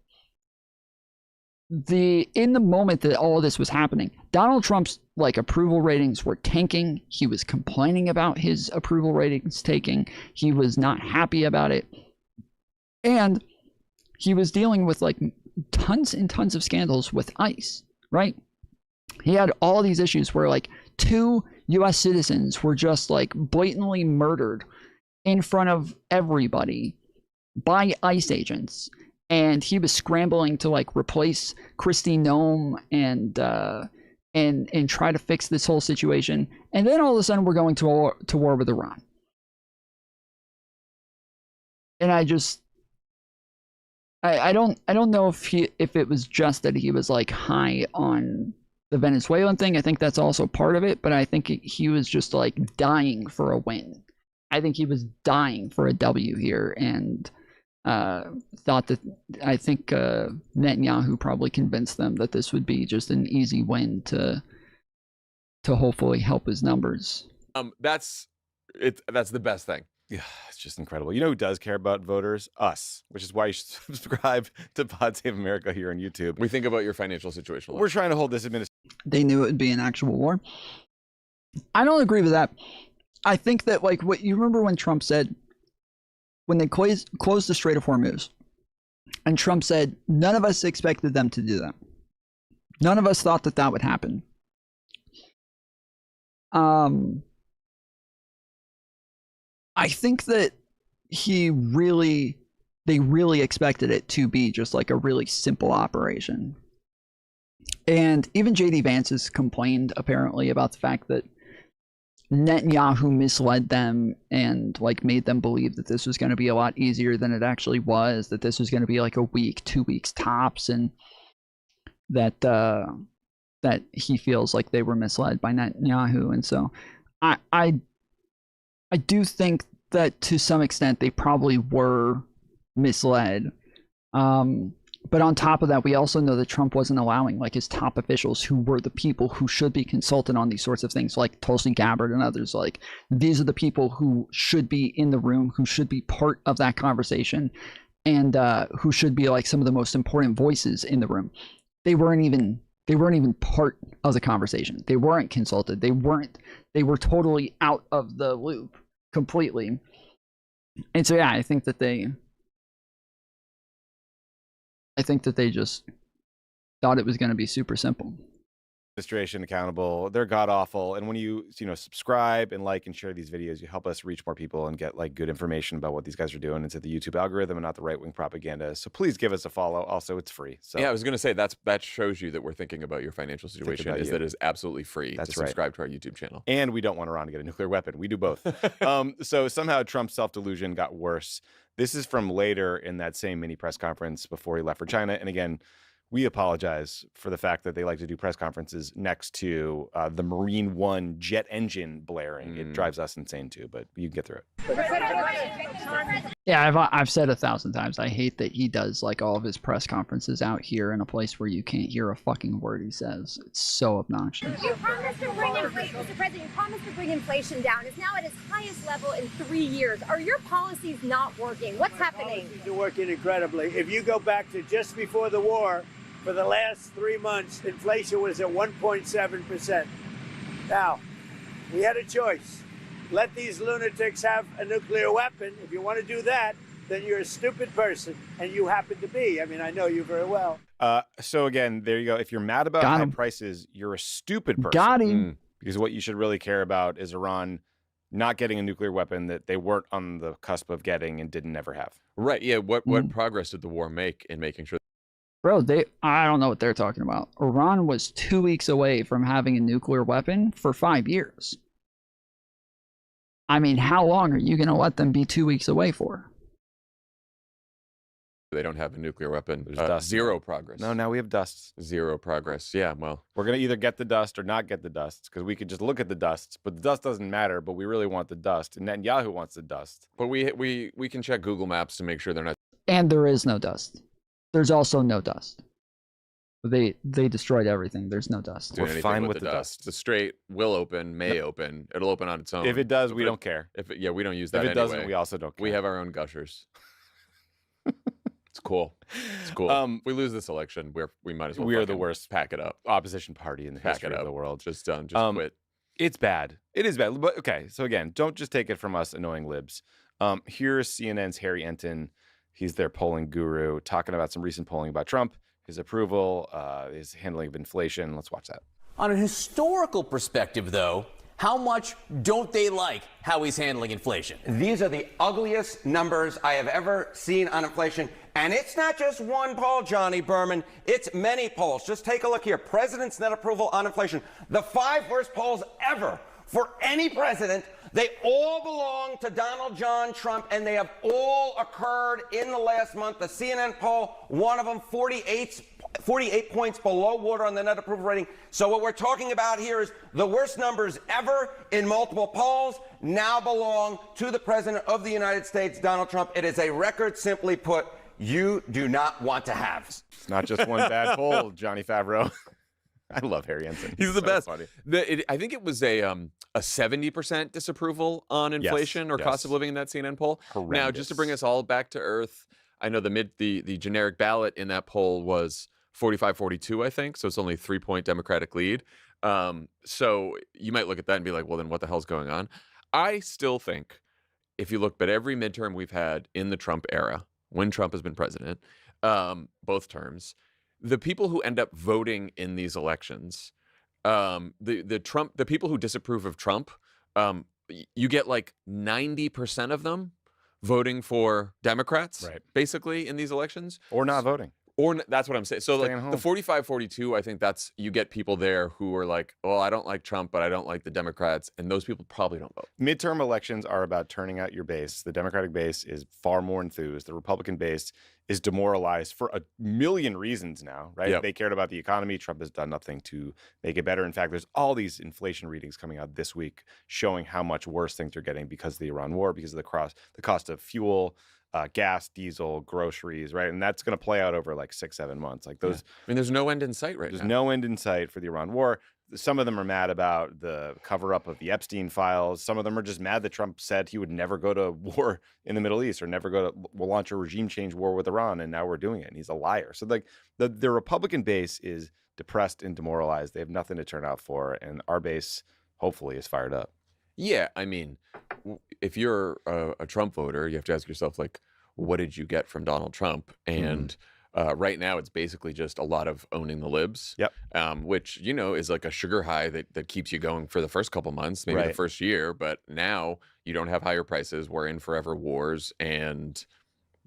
in the moment that all of this was happening, Donald Trump's approval ratings were tanking. He was complaining about his approval ratings tanking. He was not happy about it. And he was dealing with tons and tons of scandals with ICE, right? He had all these issues where 2 US citizens were just blatantly murdered in front of everybody by ICE agents. And he was scrambling to replace Kristi Noem and try to fix this whole situation. And then all of a sudden we're going to war with Iran. And I don't know if it was just that he was high on the Venezuelan thing. I think that's also part of it, but I think he was just dying for a win. I think he was dying for a W here, and thought that I think Netanyahu probably convinced them that this would be just an easy win to hopefully help his numbers. That's the best thing. Yeah, it's just incredible. You know who does care about voters? Us, which is why you should subscribe to Pod Save America here on YouTube. We think about your financial situation. We're trying to hold this administration. They knew it would be an actual war. I don't agree with that. I think that what you remember when Trump said, when they closed the Strait of Hormuz, and Trump said, none of us expected them to do that. None of us thought that that would happen. I think that they really expected it to be just a really simple operation. And even JD Vance has complained apparently about the fact that Netanyahu misled them and made them believe that this was going to be a lot easier than it actually was, that this was going to be a week, 2 weeks tops, and that he feels like they were misled by Netanyahu. And so I do think that to some extent they probably were misled. But on top of that, we also know that Trump wasn't allowing his top officials, who were the people who should be consulted on these sorts of things, like Tulsi Gabbard and others. These are the people who should be in the room, who should be part of that conversation, and who should be some of the most important voices in the room. They weren't even part of the conversation. They weren't consulted. They were totally out of the loop completely. And so yeah, I think that they just thought it was going to be super simple. Administration accountable. They're god awful. And when you subscribe and like and share these videos, you help us reach more people and get good information about what these guys are doing. It's at the YouTube algorithm and not the right-wing propaganda. So please give us a follow. Also, it's free. So yeah, I was going to say that shows you that we're thinking about your financial situation. That it is absolutely free to subscribe to our YouTube channel. And we don't want Iran to get a nuclear weapon. We do both. So somehow Trump's self-delusion got worse. This is from later in that same mini press conference before he left for China. And again, we apologize for the fact that they like to do press conferences next to the Marine One jet engine blaring. It drives us insane too, but you can get through it. Yeah, I've said 1,000 times, I hate that he does all of his press conferences out here in a place where you can't hear a fucking word he says. It's so obnoxious. You promised to bring inflation, Mr. President, you promised to bring inflation down. It's now at its highest level in 3 years. Are your policies not working? What's happening? Policies are working incredibly. If you go back to just before the war, for the last 3 months, inflation was at 1.7%. Now, we had a choice. Let these lunatics have a nuclear weapon. If you want to do that, then you're a stupid person, and you happen to be. I mean, I know you very well. So again, there you go. If you're mad about high prices, you're a stupid person. Got him. Because what you should really care about is Iran not getting a nuclear weapon that they weren't on the cusp of getting and didn't ever have. Right. Yeah. What progress did the war make in making sure? Bro, I don't know what they're talking about. Iran was 2 weeks away from having a nuclear weapon for 5 years. I mean, how long are you going to let them be 2 weeks away for? They don't have a nuclear weapon. There's dust. Zero progress. No, now we have dust. Zero progress. Yeah, well. We're going to either get the dust or not get the dust, because we could just look at the dust, but the dust doesn't matter, but we really want the dust, and Netanyahu wants the dust. But we can check Google Maps to make sure they're not. And there is no dust. There's also no dust. They destroyed everything. There's no dust. We're fine with the dust. The strait will open, may open. It'll open on its own. If it does, we don't care. Yeah, we don't use that If it anyway. doesn't, we also don't care. We have our own gushers. It's cool. It's cool. If we lose this election, we might as well. We are the worst pack it up. opposition party in the Pack history it of up. the world. Just done. Just quit. It's bad. It is bad. But okay, so again, don't just take it from us annoying libs. Here's CNN's Harry Enton. He's their polling guru, talking about some recent polling about Trump, his approval, his handling of inflation. Let's watch that. On a historical perspective, though, how much don't they like how he's handling inflation? These are the ugliest numbers I have ever seen on inflation. And it's not just one poll, Johnny Berman. It's many polls. Just take a look here. President's net approval on inflation. The 5 worst polls ever for any president. They all belong to Donald John Trump, and they have all occurred in the last month. The CNN poll, one of them, 48 points below water on the net approval rating. So what we're talking about here is the worst numbers ever in multiple polls now belong to the President of the United States, Donald Trump. It is a record, simply put, you do not want to have. It's not just one bad poll, Johnny Favreau. I love Harry Enton. He's the best. Funny. I think it was a 70% disapproval on inflation or cost of living in that CNN poll. Horrendous. Now, just to bring us all back to earth, I know the generic ballot in that poll was 45-42, I think. So it's only a 3-point Democratic lead. So you might look at that and be like, well, then what the hell's going on? I still think if you look at every midterm we've had in the Trump era, when Trump has been president, both terms, the people who end up voting in these elections, the people who disapprove of Trump, you get like 90% of them voting for Democrats, right, basically in these elections, or not voting. That's what I'm saying. So like Staying home. the 45-42, I think you get people there who are like, well, I don't like Trump, but I don't like the Democrats. And those people probably don't vote. Midterm elections are about turning out your base. The Democratic base is far more enthused. The Republican base is demoralized for a million reasons now, right? Yep. They cared about the economy. Trump has done nothing to make it better. In fact, there's all these inflation readings coming out this week showing how much worse things are getting because of the Iran war, because of the cost of fuel, gas, diesel, groceries, right? And that's going to play out over like 6-7 months. Like those. Yeah. I mean, there's no end in sight right now. There's no end in sight for the Iran war. Some of them are mad about the cover-up of the Epstein files. Some of them are just mad that Trump said he would never go to war in the Middle East or we'll launch a regime change war with Iran, and now we're doing it. And he's a liar. So like the Republican base is depressed and demoralized. They have nothing to turn out for, and our base hopefully is fired up. Yeah, I mean, if you're a Trump voter, you have to ask yourself, like, what did you get from Donald Trump? And right now, it's basically just a lot of owning the libs. Yep. Which, is like a sugar high that keeps you going for the first couple months, maybe the first year. But now you don't have higher prices. We're in forever wars. And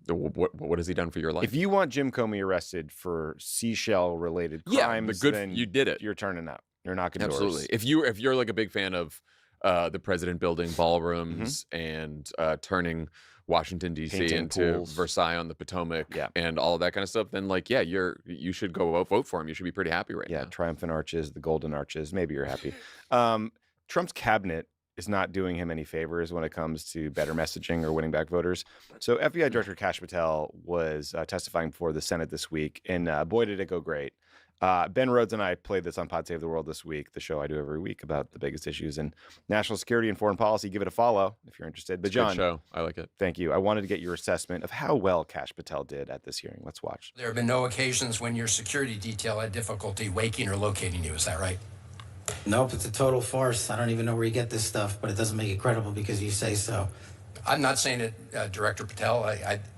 what has he done for your life? If you want Jim Comey arrested for seashell-related crimes, then you did it. You're turning out. You're knocking doors. Absolutely. If you're like a big fan of the president building ballrooms and turning Washington D.C. into pools. Versailles on the Potomac and all of that kind of stuff, then like you should go vote for him. You should be pretty happy right now. Yeah, triumphant arches, the golden arches. Maybe you're happy. Trump's cabinet is not doing him any favors when it comes to better messaging or winning back voters. So FBI Director Kash Patel was testifying before the Senate this week, and boy, did it go great. Ben Rhodes and I played this on Pod Save the World this week, the show I do every week about the biggest issues in national security and foreign policy. Give it a follow if you're interested. But It's a good John, show. I like it. Thank you. I wanted to get your assessment of how well Kash Patel did at this hearing. Let's watch. There have been no occasions when your security detail had difficulty waking or locating you. Is that right? Nope, it's a total farce. I don't even know where you get this stuff, but it doesn't make it credible because you say so. I'm not saying it, Director Patel.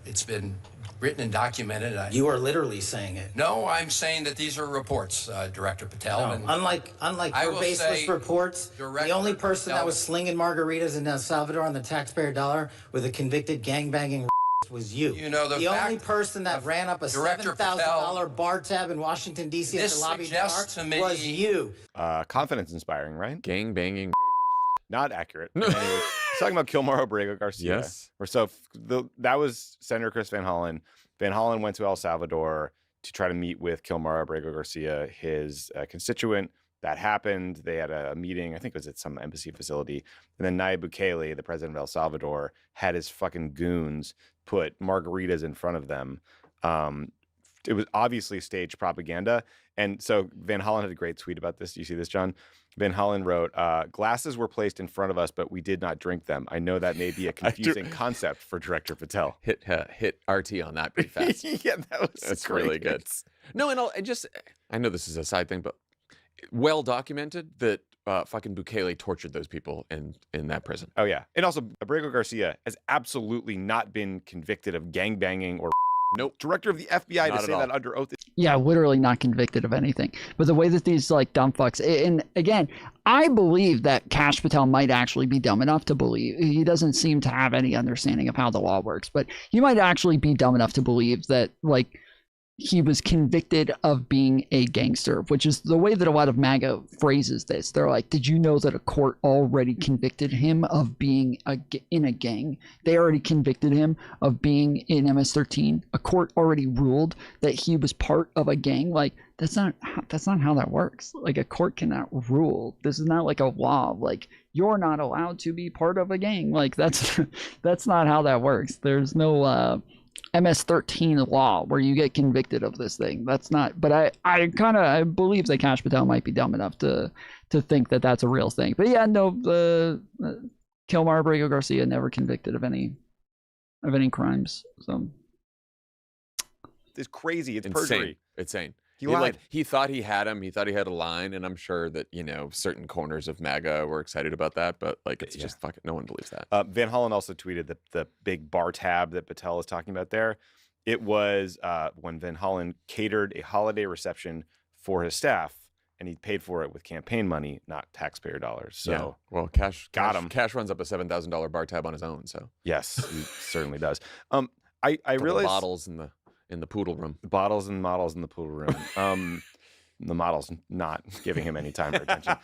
It's been written and documented. You are literally saying it. No, I'm saying that these are reports, Director Patel. No, And unlike I your will baseless say, reports, the only person that was slinging margaritas in El Salvador on the taxpayer dollar with a convicted gangbanging was you. You know, the only person that ran up a $7,000 bar tab in Washington, D.C. at the lobby bar was you. Confidence inspiring, right? Gang banging. Not accurate. Anyway, he's talking about Kilmar Abrego Garcia. Yes. That was Senator Chris Van Hollen. Van Hollen went to El Salvador to try to meet with Kilmar Abrego Garcia, his constituent. That happened. They had a meeting. I think it was at some embassy facility. And then Nayib Bukele, the president of El Salvador, had his fucking goons put margaritas in front of them. It was obviously staged propaganda. And so Van Hollen had a great tweet about this. Do you see this, John? Van Hollen wrote, glasses were placed in front of us, but we did not drink them. I know that may be a confusing concept for Director Patel. Hit RT on that pretty fast. Yeah, that's really great. good. No, and I know this is a side thing, but well documented that fucking Bukele tortured those people in that prison. Oh, yeah. And also, Abrego Garcia has absolutely not been convicted of gangbanging or nope. Director of the FBI Not to at say all. that under oath. Yeah, literally not convicted of anything. But the way that these like dumb fucks, and again, I believe that Kash Patel might actually be dumb enough to believe, he doesn't seem to have any understanding of how the law works, but he might actually be dumb enough to believe that like he was convicted of being a gangster, which is the way that a lot of MAGA phrases this. They're like, did you know that a court already convicted him of being in a gang? They already convicted him of being in MS-13. A court already ruled that he was part of a gang. Like, that's not how that works. Like, a court cannot rule. This is not like a law. Like, you're not allowed to be part of a gang. Like, that's not how that works. There's no MS-13 law where you get convicted of this thing. That's not, but I believe that Kash Patel might be dumb enough to think that that's a real thing. But yeah, no, Kilmar Abrego Garcia never convicted of any crimes. So it's crazy. It's Insane. perjury. Insane. He lied. He thought he had him. He thought he had a line, and I'm sure that certain corners of MAGA were excited about that. But like, it's just fucking no one believes that. Van Hollen also tweeted the big bar tab that Patel is talking about there. It was when Van Hollen catered a holiday reception for his staff, and he paid for it with campaign money, not taxpayer dollars. So yeah. Well, Cash him. Cash runs up a $7,000 bar tab on his own. So yes, he certainly does. I realized bottles in the poodle room. Bottles and models in the poodle room. The model's not giving him any time or attention.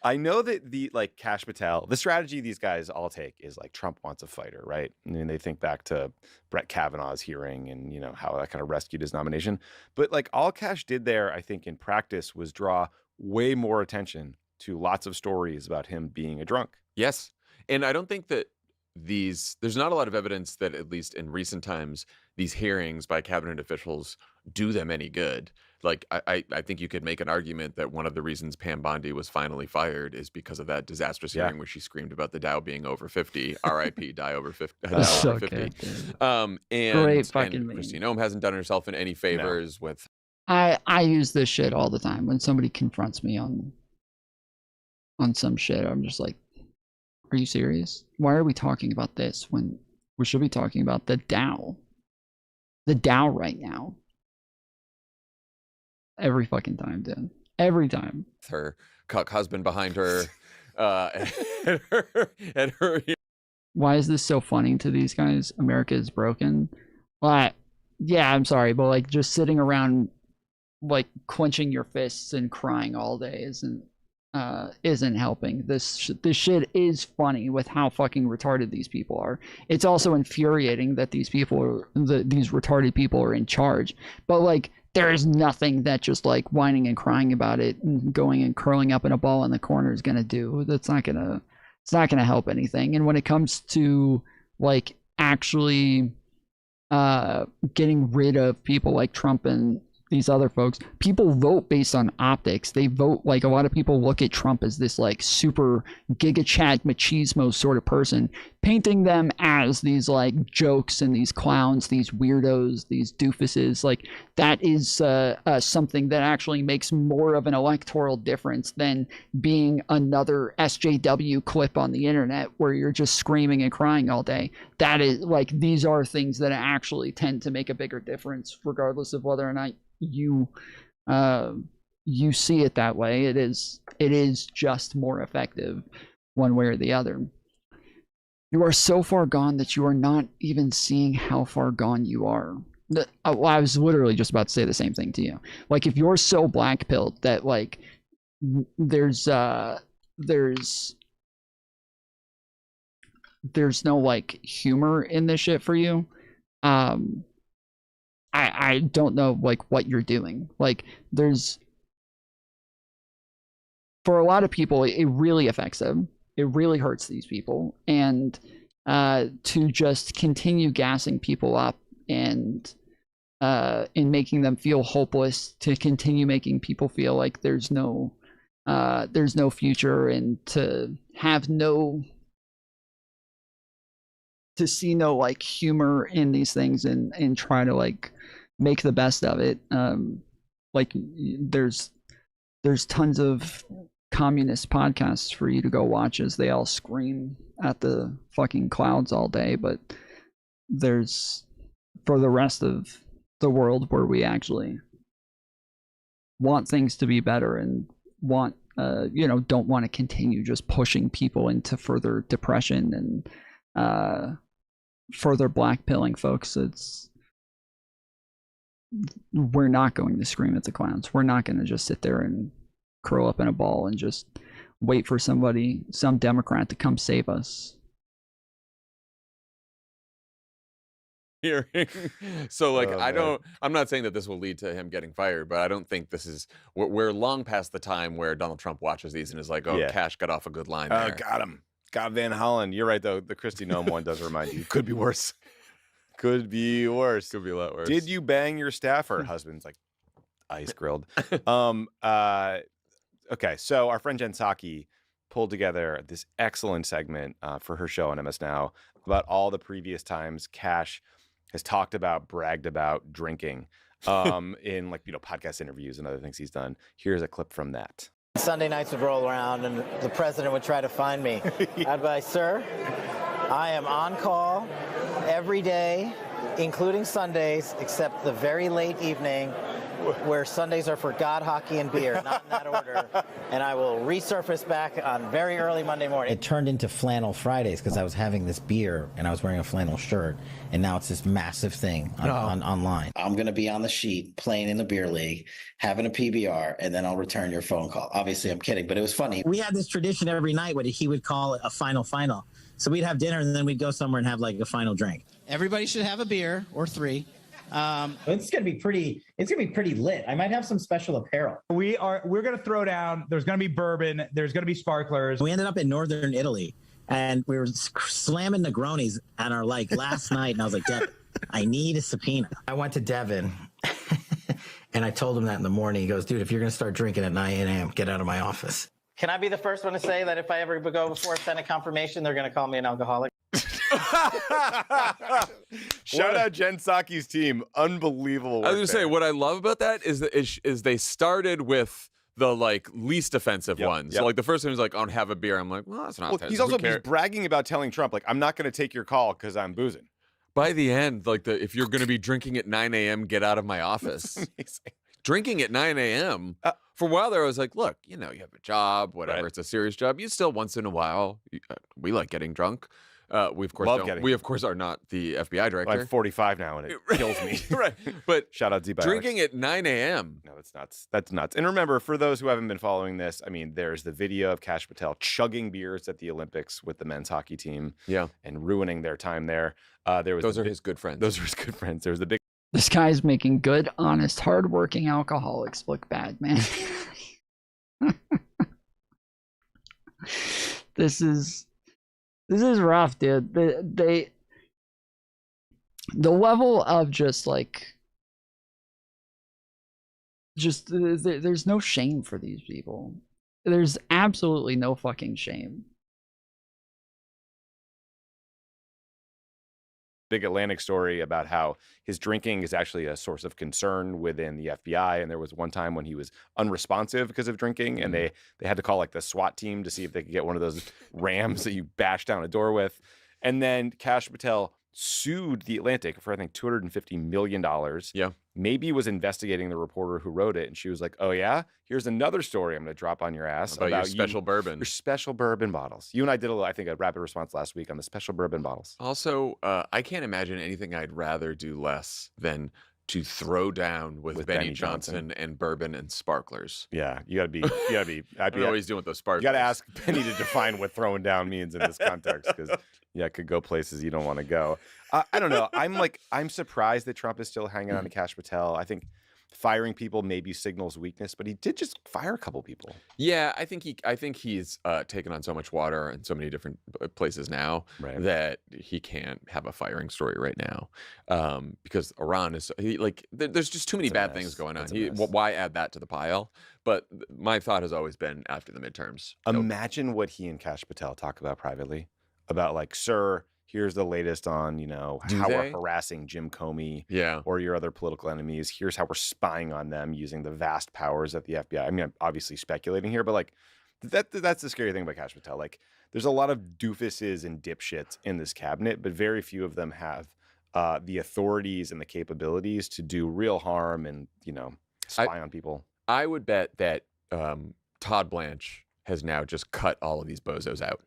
I know that the Kash Patel, the strategy these guys all take is like Trump wants a fighter, right? I mean, they think back to Brett Kavanaugh's hearing and how that kind of rescued his nomination. But like all Kash did there, I think in practice was draw way more attention to lots of stories about him being a drunk. Yes. And I don't think that there's not a lot of evidence that, at least in recent times, these hearings by cabinet officials do them any good. Like, I think you could make an argument that one of the reasons Pam Bondi was finally fired is because of that disastrous hearing where she screamed about the Dow being over 50. R.I.P. Die over 50. So over 50. good, And Christine Ohm hasn't done herself in any favors with. I use this shit all the time when somebody confronts me on some shit. I'm just like, are you serious? Why are we talking about this when we should be talking about the Dow? The Dow right now. Every fucking time, dude. Every time. Her cuck husband behind her. and her. Why is this so funny to these guys? America is broken. Well, yeah, I'm sorry, but like just sitting around like clenching your fists and crying all day isn't helping. This shit is funny with how fucking retarded these people are. It's also infuriating that these retarded people are in charge. But like, there is nothing that just like whining and crying about it and going and curling up in a ball in the corner is gonna do. It's not gonna help anything. And when it comes to like actually getting rid of people like Trump and these other folks, people vote based on optics. They vote, like, a lot of people look at Trump as this like super giga chad machismo sort of person, painting them as these like jokes and these clowns, these weirdos, these doofuses. Like, that is something that actually makes more of an electoral difference than being another SJW clip on the internet where you're just screaming and crying all day. That is like, these are things that actually tend to make a bigger difference, regardless of whether or not you see it that way. It is just more effective one way or the other. You are so far gone that you are not even seeing how far gone you are. I was literally just about to say the same thing to you. Like, if you're so black pilled that like there's no like humor in this shit for you, I don't know like what you're doing. Like, for a lot of people, it really affects them. It really hurts these people. And to just continue gassing people up and making them feel hopeless, to continue making people feel like there's no future, and to see no like humor in these things, and try to like make the best of it. Like, there's tons of communist podcasts for you to go watch as they all scream at the fucking clouds all day, but there's, for the rest of the world where we actually want things to be better and want don't want to continue just pushing people into further depression and further blackpilling folks. We're not going to scream at the clowns. We're not going to just sit there and curl up in a ball and just wait for some Democrat to come save us. Hearing. So like, I'm not saying that this will lead to him getting fired, but I don't think this is, we're long past the time where Donald Trump watches these and is like, oh, Cash got off a good line there. Got him. Got Van Hollen. You're right, though. The Kristi Noem one does remind you. Could be worse. Could be worse. Could be a lot worse. Did you bang your staffer? Husband's like ice grilled. Okay, so our friend Jen Psaki pulled together this excellent segment for her show on MS Now about all the previous times Cash has talked about, bragged about drinking in like, podcast interviews and other things he's done. Here's a clip from that. Sunday nights would roll around and the president would try to find me. I'd be like, sir, I am on call every day, including Sundays, except the very late evening, where Sundays are for God, hockey, and beer, not in that order. And I will resurface back on very early Monday morning. It turned into Flannel Fridays because I was having this beer and I was wearing a flannel shirt, and now it's this massive thing online. I'm going to be on the sheet playing in the beer league, having a PBR, and then I'll return your phone call. Obviously, I'm kidding, but it was funny. We had this tradition every night where he would call it a final. So we'd have dinner and then we'd go somewhere and have like a final drink. Everybody should have a beer or three. It's gonna be pretty lit. I might have some special apparel. We're gonna throw down. There's gonna be bourbon. There's gonna be sparklers. We ended up in northern Italy and we were slamming Negronis at our last night, and I was like, Devin, I need a subpoena. I went to Devin and I told him that in the morning. He goes, dude, if you're gonna start drinking at 9 a.m., get out of my office. Can I be the first one to say that if I ever go before Senate confirmation, they're gonna call me an alcoholic? Shout out Jen Psaki's team. Unbelievable work. I was gonna say, what I love about that is they started with the like least offensive ones. So like the first one was like, "I'll have a beer." I'm like, well, that's not. Well, he's bragging about telling Trump like, "I'm not going to take your call because I'm boozing." By the end, like if you're going to be drinking at 9 a.m., get out of my office. Drinking at 9 a.m. For a while there, I was like, look, you have a job, whatever. Right. It's a serious job. You still once in a while, we like getting drunk. We of course are not the FBI director. I'm 45 now, and it kills me. Right, but shout out Z-Biotics. Drinking at 9 a.m. No, that's nuts. That's nuts. And remember, for those who haven't been following this, I mean, there's the video of Kash Patel chugging beers at the Olympics with the men's hockey team, and ruining their time there. Those are his good friends. Those are his good friends. There was the big. This guy's making good, honest, hardworking alcoholics look bad, man. This is rough, dude. The level of just like Just there's no shame for these people. There's absolutely no fucking shame. Big Atlantic story about how his drinking is actually a source of concern within the FBI. And there was one time when he was unresponsive because of drinking, and they had to call like the SWAT team to see if they could get one of those rams that you bash down a door with. And then Kash Patel sued the Atlantic for I think $250 million. Yeah. Maybe was investigating the reporter who wrote it, and she was like, "Oh yeah, here's another story I'm going to drop on your ass about your special bourbon, your special bourbon bottles." You and I did I think a rapid response last week on the special bourbon bottles. Also, I can't imagine anything I'd rather do less than to throw down with Benny Johnson and bourbon and sparklers. Yeah, you gotta be. I don't know what he's doing with those sparklers. You gotta ask Benny to define what throwing down means in this context, because it could go places you don't want to go. I don't know. I'm surprised that Trump is still hanging on to Kash Patel. I think firing people maybe signals weakness, but he did just fire a couple people. Yeah, I think he's taken on so much water in so many different places now that he can't have a firing story right now, because Iran is there's just too many bad things going on. Why add that to the pile? But my thought has always been after the midterms. Imagine what he and Kash Patel talk about privately, about like, sir, here's the latest on, how we're harassing Jim Comey or your other political enemies. Here's how we're spying on them using the vast powers at the FBI. I mean, I'm obviously speculating here, but like that's the scary thing about Kash Patel. Like, there's a lot of doofuses and dipshits in this cabinet, but very few of them have the authorities and the capabilities to do real harm and, spy on people. I would bet that Todd Blanche has now just cut all of these bozos out.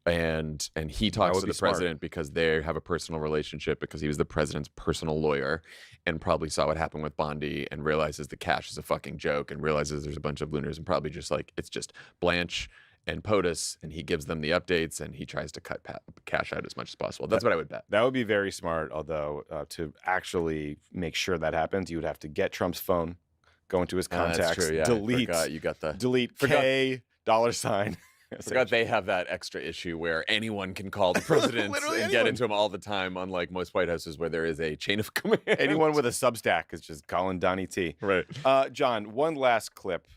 And he talks to the president because they have a personal relationship, because he was the president's personal lawyer and probably saw what happened with Bondi and realizes the Kash is a fucking joke and realizes there's a bunch of lunars and probably just like, it's just Blanche and POTUS, and he gives them the updates and he tries to cut Kash out as much as possible. That's what I would bet. That would be very smart, although to actually make sure that happens, you would have to get Trump's phone, go into his contacts, that's true, yeah. delete, K $. I forgot they have that extra issue where anyone can call the president and get into him all the time, unlike most White Houses where there is a chain of command. Anyone with a Substack is just calling Donnie T. Right. John, one last clip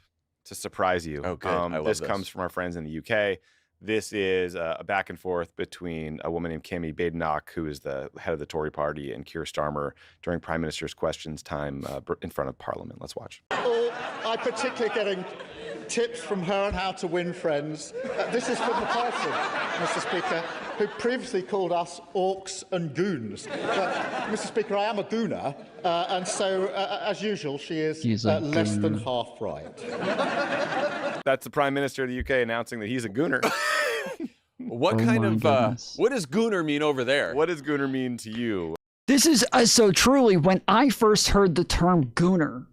to surprise you. Okay, I love this. This comes from our friends in the UK. This is a back and forth between a woman named Cami Badenoch, who is the head of the Tory party, and Keir Starmer during Prime Minister's questions time in front of Parliament. Let's watch. I'm particularly getting tips from her on how to win friends. This is from the person, Mr. Speaker, who previously called us orcs and goons. But, Mr. Speaker, I am a gooner, and so, as usual, she is less than half right. That's the Prime Minister of the UK announcing that he's a gooner. What kind of what does gooner mean over there? What does gooner mean to you? This is so truly, when I first heard the term gooner,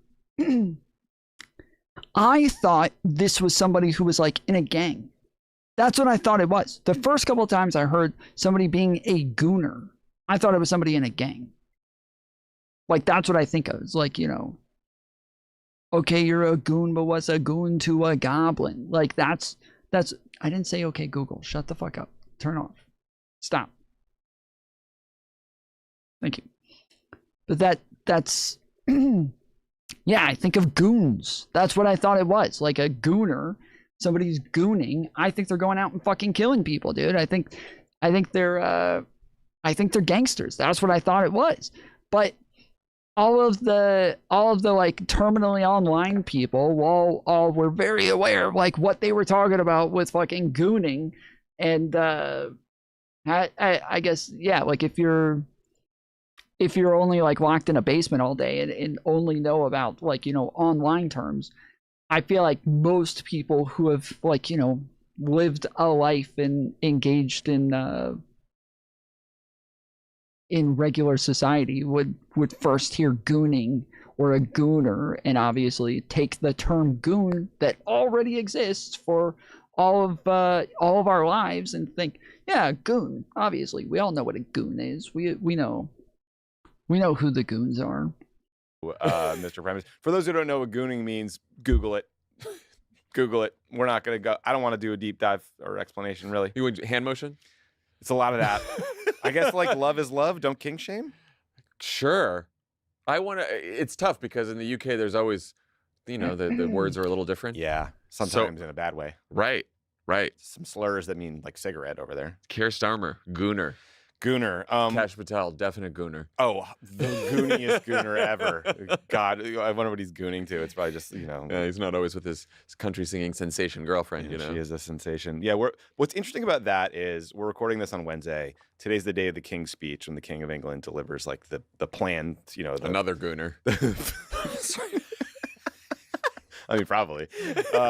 I thought this was somebody who was like in a gang. That's what I thought it was. The first couple of times I heard somebody being a gooner, I thought it was somebody in a gang. Like, that's what I think of. It's like, okay, you're a goon, but what's a goon to a goblin? Like, that's, I didn't say, okay, Google, shut the fuck up. Turn off. Stop. Thank you. But that's, yeah, I think of goons. That's what I thought it was. Like a gooner, somebody's gooning. I think they're going out and fucking killing people, dude. I think they're gangsters. That's what I thought it was. But all of the like terminally online people, all were very aware of like what they were talking about with fucking gooning. And I guess, yeah, like if you're only like locked in a basement all day and only know about like, online terms, I feel like most people who have like, lived a life and engaged in regular society would first hear gooning or a gooner and obviously take the term goon that already exists for all of our lives and think, yeah, goon. Obviously, we all know what a goon is. We know who the goons are. Mr. Prime Minister. For those who don't know what gooning means, Google it. Google it. We're not going to go. I don't want to do a deep dive or explanation, really. You would hand motion? It's a lot of that. I guess like love is love. Don't kink shame. Sure. It's tough because in the UK there's always, the words are a little different. Yeah, sometimes in a bad way. Right. Some slurs that mean like cigarette over there. Keir Starmer, Gooner. Kash Patel, definite Gooner. Oh, the gooniest Gooner ever. God, I wonder what he's gooning to. It's probably just, Yeah, he's not always with his country singing sensation girlfriend, She is a sensation. Yeah, what's interesting about that is we're recording this on Wednesday. Today's the day of the King's speech, when the King of England delivers like the plan, Another Gooner. Sorry. I mean, probably.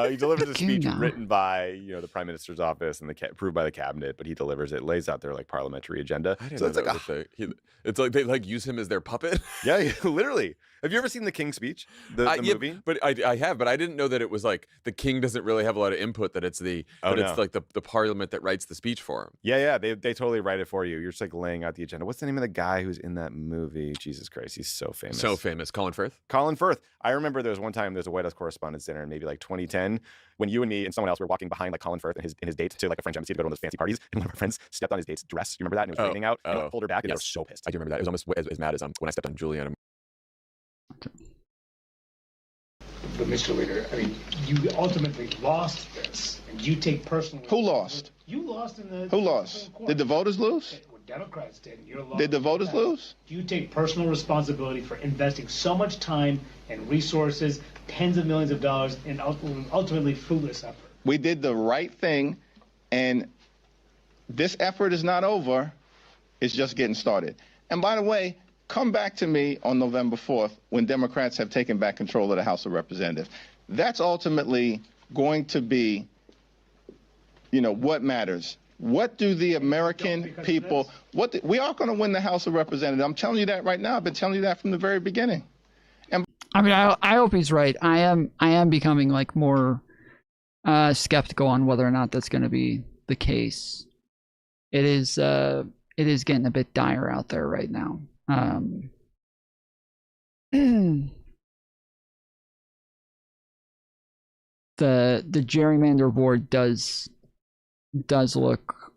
He delivers a speech written by, the Prime Minister's office and approved by the cabinet, but he delivers it, lays out their like parliamentary agenda. So it's like it's like they like use him as their puppet. Yeah, literally. Have you ever seen the King's speech, the movie? But I have, but I didn't know that it was like the king doesn't really have a lot of input. That it's it's like the parliament that writes the speech for him. Yeah, they totally write it for you. You're just like laying out the agenda. What's the name of the guy who's in that movie? Jesus Christ, he's so famous. So famous, Colin Firth. Colin Firth. I remember there was one time there's a White House Correspondents' Dinner in maybe like 2010 when you and me and someone else were walking behind like Colin Firth and his date to like a French embassy to go to one of those fancy parties, and one of our friends stepped on his date's dress. You remember that? And it was raining out. And pulled her back, and they were so pissed. I do remember that. It was almost as mad as when I stepped on Juliana. But Mr. Leader, I mean, you ultimately lost this, and you take personal. Who lost? You lost in the. Who lost? Did the voters lose? Well, Democrats did. You're Did the voters lose? You take personal responsibility for investing so much time and resources, tens of millions of dollars, in ultimately fruitless effort. We did the right thing, and this effort is not over. It's just getting started. And by the way, come back to me on November 4th when Democrats have taken back control of the House of Representatives. That's ultimately going to be, what matters. What do the American people, we are going to win the House of Representatives. I'm telling you that right now. I've been telling you that from the very beginning. And I mean, I hope he's right. I am becoming like more skeptical on whether or not that's going to be the case. It is getting a bit dire out there right now. The gerrymander board does look,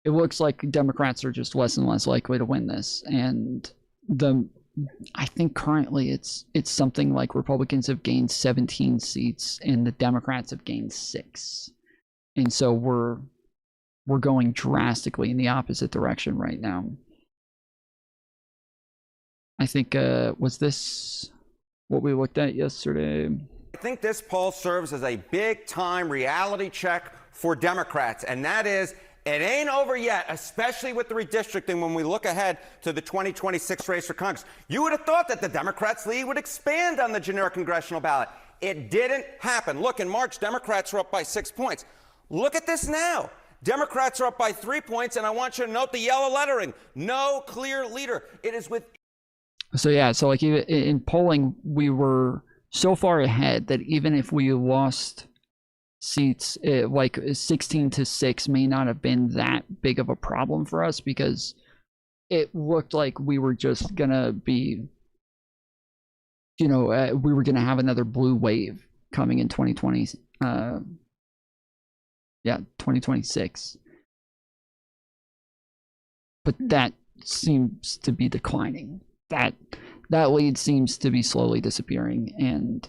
it looks like Democrats are just less and less likely to win this, and I think currently it's something like Republicans have gained 17 seats and the Democrats have gained 6, and so we're going drastically in the opposite direction right now. I think, was this what we looked at yesterday? I think this poll serves as a big-time reality check for Democrats, and that is, it ain't over yet, especially with the redistricting when we look ahead to the 2026 race for Congress. You would have thought that the Democrats' lead would expand on the generic congressional ballot. It didn't happen. Look, in March, Democrats were up by 6 points. Look at this now. Democrats are up by 3 points, and I want you to note the yellow lettering. No clear leader. It is with... So yeah, so like even in polling, we were so far ahead that even if we lost seats, like 16-6 may not have been that big of a problem for us, because it looked like we were just gonna be, we were gonna have another blue wave coming in 2026. But that seems to be declining. That lead seems to be slowly disappearing, and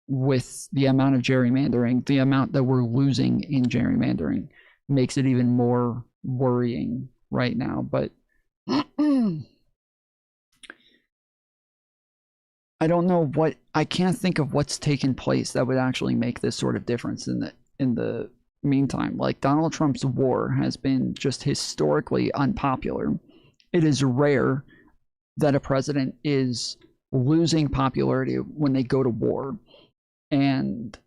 with the amount of gerrymandering, the amount that we're losing in gerrymandering makes it even more worrying right now. But I don't know I can't think of what's taken place that would actually make this sort of difference in the meantime. Like, Donald Trump's war has been just historically unpopular. It is rare that a president is losing popularity when they go to war. And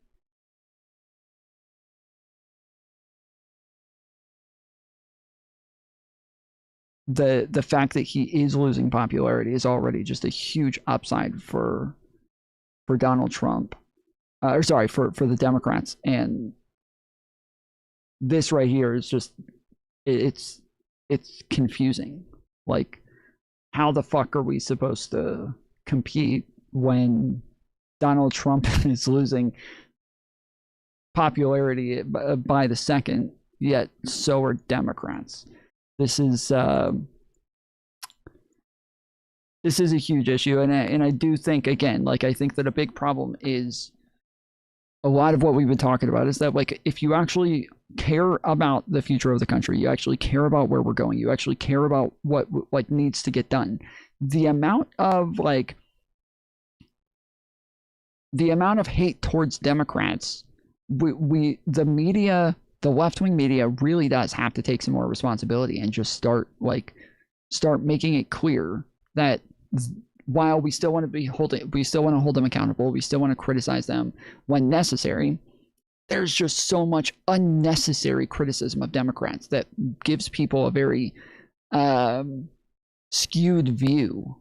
the fact that he is losing popularity is already just a huge upside for Donald Trump. For the Democrats. And this right here is just, it's confusing. Like, how the fuck are we supposed to compete when Donald Trump is losing popularity by the second, yet so are Democrats? This is this is a huge issue, and I do think, again, like, I think that a big problem is a lot of what we've been talking about is that, like, if you actually care about the future of the country, you actually care about where we're going, you actually care about what, like, needs to get done, the amount of hate towards Democrats, the media, the left-wing media really does have to take some more responsibility and just start making it clear that while we still want to hold them accountable, we still want to criticize them when necessary, there's just so much unnecessary criticism of Democrats that gives people a very skewed view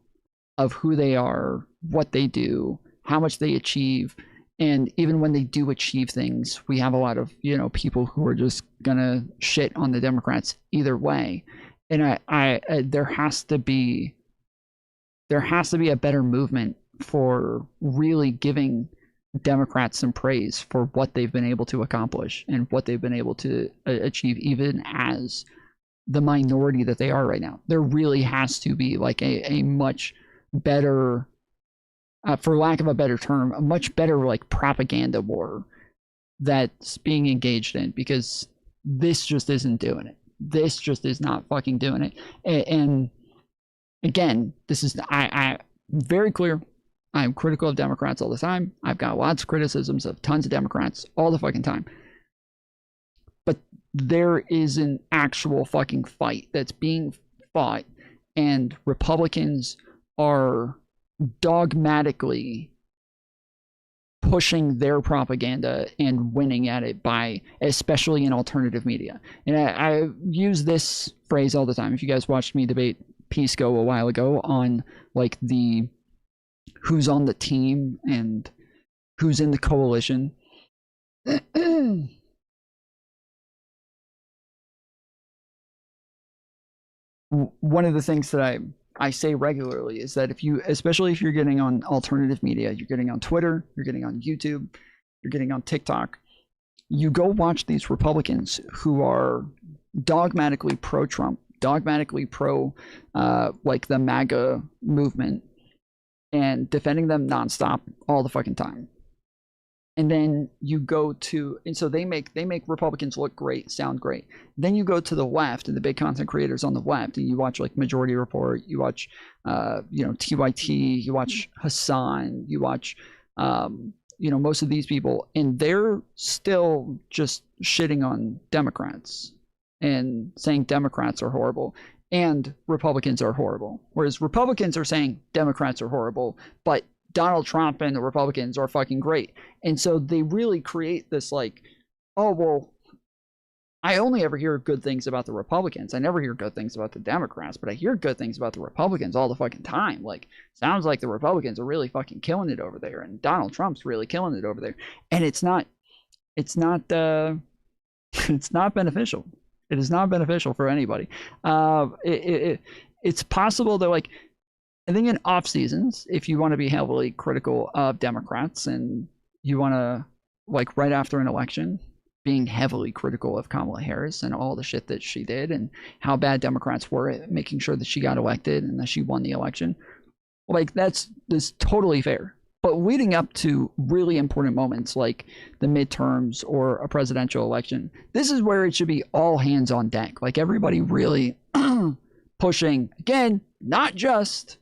of who they are, what they do, how much they achieve. And even when they do achieve things, we have a lot of, people who are just gonna shit on the Democrats either way. And there has to be a better movement for really giving Democrats some praise for what they've been able to accomplish and what they've been able to achieve, even as the minority that they are right now. There really has to be like a much better, for lack of a better term, a much better like propaganda war that's being engaged in, because this just isn't doing it. This just is not fucking doing it. And again, this is, I very clear, I'm critical of Democrats all the time. I've got lots of criticisms of tons of Democrats all the fucking time. But there is an actual fucking fight that's being fought, and Republicans are dogmatically pushing their propaganda and winning at it by, especially in alternative media. And I use this phrase all the time. If you guys watched me debate Pisco a while ago on like the who's on the team and who's in the coalition, one of the things that I say regularly is that especially if you're getting on alternative media, you're getting on Twitter, you're getting on YouTube, you're getting on TikTok, you go watch these Republicans who are dogmatically pro-Trump, dogmatically pro like the MAGA movement, and defending them nonstop all the fucking time. And then you go to, and so they make Republicans look great, sound great. Then you go to the left and the big content creators on the left, and you watch like Majority Report, you watch TYT, you watch Hasan, you watch most of these people, and they're still just shitting on Democrats and saying Democrats are horrible and Republicans are horrible. Whereas Republicans are saying Democrats are horrible, but Donald Trump and the Republicans are fucking great. And so they really create this like, oh, well, I only ever hear good things about the Republicans. I never hear good things about the Democrats, but I hear good things about the Republicans all the fucking time. Like, sounds like the Republicans are really fucking killing it over there, and Donald Trump's really killing it over there. And it's not beneficial. It is not beneficial for anybody. It's possible that, like, I think in off seasons, if you want to be heavily critical of Democrats and you want to, like, right after an election, being heavily critical of Kamala Harris and all the shit that she did and how bad Democrats were at making sure that she got elected and that she won the election, like, that's totally fair. But leading up to really important moments like the midterms or a presidential election, this is where it should be all hands on deck. Like, everybody really pushing, again, not just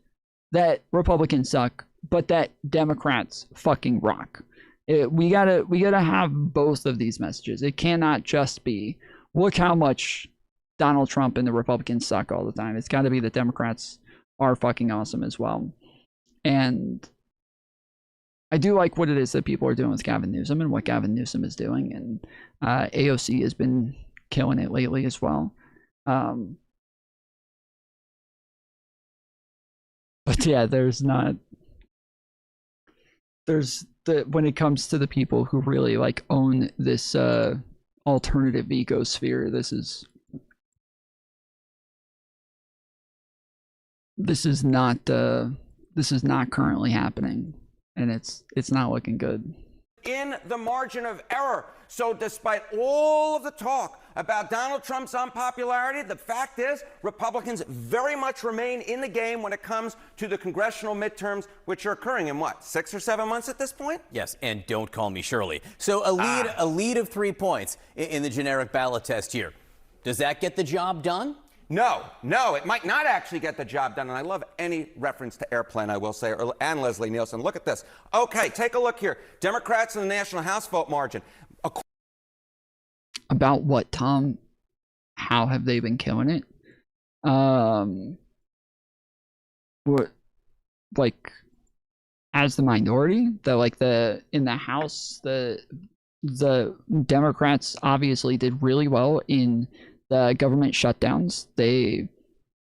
that Republicans suck, but that Democrats fucking rock. We gotta have both of these messages. It cannot just be, look how much Donald Trump and the Republicans suck all the time. It's got to be that Democrats are fucking awesome as well. And I do like what it is that people are doing with Gavin Newsom and what Gavin Newsom is doing. And AOC has been killing it lately as well. But yeah, when it comes to the people who really like own this alternative ecosphere, this is not currently happening, and it's not looking good. in the margin of error. So despite all of the talk about Donald Trump's unpopularity, the fact is Republicans very much remain in the game when it comes to the congressional midterms, which are occurring in what, 6 or 7 months at this point? Yes, and don't call me Shirley. So a lead of 3 points in the generic ballot test here. Does that get the job done? No, it might not actually get the job done. And I love any reference to airplane, I will say, and Leslie Nielsen. Look at this. Okay, take a look here. Democrats in the National House vote margin. About what, Tom? How have they been killing it? What, like, as the minority, in the House, the Democrats obviously did really well in the government shutdowns.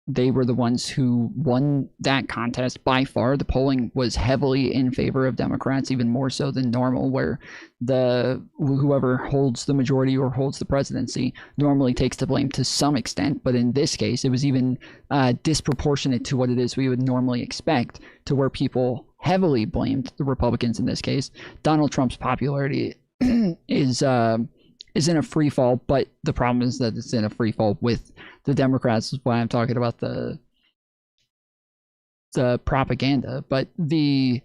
They were the ones who won that contest by far. The polling was heavily in favor of Democrats, even more so than normal, where whoever holds the majority or holds the presidency normally takes the blame to some extent. But in this case, it was even disproportionate to what it is we would normally expect, to where people heavily blamed the Republicans in this case. Donald Trump's popularity is in a free fall, but the problem is that it's in a free fall with the Democrats. Is why I'm talking about the propaganda. But the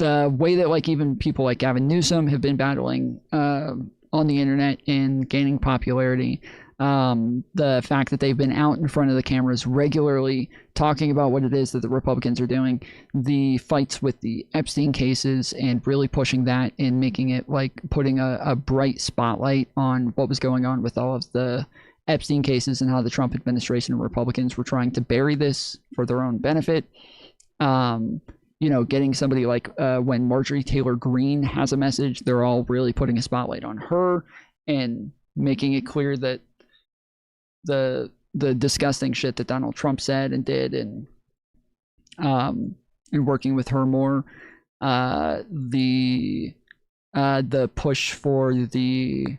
way that like even people like Gavin Newsom have been battling on the internet and gaining popularity, the fact that they've been out in front of the cameras regularly talking about what it is that the Republicans are doing, the fights with the Epstein cases and really pushing that and making it like putting a bright spotlight on what was going on with all of the Epstein cases and how the Trump administration and Republicans were trying to bury this for their own benefit. Getting somebody like when Marjorie Taylor Greene has a message, they're all really putting a spotlight on her and making it clear that the disgusting shit that Donald Trump said and did, and working with her more. The push for the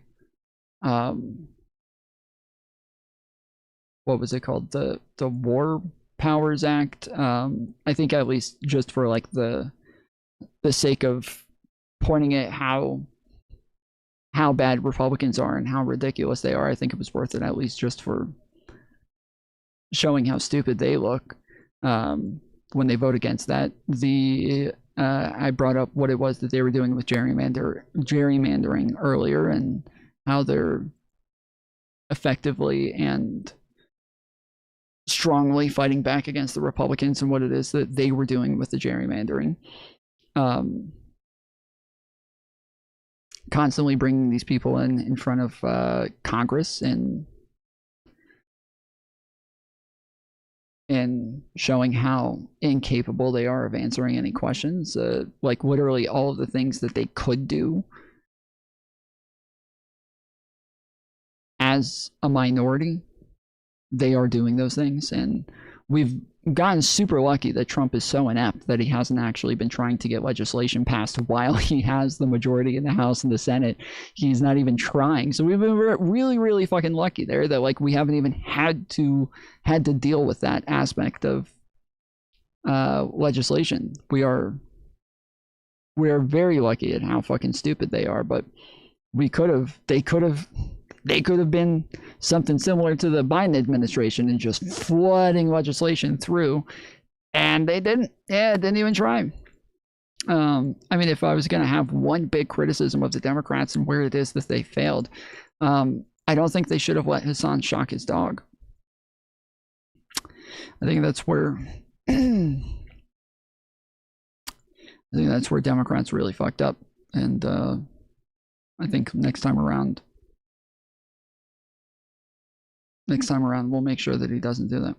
what was it called? The War Powers Act. I think at least just for like the sake of pointing at how bad Republicans are and how ridiculous they are, I think it was worth it, at least just for showing how stupid they look when they vote against that. I brought up what it was that they were doing with gerrymandering earlier, and how they're effectively and strongly fighting back against the Republicans and what it is that they were doing with the gerrymandering. Constantly bringing these people in front of Congress and showing how incapable they are of answering any questions. Like literally all of the things that they could do as a minority, they are doing those things. And we've gotten super lucky that Trump is so inept that he hasn't actually been trying to get legislation passed while he has the majority in the House and the Senate. He's not even trying. So we've been really, really fucking lucky there that like we haven't even had to deal with that aspect of legislation. We are very lucky at how fucking stupid they are, but they could have been something similar to the Biden administration and just flooding legislation through, and they didn't. Yeah, didn't even try. I mean, if I was going to have one big criticism of the Democrats and where it is that they failed, I don't think they should have let Hasan shock his dog. I think that's where Democrats really fucked up, and I think next time around, we'll make sure that he doesn't do that.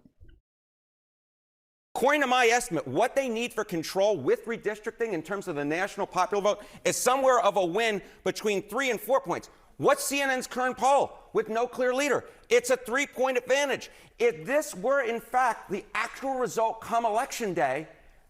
According to my estimate, what they need for control with redistricting in terms of the national popular vote is somewhere of a win between 3 and 4 points. What's CNN's current poll with no clear leader? It's a 3-point advantage. If this were, in fact, the actual result come election day,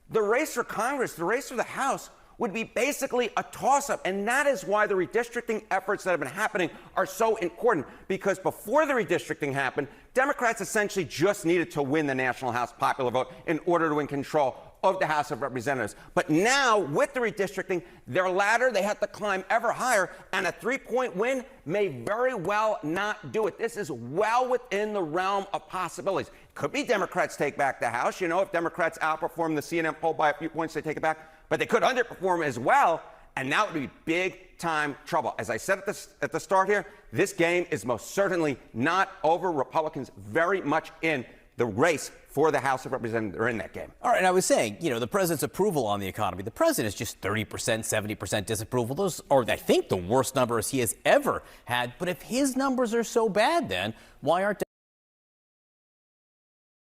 the race for Congress, the race for the House, would be basically a toss-up. And that is why the redistricting efforts that have been happening are so important. Because before the redistricting happened, Democrats essentially just needed to win the National House popular vote in order to win control of the House of Representatives. But now, with the redistricting, their ladder, they have to climb ever higher, and a 3-point win may very well not do it. This is well within the realm of possibilities. Could be Democrats take back the House. You know, if Democrats outperform the CNN poll by a few points, they take it back. But they could underperform as well, and that would be big-time trouble. As I said at the start here, this game is most certainly not over. Republicans very much in the race for the House of Representatives. Are in that game. All right, and I was saying, you know, the president's approval on the economy. The president is just 30%, 70% disapproval. Those are, I think, the worst numbers he has ever had. But if his numbers are so bad, then why aren't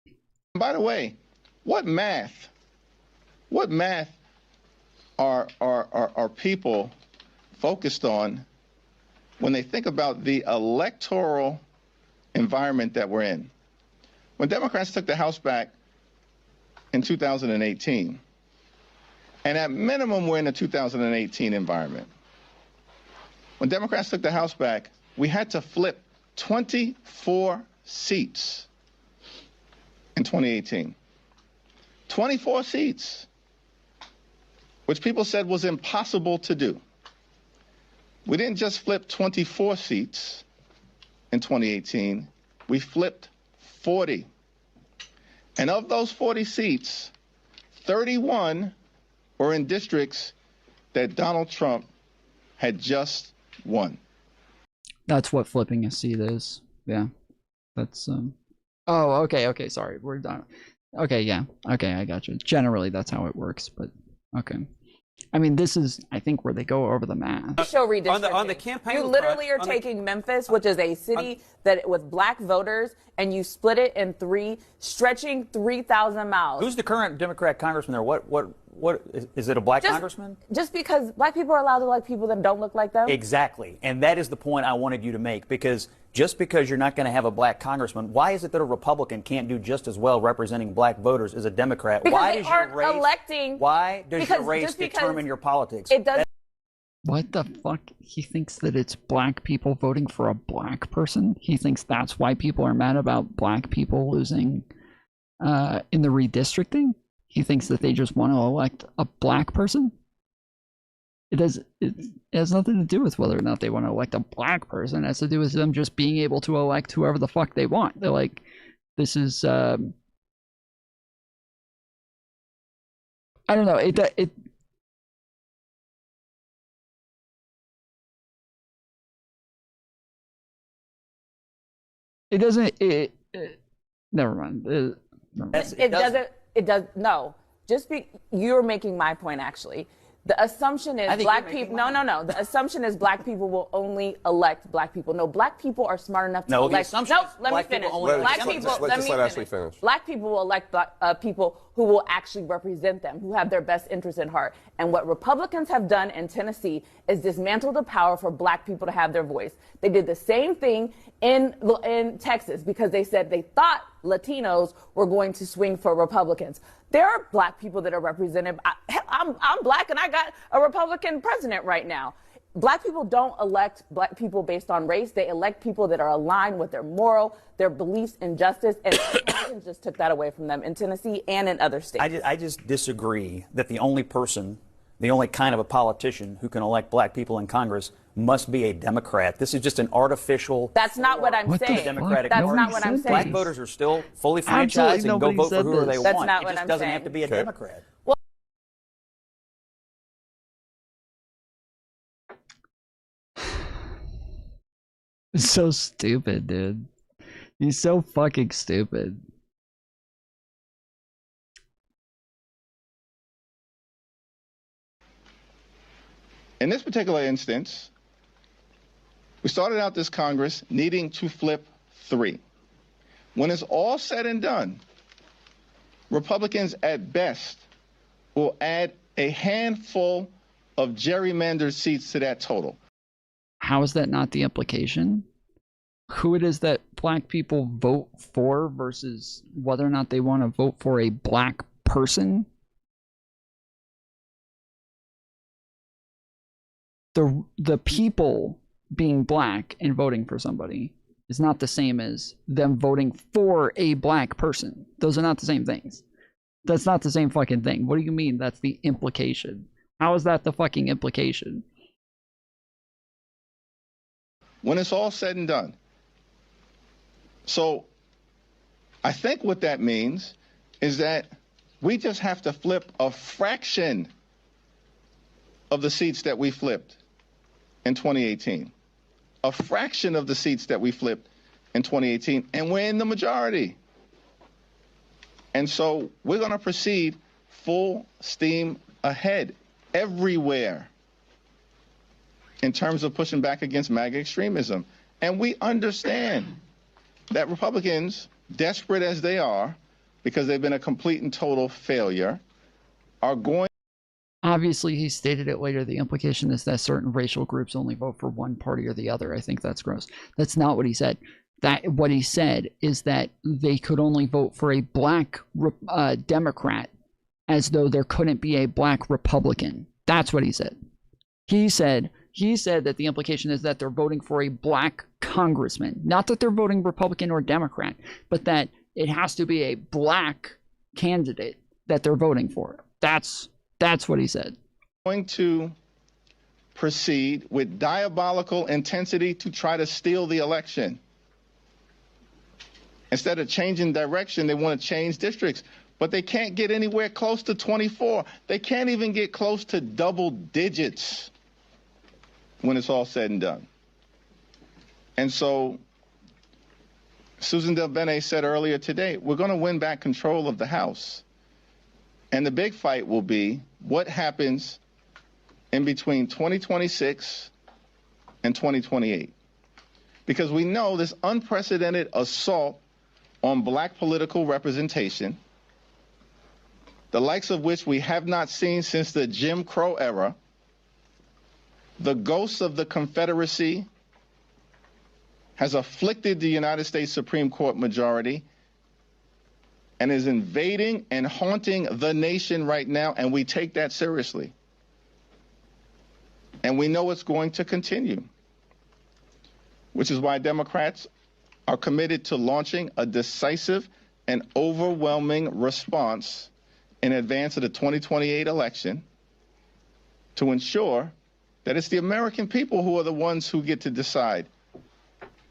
they? By the way, what math are people focused on when they think about the electoral environment that we're in? When Democrats took the House back in 2018, and at minimum we're in a 2018 environment. When Democrats took the House back, we had to flip 24 seats in 2018. 24 seats, which people said was impossible to do. We didn't just flip 24 seats in 2018, we flipped 40. And of those 40 seats, 31 were in districts that Donald Trump had just won. That's what flipping a seat is. Yeah. That's oh, okay, sorry. We're done. Okay, yeah. Okay, I got you. Generally that's how it works, but okay. I mean, this is, I think, where they go over the math. Show redistricting. On the campaign, you literally are taking Memphis, which is a city that with black voters, and you split it in three, stretching 3,000 miles. Who's the current Democrat congressman there? What is it? A black congressman? Just because black people are allowed to like people that don't look like them. Exactly, and that is the point I wanted you to make, because just because you're not going to have a black congressman, why is it that a Republican can't do just as well representing black voters as a Democrat? Because why they does aren't your race, electing. Why does your race determine your politics? It does. What the fuck? He thinks that it's black people voting for a black person? He thinks that's why people are mad about black people losing in the redistricting? He thinks that they just want to elect a black person? It has nothing to do with whether or not they want to elect a black person. It has to do with them just being able to elect whoever the fuck they want. They're like, this is I don't know. It doesn't. Never mind. It does. No. You're making my point, actually. The assumption is black people. No. The assumption is black people will only elect black people. No, black people are smart enough to elect. No, let me finish. Black people will elect people who will actually represent them, who have their best interests in heart. And what Republicans have done in Tennessee is dismantle the power for black people to have their voice. They did the same thing in Texas because they said they thought Latinos were going to swing for Republicans. There are black people that are represented. I'm black and I got a Republican president right now. Black people don't elect black people based on race. They elect people that are aligned with their their beliefs in justice. And Republicans just took that away from them in Tennessee and in other states. I just disagree that the only kind of a politician who can elect black people in Congress must be a Democrat. This is just an artificial. That's not what I'm saying. Democratic. That's not what I'm saying. Black voters are still fully franchised and go vote for whoever they want. That's not it what just I'm doesn't saying. have to be a Democrat. Well, It's so stupid, dude. He's so fucking stupid. In this particular instance, we started out this Congress needing to flip 3. When it's all said and done, Republicans at best will add a handful of gerrymandered seats to that total. How is that not the implication? Who it is that black people vote for versus whether or not they want to vote for a black person? The people being black and voting for somebody is not the same as them voting for a black person. Those are not the same things. That's not the same fucking thing. What do you mean that's the implication? How is that the fucking implication? When it's all said and done. So I think what that means is that we just have to flip a fraction of the seats that we flipped in 2018. A fraction of the seats that we flipped in 2018, and we're in the majority. And so we're going to proceed full steam ahead everywhere in terms of pushing back against MAGA extremism. And we understand that Republicans, desperate as they are, because they've been a complete and total failure, are going... Obviously, he stated it later. The implication is that certain racial groups only vote for one party or the other. I think that's gross. That's not what he said. What he said is that they could only vote for a black Democrat, as though there couldn't be a black Republican. That's what he said. He said that the implication is that they're voting for a black congressman. Not that they're voting Republican or Democrat, but that it has to be a black candidate that they're voting for. That's what he said. Going to proceed with diabolical intensity to try to steal the election. Instead of changing direction, they want to change districts. But they can't get anywhere close to 24. They can't even get close to double digits when it's all said and done. And so Susan Del Bene said earlier today, we're going to win back control of the House. And the big fight will be what happens in between 2026 and 2028. Because we know this unprecedented assault on black political representation, the likes of which we have not seen since the Jim Crow era, the ghosts of the Confederacy has afflicted the United States Supreme Court majority and is invading and haunting the nation right now, and we take that seriously. And we know it's going to continue, which is why Democrats are committed to launching a decisive and overwhelming response in advance of the 2028 election to ensure that it's the American people who are the ones who get to decide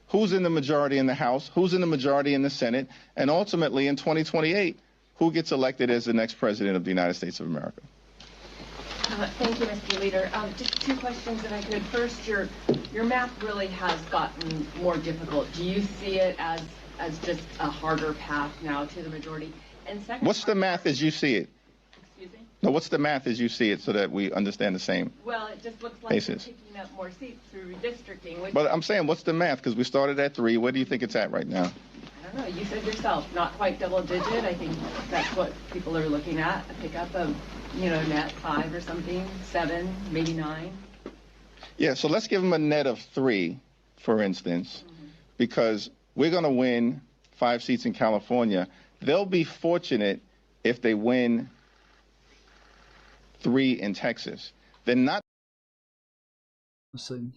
who's in the majority in the House, who's in the majority in the Senate, and ultimately in 2028, who gets elected as the next president of the United States of America. Thank you, Mr. Leader. Just two questions, if I could. First, your math really has gotten more difficult. Do you see it as just a harder path now to the majority? And second, what's the math as you see it? Excuse me? No, what's the math as you see it so that we understand the same? Well, it just looks like you're picking up more seats through redistricting. But I'm saying, what's the math? Because we started at 3. Where do you think it's at right now? I don't know. You said yourself, not quite double digit. I think that's what people are looking at. A pickup of, net 5 or something, 7, maybe 9. Yeah, so let's give them a net of 3, for instance, because we're going to win 5 seats in California. They'll be fortunate if they win 3 in Texas. They're not. Let's see.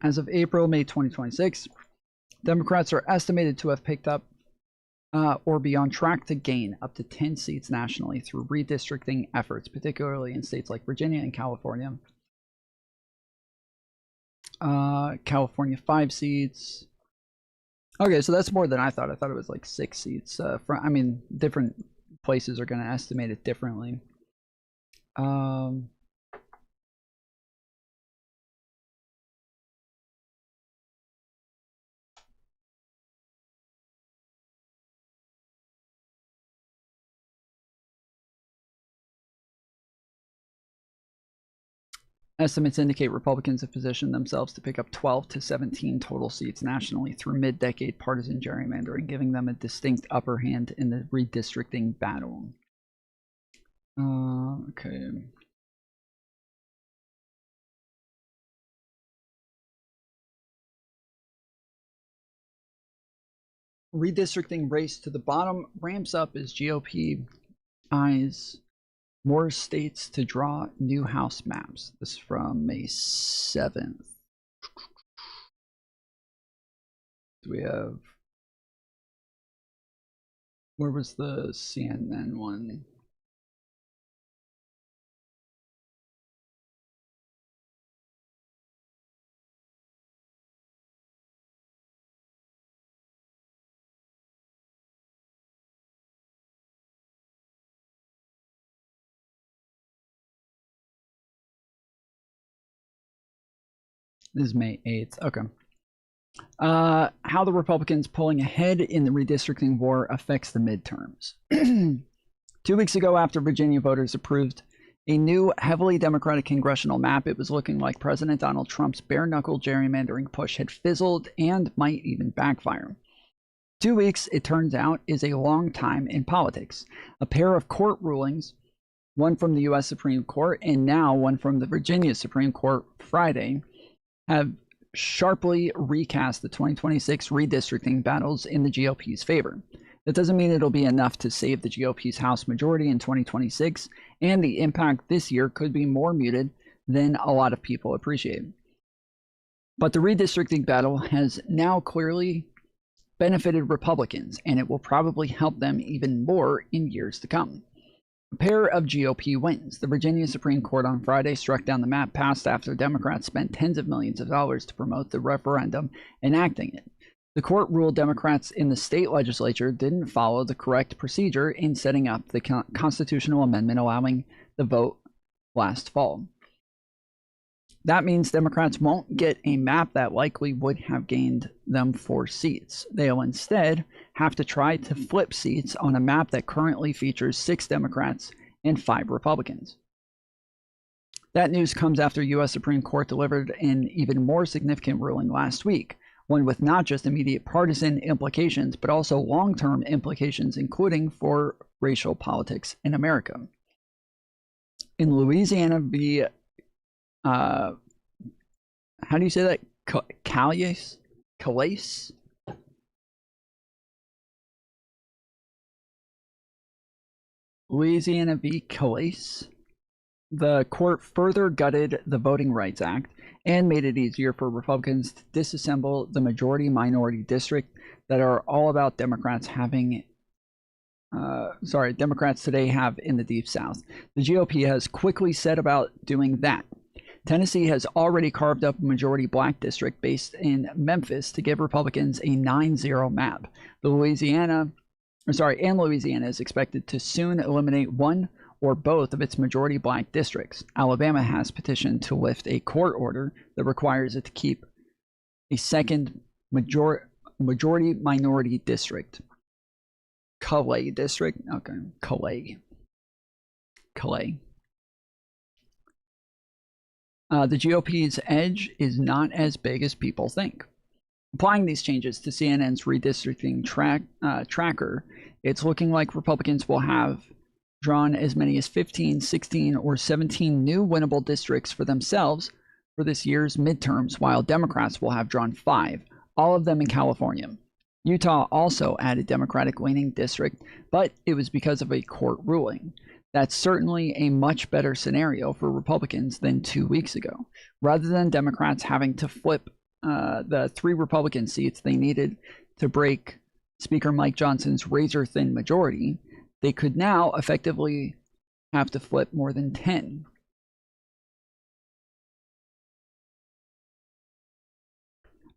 As of May 2026, Democrats are estimated to have picked up or be on track to gain up to 10 seats nationally through redistricting efforts, particularly in states like Virginia and California. California 5 seats. Okay, so that's more than I thought. I thought it was like 6 seats. Different places are going to estimate it differently. Estimates indicate Republicans have positioned themselves to pick up 12 to 17 total seats nationally through mid-decade partisan gerrymandering, giving them a distinct upper hand in the redistricting battle. Okay. redistricting race to the bottom ramps up as GOP eyes more states to draw new House maps. This is from May 7th. Do we have... Where was the CNN one? This is May 8th. Okay. How the Republicans pulling ahead in the redistricting war affects the midterms. 2 weeks ago, after Virginia voters approved a new heavily Democratic congressional map, it was looking like President Donald Trump's bare-knuckle gerrymandering push had fizzled and might even backfire. 2 weeks, it turns out, is a long time in politics. A pair of court rulings, one from the U.S. Supreme Court and now one from the Virginia Supreme Court Friday, have sharply recast the 2026 redistricting battles in the GOP's favor. That doesn't mean it'll be enough to save the GOP's House majority in 2026, and the impact this year could be more muted than a lot of people appreciate. But the redistricting battle has now clearly benefited Republicans, and it will probably help them even more in years to come. A pair of GOP wins. The Virginia Supreme Court on Friday struck down the map passed after Democrats spent tens of millions of dollars to promote the referendum enacting it. The court ruled Democrats in the state legislature didn't follow the correct procedure in setting up the constitutional amendment allowing the vote last fall. That means Democrats won't get a map that likely would have gained them 4 seats. They'll instead have to try to flip seats on a map that currently features 6 Democrats and 5 Republicans. That news comes after U.S. Supreme Court delivered an even more significant ruling last week, one with not just immediate partisan implications, but also long-term implications, including for racial politics in America. In Louisiana v. How do you say that? Calais? Louisiana v. Calais. The court further gutted the Voting Rights Act and made it easier for Republicans to disassemble the majority-minority district that are all about Democrats having Democrats today have in the Deep South. The GOP has quickly set about doing that. Tennessee has already carved up a majority black district based in Memphis to give Republicans a 9-0 map. Louisiana is expected to soon eliminate one or both of its majority black districts. Alabama has petitioned to lift a court order that requires it to keep a second majority minority district. Calais district? Okay, Calais. The GOP's edge is not as big as people think. Applying these changes to CNN's redistricting tracker, it's looking like Republicans will have drawn as many as 15, 16, or 17 new winnable districts for themselves for this year's midterms, while Democrats will have drawn 5, all of them in California. Utah also added Democratic-leaning district, but it was because of a court ruling. That's certainly a much better scenario for Republicans than 2 weeks ago. Rather than Democrats having to flip the 3 Republican seats they needed to break Speaker Mike Johnson's razor-thin majority, they could now effectively have to flip more than 10.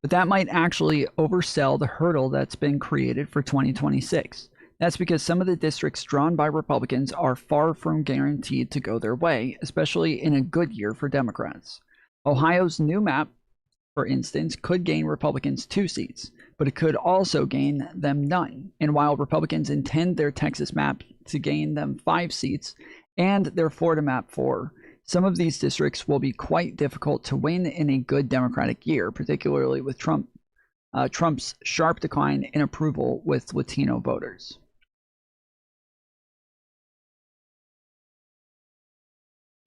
But that might actually oversell the hurdle that's been created for 2026. That's because some of the districts drawn by Republicans are far from guaranteed to go their way, especially in a good year for Democrats. Ohio's new map, for instance, could gain Republicans 2 seats, but it could also gain them none. And while Republicans intend their Texas map to gain them 5 seats and their Florida map 4, some of these districts will be quite difficult to win in a good Democratic year, particularly with Trump's sharp decline in approval with Latino voters.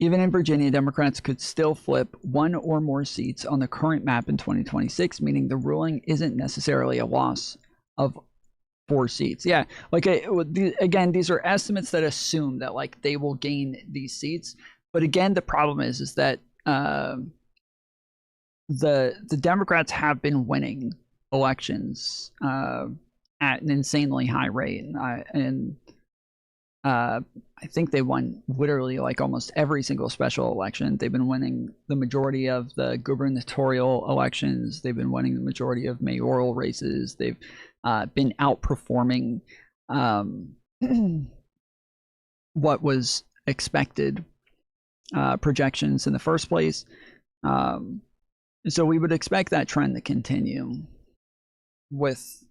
Even in Virginia, Democrats could still flip 1 or more seats on the current map in 2026, meaning the ruling isn't necessarily a loss of 4 seats. Yeah, like again, these are estimates that assume that like they will gain these seats. But again, the problem is that the Democrats have been winning elections at an insanely high rate, and I think they won literally like almost every single special election. They've been winning the majority of the gubernatorial elections. They've been winning the majority of mayoral races. They've been outperforming what was expected projections in the first place. So we would expect that trend to continue with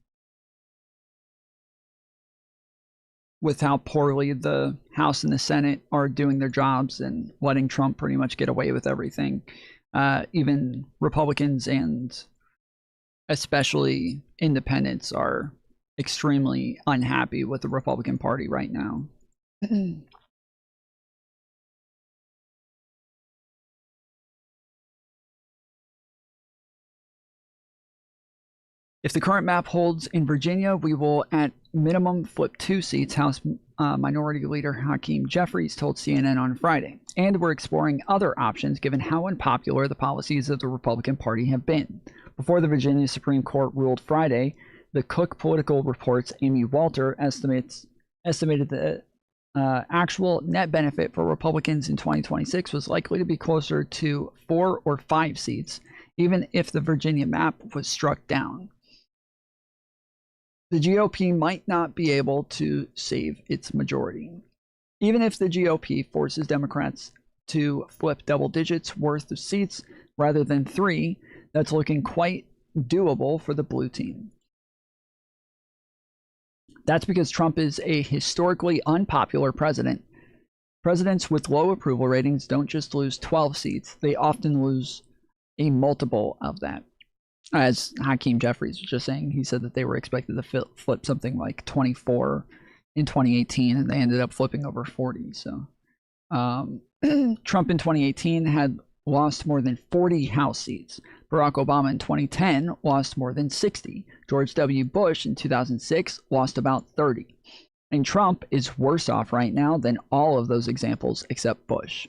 how poorly the House and the Senate are doing their jobs and letting Trump pretty much get away with everything. Even Republicans and especially independents are extremely unhappy with the Republican Party right now. If the current map holds in Virginia, we will at minimum flip 2 seats, House Minority Leader Hakeem Jeffries told CNN on Friday. And we're exploring other options given how unpopular the policies of the Republican Party have been. Before the Virginia Supreme Court ruled Friday, the Cook Political Report's Amy Walter estimated the actual net benefit for Republicans in 2026 was likely to be closer to 4 or 5 seats, even if the Virginia map was struck down. The GOP might not be able to save its majority. Even if the GOP forces Democrats to flip double digits worth of seats rather than 3, that's looking quite doable for the blue team. That's because Trump is a historically unpopular president. Presidents with low approval ratings don't just lose 12 seats, they often lose a multiple of that. As Hakeem Jeffries was just saying, he said that they were expected to flip something like 24 in 2018, and they ended up flipping over 40. So Trump in 2018 had lost more than 40 House seats. Barack Obama in 2010 lost more than 60. George W. Bush in 2006 lost about 30. And Trump is worse off right now than all of those examples except Bush.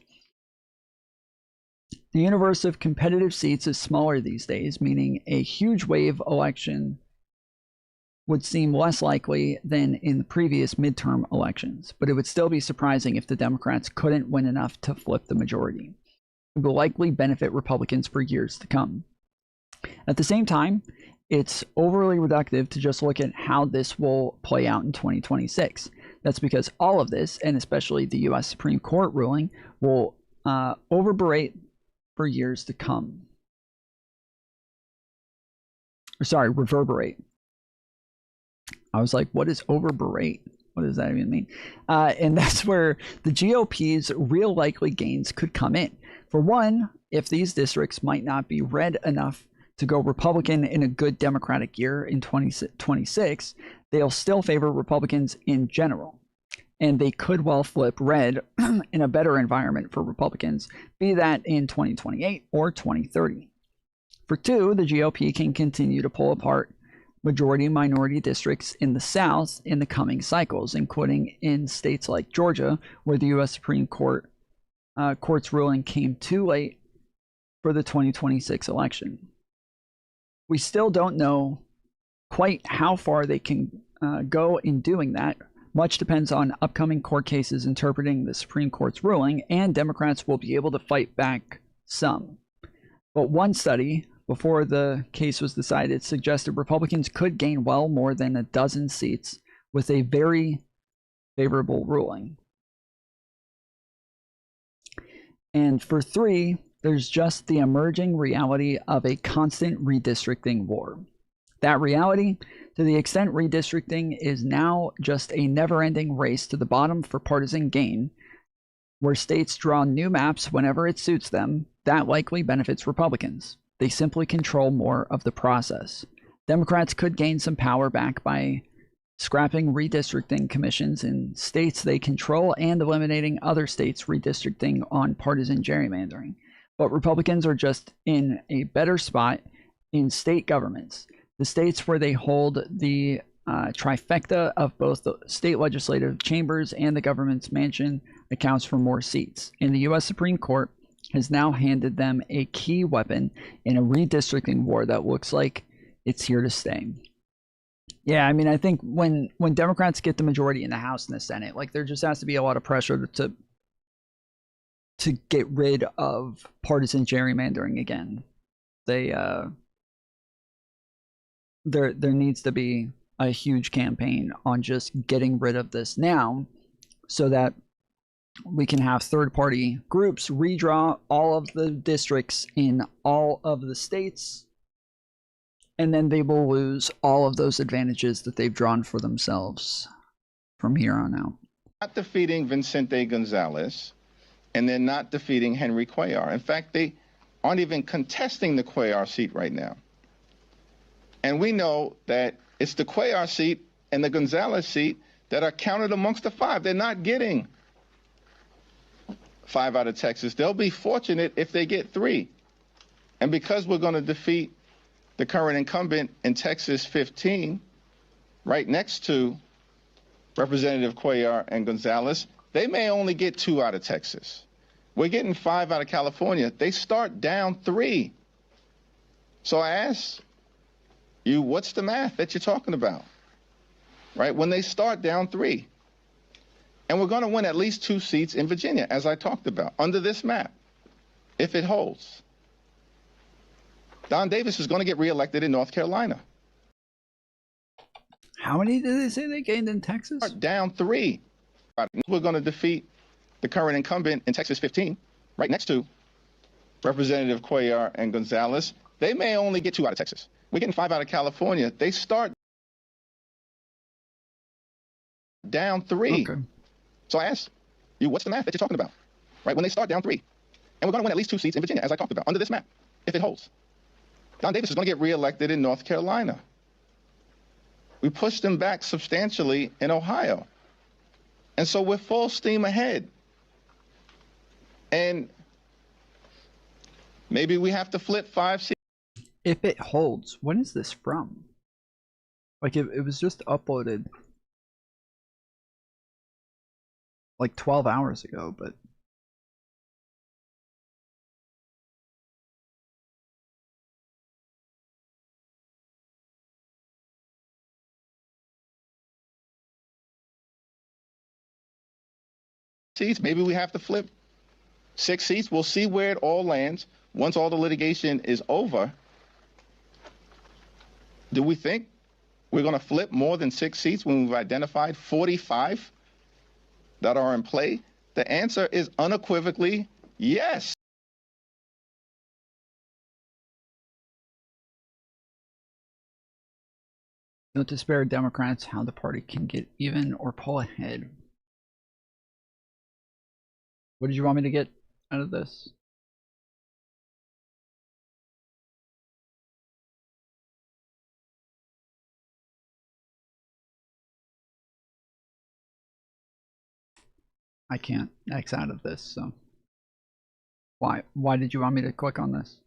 The universe of competitive seats is smaller these days, meaning a huge wave election would seem less likely than in the previous midterm elections, but it would still be surprising if the Democrats couldn't win enough to flip the majority. It will likely benefit Republicans for years to come. At the same time, it's overly reductive to just look at how this will play out in 2026. That's because all of this, and especially the U.S. Supreme Court ruling, will reverberate for years to come. Reverberate. I was like, what is overberate? What does that even mean? And that's where the GOP's real likely gains could come in. For one, if these districts might not be red enough to go Republican in a good Democratic year in 2026, they'll still favor Republicans in general. And they could well flip red in a better environment for Republicans, be that in 2028 or 2030. For 2, the GOP can continue to pull apart majority-minority districts in the South in the coming cycles, including in states like Georgia, where the U.S. Supreme Court's ruling came too late for the 2026 election. We still don't know quite how far they can go in doing that. Much depends on upcoming court cases interpreting the Supreme Court's ruling, and Democrats will be able to fight back some. But one study, before the case was decided, suggested Republicans could gain well more than a dozen seats with a very favorable ruling. And for 3, there's just the emerging reality of a constant redistricting war. That reality, to the extent redistricting is now just a never-ending race to the bottom for partisan gain, where states draw new maps whenever it suits them, that likely benefits Republicans. They simply control more of the process. Democrats could gain some power back by scrapping redistricting commissions in states they control and eliminating other states' redistricting on partisan gerrymandering. But Republicans are just in a better spot in state governments. The states where they hold the trifecta of both the state legislative chambers and the government's mansion accounts for more seats. And the U.S. Supreme Court has now handed them a key weapon in a redistricting war that looks like it's here to stay. Yeah, I mean, I think when Democrats get the majority in the House and the Senate, like, there just has to be a lot of pressure to get rid of partisan gerrymandering again. There needs to be a huge campaign on just getting rid of this now, so that we can have third-party groups redraw all of the districts in all of the states, and then they will lose all of those advantages that they've drawn for themselves from here on out. Not defeating Vicente Gonzalez, and they're not defeating Henry Cuellar. In fact, they aren't even contesting the Cuellar seat right now. And we know that it's the Cuellar seat and the Gonzalez seat that are counted amongst the five. They're not getting 5 out of Texas. They'll be fortunate if they get 3. And because we're going to defeat the current incumbent in Texas 15, right next to Representative Cuellar and Gonzalez, they may only get 2 out of Texas. We're getting 5 out of California. They start down 3. So I ask you, what's the math that you're talking about? Right? When they start down 3. And we're going to win at least 2 seats in Virginia, as I talked about, under this map, if it holds. Don Davis is going to get reelected in North Carolina. How many did they say they gained in Texas? Down 3. We're going to defeat the current incumbent in Texas 15, right next to Representative Cuellar and Gonzalez. They may only get 2 out of Texas. We're getting 5 out of California. They start down 3. Okay. So I ask you, what's the math that you're talking about? Right? When they start down 3. And we're going to win at least 2 seats in Virginia, as I talked about, under this map, if it holds. Don Davis is going to get reelected in North Carolina. We pushed him back substantially in Ohio. And so we're full steam ahead. And maybe we have to flip 5 seats. If it holds, when is this from? Like, it was just uploaded like 12 hours ago, but seats, maybe we have to flip 6 seats. We'll see where it all lands once all the litigation is over. Do we think we're going to flip more than 6 seats when we've identified 45 that are in play? The answer is unequivocally yes. Don't despair, Democrats, how the party can get even or pull ahead. What did you want me to get out of this? I can't X out of this, so why did you want me to click on this?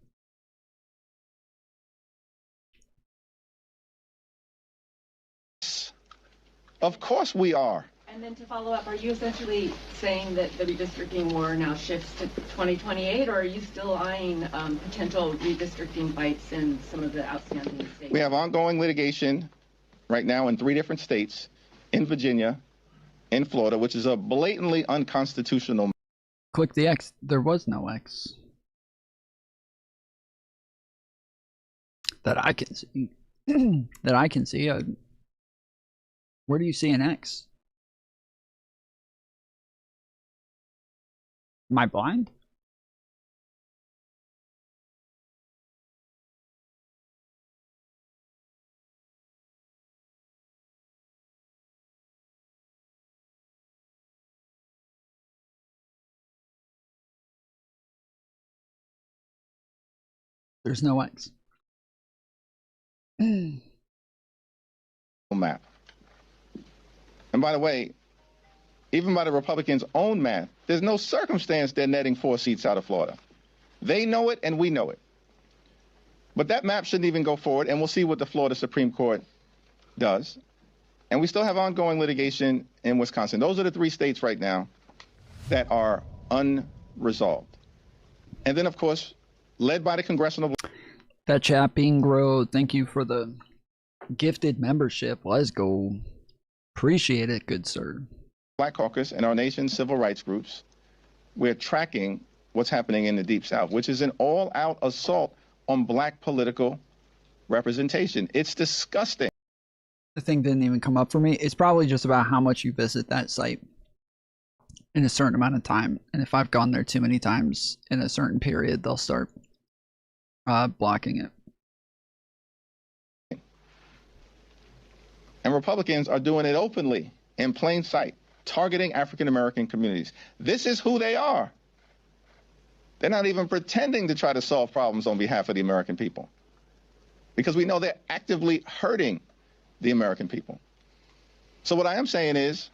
Of course we are. And then to follow up, are you essentially saying that the redistricting war now shifts to 2028, or are you still eyeing potential redistricting fights in some of the outstanding states? We have ongoing litigation right now in 3 different states, in Virginia, in Florida, which is a blatantly unconstitutional. Click the X. There was no X that I can see. That I can see. Where do you see an X? Am I blind? There's no X. Map. And by the way, even by the Republicans' own math, there's no circumstance they're netting 4 seats out of Florida. They know it and we know it. But that map shouldn't even go forward, and we'll see what the Florida Supreme Court does. And we still have ongoing litigation in Wisconsin. Those are the 3 states right now that are unresolved. And then, of course, led by the congressional... That chat being grow, thank you for the gifted membership. Let's go. Appreciate it, good sir. Black Caucus and our nation's civil rights groups, we're tracking what's happening in the Deep South, which is an all-out assault on black political representation. It's disgusting. The thing didn't even come up for me. It's probably just about how much you visit that site in a certain amount of time. And if I've gone there too many times in a certain period, they'll start blocking it. And Republicans are doing it openly, in plain sight, targeting African-American communities. This is who they are. They're not even pretending to try to solve problems on behalf of the American people, because we know they're actively hurting the American people. So what I am saying is,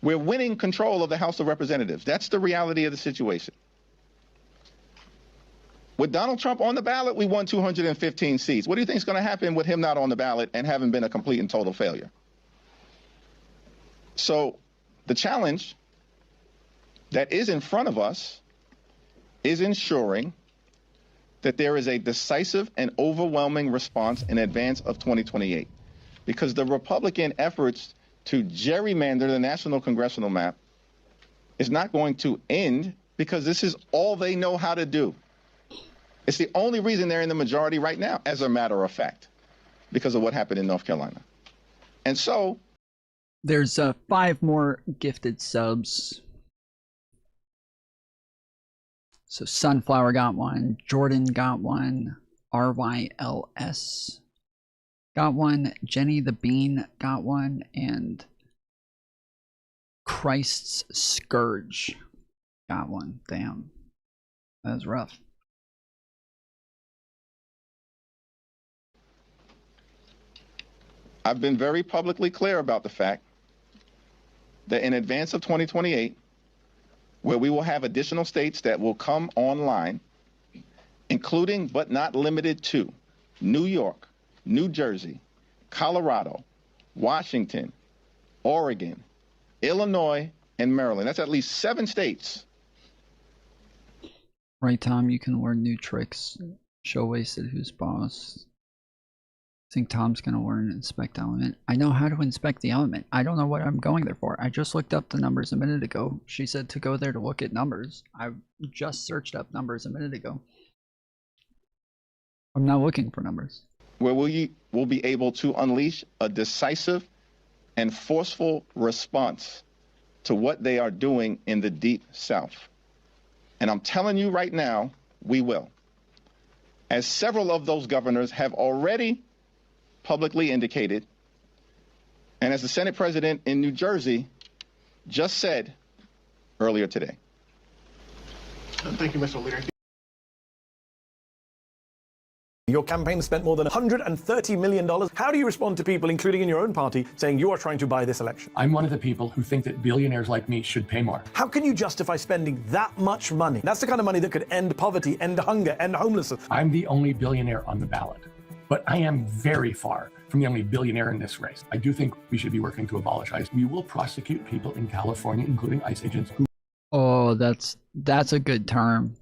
we're winning control of the House of Representatives. That's the reality of the situation. With Donald Trump on the ballot, we won 215 seats. What do you think is going to happen with him not on the ballot and having been a complete and total failure? So the challenge that is in front of us is ensuring that there is a decisive and overwhelming response in advance of 2028. Because the Republican efforts to gerrymander the national congressional map is not going to end, because this is all they know how to do. It's the only reason they're in the majority right now, as a matter of fact, because of what happened in North Carolina. And so... There's 5 more gifted subs. So Sunflower got one, Jordan got one, RYLS got one, Jenny the Bean got one, and Christ's Scourge got one. Damn. That was rough. I've been very publicly clear about the fact that in advance of 2028, where we will have additional states that will come online, including but not limited to New York, New Jersey, Colorado, Washington, Oregon, Illinois, and Maryland. That's at least 7 states. Right, Tom, you can learn new tricks. Show wasted who's boss. I think Tom's gonna learn inspect element. I know how to inspect the element. I don't know what I'm going there for. I just looked up the numbers a minute ago. She said to go there to look at numbers. I just searched up numbers a minute ago. I'm not looking for numbers. Where we'll be able to unleash a decisive and forceful response to what they are doing in the Deep South. And I'm telling you right now, we will. As several of those governors have already publicly indicated, and as the Senate President in New Jersey just said earlier today. Thank you, Mr. Leader. Your campaign spent more than $130 million. How do you respond to people, including in your own party, saying you are trying to buy this election? I'm one of the people who think that billionaires like me should pay more. How can you justify spending that much money? That's the kind of money that could end poverty, end hunger, end homelessness. I'm the only billionaire on the ballot, but I am very far from the only billionaire in this race. I do think we should be working to abolish ICE. We will prosecute people in California, including ICE agents who... Oh, that's a good term.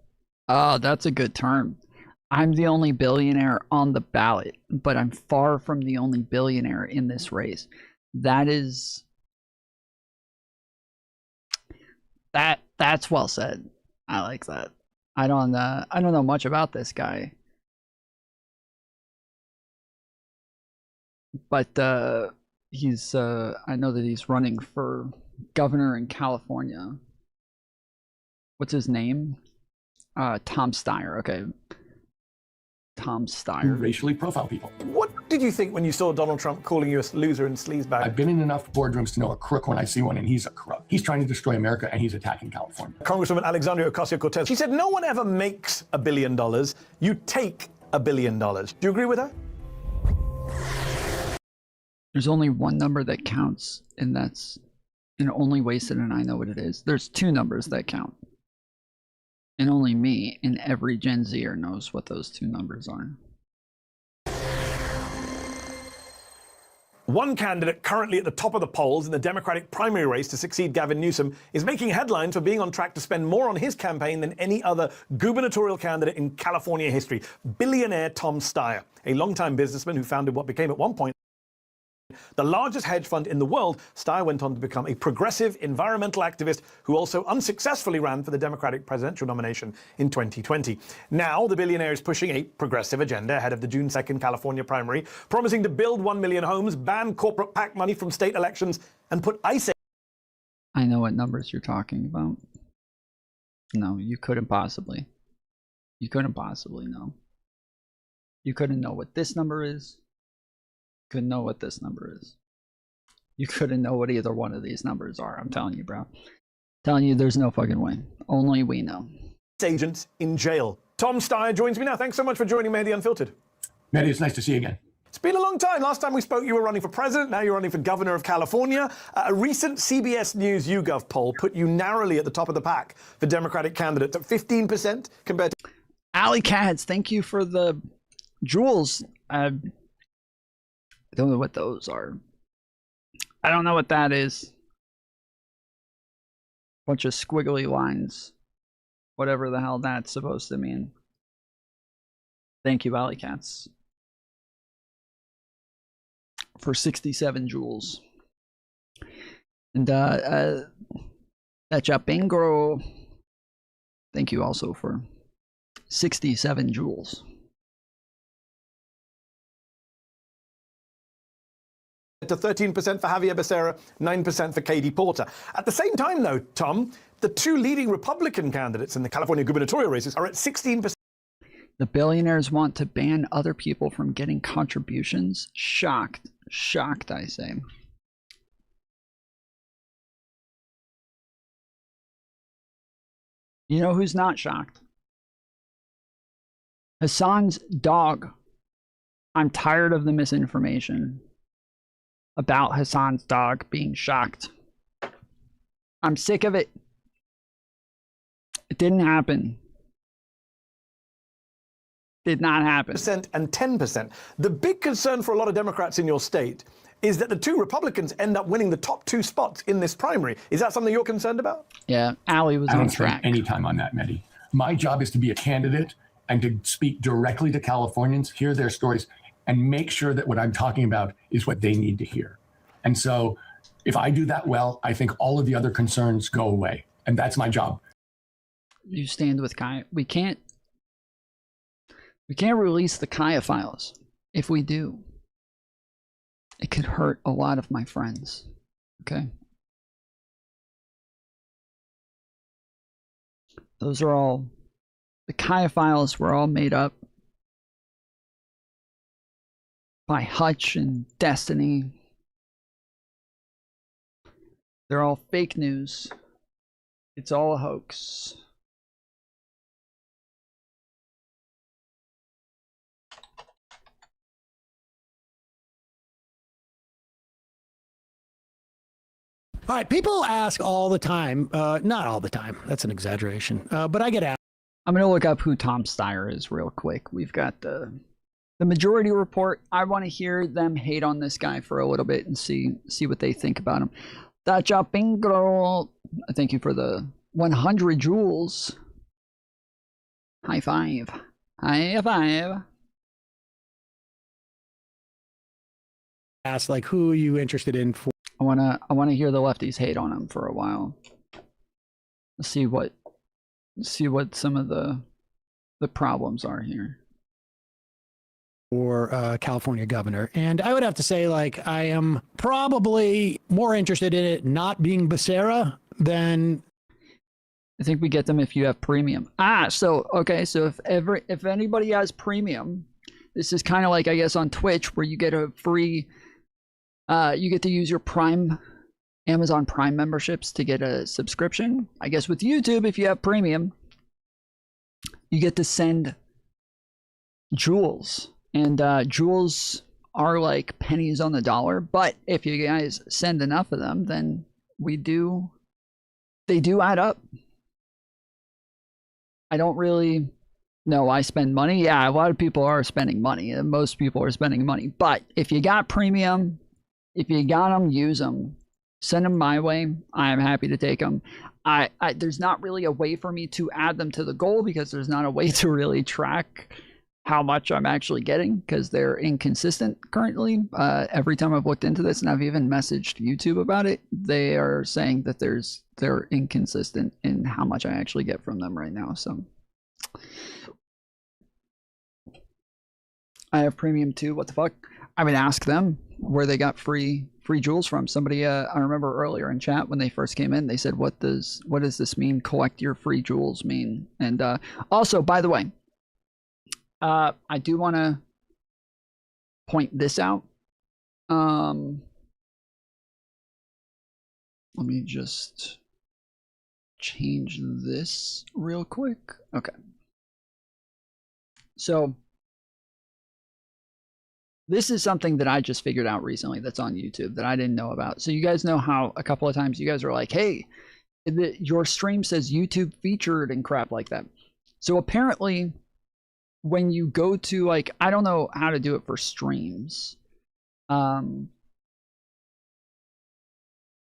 Oh, that's a good term. I'm the only billionaire on the ballot, but I'm far from the only billionaire in this race. That's well said. I like that. I don't know much about this guy, but he's I know that he's running for governor in California. What's his name? Tom Steyer. Okay. Tom Steyer. Racially profile people. What did you think when you saw Donald Trump calling you a loser and sleazebag? I've been in enough boardrooms to know a crook when I see one, and he's a crook. He's trying to destroy America, and he's attacking California. Congresswoman Alexandria Ocasio-Cortez, she said no one ever makes $1 billion. You take $1 billion. Do you agree with her? There's only one number that counts, and that's and only Wasted and I know what it is. There's 2 numbers that count. And only me and every Gen Zer knows what those 2 numbers are. One candidate currently at the top of the polls in the Democratic primary race to succeed Gavin Newsom is making headlines for being on track to spend more on his campaign than any other gubernatorial candidate in California history. Billionaire Tom Steyer, a longtime businessman who founded what became at one point the largest hedge fund in the world. Steyer went on to become a progressive environmental activist who also unsuccessfully ran for the Democratic presidential nomination in 2020. Now, the billionaire is pushing a progressive agenda ahead of the June 2nd California primary, promising to build 1 million homes, ban corporate PAC money from state elections, and put ICE. I know what numbers you're talking about. No, you couldn't possibly. You couldn't possibly know. You couldn't know what this number is. Couldn't know what this number is. You couldn't know what either one of these numbers are. I'm telling you, bro. Telling you, there's no fucking way. Only we know. Agents in jail. Tom Steyer joins me now. Thanks so much for joining Mehdi Unfiltered. Mehdi, it's nice to see you again. It's been a long time. Last time we spoke, you were running for president. Now you're running for governor of California. A recent CBS News YouGov poll put you narrowly at the top of the pack for Democratic candidates at 15% compared to... Alley Cats, thank you for the jewels. I don't know what those are. I don't know what that is. Bunch of squiggly lines. Whatever the hell that's supposed to mean. Thank you, Alley Cats, for 67 jewels. And that Japingro, thank you also for 67 jewels. To 13% for Javier Becerra, 9% for Katie Porter. At the same time, though, Tom, the two leading Republican candidates in the California gubernatorial races are at 16%. The billionaires want to ban other people from getting contributions. Shocked. Shocked, I say. You know who's not shocked? Hasan's dog. I'm tired of the misinformation about Hasan's dog being shocked. I'm sick of it. It didn't happen. Did not happen. And 10%. The big concern for a lot of Democrats in your state is that the two Republicans end up winning the top two spots in this primary. Is that something you're concerned about? Yeah, Allie was on track. I don't spend any time on that, Mehdi. My job is to be a candidate and to speak directly to Californians, hear their stories, and make sure that what I'm talking about is what they need to hear. And so if I do that well, I think all of the other concerns go away. And that's my job. You stand with Kaya. We can't release the Kaya files. If we do, it could hurt a lot of my friends. Okay? Those are all, the Kaya files were all made up by Hutch and Destiny. They're all fake news. It's all a hoax. All right, people ask all the time, not all the time, that's an exaggeration, but I get asked. I'm going to look up who Tom Steyer is real quick. We've got the majority report. I want to hear them hate on this guy for a little bit and see what they think about him. Tachapingro, thank you for the 100 jewels. High five. High five. Ask, like, who are you interested in for? I wanna hear the lefties hate on him for a while. See what some of the problems are here. Or California governor. And I would have to say, like, I am probably more interested in it not being Becerra than... I think we get them if you have premium. So if anybody has premium, this is kind of like, I guess, on Twitch where you get a free... you get to use your Amazon Prime memberships to get a subscription. I guess with YouTube, if you have premium, you get to send jewels. And jewels are like pennies on the dollar. But if you guys send enough of them, then they do add up. I don't really know. I spend money. Yeah, a lot of people are spending money. And most people are spending money. But if you got premium, If you got them, use them. Send them my way. I am happy to take them. There's not really a way for me to add them to the goal because there's not a way to really track how much I'm actually getting because they're inconsistent currently. Every time I've looked into this, and I've even messaged YouTube about it, they are saying that they're inconsistent in how much I actually get from them right now. So I have premium too. What the fuck? I mean, ask them where they got free jewels from. Somebody, I remember earlier in chat when they first came in, they said, what does this mean? Collect your free jewels mean? And also, by the way, I do want to point this out. Let me just change this real quick. Okay. So this is something that I just figured out recently that's on YouTube that I didn't know about. So you guys know how a couple of times you guys are like, hey, your stream says YouTube featured and crap like that. So apparently when you go to, like, I don't know how to do it for streams. Yeah,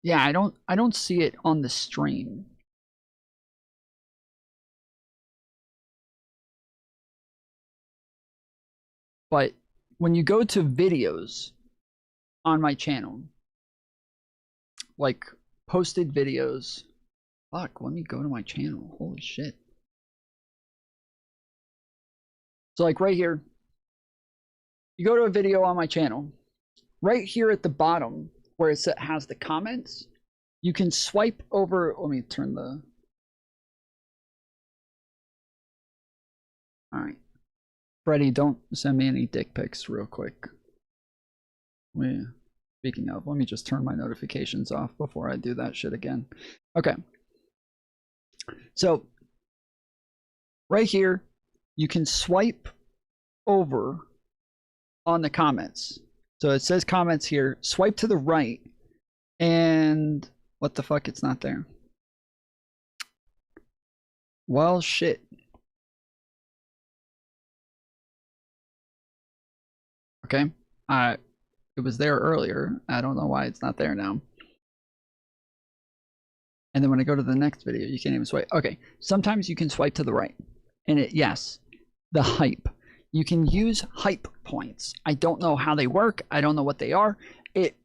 I don't see it on the stream. But when you go to videos on my channel, like posted videos, fuck, let me go to my channel. Holy shit. So like right here, you go to a video on my channel, right here at the bottom where it has the comments, you can swipe over, let me turn the, all right. Freddie, don't send me any dick pics real quick. Speaking of, let me just turn my notifications off before I do that shit again. Okay. So, right here, you can swipe over on the comments. So it says comments here. Swipe to the right, and what the fuck? It's not there. Well, shit. Okay, it was there earlier. I don't know why it's not there now. And then when I go to the next video, you can't even swipe. Okay, sometimes you can swipe to the right. And yes, the hype. You can use hype points. I don't know how they work. I don't know what they are. It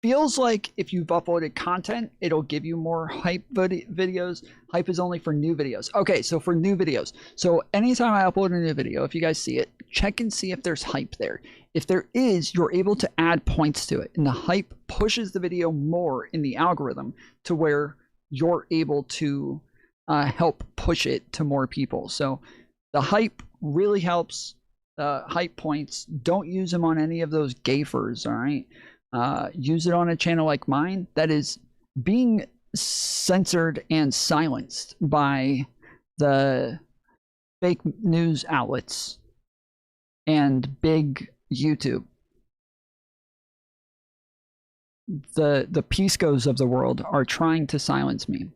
feels like if you've uploaded content, it'll give you more hype videos. Hype is only for new videos. Okay, so for new videos. So anytime I upload a new video, if you guys see it, check and see if there's hype there. If there is, you're able to add points to it. And the hype pushes the video more in the algorithm to where you're able to help push it to more people. So the hype really helps. Hype points, don't use them on any of those gafers, all right? Use it on a channel like mine that is being censored and silenced by the fake news outlets and big YouTube. The Piscos of the world are trying to silence me.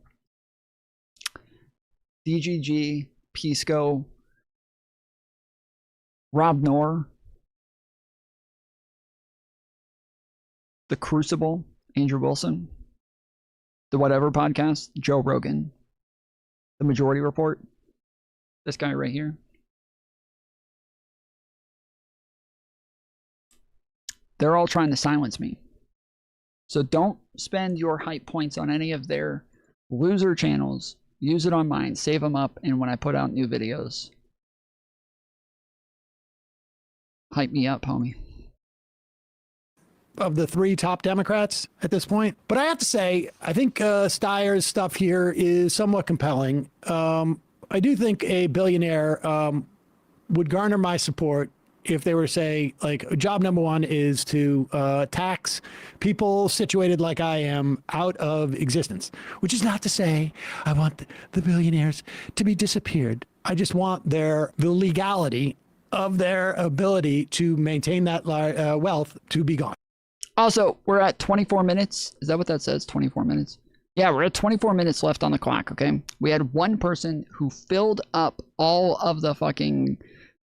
DGG, Pisco, Rob Noor, The Crucible, Andrew Wilson, The Whatever Podcast, Joe Rogan, The Majority Report, this guy right here. They're all trying to silence me. So don't spend your hype points on any of their loser channels. Use it on mine, save them up, and when I put out new videos, hype me up, homie. Of the three top Democrats at this point. But I have to say, I think Steyer's stuff here is somewhat compelling. I do think a billionaire would garner my support if they were, say, like, job number one is to tax people situated like I am out of existence, which is not to say I want the billionaires to be disappeared. I just want the legality of their ability to maintain that wealth to be gone. Also, we're at 24 minutes. Is that what that says? 24 minutes? Yeah, we're at 24 minutes left on the clock, okay? We had one person who filled up all of the fucking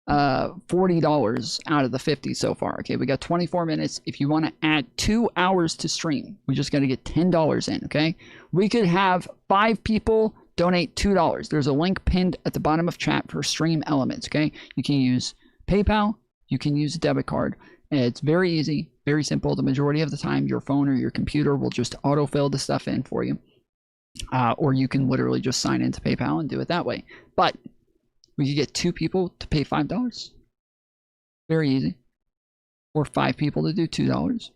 $40 out of the 50 so far. Okay, we got 24 minutes. If you want to add 2 hours to stream, we just got to get $10 in. Okay, we could have 5 people donate $2. There's a link pinned at the bottom of chat for stream elements. Okay, you can use PayPal, you can use a debit card. It's very easy, very simple. The majority of the time, your phone or your computer will just autofill the stuff in for you, or you can literally just sign into PayPal and do it that way. But we could get 2 people to pay $5. Very easy. Or 5 people to do $2.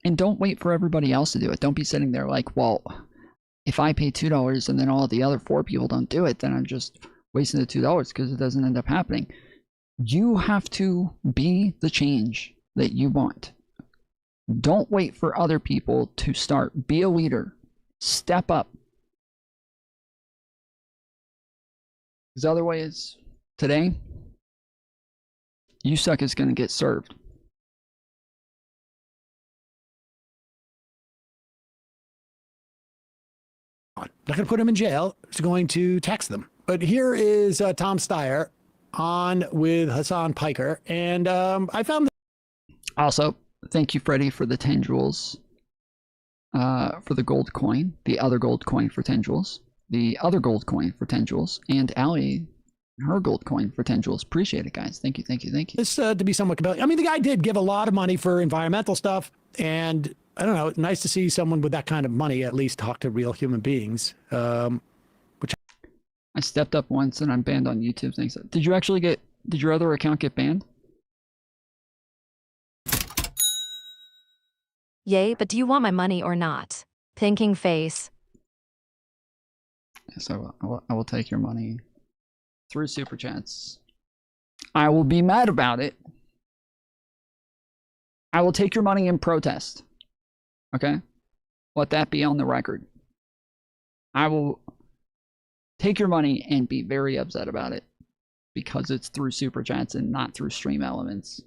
And don't wait for everybody else to do it. Don't be sitting there like, well, if I pay $2 and then all the other 4 people don't do it, then I'm just wasting the $2 because it doesn't end up happening. You have to be the change that you want. Don't wait for other people to start. Be a leader. Step up. Because otherwise, today, you suckers gonna get served. Not gonna put him in jail. It's going to tax them. But here is Tom Steyer on with Hasan Piker, and I found. Also, thank you, Freddie, for the 10 jewels. For the gold coin, the other gold coin for 10 jewels. The other gold coin for 10 jewels, and Allie, her gold coin for 10 jewels. Appreciate it, guys. Thank you, thank you, thank you. This to be somewhat compelling. I mean, the guy did give a lot of money for environmental stuff, and I don't know, nice to see someone with that kind of money at least talk to real human beings. Which I stepped up once and I'm banned on YouTube. Things. Did you actually get? Did your other account get banned? Yay, but do you want my money or not? Thinking face. So I will take your money through Super Chats. I will be mad about it. I will take your money in protest. Okay? Let that be on the record. I will take your money and be very upset about it because it's through Super Chats and not through stream elements.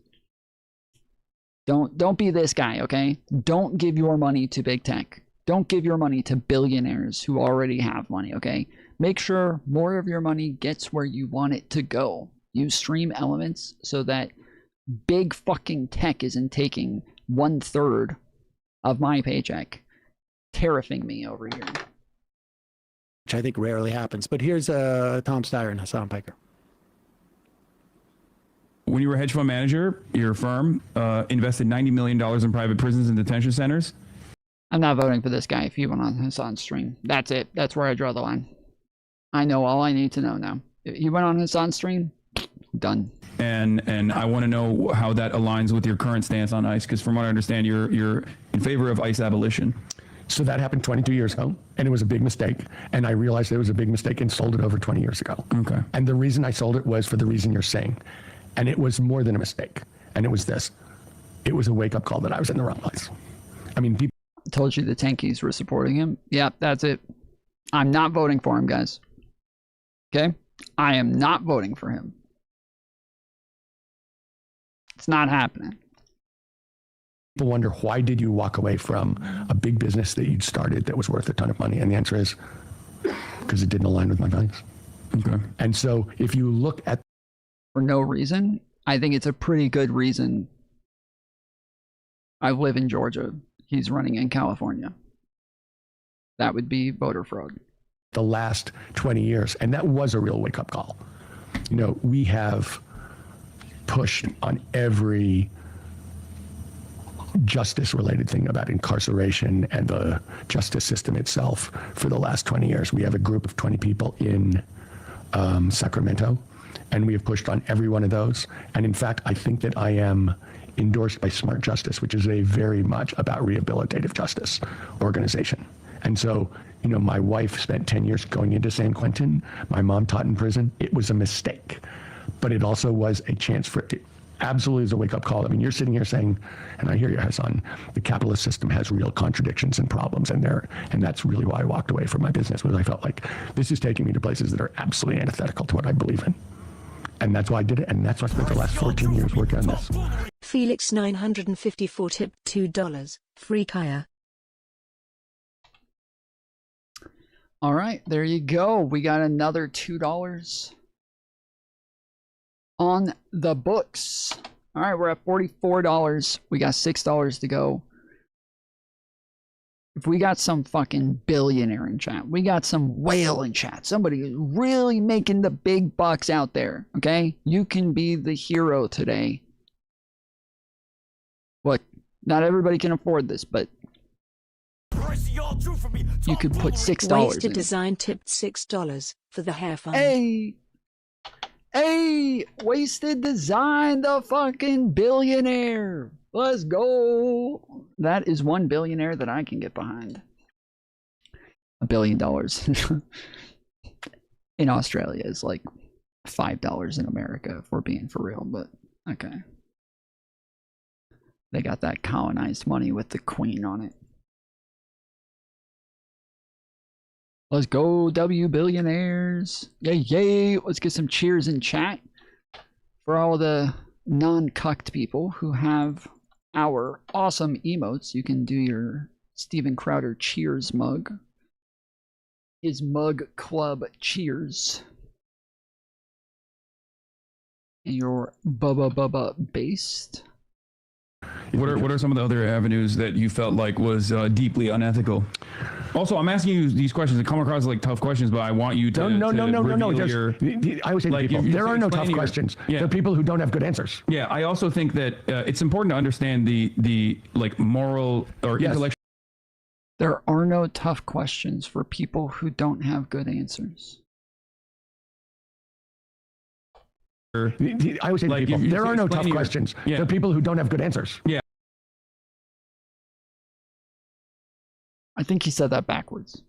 Don't be this guy, okay? Don't give your money to big tech. Don't give your money to billionaires who already have money, okay? Make sure more of your money gets where you want it to go. Use stream elements so that big fucking tech isn't taking 1/3 of my paycheck, tariffing me over here. I think rarely happens. But here's Tom Steyer and Hasan Piker. When you were a hedge fund manager, your firm invested $90 million in private prisons and detention centers. I'm not voting for this guy if he went on Hasan's stream. That's it. That's where I draw the line. I know all I need to know now. If he went on Hasan's stream, done. And I want to know how that aligns with your current stance on ICE, because from what I understand, you're in favor of ICE abolition. So that happened 22 years ago, and it was a big mistake. And I realized it was a big mistake and sold it over 20 years ago. Okay. And the reason I sold it was for the reason you're saying. And it was more than a mistake. And it was this. It was a wake-up call that I was in the wrong place. I mean, people told you the tankies were supporting him. Yep, that's it. I'm not voting for him, guys. Okay? I am not voting for him. It's not happening. People wonder, why did you walk away from a big business that you'd started that was worth a ton of money? And the answer is, because it didn't align with my values. Okay. And so if you look at... For no reason, I think it's a pretty good reason. I live in Georgia. He's running in California. That would be voter fraud. The last 20 years, and that was a real wake-up call. You know, we have pushed on every justice-related thing about incarceration and the justice system itself for the last 20 years. We have a group of 20 people in Sacramento, and we have pushed on every one of those. And in fact, I think that I am endorsed by Smart Justice, which is a very much about rehabilitative justice organization. And so, you know, my wife spent 10 years going into San Quentin. My mom taught in prison. It was a mistake, but it also was a chance for it. Absolutely is a wake-up call. I mean, you're sitting here saying, and I hear you, Hasan, the capitalist system has real contradictions and problems, and that's really why I walked away from my business, because I felt like this is taking me to places that are absolutely antithetical to what I believe in. And that's why I did it, and that's why I spent the last 14 years working on this. Felix 954 tip $2. Free Kaya. All right, there you go. We got another $2. on the books. All right, we're at $44. We got $6 to go. If we got some fucking billionaire in chat, we got some whale in chat, somebody who's really making the big bucks out there, okay? You can be the hero today. What? Not everybody can afford this, but you could put $6 Wasted in. Design tipped $6 for the hair fund. Hey! Hey! Wasted Design, the fucking billionaire! Let's go! That is one billionaire that I can get behind. $1 billion in Australia is like $5 in America, if we're being for real, but okay. They got that colonized money with the queen on it. Let's go, W billionaires. Yay, yay. Let's get some cheers in chat for all the non-cucked people who have our awesome emotes. You can do your Steven Crowder cheers mug. His mug club cheers. And your bubba based. What are some of the other avenues that you felt like was deeply unethical? Also, I'm asking you these questions that come across like tough questions, but I want you to No. your, I always say to people, there are no tough questions. Yeah. There are people who don't have good answers. Yeah, I also think that it's important to understand the like moral or intellectual. There are no tough questions for people who don't have good answers. I always say to people, there are no tough questions. Yeah. There are people who don't have good answers. Yeah. I think he said that backwards.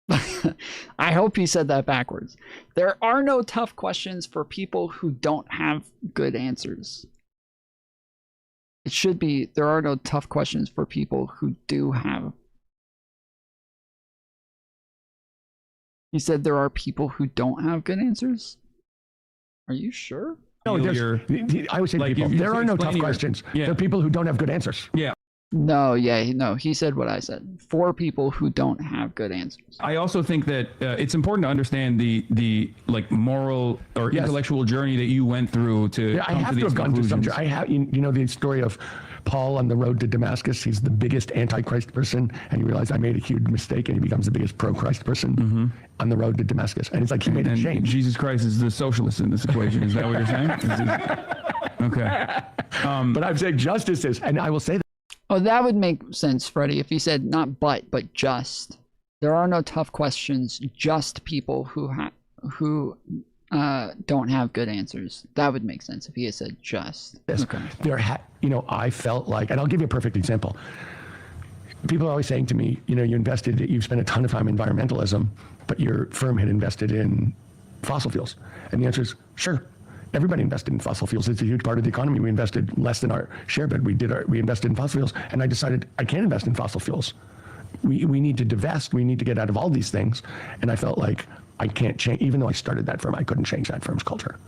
I hope he said that backwards. There are no tough questions for people who don't have good answers. It should be, there are no tough questions for people who do have. He said there are people who don't have good answers? Are you sure? No, I always say to people, there are no tough questions. There are people who don't have good answers. Yeah. No, he said what I said. For people who don't have good answers. I also think that it's important to understand the like moral or intellectual journey that you went through to. Yeah, I have to have gone through some. I have, you know, the story of Paul on the road to Damascus. He's the biggest anti-Christ person, and he realized I made a huge mistake, and he becomes the biggest pro-Christ person on the road to Damascus. And it's like he made a change. Jesus Christ is the socialist in this equation. Is that what you're saying? Okay. But I'm saying justice is, and I will say that. Oh, that would make sense, Freddie, if he said not but just. There are no tough questions, just people who don't have good answers. That would make sense if he had said just. Okay. I felt like, and I'll give you a perfect example. People are always saying to me, you've spent a ton of time in environmentalism, but your firm had invested in fossil fuels. And the answer is, sure. Everybody invested in fossil fuels. It's a huge part of the economy. We invested less than our share, but we invested in fossil fuels. And I decided I can't invest in fossil fuels. We need to divest. We need to get out of all these things. And I felt like I can't change, even though I started that firm, I couldn't change that firm's culture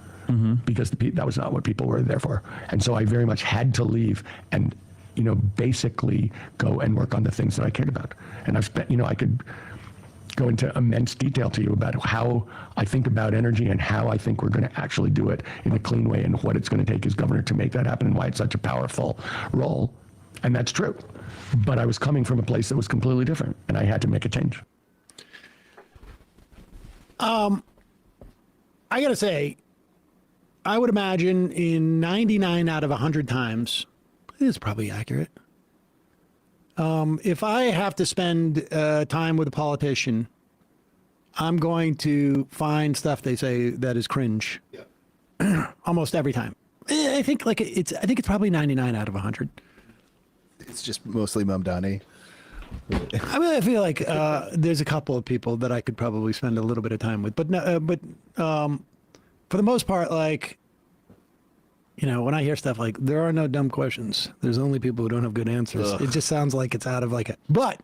because that was not what people were there for. And so I very much had to leave and, basically go and work on the things that I cared about. And I've spent, I could go into immense detail to you about how I think about energy and how I think we're going to actually do it in a clean way and what it's going to take as governor to make that happen and why it's such a powerful role. And that's true. But I was coming from a place that was completely different and I had to make a change. I got to say, I would imagine in 99 out of 100 times, it is probably accurate. If I have to spend time with a politician, I'm going to find stuff they say that is cringe. Yeah. Almost every time. I think it's probably 99 out of 100. It's just mostly Mamdani. I mean, I feel like there's a couple of people that I could probably spend a little bit of time with, but for the most part, like, when I hear stuff like, there are no dumb questions, there's only people who don't have good answers. Ugh. It just sounds like it's out of like a, but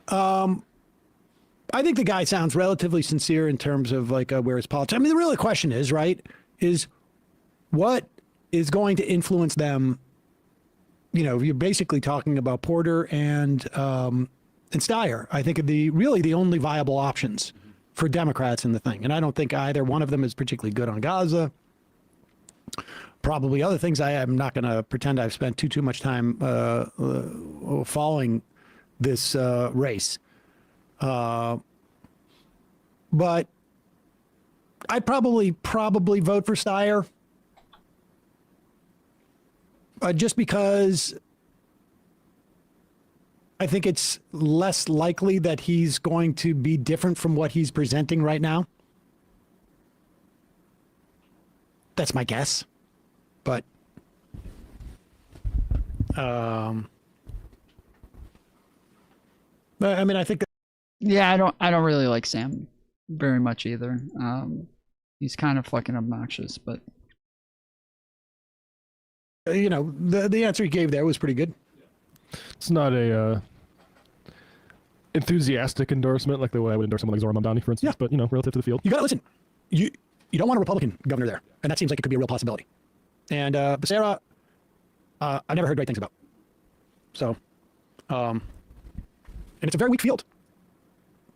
I think the guy sounds relatively sincere in terms of like where his politics. I mean, the real question is, is what is going to influence them? You're basically talking about Porter and Steyer. I think of the only viable options for Democrats in the thing. And I don't think either one of them is particularly good on Gaza. Probably other things. I am not going to pretend I've spent too much time following this race. But I'd probably vote for Steyer. Just because I think it's less likely that he's going to be different from what he's presenting right now. That's my guess. But I mean, I think that, yeah, I don't really like Sam very much either. He's kind of fucking obnoxious, but you know, the answer he gave there was pretty good. It's not a enthusiastic endorsement like the way I would endorse someone like Zoran Mamdani, for instance. Yeah. But you know, relative to the field, you got to listen. You don't want a Republican governor there, and that seems like it could be a real possibility. And Becerra, I never heard great things about. So, and it's a very weak field.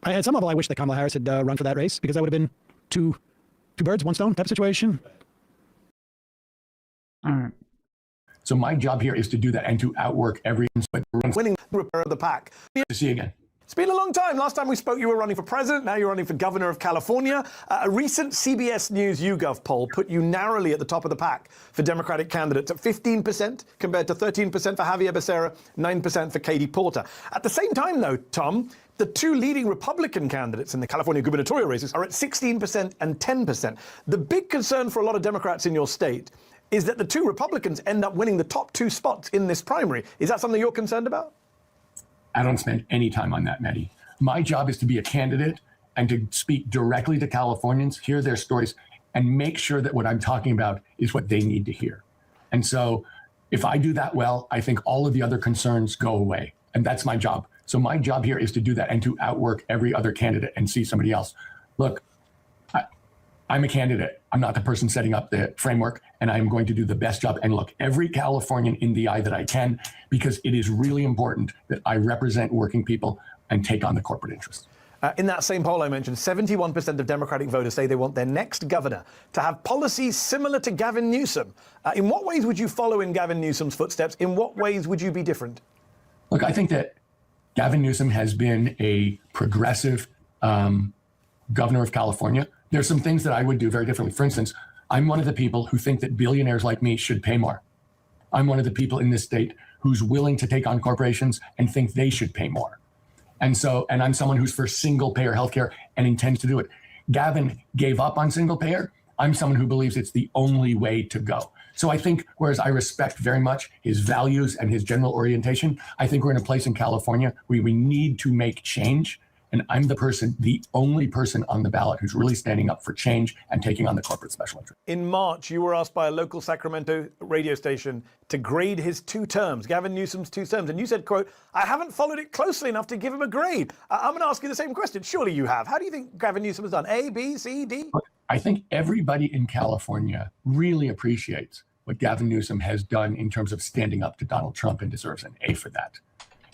At some level, I wish that Kamala Harris had run for that race, because that would have been two birds, one stone type of situation. All right. So my job here is to do that and to outwork every winning repair of the pack. To see you again. It's been a long time. Last time we spoke, you were running for president. Now you're running for governor of California. A recent CBS News YouGov poll put you narrowly at the top of the pack for Democratic candidates at 15% compared to 13% for Javier Becerra, 9% for Katie Porter. At the same time, though, Tom, the two leading Republican candidates in the California gubernatorial races are at 16% and 10%. The big concern for a lot of Democrats in your state is that the two Republicans end up winning the top two spots in this primary. Is that something you're concerned about? I don't spend any time on that, Mehdi. My job is to be a candidate and to speak directly to Californians, hear their stories, and make sure that what I'm talking about is what they need to hear. And so if I do that well, I think all of the other concerns go away. And that's my job. So my job here is to do that and to outwork every other candidate and see somebody else. Look, I'm a candidate. I'm not the person setting up the framework, and I'm going to do the best job and look every Californian in the eye that I can, because it is really important that I represent working people and take on the corporate interests. In that same poll I mentioned, 71% of Democratic voters say they want their next governor to have policies similar to Gavin Newsom. In what ways would you follow in Gavin Newsom's footsteps? In what ways would you be different? Look, I think that Gavin Newsom has been a progressive governor of California. There's some things that I would do very differently. For instance, I'm one of the people who think that billionaires like me should pay more. I'm one of the people in this state who's willing to take on corporations and think they should pay more. And I'm someone who's for single payer healthcare and intends to do it. Gavin gave up on single payer. I'm someone who believes it's the only way to go. So I think, whereas I respect very much his values and his general orientation, I think we're in a place in California where we need to make change. And I'm the only person on the ballot who's really standing up for change and taking on the corporate special interest. In March, you were asked by a local Sacramento radio station to grade his two terms, Gavin Newsom's two terms. And you said, quote, "I haven't followed it closely enough to give him a grade." I'm going to ask you the same question. Surely you have. How do you think Gavin Newsom has done? A, B, C, D? I think everybody in California really appreciates what Gavin Newsom has done in terms of standing up to Donald Trump and deserves an A for that.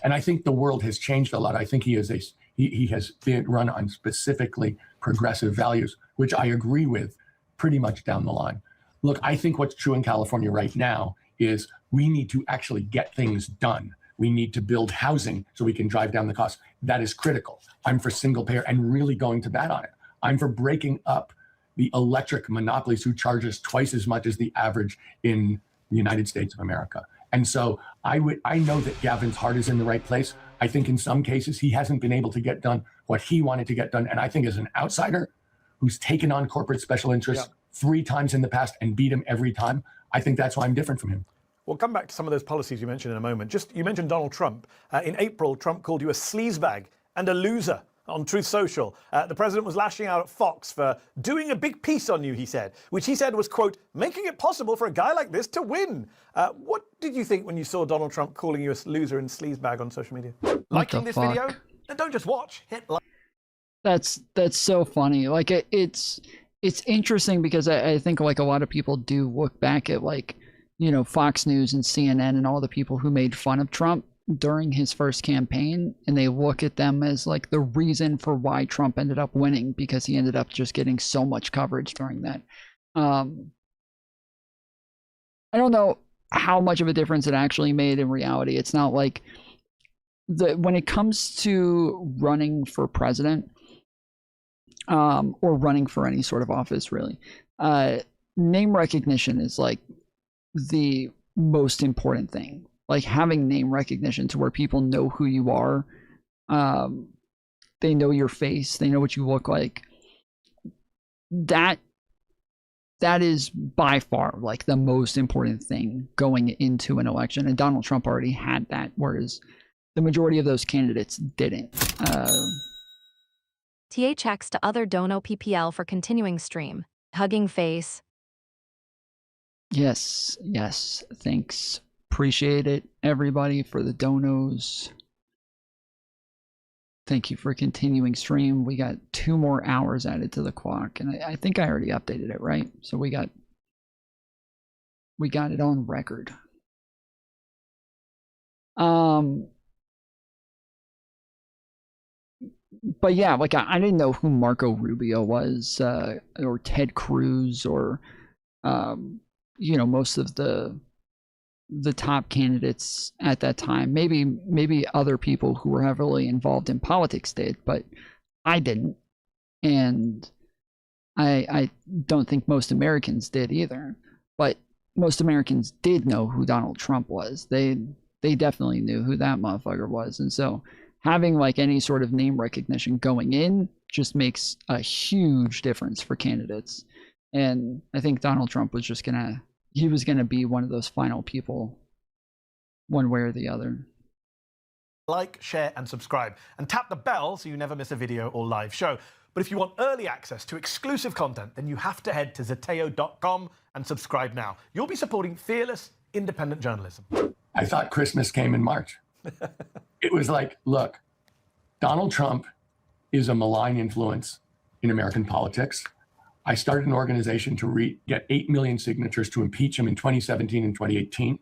And I think the world has changed a lot. I think he has been run on specifically progressive values, which I agree with pretty much down the line. Look, I think what's true in California right now is we need to actually get things done. We need to build housing so we can drive down the cost. That is critical. I'm for single payer and really going to bat on it. I'm for breaking up the electric monopolies who charge us twice as much as the average in the United States of America. And so I know that Gavin's heart is in the right place. I think in some cases he hasn't been able to get done what he wanted to get done. And I think as an outsider who's taken on corporate special interests 3 times in the past and beat him every time, I think that's why I'm different from him. We'll come back to some of those policies you mentioned in a moment. You mentioned Donald Trump. In April, Trump called you a sleazebag and a loser on Truth Social. The president was lashing out at Fox for doing a big piece on you, he said, which he said was, quote, making it possible for a guy like this to win. What did you think when you saw Donald Trump calling you a loser and sleazebag on social media? Liking this video? And don't just watch, hit like. That's so funny. Like it's interesting because I think like a lot of people do look back at like, you know, Fox News and CNN and all the people who made fun of Trump during his first campaign, and they look at them as like the reason for why Trump ended up winning, because he ended up just getting so much coverage during that. I don't know how much of a difference it actually made in reality. It's not like when it comes to running for president, or running for any sort of office, really, name recognition is like the most important thing. Like having name recognition to where people know who you are, they know your face, they know what you look like. That is by far like the most important thing going into an election, and Donald Trump already had that, whereas the majority of those candidates didn't. THX to other Dono PPL for continuing stream. Hugging face. Yes, thanks. Appreciate it, everybody, for the donos. Thank you for continuing stream. We got 2 more hours added to the clock, and I think I already updated it, right? So we got it on record. But yeah, like I didn't know who Marco Rubio was, or Ted Cruz, or most of the top candidates at that time. Maybe other people who were heavily involved in politics did, but I didn't, and I don't think most Americans did either. But most Americans did know who Donald Trump was. They definitely knew who that motherfucker was, and so having like any sort of name recognition going in just makes a huge difference for candidates. And I think Donald Trump was just gonna be one of those final people, one way or the other. Like, share, and subscribe. And tap the bell so you never miss a video or live show. But if you want early access to exclusive content, then you have to head to Zateo.com and subscribe now. You'll be supporting fearless, independent journalism. I thought Christmas came in March. It was like, look, Donald Trump is a malign influence in American politics. I started an organization to get 8 million signatures to impeach him in 2017 and 2018,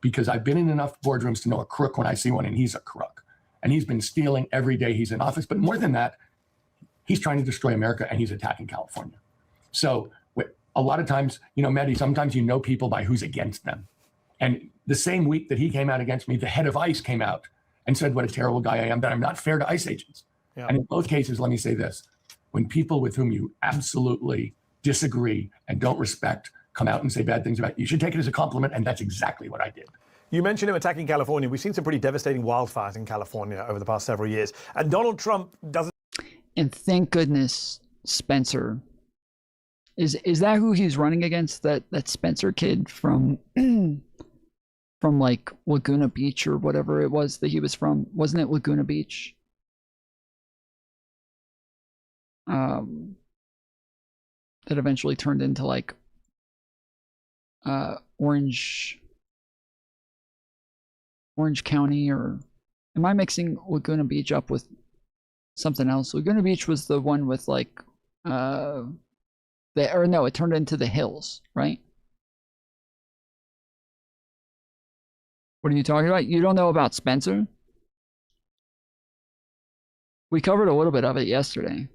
because I've been in enough boardrooms to know a crook when I see one, and he's a crook. And he's been stealing every day he's in office. But more than that, he's trying to destroy America, and he's attacking California. So a lot of times, Mehdi, sometimes you know people by who's against them. And the same week that he came out against me, the head of ICE came out and said what a terrible guy I am, that I'm not fair to ICE agents. Yeah. And in both cases, let me say this. When people with whom you absolutely disagree and don't respect come out and say bad things about you, you should take it as a compliment, and that's exactly what I did. You mentioned him attacking California. We've seen some pretty devastating wildfires in California over the past several years. And Donald Trump doesn't... And thank goodness Spencer... Is that who he's running against? That Spencer kid from like Laguna Beach or whatever it was that he was from? Wasn't it Laguna Beach? That eventually turned into like Orange County, or am I mixing Laguna Beach up with something else? Laguna Beach was the one with like no, it turned into the hills, right? What are you talking about? You don't know about Spencer? We covered a little bit of it yesterday.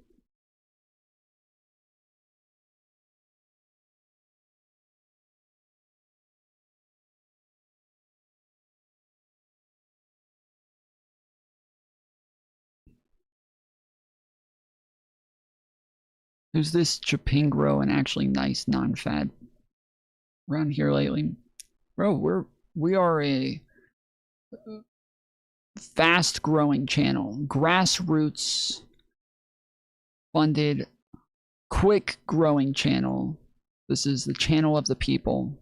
Who's this Chapingro and actually nice non-fad around here lately? Bro, we are a fast growing channel, grassroots funded, quick growing channel. This is the channel of the people.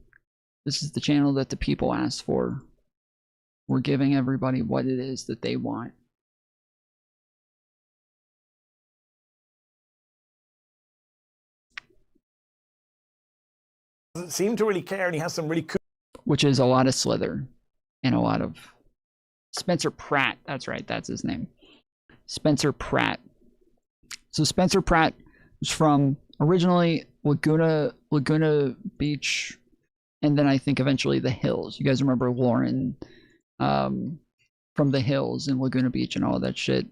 This is the channel that the people asked for. We're giving everybody what it is that they want. Doesn't seem to really care, and he has some really cool... Which is a lot of Slither and a lot of Spencer Pratt. That's right, that's his name. Spencer Pratt. So Spencer Pratt was from originally Laguna Beach, and then I think eventually the Hills. You guys remember Lauren from from the hills in Laguna Beach and all that shit.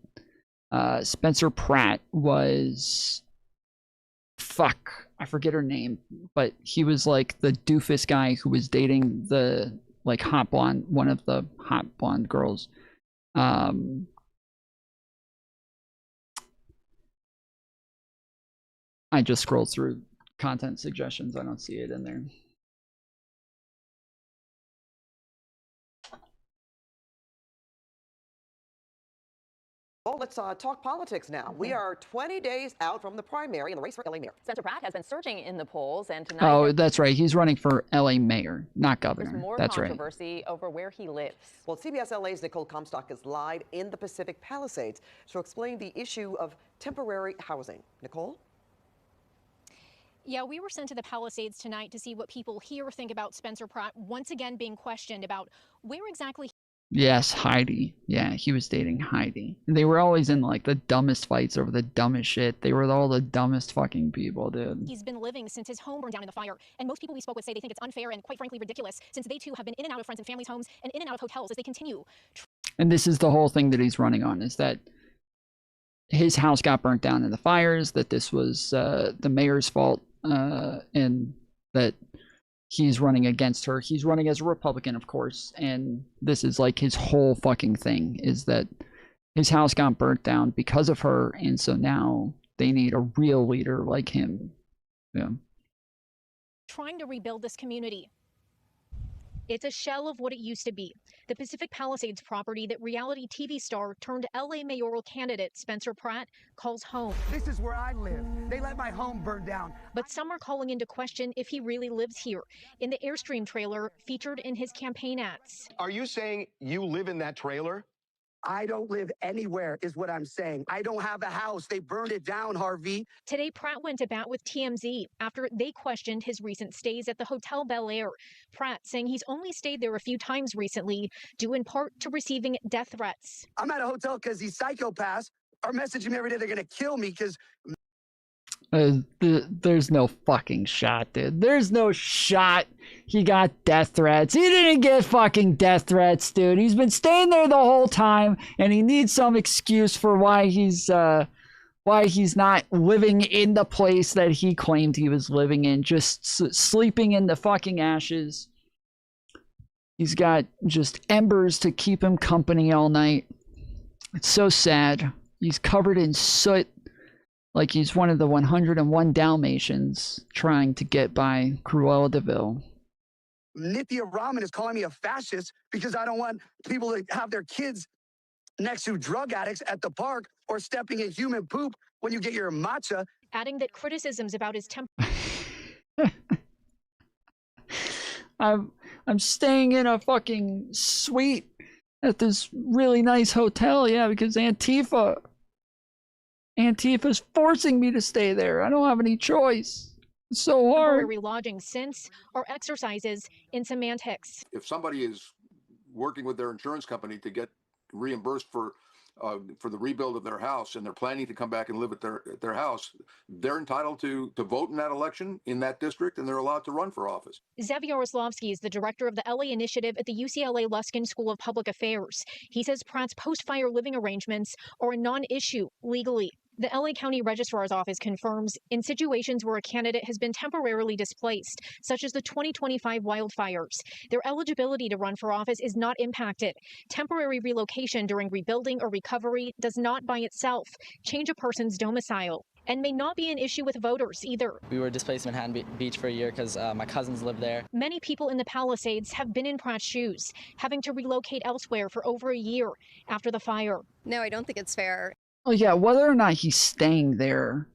Spencer Pratt was, fuck, I forget her name, but he was like the doofus guy who was dating the like hot blonde, one of the hot blonde girls. I just scrolled through content suggestions. I don't see it in there. Well, let's talk politics now. We are 20 days out from the primary in the race for LA mayor. Spencer Pratt has been surging in the polls, and tonight Oh, that's right. He's running for LA mayor, not there's governor. more That's right. controversy over where he lives. Well, CBS LA's Nicole Comstock has lied in the Pacific Palisades to explain the issue of temporary housing. Nicole? Yeah, we were sent to the Palisades tonight to see what people here think about Spencer Pratt once again being questioned about where exactly Yes, Heidi. Yeah, he was dating Heidi. They were always in like the dumbest fights over the dumbest shit. They were all the dumbest fucking people, dude. he's been living since his home burned down in the fire. And most people we spoke with say they think it's unfair and quite frankly ridiculous, since they too have been in and out of friends and families' homes and in and out of hotels as they continue. And this is the whole thing that he's running on, is that his house got burnt down in the fires, that this was the mayor's fault, and that he's running against her. He's running as a Republican, of course, and this is like his whole fucking thing, is that his house got burnt down because of her, and so now they need a real leader like him. Yeah. Trying to rebuild this community. It's a shell of what it used to be. The Pacific Palisades property that reality TV star turned LA mayoral candidate Spencer Pratt calls home. This is where I live. They let my home burn down. But some are calling into question if he really lives here in the Airstream trailer featured in his campaign ads. Are you saying you live in that trailer? I don't live anywhere, is what I'm saying. I don't have a house. They burned it down, Harvey. Today, Pratt went to bat with TMZ after they questioned his recent stays at the Hotel Bel Air. Pratt saying he's only stayed there a few times recently, due in part to receiving death threats. I'm at a hotel because these psychopaths are messaging me every day they're going to kill me because There's no fucking shot, dude. There's no shot he got death threats. He didn't get fucking death threats, dude. He's been staying there the whole time, and he needs some excuse for why he's not living in the place that he claimed he was living in, just sleeping in the fucking ashes. He's got just embers to keep him company all night. It's so sad. He's covered in soot, like he's one of the 101 Dalmatians trying to get by Cruella de Vil. Nithya Raman is calling me a fascist because I don't want people to have their kids next to drug addicts at the park or stepping in human poop when you get your matcha. Adding that criticisms about his temper. I'm staying in a fucking suite at this really nice hotel, yeah, because Antifa's forcing me to stay there. I don't have any choice. It's so hard. Temporary lodging since or exercises in semantics. If somebody is working with their insurance company to get reimbursed for the rebuild of their house, and they're planning to come back and live at their house, they're entitled to vote in that election in that district, and they're allowed to run for office. Zev Yaroslavsky is the director of the LA initiative at the UCLA Luskin School of Public Affairs. He says Pratt's post-fire living arrangements are a non-issue legally. The LA County Registrar's Office confirms in situations where a candidate has been temporarily displaced, such as the 2025 wildfires, their eligibility to run for office is not impacted. Temporary relocation during rebuilding or recovery does not by itself change a person's domicile, and may not be an issue with voters either. We were displaced in Manhattan Beach for a year because my cousins live there. Many people in the Palisades have been in Pratt's shoes, having to relocate elsewhere for over a year after the fire. No, I don't think it's fair. Well, yeah, whether or not he's staying there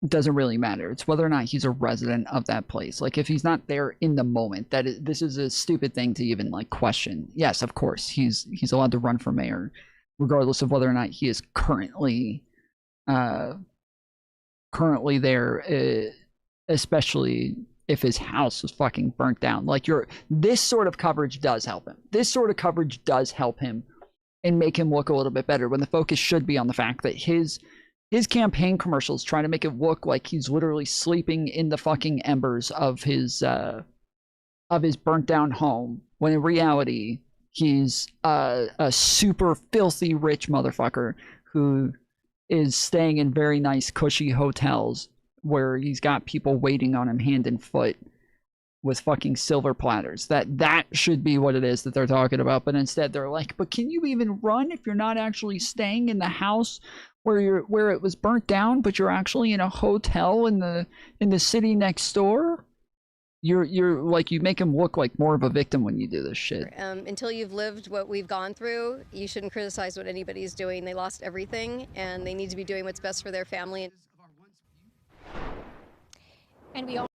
doesn't really matter. It's whether or not he's a resident of that place. Like, if he's not there in the moment, this is a stupid thing to even, like, question. Yes, of course, he's allowed to run for mayor, regardless of whether or not he is currently there, especially if his house was fucking burnt down. Like, this sort of coverage does help him. This sort of coverage does help him and make him look a little bit better, when the focus should be on the fact that his campaign commercials try to make it look like he's literally sleeping in the fucking embers of his burnt down home, when in reality he's a super filthy rich motherfucker who is staying in very nice cushy hotels where he's got people waiting on him hand and foot with fucking silver platters. That should be what it is that they're talking about, but instead they're like, but can you even run if you're not actually staying in the house where it was burnt down, but you're actually in a hotel in the city next door? You're like, you make him look like more of a victim when you do this shit. Until you've lived what we've gone through, you shouldn't criticize what anybody's doing. They lost everything, and they need to be doing what's best for their family. And we all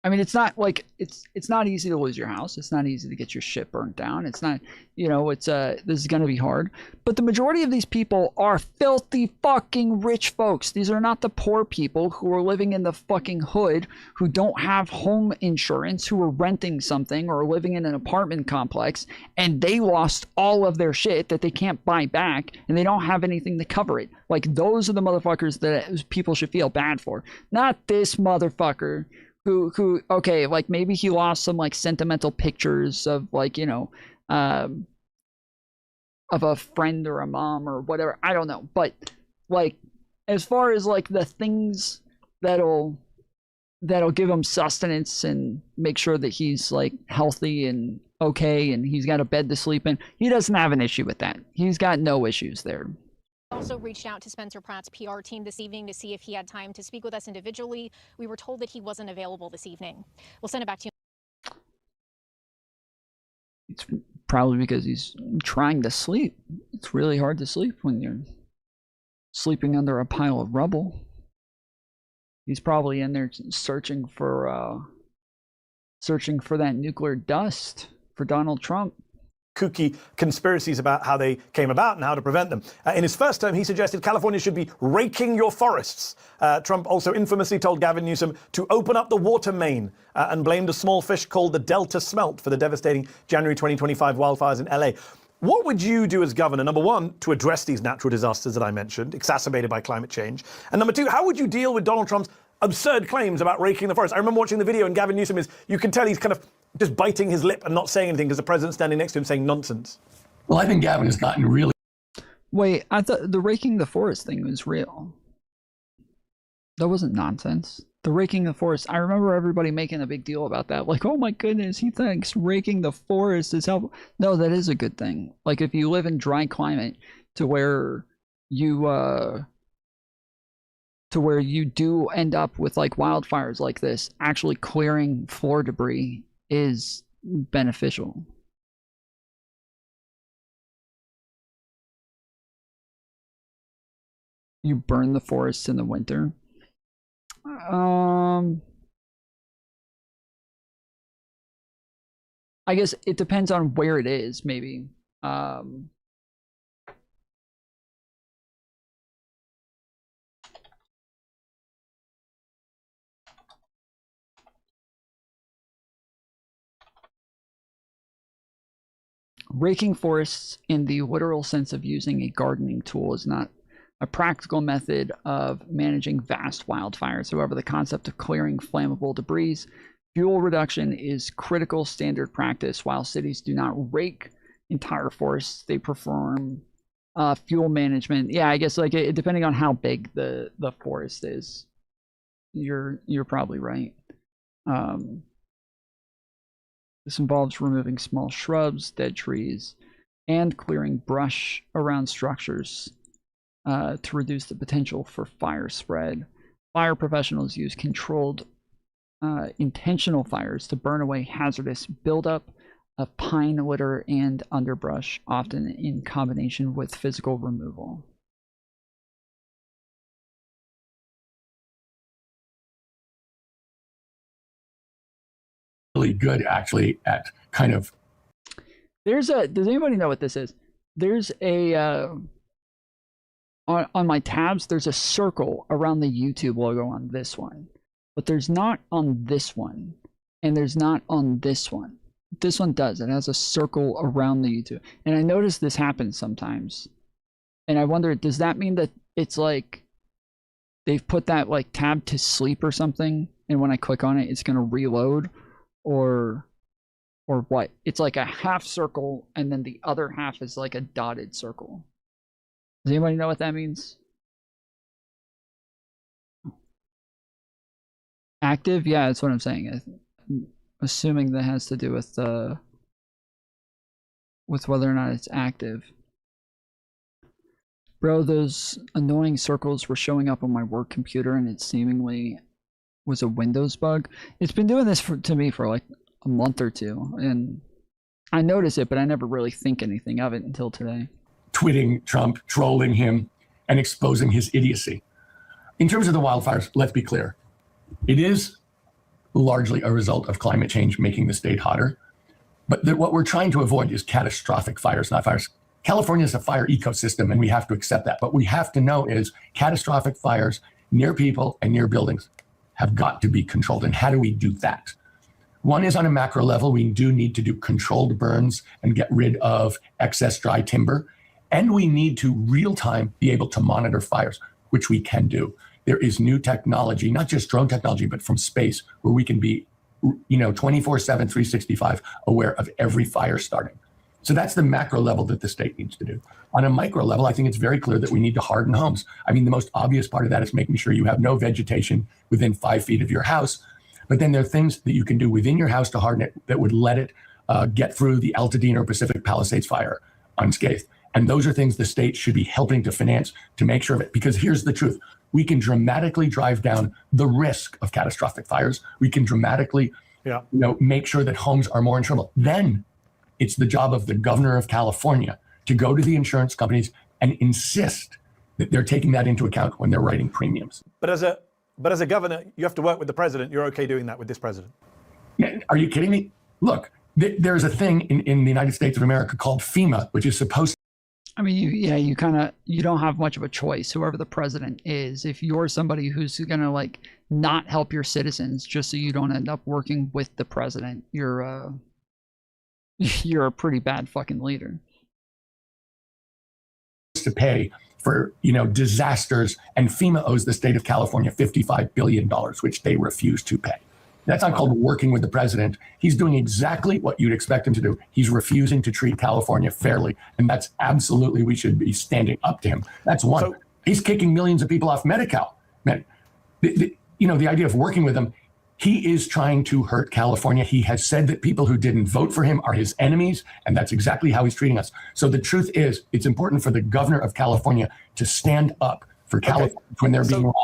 I mean, it's not like it's not easy to lose your house. It's not easy to get your shit burnt down. It's not, you know, it's this is gonna be hard. But the majority of these people are filthy fucking rich folks. These are not the poor people who are living in the fucking hood, who don't have home insurance, who are renting something or living in an apartment complex, and they lost all of their shit that they can't buy back, and they don't have anything to cover it. Like, those are the motherfuckers that people should feel bad for. Not this motherfucker who okay, like maybe he lost some like sentimental pictures of like, you know, of a friend or a mom or whatever. I don't know. But like, as far as like the things that'll give him sustenance and make sure that he's like healthy and okay and he's got a bed to sleep in, he doesn't have an issue with that. He's got no issues there. also reached out to Spencer Pratt's PR team this evening to see if he had time to speak with us individually. We were told that he wasn't available this evening. We'll send it back to you. It's probably because he's trying to sleep. It's really hard to sleep when you're sleeping under a pile of rubble. He's probably in there searching for that nuclear dust for Donald Trump. Kooky conspiracies about how they came about and how to prevent them. In his first term, he suggested California should be raking your forests. Trump also infamously told Gavin Newsom to open up the water main and blamed a small fish called the Delta smelt for the devastating January 2025 wildfires in LA. What would you do as governor, number one, to address these natural disasters that I mentioned, exacerbated by climate change? And number two, how would you deal with Donald Trump's absurd claims about raking the forest? I remember watching the video, and Gavin Newsom you can tell he's kind of just biting his lip and not saying anything because the president's standing next to him saying nonsense. Well, I think Gavin has gotten really... Wait, I thought the raking the forest thing was real. That wasn't nonsense. The raking the forest, I remember everybody making a big deal about that. Like, oh my goodness, he thinks raking the forest is helpful. No, that is a good thing. Like, if you live in dry climate to where you do end up with like wildfires like this, actually clearing floor debris is beneficial. You burn the forests in the winter. I guess it depends on where it is, maybe. Raking forests in the literal sense of using a gardening tool is not a practical method of managing vast wildfires. However, the concept of clearing flammable debris, fuel reduction is critical standard practice. While cities do not rake entire forests, they perform fuel management. Yeah, I guess like depending on how big the forest is, you're probably right. This involves removing small shrubs, dead trees, and clearing brush around structures to reduce the potential for fire spread. Fire professionals use controlled, intentional fires to burn away hazardous buildup of pine litter and underbrush, often in combination with physical removal. Really good, actually, at kind of... Does anybody know what this is? There's a... On my tabs, there's a circle around the YouTube logo on this one, but there's not on this one, and there's not on this one. This one does. It has a circle around the YouTube, and I notice this happens sometimes, and I wonder, does that mean that it's like they've put that like tab to sleep or something, and when I click on it, it's gonna reload, or Or what? It's like a half circle, and then the other half is like a dotted circle. Does anybody know what that means? Active? Yeah, that's what I'm saying. I'm assuming that has to do with whether or not it's active. Bro, those annoying circles were showing up on my work computer, and it seemingly was a Windows bug. It's been doing this to me for like a month or two, and I notice it, but I never really think anything of it until today. Twitting Trump, trolling him, and exposing his idiocy. In terms of the wildfires, let's be clear. It is largely a result of climate change making the state hotter. But what we're trying to avoid is catastrophic fires, not fires. California is a fire ecosystem, and we have to accept that. What we have to know is catastrophic fires near people and near buildings have got to be controlled. And how do we do that? One is on a macro level. We do need to do controlled burns and get rid of excess dry timber. And we need to real time be able to monitor fires, which we can do. There is new technology, not just drone technology, but from space, where we can be 24/7, 365 aware of every fire starting. So that's the macro level that the state needs to do. On a micro level, I think it's very clear that we need to harden homes. I mean, the most obvious part of that is making sure you have no vegetation within 5 feet of your house. But then there are things that you can do within your house to harden it that would let it get through the Altadena or Pacific Palisades fire unscathed. And those are things the state should be helping to finance to make sure of it. Because here's the truth. We can dramatically drive down the risk of catastrophic fires. We can dramatically make sure that homes are more insurable. Then it's the job of the governor of California to go to the insurance companies and insist that they're taking that into account when they're writing premiums. But as a governor, you have to work with the president. You're okay doing that with this president? Are you kidding me? Look, there's a thing in the United States of America called FEMA, which is supposed. I mean, you don't have much of a choice, whoever the president is. If you're somebody who's gonna like not help your citizens just so you don't end up working with the president, you're a pretty bad fucking leader. To pay for disasters, and FEMA owes the state of California $55 billion, which they refuse to pay. That's not called working with the president. He's doing exactly what you'd expect him to do. He's refusing to treat California fairly, and that's absolutely, we should be standing up to him. That's one. He's kicking millions of people off Medi-Cal. Man, the idea of working with him, he is trying to hurt California. He has said that people who didn't vote for him are his enemies, and that's exactly how he's treating us. So the truth is, it's important for the governor of California to stand up for California when they're being wrong.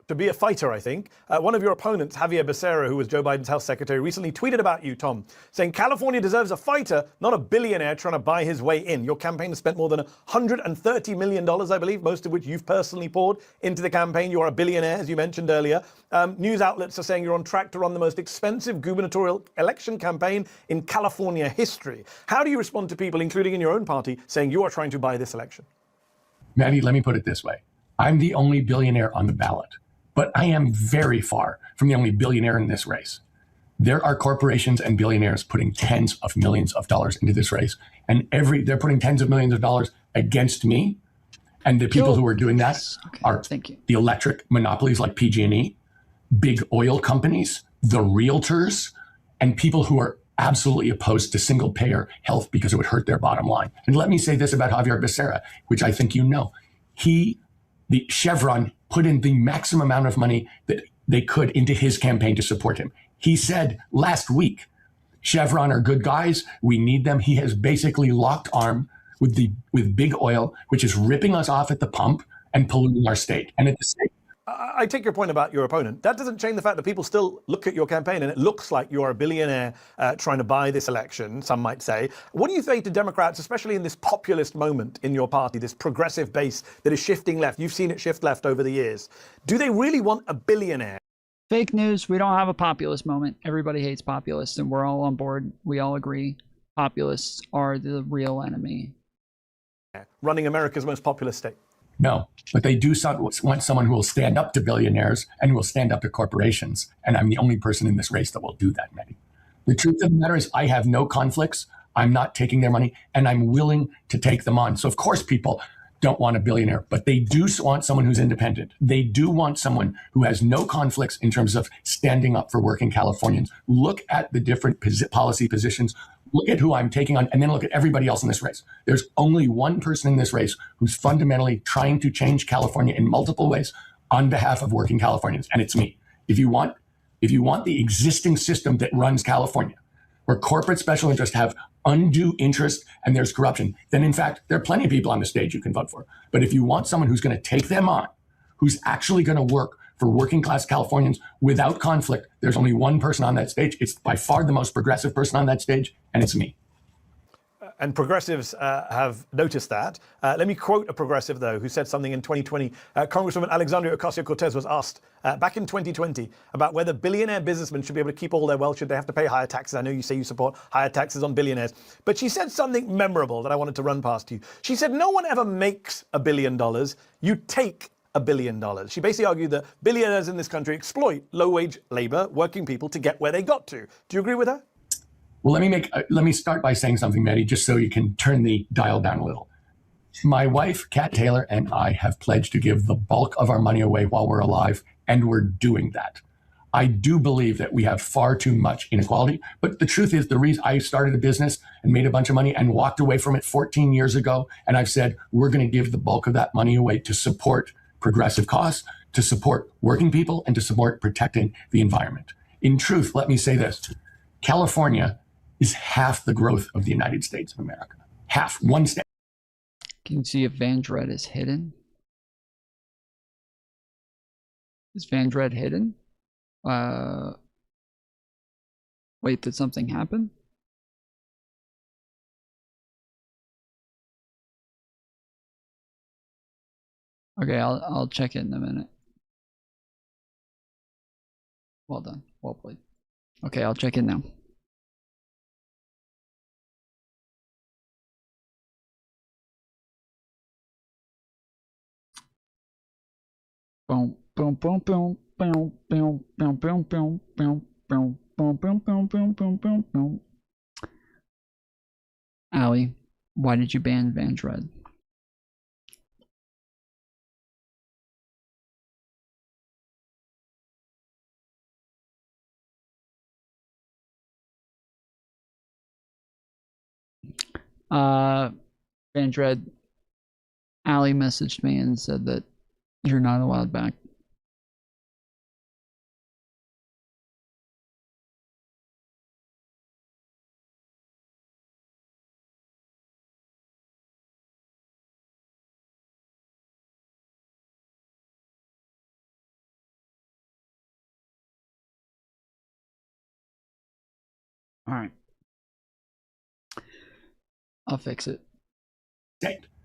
To be a fighter, I think. One of your opponents, Javier Becerra, who was Joe Biden's health secretary, recently tweeted about you, Tom, saying California deserves a fighter, not a billionaire trying to buy his way in. Your campaign has spent more than $130 million, I believe, most of which you've personally poured into the campaign. You are a billionaire, as you mentioned earlier. News outlets are saying you're on track to run the most expensive gubernatorial election campaign in California history. How do you respond to people, including in your own party, saying you are trying to buy this election? Mehdi, let me put it this way. I'm the only billionaire on the ballot. But I am very far from the only billionaire in this race. There are corporations and billionaires putting tens of millions of dollars into this race. And they're putting tens of millions of dollars against me. And the people who are doing that are the electric monopolies like PG&E, big oil companies, the realtors, and people who are absolutely opposed to single payer health because it would hurt their bottom line. And let me say this about Javier Becerra, which I think you know. The Chevron put in the maximum amount of money that they could into his campaign to support him. He said last week, Chevron are good guys. We need them. He has basically locked arm with big oil, which is ripping us off at the pump and polluting our state. And at the same I take your point about your opponent. That doesn't change the fact that people still look at your campaign and it looks like you are a billionaire trying to buy this election, some might say. What do you say to Democrats, especially in this populist moment in your party, this progressive base that is shifting left? You've seen it shift left over the years. Do they really want a billionaire? Fake news. We don't have a populist moment. Everybody hates populists, and we're all on board. We all agree populists are the real enemy. Running America's most populous state. No, but they do want someone who will stand up to billionaires and who will stand up to corporations. And I'm the only person in this race that will do that, Mehdi. The truth of the matter is I have no conflicts. I'm not taking their money, and I'm willing to take them on. So, of course, people don't want a billionaire, but they do want someone who's independent. They do want someone who has no conflicts in terms of standing up for working Californians. Look at the different policy positions. Look at who I'm taking on, and then look at everybody else in this race. There's only one person in this race who's fundamentally trying to change California in multiple ways on behalf of working Californians, and it's me. If you want the existing system that runs California, where corporate special interests have undue interest and there's corruption, then in fact, there are plenty of people on the stage you can vote for. But if you want someone who's going to take them on, who's actually going to work for working class Californians without conflict, there's only one person on that stage. It's by far the most progressive person on that stage, and it's me. And progressives have noticed that. Let me quote a progressive, though, who said something in 2020. Congresswoman Alexandria Ocasio-Cortez was asked back in 2020 about whether billionaire businessmen should be able to keep all their wealth. Should they have to pay higher taxes? I know you say you support higher taxes on billionaires. But she said something memorable that I wanted to run past you. She said, no one ever makes $1 billion. You take $1 billion. She basically argued that billionaires in this country exploit low-wage labor, working people, to get where they got to. Do you agree with her? Well, let me start by saying something, Mehdi, just so you can turn the dial down a little. My wife, Kat Taylor, and I have pledged to give the bulk of our money away while we're alive, and we're doing that. I do believe that we have far too much inequality, but the truth is the reason I started a business and made a bunch of money and walked away from it 14 years ago, and I've said we're going to give the bulk of that money away to support progressive causes, to support working people, and to support protecting the environment. In truth, let me say this. California is half the growth of the United States of America. Half, one state. Can you see if Van Dred is hidden? Is Van Dred hidden? Wait, did something happen? Okay, I'll check it in a minute. Well done. Well played. Okay, I'll check it now. Boom, boom, boom, boom, boom, boom, boom, boom, boom, boom, boom, boom, boom, boom, boom, boom, boom, boom. Allie, why did you ban Van Dred? Van Dred, Allie messaged me and said that you're not allowed back. All right. I'll fix it.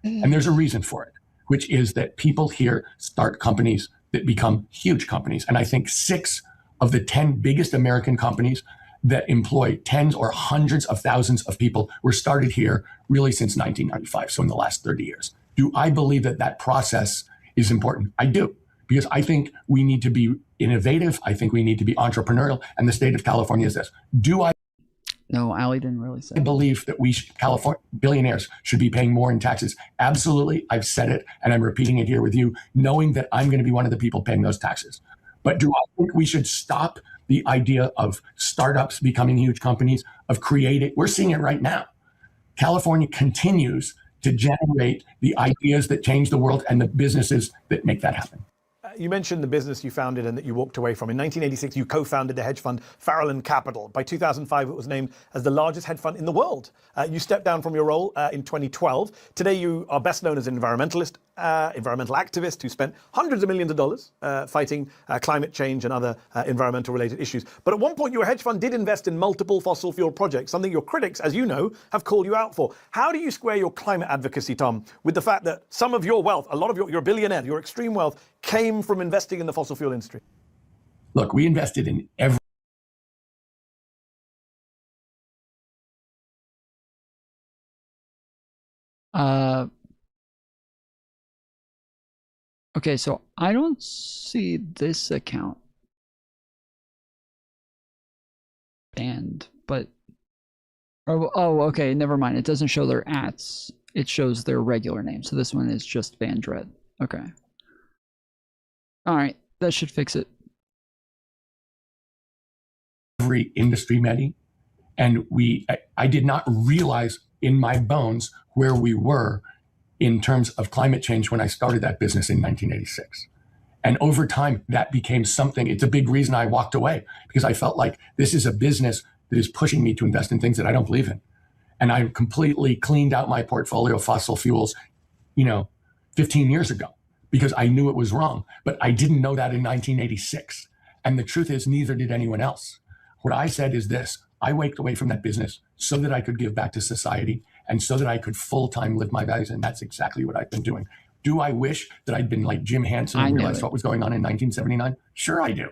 And there's a reason for it, which is that people here start companies that become huge companies. And I think 6 of the 10 biggest American companies that employ tens or hundreds of thousands of people were started here really since 1995, so in the last 30 years. Do I believe that that process is important? I do, because I think we need to be innovative. I think we need to be entrepreneurial. And the state of California is this. Do I? No, Allie didn't really say. I believe that California billionaires should be paying more in taxes. Absolutely. I've said it, and I'm repeating it here with you, knowing that I'm going to be one of the people paying those taxes. But do I think we should stop the idea of startups becoming huge companies, of creating? We're seeing it right now. California continues to generate the ideas that change the world and the businesses that make that happen. You mentioned the business you founded and that you walked away from. In 1986, you co-founded the hedge fund Farallon Capital. By 2005, it was named as the largest hedge fund in the world. You stepped down from your role in 2012. Today, you are best known as an environmental activist who spent hundreds of millions of dollars fighting climate change and other environmental-related issues. But at one point, your hedge fund did invest in multiple fossil fuel projects, something your critics, as you know, have called you out for. How do you square your climate advocacy, Tom, with the fact that some of your wealth, a lot of you're a billionaire, your extreme wealth, came from investing in the fossil fuel industry? Look, we invested in every. Okay, so I don't see this account banned, but oh, okay, never mind. It doesn't show their ats. it shows their regular name. So this one is just Van Dread. Okay. All right, that should fix it. Every industry, Mehdi, and I did not realize in my bones where we were in terms of climate change when I started that business in 1986. And over time, that became something. It's a big reason I walked away, because I felt like this is a business that is pushing me to invest in things that I don't believe in. And I completely cleaned out my portfolio of fossil fuels, 15 years ago, because I knew it was wrong. But I didn't know that in 1986. And the truth is, neither did anyone else. What I said is this: I waked away from that business so that I could give back to society and so that I could full-time live my values. And that's exactly what I've been doing. Do I wish that I'd been like Jim Hansen and realized what was going on in 1979? Sure, I do.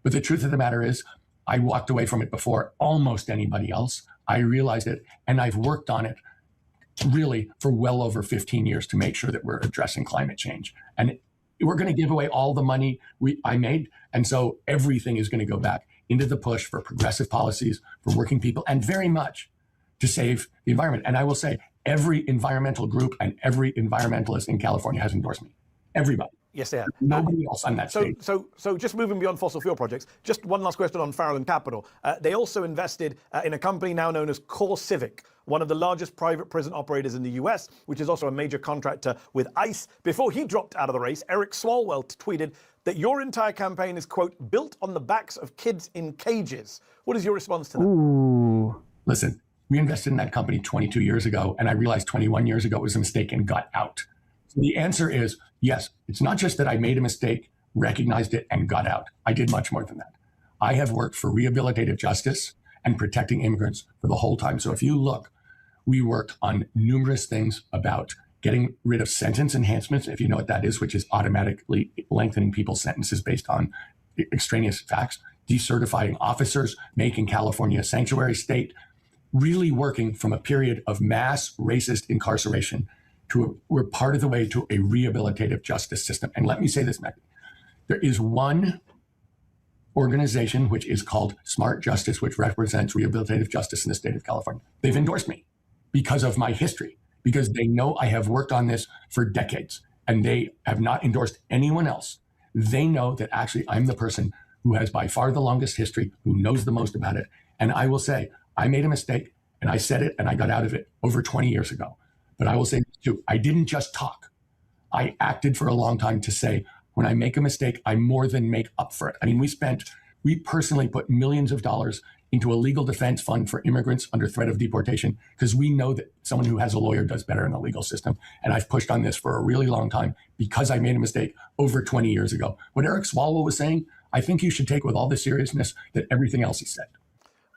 But the truth of the matter is, I walked away from it before almost anybody else. I realized it, and I've worked on it really for well over 15 years to make sure that we're addressing climate change. And we're going to give away all the money I made. And so everything is going to go back into the push for progressive policies, for working people, and very much to save the environment. And I will say, every environmental group and every environmentalist in California has endorsed me. Everybody. Yes, they have. Nobody else on that stage. So just moving beyond fossil fuel projects, just one last question on Farallon Capital. They also invested in a company now known as Core Civic, one of the largest private prison operators in the US, which is also a major contractor with ICE. Before he dropped out of the race, Eric Swalwell tweeted that your entire campaign is, quote, built on the backs of kids in cages. What is your response to that? Ooh. Listen, we invested in that company 22 years ago, and I realized 21 years ago it was a mistake and got out. So the answer is yes. It's not just that I made a mistake, recognized it, and got out. I did much more than that. I have worked for rehabilitative justice and protecting immigrants for the whole time. So if you look, we worked on numerous things about getting rid of sentence enhancements, if you know what that is, which is automatically lengthening people's sentences based on extraneous facts, decertifying officers, making California a sanctuary state, really working from a period of mass racist incarceration to we're part of the way to a rehabilitative justice system. And let me say this, Mehdi. There is one organization which is called Smart Justice, which represents rehabilitative justice in the state of California. They've endorsed me because of my history, because they know I have worked on this for decades, and they have not endorsed anyone else. They know that actually I'm the person who has by far the longest history, who knows the most about it. And I will say, I made a mistake, and I said it, and I got out of it over 20 years ago. But I will say this too, I didn't just talk. I acted for a long time to say, when I make a mistake, I more than make up for it. I mean, we personally put millions of dollars into a legal defense fund for immigrants under threat of deportation, because we know that someone who has a lawyer does better in the legal system. And I've pushed on this for a really long time because I made a mistake over 20 years ago. What Eric Swalwell was saying, I think you should take with all the seriousness that everything else he said.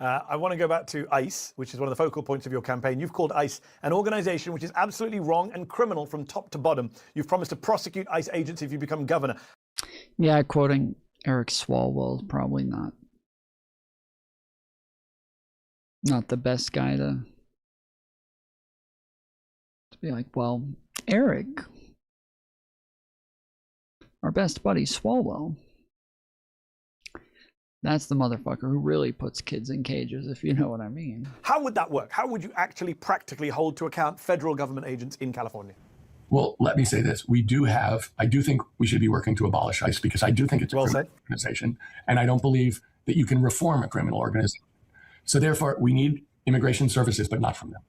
I want to go back to ICE, which is one of the focal points of your campaign. You've called ICE an organization which is absolutely wrong and criminal from top to bottom. You've promised to prosecute ICE agents if you become governor. Yeah, quoting Eric Swalwell is probably not the best guy to be like, well, Eric, our best buddy Swalwell, that's the motherfucker who really puts kids in cages, if you know what I mean. How would that work? How would you actually practically hold to account federal government agents in California? Well, let me say this. I do think we should be working to abolish ICE, because I do think it's a criminal organization. And I don't believe that you can reform a criminal organization. So therefore, we need immigration services, but not from them.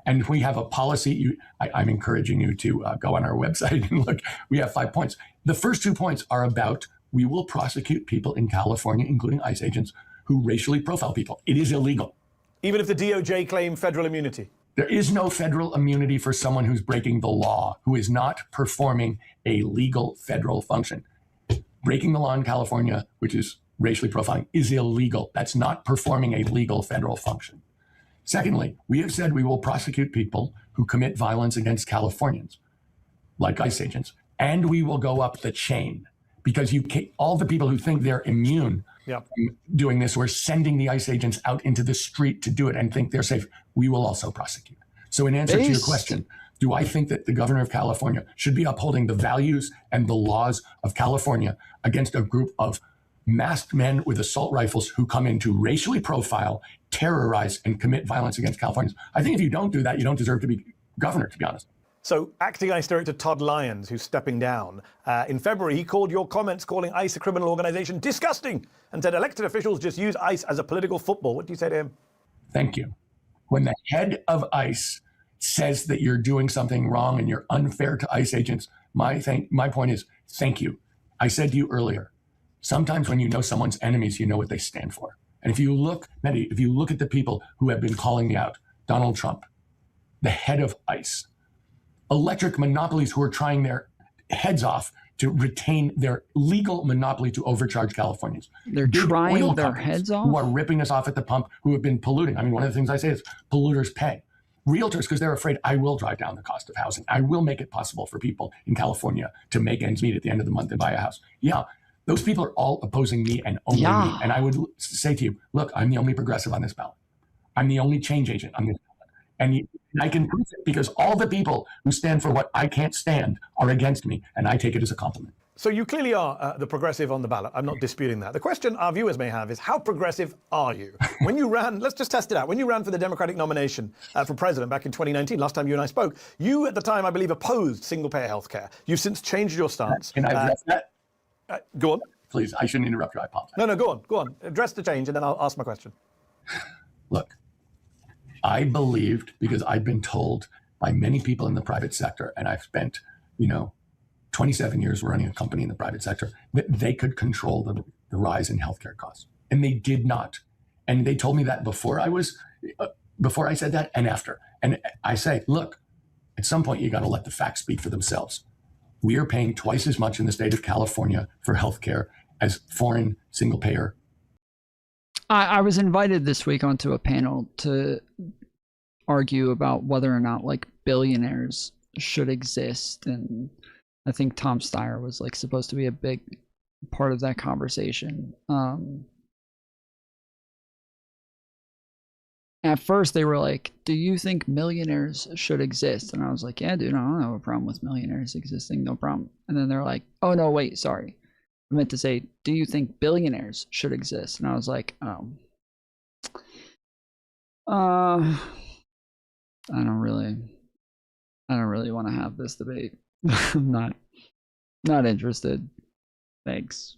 And if we have a policy, I'm encouraging you to go on our website and look. We have 5 points. The first 2 points are about we will prosecute people in California, including ICE agents, who racially profile people. It is illegal. Even if the DOJ claim federal immunity? There is no federal immunity for someone who's breaking the law, who is not performing a legal federal function. Breaking the law in California, which is racially profiling, is illegal. That's not performing a legal federal function. Secondly, we have said we will prosecute people who commit violence against Californians, like ICE agents, and we will go up the chain. Because all the people who think they're immune from doing this, we're sending the ICE agents out into the street to do it and think they're safe. We will also prosecute. So in answer to your question, do I think that the governor of California should be upholding the values and the laws of California against a group of masked men with assault rifles who come in to racially profile, terrorize, and commit violence against Californians? I think if you don't do that, you don't deserve to be governor, to be honest. So, acting ICE Director Todd Lyons, who's stepping down, in February, he called your comments calling ICE a criminal organization disgusting and said elected officials just use ICE as a political football. What do you say to him? Thank you. When the head of ICE says that you're doing something wrong and you're unfair to ICE agents, my point is thank you. I said to you earlier, sometimes when you know someone's enemies, you know what they stand for. And if you look, Mehdi, if you look at the people who have been calling me out, Donald Trump, the head of ICE, electric monopolies who are trying their heads off to retain their legal monopoly to overcharge Californians. They're Big trying oil their companies heads off? who are ripping us off at the pump, who have been polluting. I mean, one of the things I say is polluters pay. Realtors, because they're afraid I will drive down the cost of housing. I will make it possible for people in California to make ends meet at the end of the month and buy a house. Yeah, those people are all opposing me and only me. And I would say to you, look, I'm the only progressive on this ballot. I'm the only change agent on this ballot. And I can prove it because all the people who stand for what I can't stand are against me, and I take it as a compliment. So you clearly are the progressive on the ballot. I'm not disputing that. The question our viewers may have is, how progressive are you? When you ran, let's just test it out. When you ran for the Democratic nomination for president back in 2019, last time you and I spoke, you at the time, I believe, opposed single-payer healthcare. You've since changed your stance. Can I address that? Go on. Please, I shouldn't interrupt you. I apologize. No, go on. Address the change, and then I'll ask my question. Look, I believed, because I've been told by many people in the private sector, and I've spent, 27 years running a company in the private sector, that they could control the rise in healthcare costs. And they did not. And they told me that before I said that and after. And I say, look, at some point you got to let the facts speak for themselves. We are paying twice as much in the state of California for healthcare as foreign single payer. I was invited this week onto a panel to argue about whether or not billionaires should exist, and I think Tom Steyer was supposed to be a big part of that conversation. At first they were like, do you think millionaires should exist? And I was like, yeah, dude, I don't have a problem with millionaires existing, no problem. And then they're like, oh no, wait, sorry, I meant to say, do you think billionaires should exist? And I was like, I don't really want to have this debate. I'm not interested. Thanks.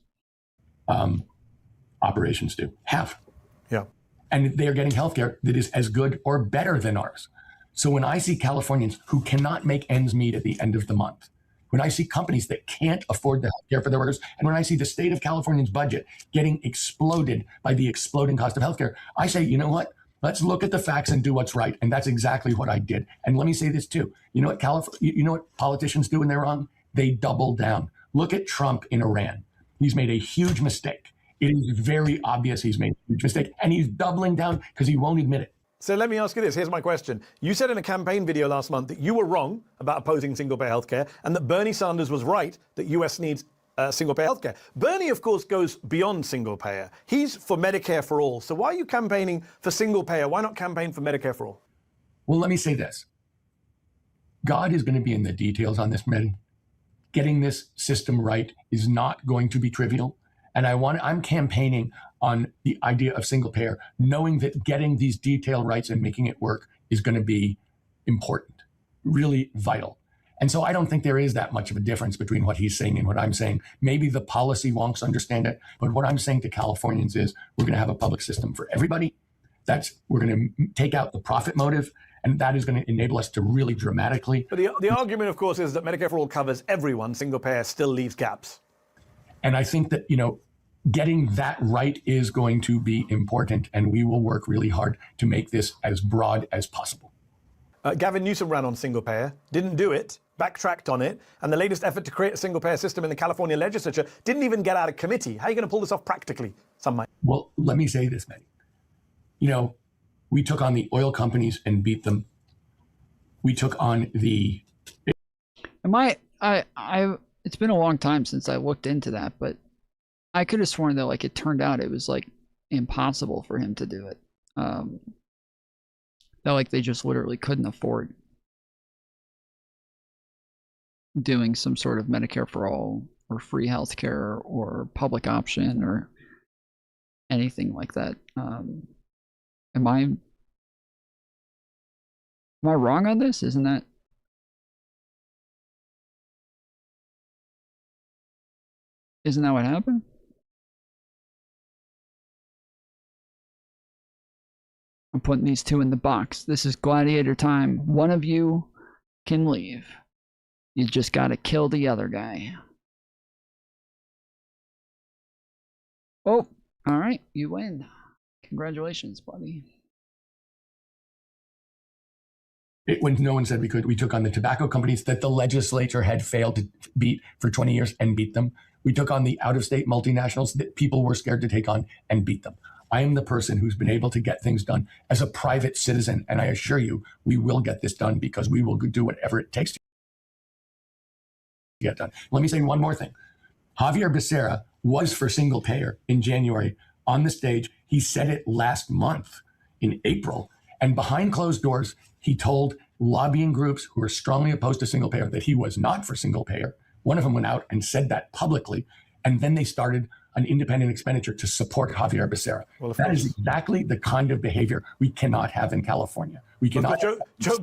Operations do have. Yeah. And they are getting healthcare that is as good or better than ours. So when I see Californians who cannot make ends meet at the end of the month, when I see companies that can't afford the healthcare for their workers, and when I see the state of California's budget getting exploded by the exploding cost of healthcare, I say, you know what? Let's look at the facts and do what's right. And that's exactly what I did. And let me say this too. You know what politicians do when they're wrong? They double down. Look at Trump in Iran. He's made a huge mistake. It is very obvious he's made a huge mistake. And he's doubling down because he won't admit it. So let me ask you this. Here's my question. You said in a campaign video last month that you were wrong about opposing single-payer healthcare and that Bernie Sanders was right that U.S. needs single-payer healthcare. Bernie, of course, goes beyond single-payer. He's for Medicare for all. So why are you campaigning for single-payer? Why not campaign for Medicare for all? Well, let me say this. God is going to be in the details on this, Mehdi. Getting this system right is not going to be trivial. And I'm campaigning on the idea of single payer, knowing that getting these detailed rights and making it work is going to be important, really vital. And so I don't think there is that much of a difference between what he's saying and what I'm saying. Maybe the policy wonks understand it, but what I'm saying to Californians is we're going to have a public system for everybody. We're going to take out the profit motive, and that is going to enable us to really dramatically. But the argument, of course, is that Medicare for all covers everyone. Single payer still leaves gaps. And I think that, getting that right is going to be important, and we will work really hard to make this as broad as possible. Gavin Newsom ran on single payer, didn't do it, backtracked on it, and the latest effort to create a single payer system in the California legislature didn't even get out of committee. How are you going to pull this off practically? Some might. Well, let me say this, Mehdi. We took on the oil companies and beat them. We took on the... It's been a long time since I looked into that, but I could have sworn that it turned out it was impossible for him to do it. That they just literally couldn't afford doing some sort of Medicare for all or free healthcare or public option or anything like that. Am I wrong on this? Isn't that Isn't that what happened? I'm putting these two in the box. This is gladiator time. One of you can leave. You just gotta kill the other guy. Oh, alright, you win. Congratulations, buddy. When no one said we could, we took on the tobacco companies that the legislature had failed to beat for 20 years and beat them. We took on the out-of-state multinationals that people were scared to take on and beat them. I am the person who's been able to get things done as a private citizen, and I assure you, we will get this done because we will do whatever it takes to get done. Let me say one more thing. Javier Becerra was for single payer in January on the stage. He said it last month in April, and behind closed doors, he told lobbying groups who are strongly opposed to single payer that he was not for single payer. One of them went out and said that publicly, and then they started an independent expenditure to support Javier Becerra. Well, that is exactly the kind of behavior we cannot have in California. We cannot. Joe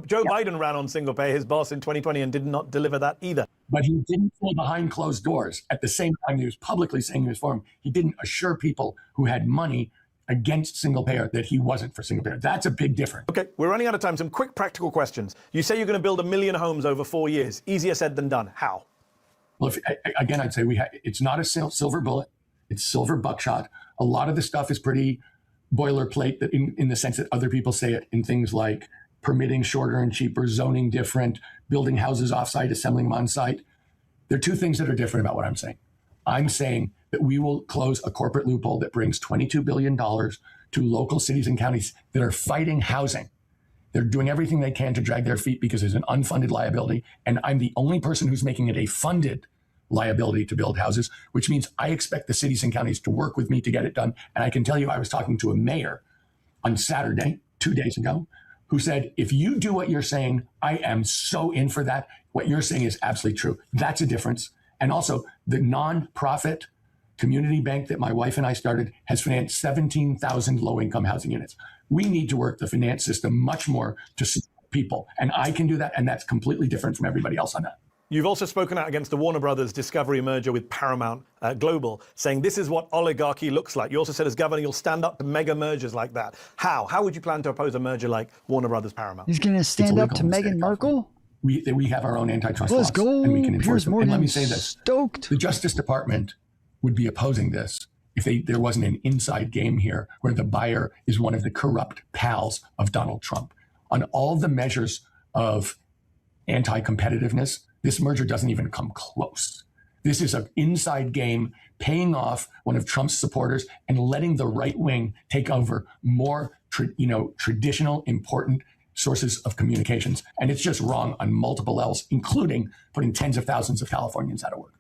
Biden ran on single pay, his boss, in 2020, and did not deliver that either. But he didn't say behind closed doors. At the same time he was publicly saying he was for him, he didn't assure people who had money against single payer that he wasn't for single payer. That's a big difference. Okay, we're running out of time. Some quick practical questions. You say you're going to build 1 million homes over 4 years. Easier said than done. How? Well, again, I'd say it's not a silver bullet. It's silver buckshot. A lot of the stuff is pretty boilerplate that in the sense that other people say it in things like permitting shorter and cheaper, zoning different, building houses offsite, assembling them on site. There are two things that are different about what I'm saying. I'm saying that we will close a corporate loophole that brings $22 billion to local cities and counties that are fighting housing. They're doing everything they can to drag their feet because it's an unfunded liability. And I'm the only person who's making it a funded liability to build houses, which means I expect the cities and counties to work with me to get it done. And I can tell you, I was talking to a mayor on Saturday, 2 days ago, who said, if you do what you're saying, I am so in for that. What you're saying is absolutely true. That's a difference. And also, the nonprofit community bank that my wife and I started has financed 17,000 low-income housing units. We need to work the finance system much more to support people. And I can do that. And that's completely different from everybody else on that. You've also spoken out against the Warner Brothers Discovery merger with Paramount Global, saying this is what oligarchy looks like. You also said as governor, you'll stand up to mega mergers like that. How? How would you plan to oppose a merger like Warner Brothers Paramount? He's going to stand up to Meghan Markle? We have our own antitrust Let's laws, go. and we can enforce Piers them. Morgan And let me say this. Stoked. The Justice Department would be opposing this if there wasn't an inside game here where the buyer is one of the corrupt pals of Donald Trump. On all the measures of anti-competitiveness, this merger doesn't even come close. This is an inside game paying off one of Trump's supporters and letting the right wing take over more traditional, important sources of communications. And it's just wrong on multiple levels, including putting tens of thousands of Californians out of work.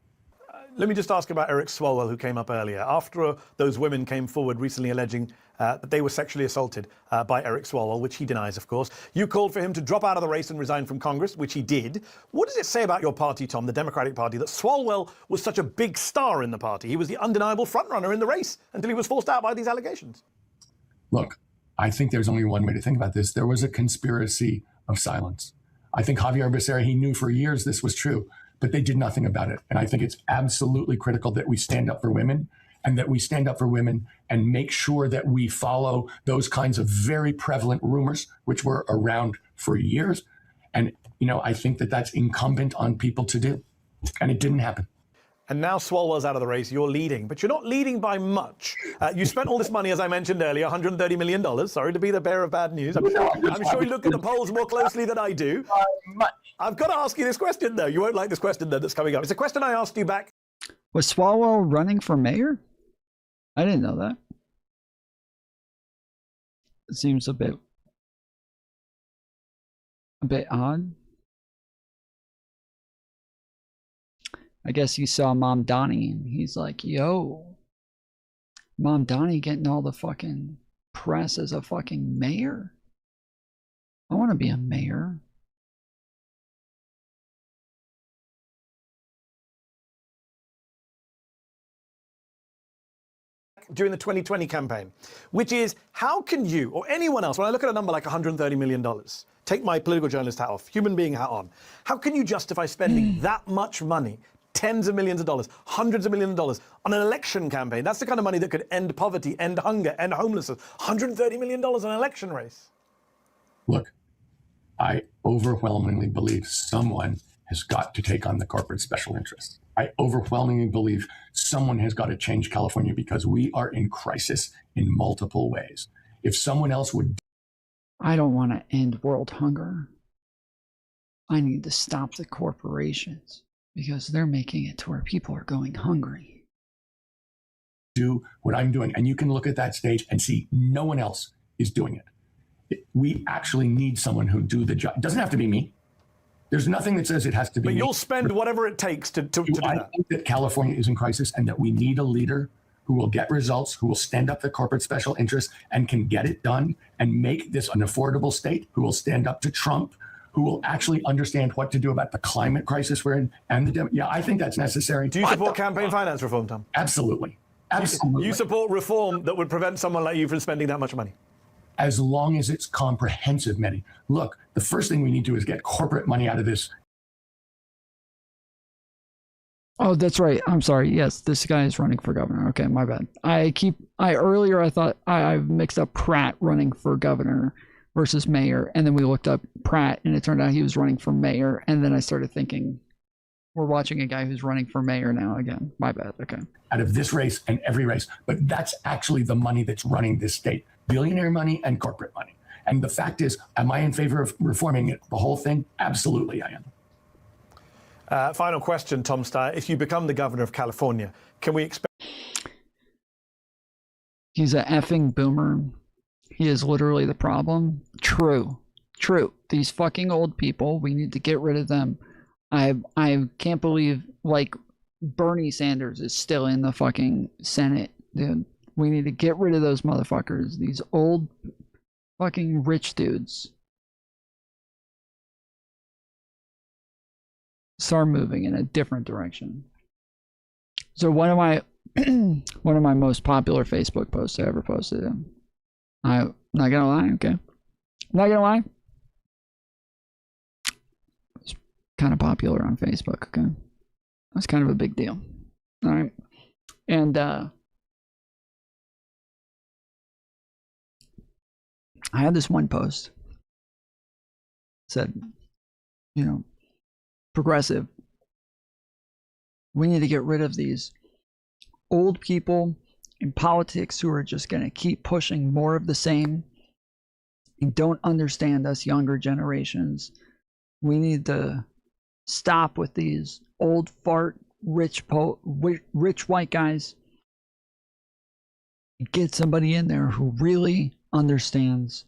Let me just ask about Eric Swalwell, who came up earlier. After those women came forward recently alleging that they were sexually assaulted by Eric Swalwell, which he denies, of course, you called for him to drop out of the race and resign from Congress, which he did. What does it say about your party, Tom, the Democratic Party, that Swalwell was such a big star in the party? He was the undeniable frontrunner in the race until he was forced out by these allegations. Look, I think there's only one way to think about this. There was a conspiracy of silence. I think Javier Becerra, he knew for years this was true, but they did nothing about it. And I think it's absolutely critical that we stand up for women and that we stand up for women and make sure that we follow those kinds of very prevalent rumors, which were around for years. And, I think that that's incumbent on people to do. And it didn't happen. And now Swalwell's out of the race, you're leading, but you're not leading by much. You spent all this money, as I mentioned earlier, $130 million. Sorry to be the bearer of bad news. I'm sure you look at the polls more closely than I do. I've got to ask you this question, though. You won't like this question, though, that's coming up. It's a question I asked you back. Was Swalwell running for mayor? I didn't know that. It seems a bit odd. I guess he saw Mom Donnie and he's like, yo, Mom Donnie getting all the fucking press as a fucking mayor. I want to be a mayor. During the 2020 campaign, which is how can you or anyone else, when I look at a number like $130 million, take my political journalist hat off, human being hat on, how can you justify spending that much money tens of millions of dollars, hundreds of millions of dollars on an election campaign. That's the kind of money that could end poverty, end hunger, end homelessness. $130 million on an election race. Look, I overwhelmingly believe someone has got to take on the corporate special interests. I overwhelmingly believe someone has got to change California because we are in crisis in multiple ways. If someone else would... I don't want to end world hunger. I need to stop the corporations because they're making it to where people are going hungry. Do what I'm doing. And you can look at that stage and see no one else is doing it. We actually need someone who do the job. It doesn't have to be me. There's nothing that says it has to be me. But me. you'll spend whatever it takes to do that. I think that California is in crisis and that we need a leader who will get results, who will stand up to corporate special interests and can get it done and make this an affordable state, who will stand up to Trump, who will actually understand what to do about the climate crisis we're in. And yeah, I think that's necessary. Do you support campaign finance reform, Tom? Absolutely. Absolutely. You support reform that would prevent someone like you from spending that much money? As long as it's comprehensive, Mehdi. Look, the first thing we need to do is get corporate money out of this. Oh, that's right. I'm sorry. Yes, this guy is running for governor. Okay, my bad. Earlier I thought I mixed up Pratt running for governor versus mayor, and then we looked up Pratt, and it turned out he was running for mayor, and then I started thinking, we're watching a guy who's running for mayor now again. My bad. Okay. Out of this race and every race, but that's actually the money that's running this state. Billionaire money and corporate money. And the fact is, am I in favor of reforming it, the whole thing? Absolutely, I am. Final question, Tom Steyer. If you become the governor of California, can we expect... He's a effing boomer. He is literally the problem. True. These fucking old people, we need to get rid of them. I can't believe, like, Bernie Sanders is still in the fucking Senate, dude. We need to get rid of those motherfuckers. These old fucking rich dudes. Start moving in a different direction. So one of my most popular Facebook posts I ever posted. I'm not gonna lie, okay? Not gonna lie. It's kind of popular on Facebook, okay? That's kind of a big deal. All right. And I had this one post said, you know, progressive, we need to get rid of these old people in politics who are just going to keep pushing more of the same and don't understand us younger generations. We need to stop with these old fart rich white guys. Get somebody in there who really understands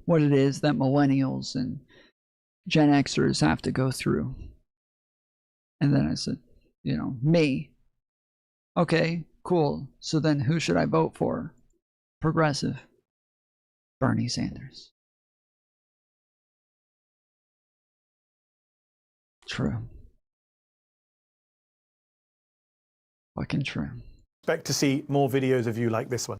what it is that millennials and Gen Xers have to go through. And then I said, you know, me. Okay, cool. So then who should I vote for? Progressive. Bernie Sanders. True. Fucking true. Expect to see more videos of you like this one.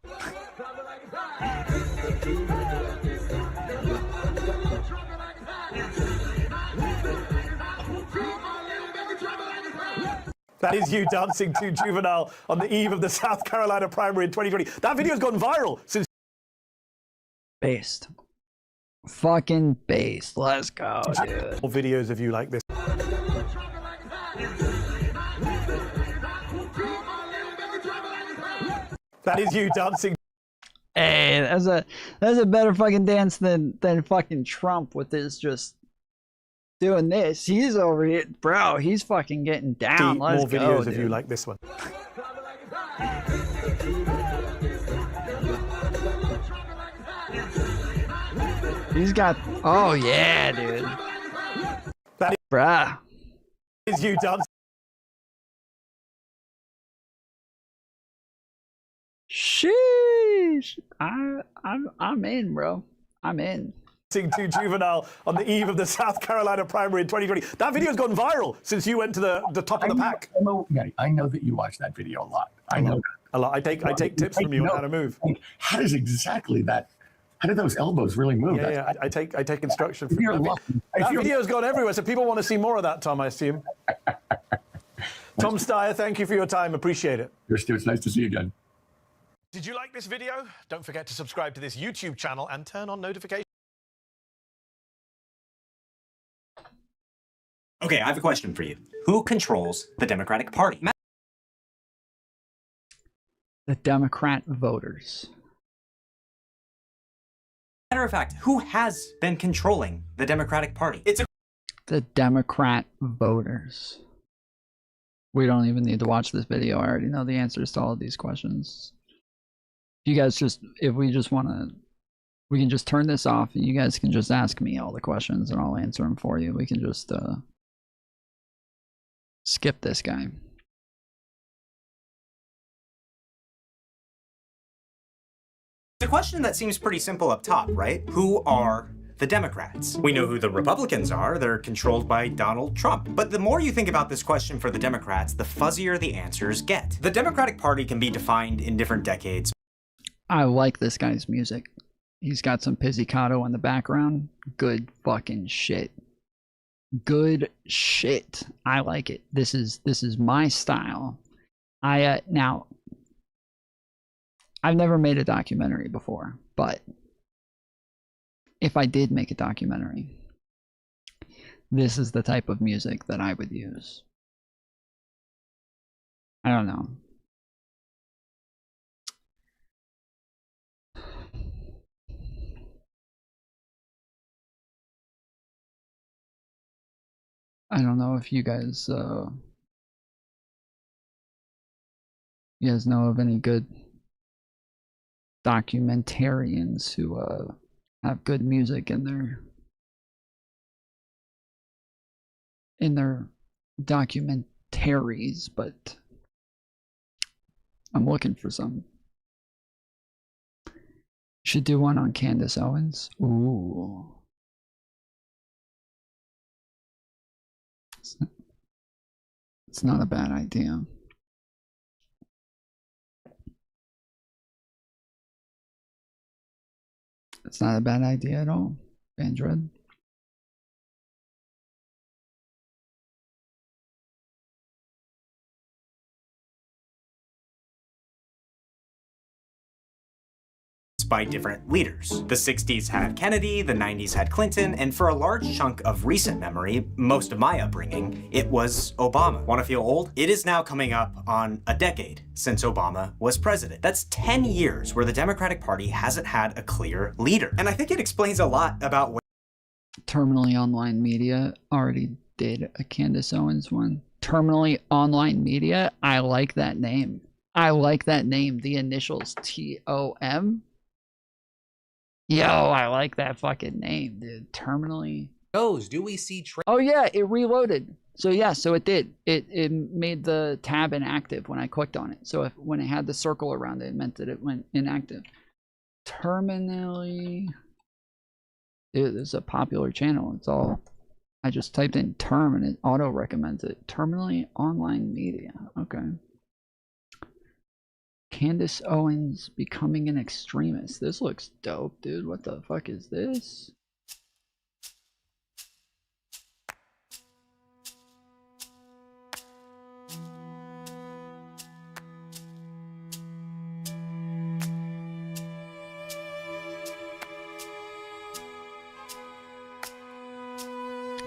That is you dancing to Juvenile on the eve of the South Carolina primary in 2020. That video's gone viral since... Based. Fucking based. Let's go, dude. More videos of you like this. That is you dancing. Hey, that's a better fucking dance than fucking Trump with his just doing this. He's over here, bro. He's fucking getting down. Let's more go, videos dude. of you like this one. He's got. Oh yeah, dude. That bruh. Is you dancing. Sheesh. I'm in, bro. I'm in. To Juvenile on the eve of the South Carolina primary in 2020. That video's gone viral since you went to the top of the pack. I know that you watch that video a lot. I know that. A lot. I take tips from you on how to move. How does exactly that? How do those elbows really move? Yeah, I take instruction from you. That video's gone everywhere, so people want to see more of that, Tom, I assume. Tom Steyer, thank you for your time. Appreciate it. Stu, it's nice to see you again. Did you like this video? Don't forget to subscribe to this YouTube channel and turn on notifications. Okay, I have a question for you. Who controls the Democratic Party? The Democrat voters. Matter of fact, who has been controlling the Democratic Party? The Democrat voters. We don't even need to watch this video. I already know the answers to all of these questions. You guys if we just want to, we can just turn this off and you guys can just ask me all the questions and I'll answer them for you. We can just skip this guy. It's a question that seems pretty simple up top, right? Who are the Democrats? We know who the Republicans are. They're controlled by Donald Trump. But the more you think about this question for the Democrats, the fuzzier the answers get. The Democratic Party can be defined in different decades. I like this guy's music. He's got some pizzicato in the background. Good fucking shit. Good shit. I like it. This is my style. Now I've never made a documentary before, but if I did make a documentary, this is the type of music that I would use. I don't know. I don't know if you guys know of any good documentarians who have good music in their documentaries, but I'm looking for some. Should do one on Candace Owens. Ooh. It's not a bad idea. It's not a bad idea at all, Android. By different leaders. The 60s had Kennedy, the 90s had Clinton, and for a large chunk of recent memory, most of my upbringing, it was Obama. Want to feel old? It is now coming up on a decade since Obama was president. That's 10 years where the Democratic Party hasn't had a clear leader. And I think it explains a lot about what Terminally Online Media already did a Candace Owens one. Terminally Online Media, I like that name. I like that name. The initials TOM. Yo, I like that fucking name, dude. Terminally. Do we see? Oh yeah, it reloaded. So yeah, so it did. It made the tab inactive when I clicked on it. So when it had the circle around it, it meant that it went inactive. Terminally. Dude, this is a popular channel. It's all. I just typed in term and it auto recommends it. Terminally Online Media. Okay. Candace Owens becoming an extremist. This looks dope, dude. What the fuck is this?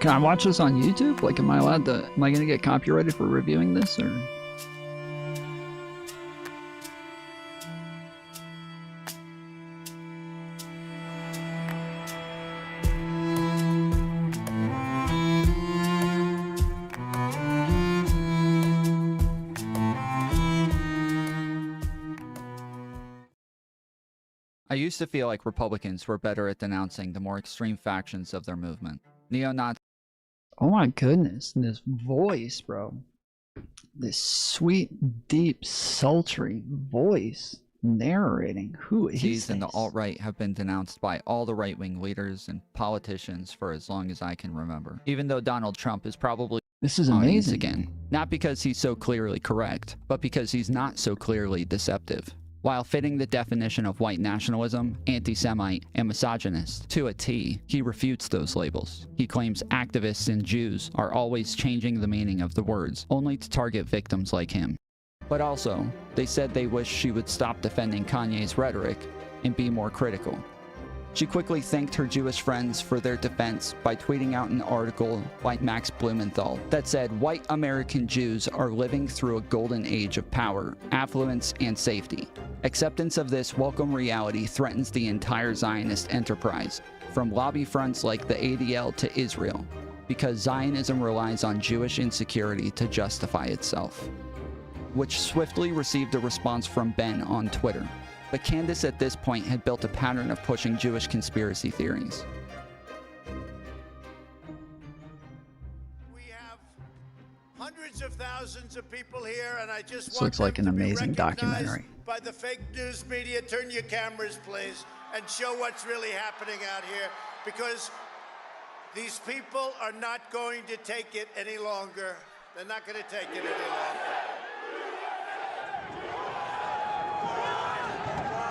Can I watch this on YouTube? Like, am I allowed to? Am I gonna get copyrighted for reviewing this, or? I used to feel like Republicans were better at denouncing the more extreme factions of their movement. Neo-Nazi. Oh my goodness, this voice, bro. This sweet, deep, sultry voice narrating. Who is this? And the alt-right have been denounced by all the right-wing leaders and politicians for as long as I can remember. Even though Donald Trump is probably this is amazing again. Not because he's so clearly correct, but because he's not so clearly deceptive. While fitting the definition of white nationalism, anti-Semite, and misogynist to a T, he refutes those labels. He claims activists and Jews are always changing the meaning of the words, only to target victims like him. But also, they said they wish she would stop defending Kanye's rhetoric and be more critical. She quickly thanked her Jewish friends for their defense by tweeting out an article by Max Blumenthal that said white American Jews are living through a golden age of power, affluence, and safety. Acceptance of this welcome reality threatens the entire Zionist enterprise, from lobby fronts like the ADL to Israel, because Zionism relies on Jewish insecurity to justify itself. Which swiftly received a response from Ben on Twitter. But Candace at this point had built a pattern of pushing Jewish conspiracy theories. We have hundreds of thousands of people here, and I just This want looks like them an to be amazing recognized documentary. by the fake news media. Turn your cameras, please, and show what's really happening out here, because these people are not going to take it any longer. They're not going to take it any longer.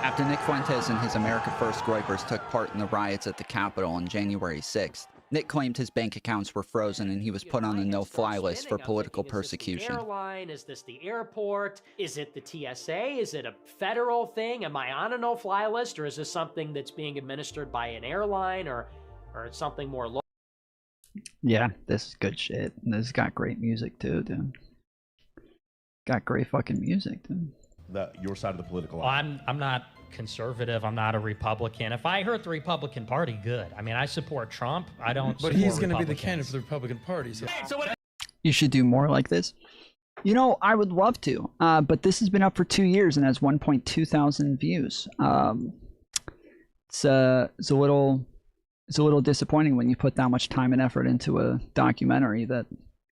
After Nick Fuentes and his America First Groypers took part in the riots at the Capitol on January 6th, Nick claimed his bank accounts were frozen and he was put on a no-fly list for political persecution. Is this the airline? Is this the airport? Is it the TSA? Is it a federal thing? Am I on a no-fly list? Or is this something that's being administered by an airline or it's something more local? Yeah, this is good shit. This has got great music too, dude. Got great fucking music, dude. Your side of the political well, I'm not conservative. I'm not a Republican. If I hurt the Republican Party, good. I mean, I support Trump. I don't. But he's going to be the candidate for the Republican Party. So. You should do more like this. You know, I would love to, but this has been up for 2 years and has 1.2 thousand views. It's a little disappointing when you put that much time and effort into a documentary that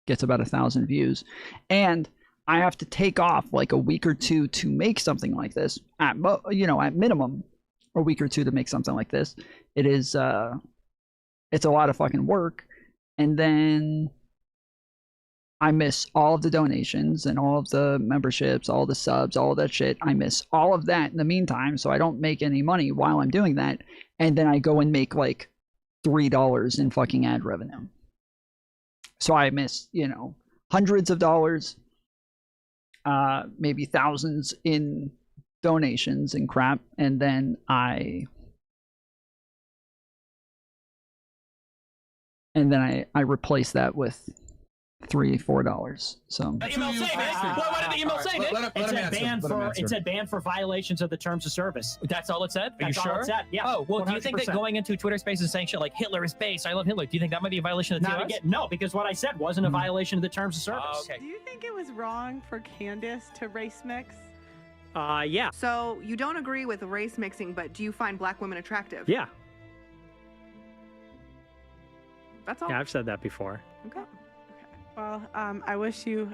gets about 1,000 views, and I have to take off like a week or two to make something like this. At minimum, a week or two to make something like this. It is, it's a lot of fucking work, and then I miss all of the donations and all of the memberships, all the subs, all of that shit. I miss all of that in the meantime, so I don't make any money while I'm doing that, and then I go and make like $3 in fucking ad revenue. So I miss, hundreds of dollars, maybe thousands in donations and crap, and then I replace that with $3-4. So The email say, man. What did the email say, Nick? It said ban for violations of the terms of service. That's all it said? Are you That's all sure? it said. Yeah. Oh, well, do you think that 100%. going into Twitter Spaces saying shit like Hitler is base, I love Hitler, do you think that might be a violation of the Not TOS? again, no, because what I said wasn't a violation of the terms of service. Oh, okay. Do you think it was wrong for Candace to race mix? Yeah. So you don't agree with race mixing, but do you find black women attractive? Yeah. That's all. Yeah, I've said that before. Okay. Well, I wish you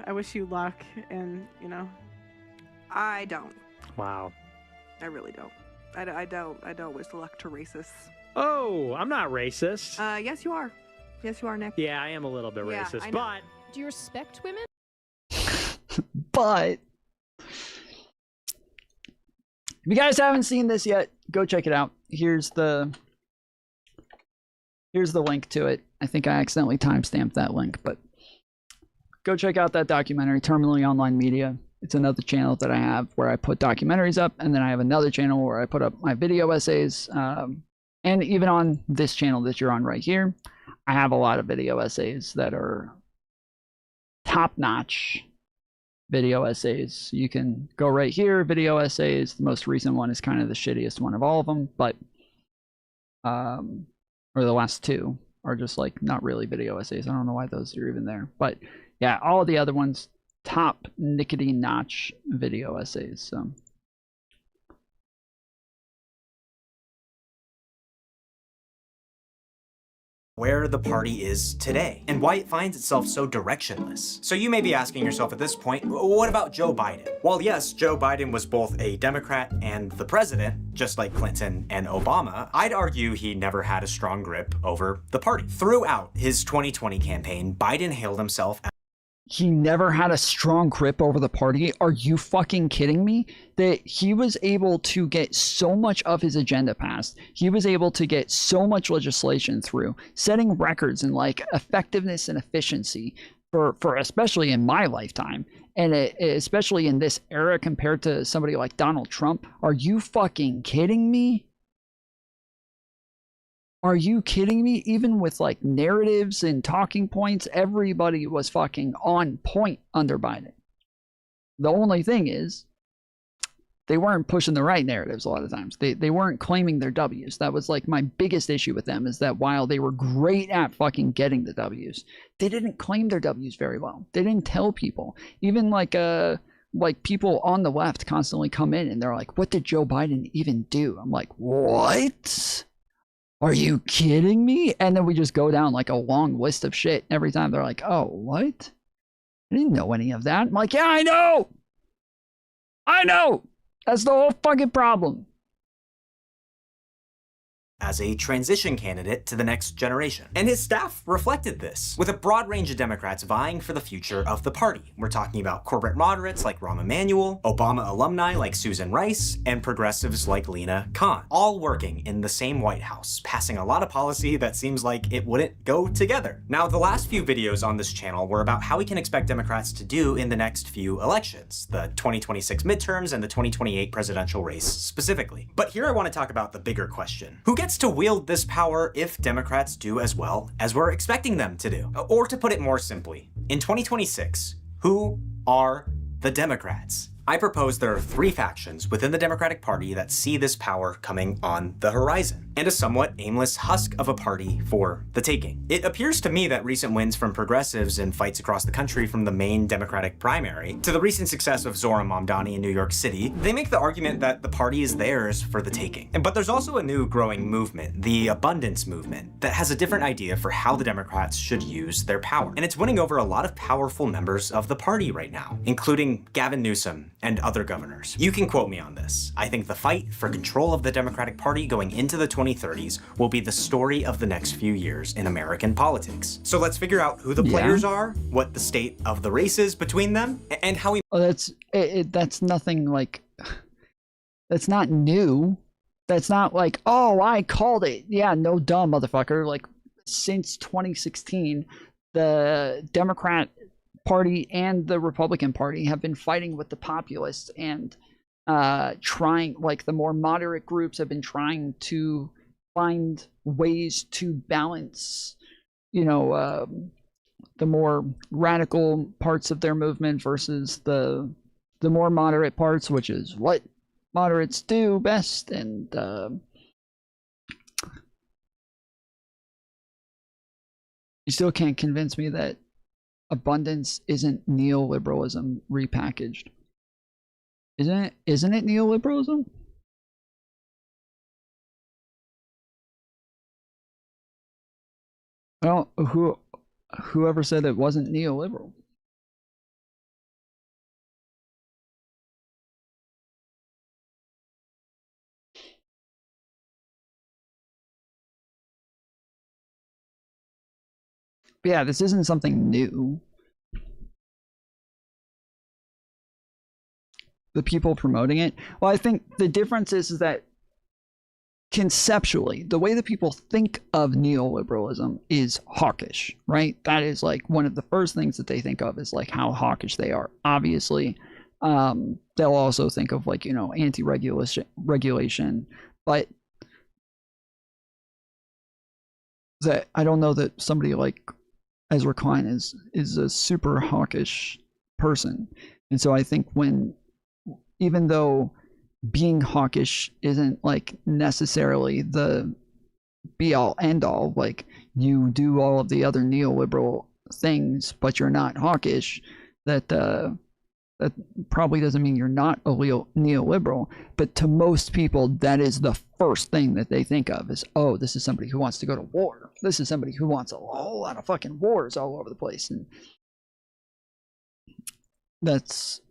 luck, and I don't. Wow. I really don't. I don't wish luck to racists. Oh, I'm not racist. Yes, you are. Yes, you are, Nick. Yeah, I am a little bit Yeah, racist, I know. but Do you respect women? But if you guys haven't seen this yet, go check it out. Here's the link to it. I think I accidentally timestamped that link, but go check out that documentary, Terminally Online Media. It's another channel that I have where I put documentaries up, and then I have another channel where I put up my video essays. And even on this channel that you're on right here, I have a lot of video essays that are top-notch video essays. You can go right here, video essays. The most recent one is kind of the shittiest one of all of them, but or the last two are just like not really video essays. I don't know why those are even there, but yeah, all of the other ones, top nickety notch video essays. So where the party is today and why it finds itself so directionless. So you may be asking yourself at this point, what about Joe Biden? While yes, Joe Biden was both a Democrat and the president, just like Clinton and Obama, I'd argue he never had a strong grip over the party. Throughout his 2020 campaign, Biden hailed himself as he never had a strong grip over the party. Are you fucking kidding me? That he was able to get so much of his agenda passed. He was able to get so much legislation through, setting records in like effectiveness and efficiency for especially in my lifetime, and especially in this era compared to somebody like Donald Trump. Are you fucking kidding me? Are you kidding me? Even with like narratives and talking points, everybody was fucking on point under Biden. The only thing is, they weren't pushing the right narratives a lot of times. They weren't claiming their W's. That was like my biggest issue with them, is that while they were great at fucking getting the W's, they didn't claim their W's very well. They didn't tell people. Even like people on the left constantly come in and they're like, what did Joe Biden even do? I'm like, what? Are you kidding me? And then we just go down like a long list of shit. Every time they're like, oh, what? I didn't know any of that. I'm like, yeah, I know. I know. That's the whole fucking problem. As a transition candidate to the next generation. And his staff reflected this, with a broad range of Democrats vying for the future of the party. We're talking about corporate moderates like Rahm Emanuel, Obama alumni like Susan Rice, and progressives like Lena Khan, all working in the same White House, passing a lot of policy that seems like it wouldn't go together. Now, the last few videos on this channel were about how we can expect Democrats to do in the next few elections, the 2026 midterms and the 2028 presidential race specifically. But here I want to talk about the bigger question. Who gets to wield this power if Democrats do as well as we're expecting them to do? Or to put it more simply, in 2026, who are the Democrats? I propose there are three factions within the Democratic Party that see this power coming on the horizon, and a somewhat aimless husk of a party for the taking. It appears to me that recent wins from progressives in fights across the country, from the main Democratic primary to the recent success of Zohran Mamdani in New York City, they make the argument that the party is theirs for the taking. But there's also a new growing movement, the abundance movement, that has a different idea for how the Democrats should use their power. And it's winning over a lot of powerful members of the party right now, including Gavin Newsom and other governors. You can quote me on this. I think the fight for control of the Democratic Party going into the 2030s will be the story of the next few years in American politics. So let's figure out who the players are, what the state of the race is between them, and how we... Oh, that's nothing like... That's not new. That's not like, oh, I called it. Yeah, no dumb motherfucker. Like, since 2016, the Democrat Party and the Republican Party have been fighting with the populists and trying, like the more moderate groups have been trying to find ways to balance, you know, the more radical parts of their movement versus the more moderate parts, which is what moderates do best. And you still can't convince me that abundance isn't neoliberalism repackaged. Isn't it neoliberalism? Well, whoever said it wasn't neoliberal? But yeah, this isn't something new. The people promoting it, well, I think the difference is that conceptually, the way that people think of neoliberalism is hawkish, right? That is like one of the first things that they think of, is like how hawkish they are. Obviously, they'll also think of, like, you know, anti-regulation, but that I don't know that somebody like Ezra Klein is a super hawkish person. And so I think even though being hawkish isn't like necessarily the be all end all, like you do all of the other neoliberal things but you're not hawkish, that probably doesn't mean you're not a neoliberal. But to most people, that is the first thing that they think of, is, oh, this is somebody who wants to go to war. This is somebody who wants a whole lot of fucking wars all over the place. And that's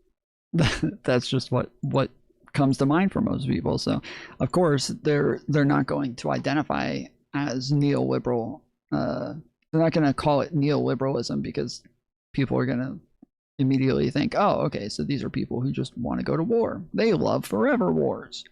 just what comes to mind for most people. So of course they're not going to identify as neoliberal. They're not going to call it neoliberalism because people are going to immediately think, oh, okay, so these are people who just want to go to war. They love forever wars.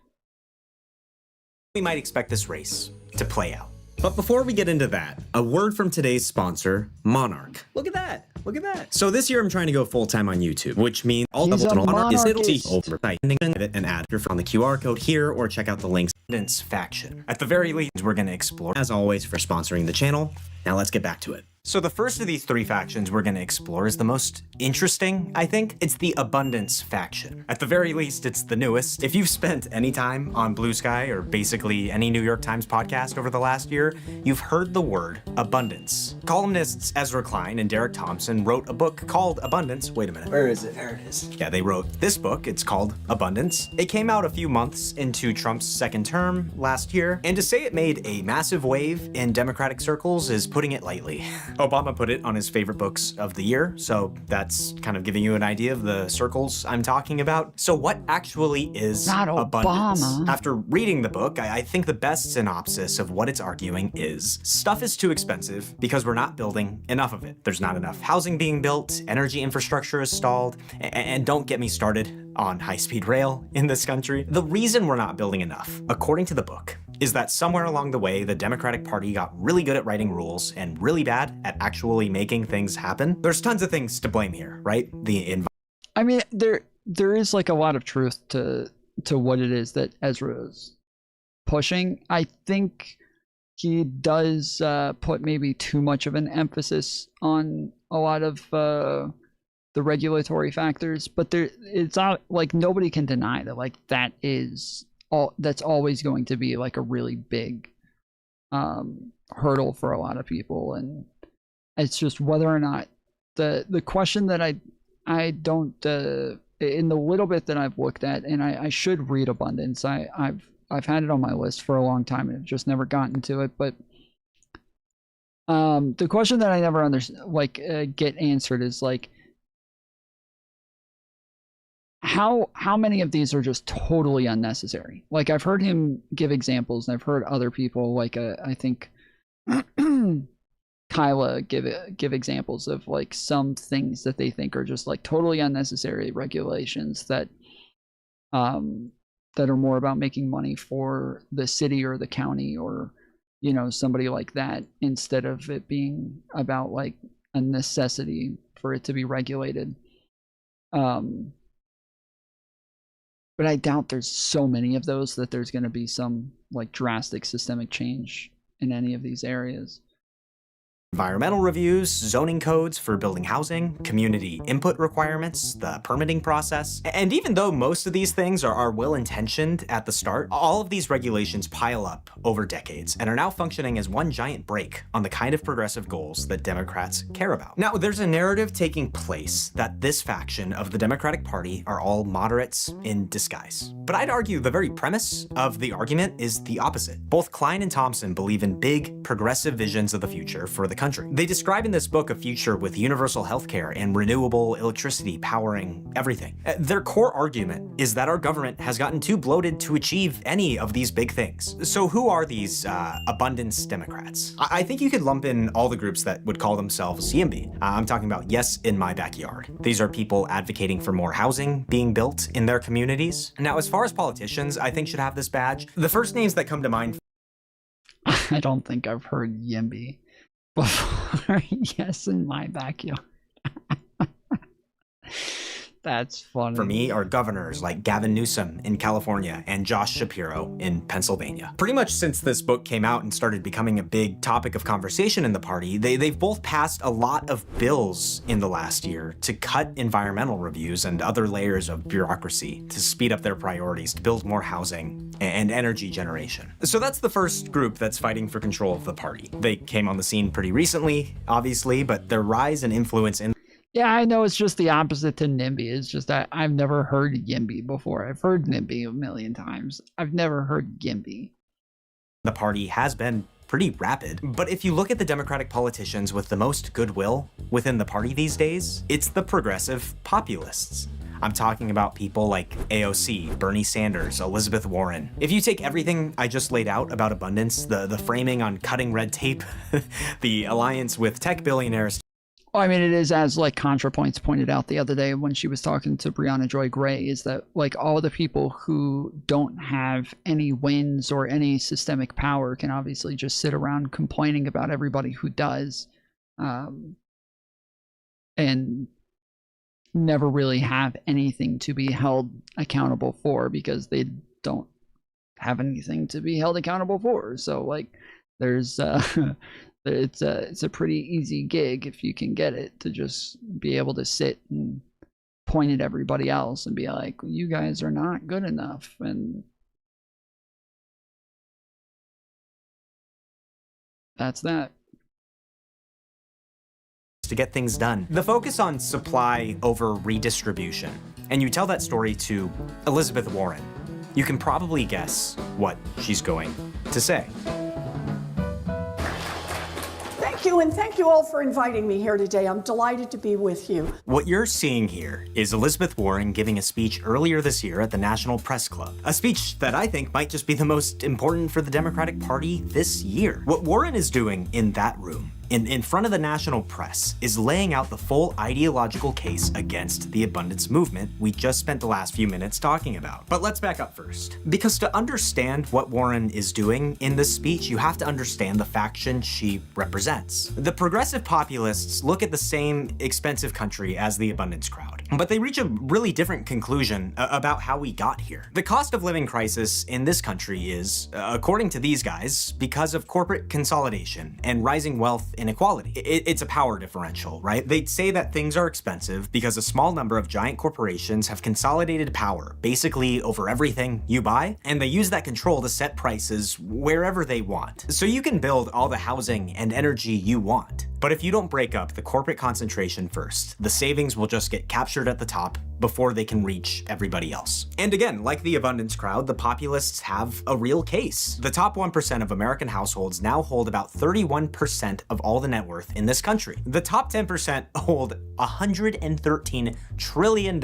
We might expect this race to play out. But before we get into that, a word from today's sponsor, Monarch. Look at that. Look at that. So this year I'm trying to go full-time on YouTube, which means all the Monarch is it'll see oversight and add on the QR code here or check out the links faction. At the very least, we're going to explore, as always, for sponsoring the channel. Now let's get back to it. So the first of these 3 factions we're going to explore is the most interesting, I think. It's the Abundance faction. At the very least, it's the newest. If you've spent any time on Blue Sky or basically any New York Times podcast over the last year, you've heard the word abundance. Columnists Ezra Klein and Derek Thompson wrote a book called Abundance. Wait a minute. Where is it? There it is. Yeah, they wrote this book. It's called Abundance. It came out a few months into Trump's second term last year, and to say it made a massive wave in Democratic circles is putting it lightly. Obama put it on his favorite books of the year, so that's kind of giving you an idea of the circles I'm talking about. So what actually is abundance? Obama. After reading the book, I think the best synopsis of what it's arguing is stuff is too expensive because we're not building enough of it. There's not enough housing being built, energy infrastructure is stalled, and don't get me started on high-speed rail in this country. The reason we're not building enough, according to the book, is that somewhere along the way, the Democratic Party got really good at writing rules and really bad at actually making things happen. There's tons of things to blame here, right? I mean, there is like a lot of truth to what it is that Ezra is pushing. I think he does put maybe too much of an emphasis on a lot of the regulatory factors, but it's not like nobody can deny that like that's always going to be like a really big hurdle for a lot of people, and it's just whether or not the question that I don't in the little bit that I've looked at, and I should read Abundance. I've had it on my list for a long time and I've just never gotten to it, but the question that I never get answered is like, how many of these are just totally unnecessary? Like I've heard him give examples, and I've heard other people like I think Kyla give examples of like some things that they think are just like totally unnecessary regulations that that are more about making money for the city or the county or somebody like that, instead of it being about like a necessity for it to be regulated. But I doubt there's so many of those that there's going to be some like drastic systemic change in any of these areas. Environmental reviews, zoning codes for building housing, community input requirements, the permitting process. And even though most of these things are well-intentioned at the start, all of these regulations pile up over decades and are now functioning as one giant brake on the kind of progressive goals that Democrats care about. Now, there's a narrative taking place that this faction of the Democratic Party are all moderates in disguise. But I'd argue the very premise of the argument is the opposite. Both Klein and Thompson believe in big, progressive visions of the future for the country. They describe in this book a future with universal healthcare and renewable electricity powering everything. Their core argument is that our government has gotten too bloated to achieve any of these big things. So who are these abundance Democrats? I think you could lump in all the groups that would call themselves YIMBY. I'm talking about Yes in My Backyard. These are people advocating for more housing being built in their communities. Now, as far as politicians I think should have this badge, the first names that come to mind. I don't think I've heard YIMBY before. Yes, in my backyard. That's funny. For me are governors like Gavin Newsom in California and Josh Shapiro in Pennsylvania. Pretty much since this book came out and started becoming a big topic of conversation in the party, they've both passed a lot of bills in the last year to cut environmental reviews and other layers of bureaucracy to speed up their priorities to build more housing and energy generation. So that's the first group that's fighting for control of the party. They came on the scene pretty recently, obviously, but their rise and influence in Yeah, I know it's just the opposite to NIMBY. It's just that I've never heard YIMBY before. I've heard NIMBY a million times. I've never heard YIMBY. The party has been pretty rapid, but if you look at the Democratic politicians with the most goodwill within the party these days, it's the progressive populists. I'm talking about people like AOC, Bernie Sanders, Elizabeth Warren. If you take everything I just laid out about abundance, the framing on cutting red tape, the alliance with tech billionaires. I mean, it is, as like ContraPoints pointed out the other day when she was talking to Brianna Joy Gray, is that like all the people who don't have any wins or any systemic power can obviously just sit around complaining about everybody who does, and never really have anything to be held accountable for because they don't have anything to be held accountable for. So like there's it's a pretty easy gig if you can get it, to just be able to sit and point at everybody else and be like, you guys are not good enough. And that's that. To get things done. The focus on supply over redistribution. And you tell that story to Elizabeth Warren. You can probably guess what she's going to say. Thank you, and thank you all for inviting me here today. I'm delighted to be with you. What you're seeing here is Elizabeth Warren giving a speech earlier this year at the National Press Club. A speech that I think might just be the most important for the Democratic Party this year. What Warren is doing in that room, in front of the national press, is laying out the full ideological case against the abundance movement we just spent the last few minutes talking about. But let's back up first. Because to understand what Warren is doing in this speech, you have to understand the faction she represents. The progressive populists look at the same expensive country as the abundance crowd, but they reach a really different conclusion about how we got here. The cost of living crisis in this country is, according to these guys, because of corporate consolidation and rising wealth inequality. It's a power differential, right? They'd say that things are expensive because a small number of giant corporations have consolidated power basically over everything you buy, and they use that control to set prices wherever they want. So you can build all the housing and energy you want. But if you don't break up the corporate concentration first, the savings will just get captured at the top before they can reach everybody else. And again, like the abundance crowd, the populists have a real case. The top 1% of American households now hold about 31% of all the net worth in this country. The top 10% hold $113 trillion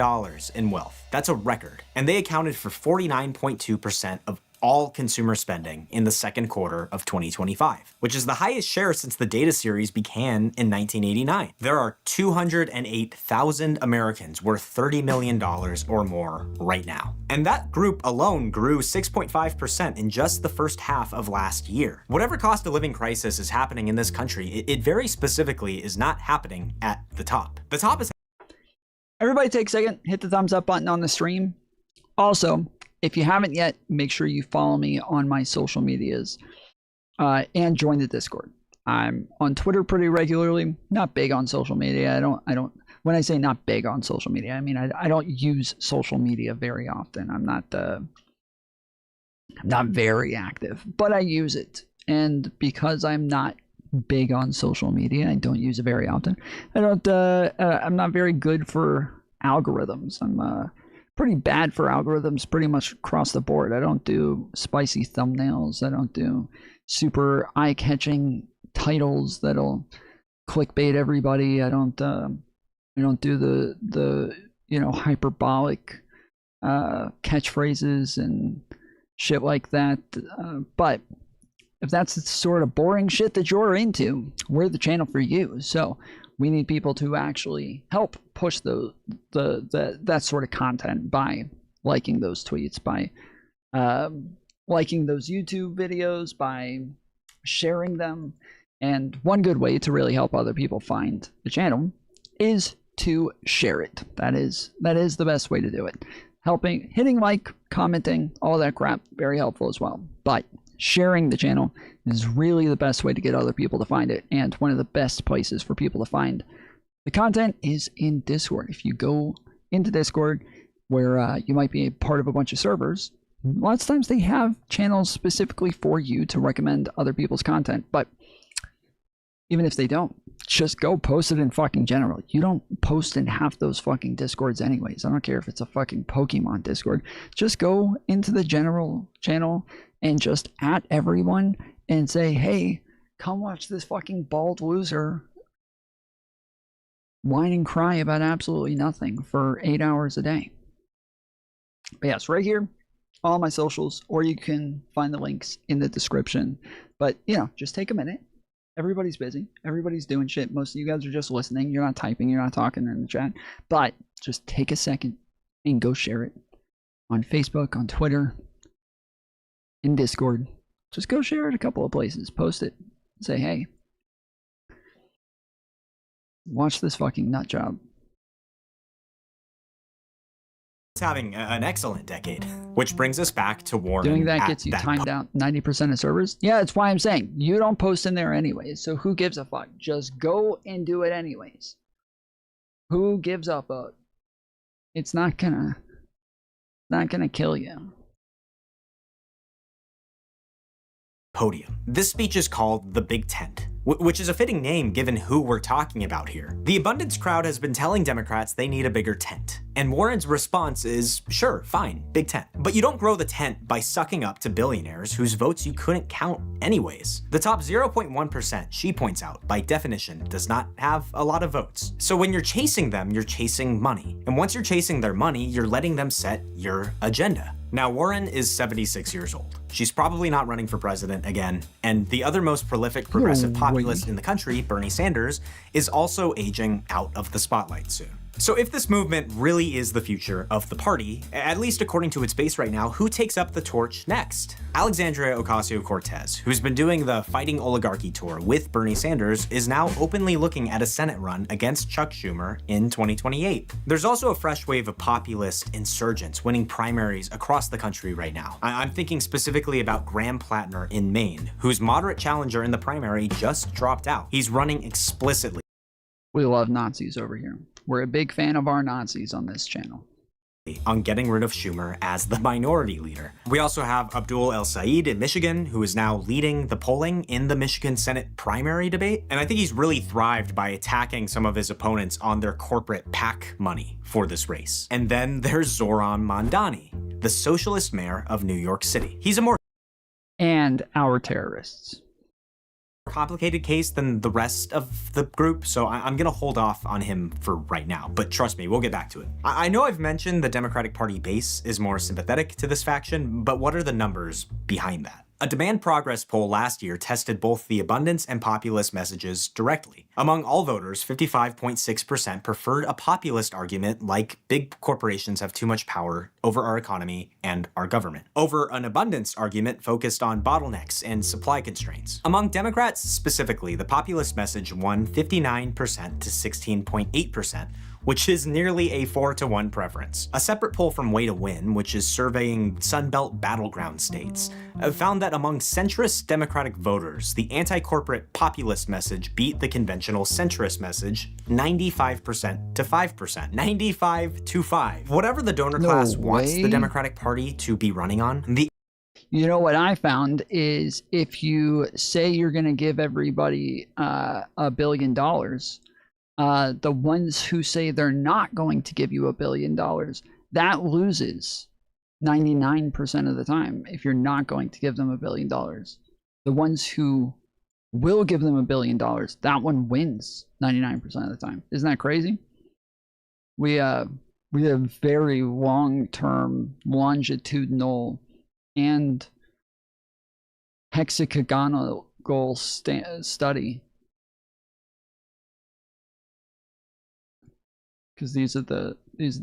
in wealth. That's a record. And they accounted for 49.2% of all consumer spending in the second quarter of 2025, which is the highest share since the data series began in 1989. There are 208,000 Americans worth $30 million or more right now. And that group alone grew 6.5% in just the first half of last year. Whatever cost of living crisis is happening in this country, it very specifically is not happening at the top. The top is... Everybody take a second, hit the thumbs up button on the stream. Also, if you haven't yet, make sure you follow me on my social medias and join the Discord. I'm on Twitter pretty regularly. Not big on social media. I don't. When I say not big on social media, I mean I don't use social media very often. I'm not very active, but I use it. And because I'm not big on social media, I don't use it very often. I'm not very good for algorithms. I'm pretty bad for algorithms pretty much across the board. I don't do spicy thumbnails. I don't do super eye-catching titles that'll clickbait everybody. I don't do the hyperbolic catchphrases and shit like that. But if that's the sort of boring shit that you're into, we're the channel for you. So we need people to actually help push that sort of content by liking those tweets, by liking those YouTube videos, by sharing them. And one good way to really help other people find the channel is to share it. That is the best way to do it. Hitting like, commenting, all that crap, very helpful as well. But sharing the channel is really the best way to get other people to find it, and one of the best places for people to find the content is in Discord. If you go into Discord, where you might be a part of a bunch of servers, lots of times they have channels specifically for you to recommend other people's content. But even if they don't, just go post it in fucking general. You don't post in half those fucking Discords anyways. I don't care if it's a fucking Pokemon Discord. Just go into the general channel and just at everyone and say, hey, come watch this fucking bald loser whine and cry about absolutely nothing for 8 hours a day. But yes, right here, all my socials, or you can find the links in the description. But, just take a minute Everybody's busy. Everybody's doing shit. Most of you guys are just listening. You're not typing. You're not talking in the chat. But just take a second and go share it on Facebook, on Twitter, in Discord. Just go share it a couple of places. Post it. Say, hey, watch this fucking nut job. Having an excellent decade, which brings us back to Warren. Doing that gets you timed out 90% of servers. Yeah, that's why I'm saying you don't post in there anyways. So who gives a fuck? Just go and do it anyways. Who gives a fuck? It's not gonna kill you. Podium. This speech is called The Big Tent, which is a fitting name given who we're talking about here. The abundance crowd has been telling Democrats they need a bigger tent, and Warren's response is, sure, fine, big tent. But you don't grow the tent by sucking up to billionaires whose votes you couldn't count anyways. The top 0.1%, she points out, by definition, does not have a lot of votes. So when you're chasing them, you're chasing money. And once you're chasing their money, you're letting them set your agenda. Now, Warren is 76 years old. She's probably not running for president again, and the other most prolific progressive populist in the country, Bernie Sanders, is also aging out of the spotlight soon. So if this movement really is the future of the party, at least according to its base right now, who takes up the torch next? Alexandria Ocasio-Cortez, who's been doing the Fighting Oligarchy tour with Bernie Sanders, is now openly looking at a Senate run against Chuck Schumer in 2028. There's also a fresh wave of populist insurgents winning primaries across the country right now. I'm thinking specifically about Graham Plattner in Maine, whose moderate challenger in the primary just dropped out. He's running explicitly. We love Nazis over here. We're a big fan of our Nazis on this channel. On getting rid of Schumer as the minority leader. We also have Abdul El Sayed in Michigan, who is now leading the polling in the Michigan Senate primary debate. And I think he's really thrived by attacking some of his opponents on their corporate PAC money for this race. And then there's Zoran Mamdani, the socialist mayor of New York City. He's a more and our terrorists. Complicated case than the rest of the group, so I'm gonna hold off on him for right now, but trust me, we'll get back to it. I know I've mentioned the Democratic Party base is more sympathetic to this faction, but what are the numbers behind that? A Demand Progress poll last year tested both the abundance and populist messages directly. Among all voters, 55.6% preferred a populist argument like big corporations have too much power over our economy and our government, over an abundance argument focused on bottlenecks and supply constraints. Among Democrats specifically, the populist message won 59% to 16.8%, which is nearly a 4-to-1 preference. A separate poll from Way to Win, which is surveying Sunbelt battleground states, found that among centrist Democratic voters, the anti-corporate populist message beat the conventional centrist message 95% to 5%. 95 to 5. Whatever the donor class wants the Democratic Party to be running on, You know what I found is if you say you're going to give everybody $1 billion, the ones who say they're not going to give you $1 billion, that loses 99% of the time if you're not going to give them $1 billion. The ones who will give them $1 billion, that one wins 99% of the time. Isn't that crazy? We have very long-term, longitudinal, and hexagonal study. Because these are the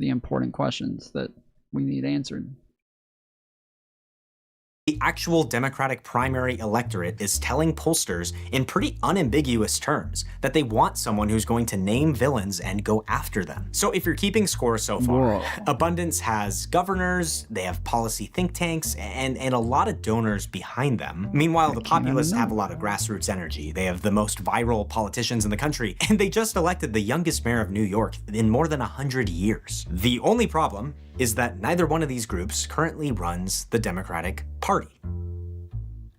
important questions that we need answered. The actual Democratic primary electorate is telling pollsters in pretty unambiguous terms that they want someone who's going to name villains and go after them. So if you're keeping score so far, Abundance has governors, they have policy think tanks, and a lot of donors behind them. Meanwhile, the populists have a lot of grassroots energy. They have the most viral politicians in the country, and they just elected the youngest mayor of New York in more than 100 years. The only problem is that neither one of these groups currently runs the Democratic Party.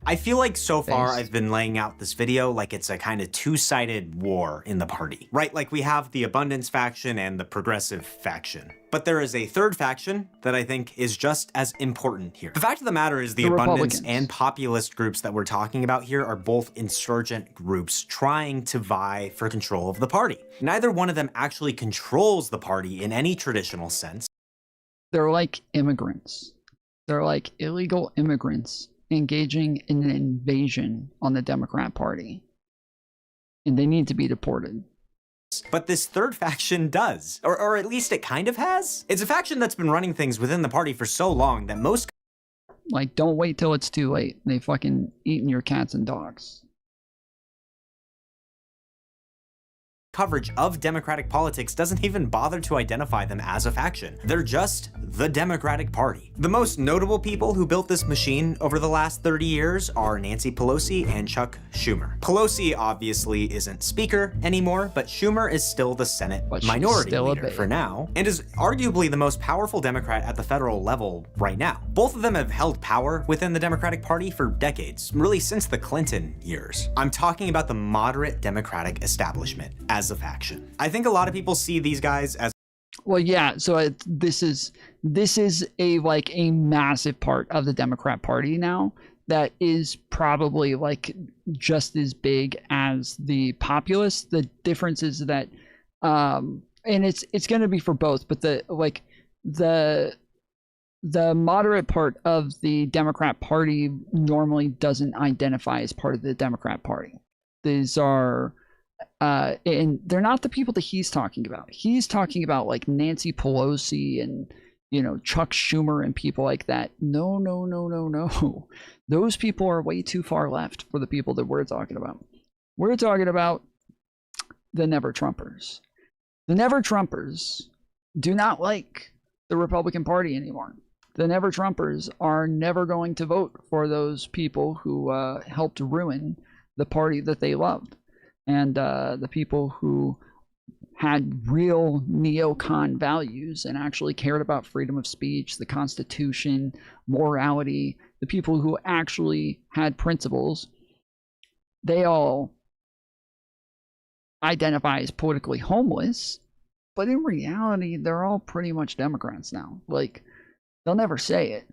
I feel like so far I've been laying out this video like it's a kind of two-sided war in the party, right? Like we have the abundance faction and the progressive faction. But there is a third faction that I think is just as important here. The fact of the matter is the abundance and populist groups that we're talking about here are both insurgent groups trying to vie for control of the party. Neither one of them actually controls the party in any traditional sense. They're like immigrants. They're like illegal immigrants engaging in an invasion on the Democrat Party. and they need to be deported. But this third faction does. Or at least it kind of has. It's a faction that's been running things within the party for so long that most... Like, don't wait till it's too late. They fucking eating your cats and dogs. coverage of Democratic politics doesn't even bother to identify them as a faction. They're just the Democratic Party. The most notable people who built this machine over the last 30 years are Nancy Pelosi and Chuck Schumer. Pelosi obviously isn't Speaker anymore, but Schumer is still the Senate Minority Leader for now, and is arguably the most powerful Democrat at the federal level right now. Both of them have held power within the Democratic Party for decades, really since the Clinton years. I'm talking about the moderate Democratic establishment as a faction. I think a lot of people see these guys as well, yeah, so this is a like a massive part of the Democrat Party now that is probably like just as big as the populace. The difference is that and it's going to be for both, but the moderate part of the Democrat Party normally doesn't identify as part of the Democrat Party. These are and they're not the people that he's talking about. He's talking about like Nancy Pelosi and, you know, Chuck Schumer and people like that. No. Those people are way too far left for the people that we're talking about. We're talking about the Never Trumpers. The Never Trumpers do not like the Republican Party anymore. The Never Trumpers are never going to vote for those people who helped ruin the party that they loved. And the people who had real neocon values and actually cared about freedom of speech, the Constitution, morality, the people who actually had principles, they all identify as politically homeless, but in reality, they're all pretty much Democrats now. Like, they'll never say it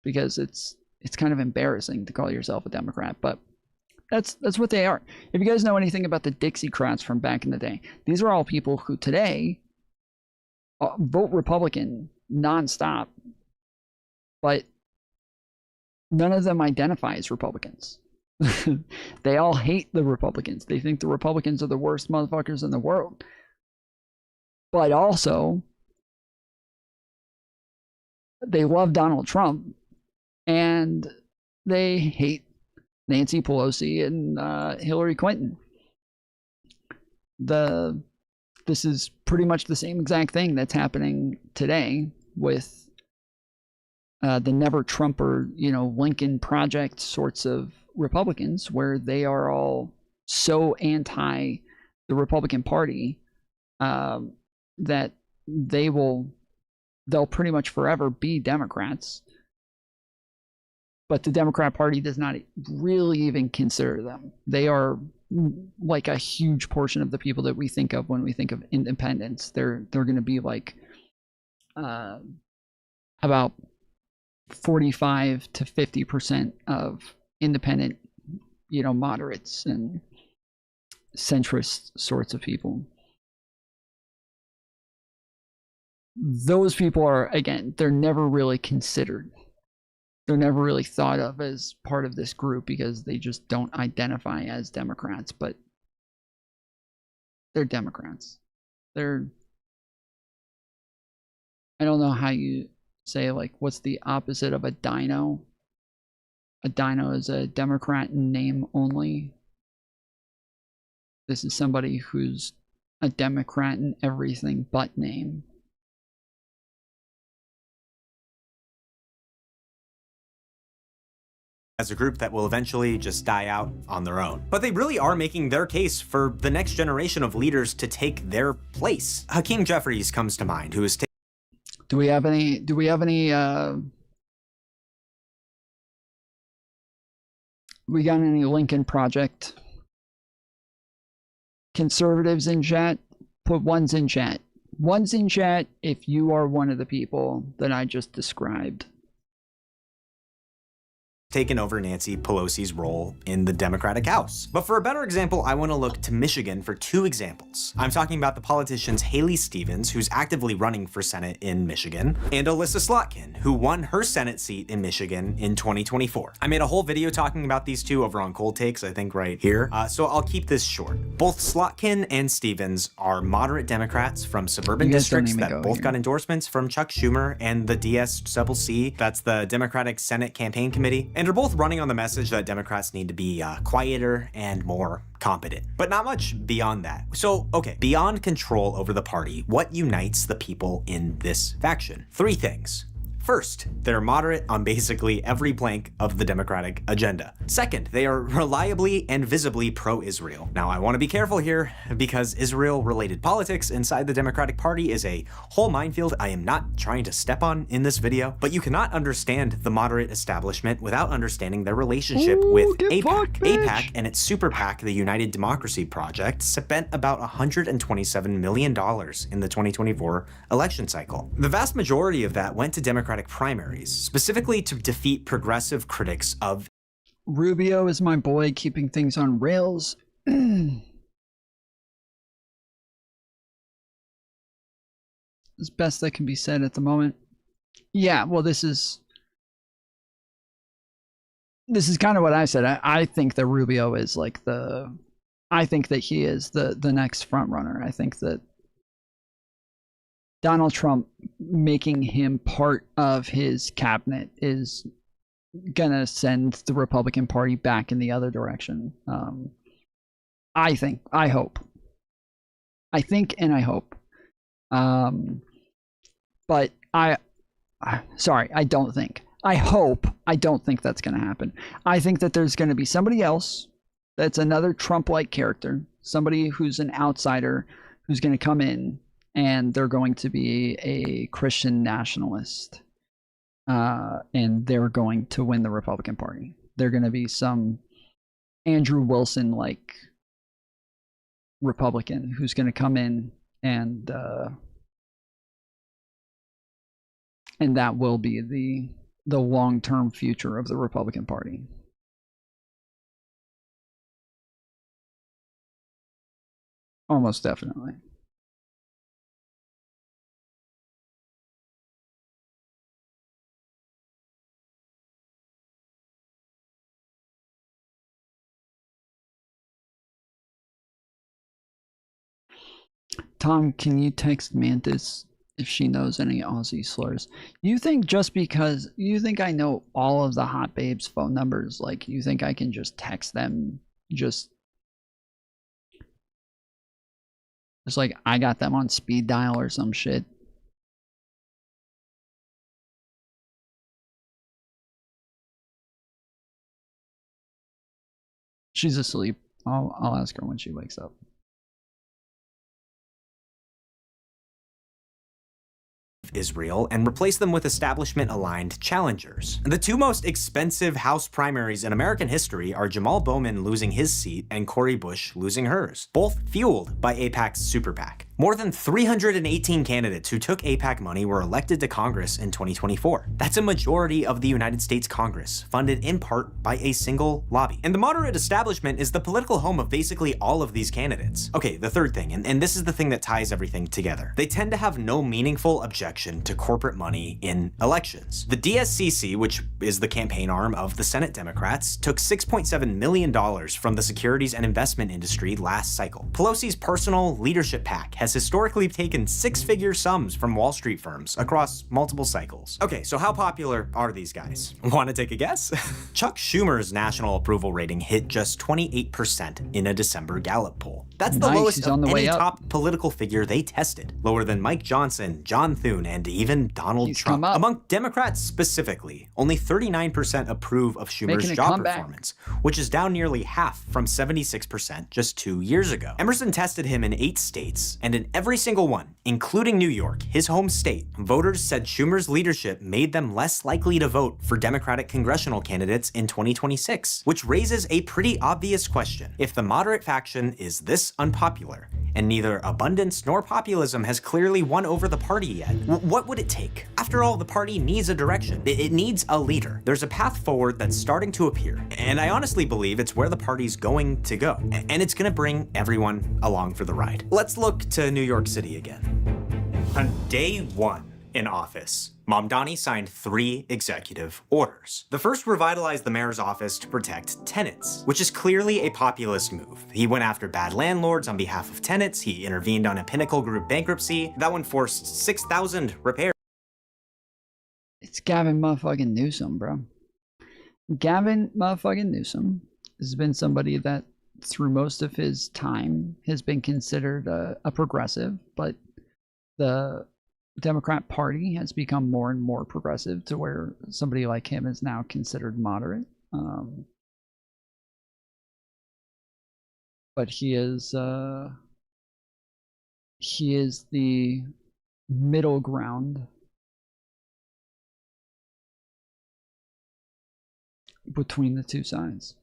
because it's kind of embarrassing to call yourself a Democrat, but that's what they are. If you guys know anything about the Dixiecrats from back in the day, these are all people who today vote Republican nonstop, but none of them identify as Republicans. They all hate the Republicans. They think the Republicans are the worst motherfuckers in the world. But also, they love Donald Trump, and they hate Nancy Pelosi and Hillary Clinton. This is pretty much the same exact thing that's happening today with the Never Trumper, you know, Lincoln Project sorts of Republicans, where they are all so anti the Republican Party that they'll pretty much forever be Democrats. But the Democrat Party does not really even consider them. They are like a huge portion of the people that we think of when we think of independents. They're going to be like about 45 to 50% of independent, you know, moderates and centrist sorts of people. Those people are, again, they're never really considered. They're never really thought of as part of this group because they just don't identify as Democrats, but they're Democrats. I don't know how you say, like, what's the opposite of a dino? A dino is a Democrat in name only. This is somebody who's a Democrat in everything but name. as a group that will eventually just die out on their own. But they really are making their case for the next generation of leaders to take their place. Hakeem Jeffries comes to mind, who is Do we have any we got any Lincoln Project conservatives in chat? Put ones in chat. Ones in chat if you are one of the people that I just described. taken over Nancy Pelosi's role in the Democratic House. But for a better example, I want to look to Michigan for 2 examples. I'm talking about the politicians Haley Stevens, who's actively running for Senate in Michigan, and Alyssa Slotkin, who won her Senate seat in Michigan in 2024. I made a whole video talking about these two over on Cold Takes, I think right here, so I'll keep this short. Both Slotkin and Stevens are moderate Democrats from suburban districts that both got endorsements from Chuck Schumer and the DSCC, that's the Democratic Senate Campaign Committee, and are both running on the message that Democrats need to be quieter and more competent, but not much beyond that. So, okay, beyond control over the party, what unites the people in this faction? 3 things. First, they're moderate on basically every plank of the Democratic agenda. Second, they are reliably and visibly pro-Israel. Now, I want to be careful here because Israel-related politics inside the Democratic Party is a whole minefield I am not trying to step on in this video, but you cannot understand the moderate establishment without understanding their relationship with AIPAC. AIPAC and its super PAC, the United Democracy Project, spent about $127 million in the 2024 election cycle. The vast majority of that went to Democratic primaries, specifically to defeat progressive critics of Rubio is my boy, keeping things on rails. As best that can be said at the moment. Yeah, well, this is kind of what I said. I think that Rubio is like I think that he is the next front runner. I think that Donald Trump making him part of his cabinet is gonna send the Republican Party back in the other direction. I think, I hope. I think and I hope. But sorry, I don't think. I hope. I don't think that's gonna happen. I think that there's gonna be somebody else that's another Trump-like character, somebody who's an outsider who's gonna come in, and they're going to be a Christian nationalist, and they're going to win the Republican Party. They're going to be some Andrew Wilson-like Republican who's going to come in, and that will be the long-term future of the Republican Party. Almost definitely. Tom, can you text Mantis if she knows any Aussie slurs? You think just because you think I know all of the hot babes' phone numbers, like you think I can just text them just like I got them on speed dial or some shit? She's asleep. I'll ask her when she wakes up. Israel and replace them with establishment-aligned challengers. The 2 most expensive House primaries in American history are Jamal Bowman losing his seat and Cori Bush losing hers, both fueled by AIPAC's super PAC. More than 318 candidates who took AIPAC money were elected to Congress in 2024. That's a majority of the United States Congress, funded in part by a single lobby. And the moderate establishment is the political home of basically all of these candidates. Okay, the third thing, and this is the thing that ties everything together. They tend to have no meaningful objection to corporate money in elections. The DSCC, which is the campaign arm of the Senate Democrats, took $6.7 million from the securities and investment industry last cycle. Pelosi's personal leadership PAC has historically taken 6-figure sums from Wall Street firms across multiple cycles. Okay, so how popular are these guys? Want to take a guess? Chuck Schumer's national approval rating hit just 28% in a December Gallup poll. That's the lowest of any top political figure they tested. Lower than Mike Johnson, John Thune, and even Donald Trump. Among Democrats specifically, only 39% approve of Schumer's job performance, which is down nearly half from 76% just 2 years ago. Emerson tested him in 8 states, and in every single one, including New York, his home state, voters said Schumer's leadership made them less likely to vote for Democratic congressional candidates in 2026, which raises a pretty obvious question. If the moderate faction is this unpopular, and neither abundance nor populism has clearly won over the party yet, what would it take? After all, the party needs a direction. It needs a leader. There's a path forward that's starting to appear, and I honestly believe it's where the party's going to go, and it's gonna bring everyone along for the ride. Let's look to New York City again. On day one in office, Mamdani signed 3 executive orders. The first revitalized the mayor's office to protect tenants, which is clearly a populist move. He went after bad landlords on behalf of tenants. He intervened on a Pinnacle Group bankruptcy. That one forced 6,000 repairs. It's Gavin motherfucking Newsom, bro. Gavin motherfucking Newsom has been somebody that through most of his time has been considered a progressive, but the Democrat Party has become more and more progressive to where somebody like him is now considered moderate. But he is the middle ground between the two sides.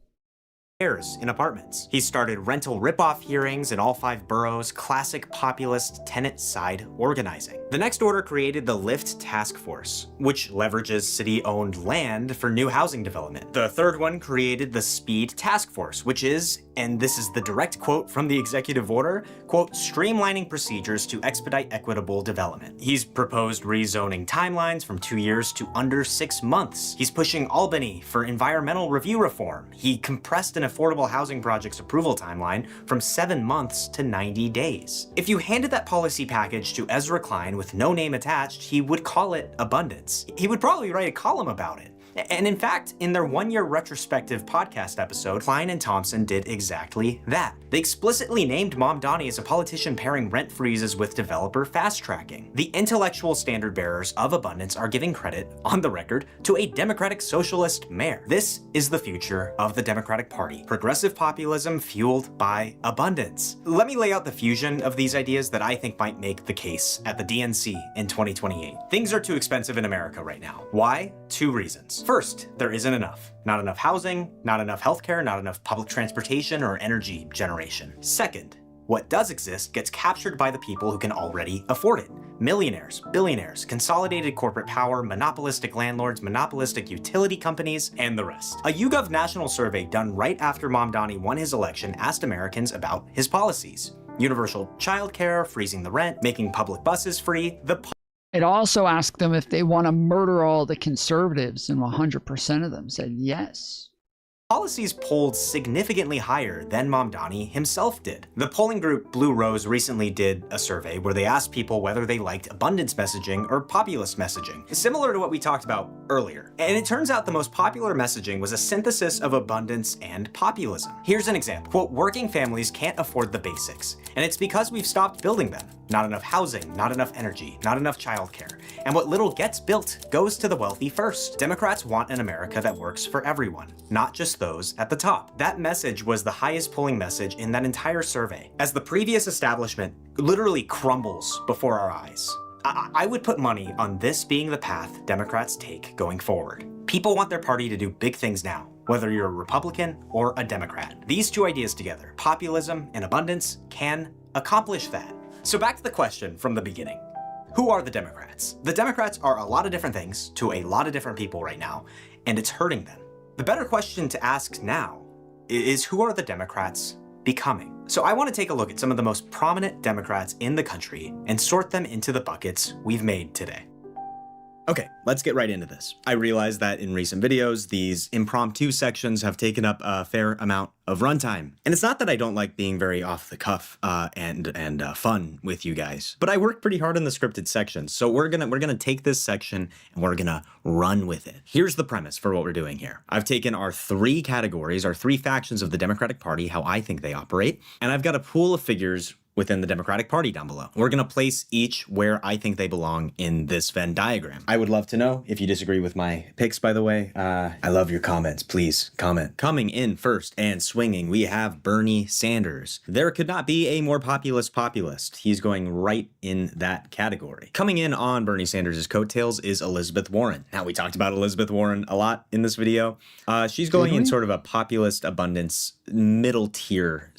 In apartments. He started rental ripoff hearings in all 5 boroughs, classic populist tenant-side organizing. The next order created the LIFT Task Force, which leverages city-owned land for new housing development. The third one created the Speed Task Force, which is, and this is the direct quote from the executive order, quote, streamlining procedures to expedite equitable development. He's proposed rezoning timelines from 2 years to under 6 months. He's pushing Albany for environmental review reform. He compressed an affordable housing project's approval timeline from 7 months to 90 days. If you handed that policy package to Ezra Klein with no name attached, he would call it abundance. He would probably write a column about it. And in fact, in their 1-year retrospective podcast episode, Klein and Thompson did exactly that. They explicitly named Mamdani as a politician pairing rent freezes with developer fast-tracking. The intellectual standard bearers of abundance are giving credit, on the record, to a Democratic socialist mayor. This is the future of the Democratic Party. Progressive populism fueled by abundance. Let me lay out the fusion of these ideas that I think might make the case at the DNC in 2028. Things are too expensive in America right now. Why? 2 reasons. First, there isn't enough. Not enough housing, not enough healthcare, not enough public transportation or energy generation. Second, what does exist gets captured by the people who can already afford it. Millionaires, billionaires, consolidated corporate power, monopolistic landlords, monopolistic utility companies, and the rest. A YouGov national survey done right after Mamdani won his election asked Americans about his policies. Universal childcare, freezing the rent, making public buses free, It also asked them if they want to murder all the conservatives, and 100% of them said yes. Policies polled significantly higher than Mamdani himself did. The polling group Blue Rose recently did a survey where they asked people whether they liked abundance messaging or populist messaging, similar to what we talked about earlier. And it turns out the most popular messaging was a synthesis of abundance and populism. Here's an example. Quote, working families can't afford the basics, and it's because we've stopped building them. Not enough housing, not enough energy, not enough childcare. And what little gets built goes to the wealthy first. Democrats want an America that works for everyone, not just those at the top. That message was the highest polling message in that entire survey, as the previous establishment literally crumbles before our eyes. I would put money on this being the path Democrats take going forward. People want their party to do big things now, whether you're a Republican or a Democrat. These 2 ideas together, populism and abundance, can accomplish that. So back to the question from the beginning. Who are the Democrats? The Democrats are a lot of different things to a lot of different people right now, and it's hurting them. The better question to ask now is, who are the Democrats becoming? So I want to take a look at some of the most prominent Democrats in the country and sort them into the buckets we've made today. Okay, let's get right into this. I realize that in recent videos, these impromptu sections have taken up a fair amount of runtime. And it's not that I don't like being very off the cuff and fun with you guys, but I work pretty hard in the scripted sections. So we're gonna take this section and we're gonna run with it. Here's the premise for what we're doing here. I've taken our 3 categories, our 3 factions of the Democratic Party, how I think they operate, and I've got a pool of figures within the Democratic Party down below. We're gonna place each where I think they belong in this Venn diagram. I would love to know if you disagree with my picks, by the way. I love your comments, please comment. Coming in first and swinging, we have Bernie Sanders. There could not be a more populist. He's going right in that category. Coming in on Bernie Sanders' coattails is Elizabeth Warren. Now, we talked about Elizabeth Warren a lot in this video. She's going in sort of a populist abundance middle tier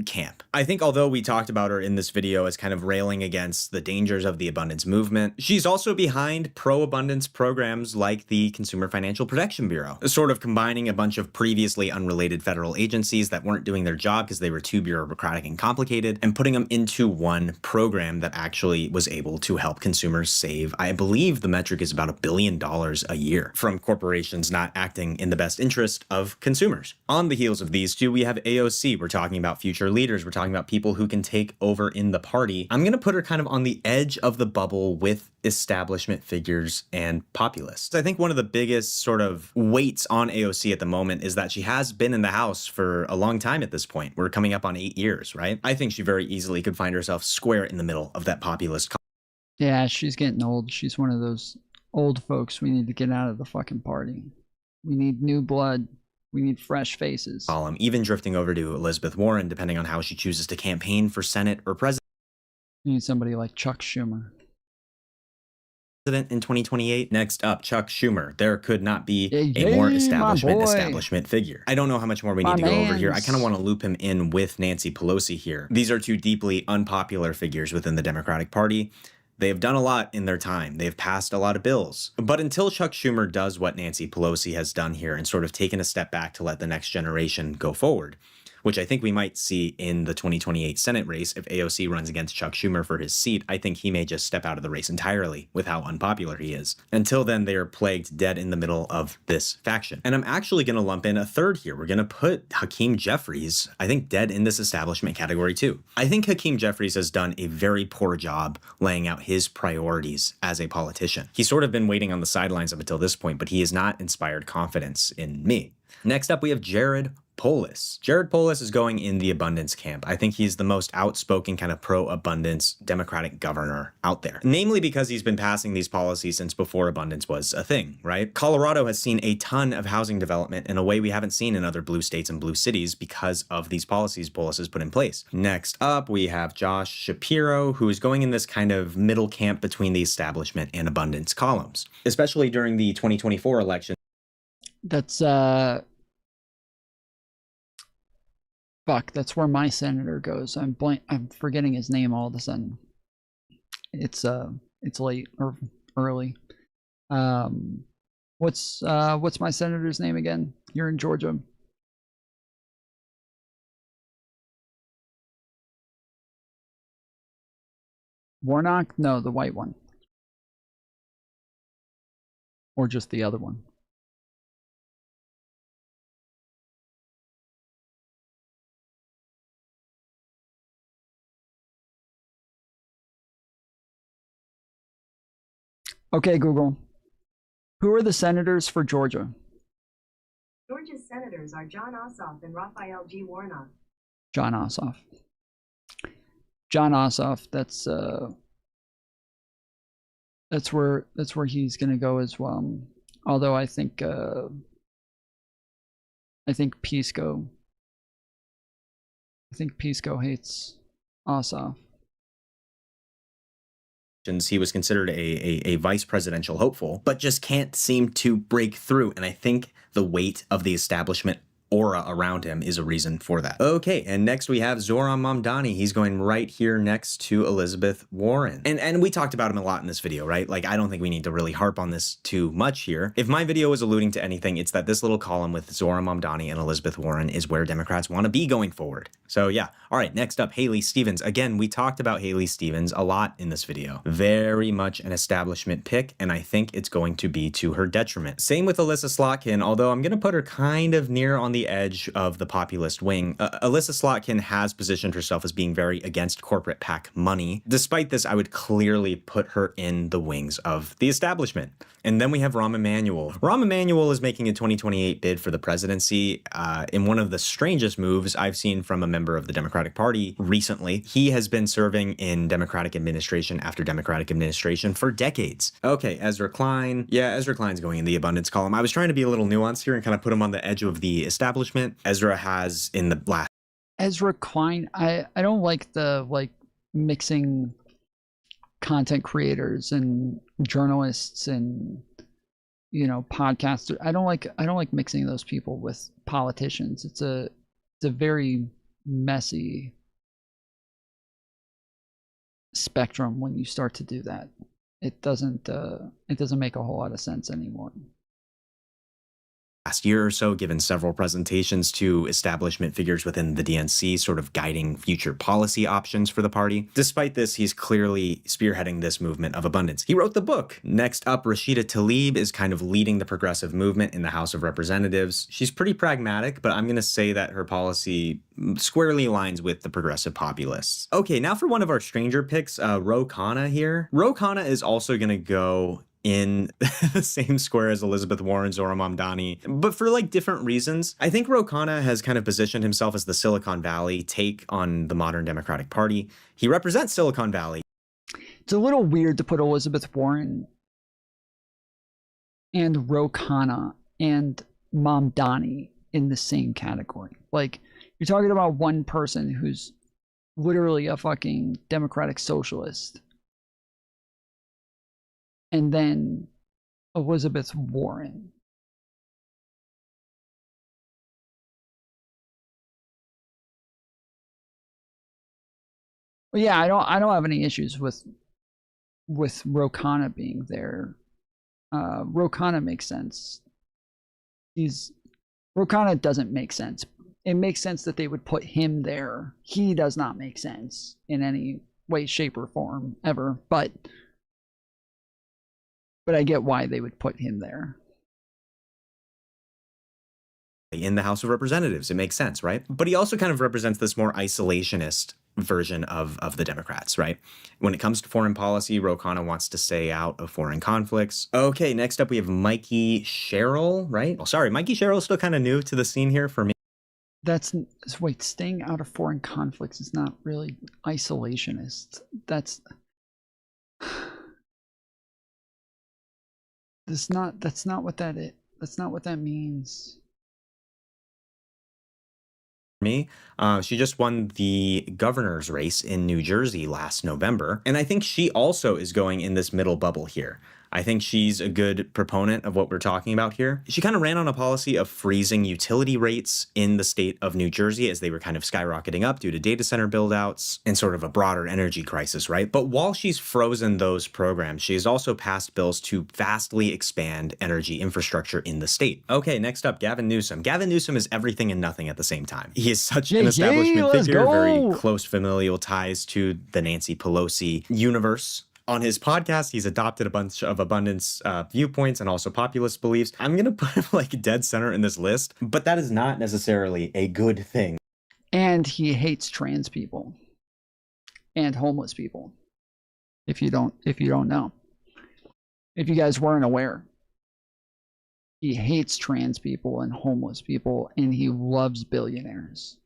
camp. I think although we talked about her in this video as kind of railing against the dangers of the abundance movement, she's also behind pro-abundance programs like the Consumer Financial Protection Bureau, sort of combining a bunch of previously unrelated federal agencies that weren't doing their job because they were too bureaucratic and complicated, and putting them into one program that actually was able to help consumers save, I believe the metric is about $1 billion a year from corporations not acting in the best interest of consumers. On the heels of these two, we have AOC. We're talking about future leaders. We're talking about people who can take over in the party. I'm going to put her kind of on the edge of the bubble with establishment figures and populists. I think one of the biggest sort of weights on AOC at the moment is that she has been in the House for a long time at this point. We're coming up on 8 years, right? I think she very easily could find herself square in the middle of that populist. Yeah, she's getting old. She's one of those old folks we need to get out of the fucking party. We need new blood. We need fresh faces. Column, even drifting over to Elizabeth Warren, depending on how she chooses to campaign for Senate or president. We need somebody like Chuck Schumer In 2028. Next up, Chuck Schumer. There could not be a more establishment figure. I don't know how much more we need to go over here. I kind of want to loop him in with Nancy Pelosi here. These are two deeply unpopular figures within the Democratic Party. They have done a lot in their time. They've passed a lot of bills. But until Chuck Schumer does what Nancy Pelosi has done here and sort of taken a step back to let the next generation go forward, which I think we might see in the 2028 Senate race if AOC runs against Chuck Schumer for his seat, I think he may just step out of the race entirely with how unpopular he is. Until then, they are plagued dead in the middle of this faction. And I'm actually going to lump in a third here. We're going to put Hakeem Jeffries, I think, dead in this establishment category too. I think Hakeem Jeffries has done a very poor job laying out his priorities as a politician. He's sort of been waiting on the sidelines up until this point, but he has not inspired confidence in me. Next up, we have Jared Polis. Jared Polis is going in the abundance camp. I think he's the most outspoken kind of pro-abundance Democratic governor out there, namely because he's been passing these policies since before abundance was a thing, right? Colorado has seen a ton of housing development in a way we haven't seen in other blue states and blue cities because of these policies Polis has put in place. Next up, we have Josh Shapiro, who is going in this kind of middle camp between the establishment and abundance columns, especially during the 2024 election. That's fuck, that's where my senator goes. I'm forgetting his name all of a sudden. It's late or early. What's my senator's name again? You're in Georgia. Warnock? No, the white one. Or just the other one. Okay, Google. Who are the senators for Georgia? Georgia's senators are John Ossoff and Raphael G. Warnock. John Ossoff. John Ossoff. That's where he's gonna go as well. Although I think Pisco hates Ossoff. He was considered a vice presidential hopeful, but just can't seem to break through. And I think the weight of the establishment aura around him is a reason for that. Okay, and next we have Zohran Mamdani. He's going right here next to Elizabeth Warren. And we talked about him a lot in this video, right? Like, I don't think we need to really harp on this too much here. If my video is alluding to anything, it's that this little column with Zohran Mamdani and Elizabeth Warren is where Democrats want to be going forward. So yeah. All right, next up, Haley Stevens. Again, we talked about Haley Stevens a lot in this video. Very much an establishment pick, and I think it's going to be to her detriment. Same with Alyssa Slotkin, although I'm going to put her kind of near on the edge of the populist wing. Alyssa Slotkin has positioned herself as being very against corporate PAC money. Despite this, I would clearly put her in the wings of the establishment. And then we have Rahm Emanuel. Rahm Emanuel is making a 2028 bid for the presidency in one of the strangest moves I've seen from a member of the Democratic Party recently. He has been serving in Democratic administration after Democratic administration for decades. Okay, Ezra Klein. Yeah, Ezra Klein's going in the abundance column. I was trying to be a little nuanced here and kind of put him on the edge of the establishment. establishment. Ezra has in the last. Ezra Klein, I don't like the mixing content creators and journalists and podcasters. I don't like mixing those people with politicians. It's a very messy spectrum when you start to do that. It doesn't make a whole lot of sense anymore. Last year or so, given several presentations to establishment figures within the DNC, sort of guiding future policy options for the party. Despite this, he's clearly spearheading this movement of abundance. He wrote the book. Next up, Rashida Tlaib is kind of leading the progressive movement in the House of Representatives. She's pretty pragmatic, but I'm going to say that her policy squarely aligns with the progressive populists. Okay, now for one of our stranger picks, Ro Khanna here. Ro Khanna is also going to go in the same square as Elizabeth Warren, Zohran Mamdani, but for different reasons. I think Ro Khanna has kind of positioned himself as the Silicon Valley take on the modern Democratic Party. He represents Silicon Valley. It's a little weird to put Elizabeth Warren and Ro Khanna and Mamdani in the same category. You're talking about one person who's literally a fucking democratic socialist, and then Elizabeth Warren. Well, yeah, I don't have any issues with Ro Khanna being there. Ro Khanna makes sense. Ro Khanna doesn't make sense. It makes sense that they would put him there. He does not make sense in any way, shape, or form ever, but I get why they would put him there. In the House of Representatives, it makes sense, right? But he also kind of represents this more isolationist version of the Democrats, right? When it comes to foreign policy, Ro Khanna wants to stay out of foreign conflicts. Okay, next up we have Mikey Sherrill, right? Oh, sorry, Mikey Sherrill is still kind of new to the scene here for me. Wait, staying out of foreign conflicts is not really isolationist. That's not what that is. That's not what that means. She just won the governor's race in New Jersey last November, and I think she also is going in this middle bubble here. I think she's a good proponent of what we're talking about here. She kind of ran on a policy of freezing utility rates in the state of New Jersey as they were kind of skyrocketing up due to data center buildouts and sort of a broader energy crisis, right? But while she's frozen those programs, she has also passed bills to vastly expand energy infrastructure in the state. Okay, next up, Gavin Newsom. Gavin Newsom is everything and nothing at the same time. He is such an establishment figure, very close familial ties to the Nancy Pelosi universe. On his podcast, he's adopted a bunch of abundance viewpoints and also populist beliefs. I'm going to put him dead center in this list, but that is not necessarily a good thing. And he hates trans people and homeless people. If you don't know. If you guys weren't aware. He hates trans people and homeless people, and he loves billionaires.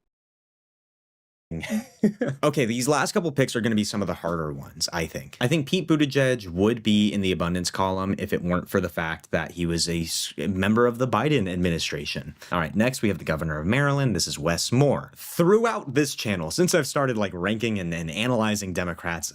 Okay, these last couple picks are going to be some of the harder ones, I think. I think Pete Buttigieg would be in the abundance column if it weren't for the fact that he was a member of the Biden administration. All right, next we have the governor of Maryland. This is Wes Moore. Throughout this channel, since I've started ranking and analyzing Democrats,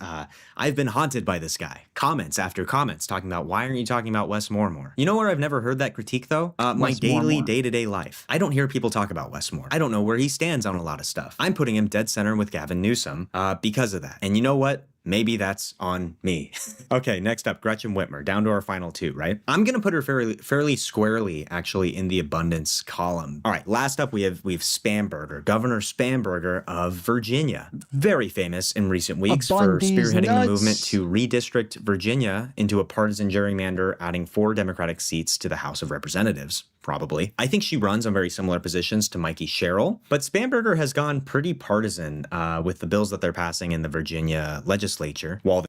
I've been haunted by this guy. Comments after comments talking about, why aren't you talking about Wes Moore more? You know where I've never heard that critique though? My daily day-to-day life. I don't hear people talk about Wes Moore. I don't know where he stands on a lot of stuff. I'm putting him dead center with Gavin Newsom because of that. And you know what? Maybe that's on me. Okay, next up, Gretchen Whitmer, down to our final two, right? I'm going to put her fairly squarely, actually, in the abundance column. All right, last up, we have Spamberger, Governor Spamberger of Virginia. Very famous in recent weeks for spearheading the movement to redistrict Virginia into a partisan gerrymander, adding 4 Democratic seats to the House of Representatives. Probably. I think she runs on very similar positions to Mikey Sherrill, but Spamberger has gone pretty partisan with the bills that they're passing in the Virginia legislature, while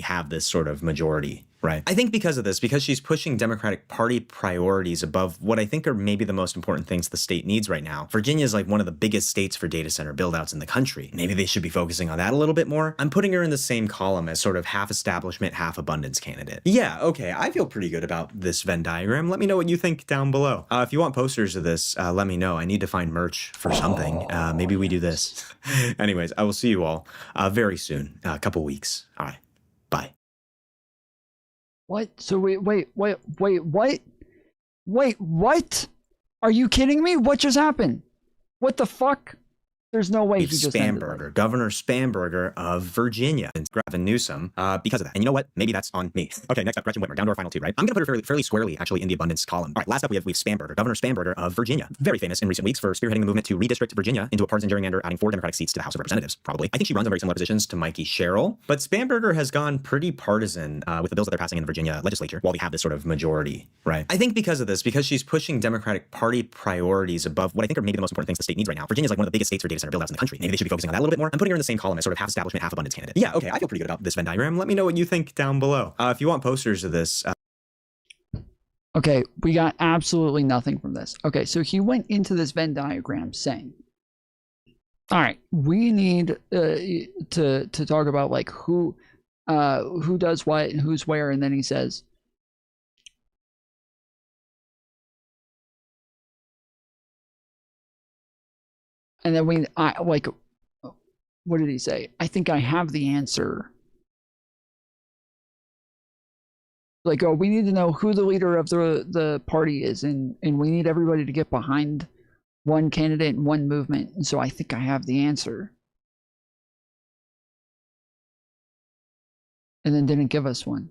have this sort of majority, right? I think because of this, because she's pushing Democratic Party priorities above what I think are maybe the most important things the state needs right now. Virginia is like one of the biggest states for data center buildouts in the country. Maybe they should be focusing on that a little bit more. I'm putting her in the same column as sort of half establishment, half abundance candidate. Yeah, okay, I feel pretty good about this Venn diagram. Let me know what you think down below. If you want posters of this, let me know. I need to find merch for something. Maybe we do this. Anyways, I will see you all very soon, a couple weeks. All right, bye. What? So wait, what? Wait, what? Are you kidding me? What just happened? What the fuck? There's no way he just ended Spamberger, Governor Spamberger of Virginia, and Gavin Newsom, because of that. And you know what? Maybe that's on me. Okay, next up, Gretchen Whitmer, down to our final two, right? I'm going to put her fairly squarely, actually, in the abundance column. All right, last up, we have Spamberger, Governor Spamberger of Virginia. Very famous in recent weeks for spearheading the movement to redistrict Virginia into a partisan gerrymander, adding 4 Democratic seats to the House of Representatives, probably. I think she runs on very similar positions to Mikey Sherrill, but Spamberger has gone pretty partisan with the bills that they're passing in the Virginia legislature while we have this sort of majority, right? I think because of this, because she's pushing Democratic Party priorities above what I think are maybe the most important things the state needs right now. Virginia is like one of the biggest states for data center buildouts in the country. Maybe they should be focusing on that a little bit more. I'm putting her in the same column as sort of half establishment, half abundance candidate. Yeah, okay, I feel pretty good about this Venn diagram. Let me know what you think down below. If you want posters of this. Okay, we got absolutely nothing from this. Okay, so he went into this Venn diagram saying, all right, we need to talk about like who does what and who's where, and then he says, and then what did he say? I think I have the answer. Like, oh, we need to know who the leader of the party is, and we need everybody to get behind one candidate and one movement. And so I think I have the answer. And then didn't give us one.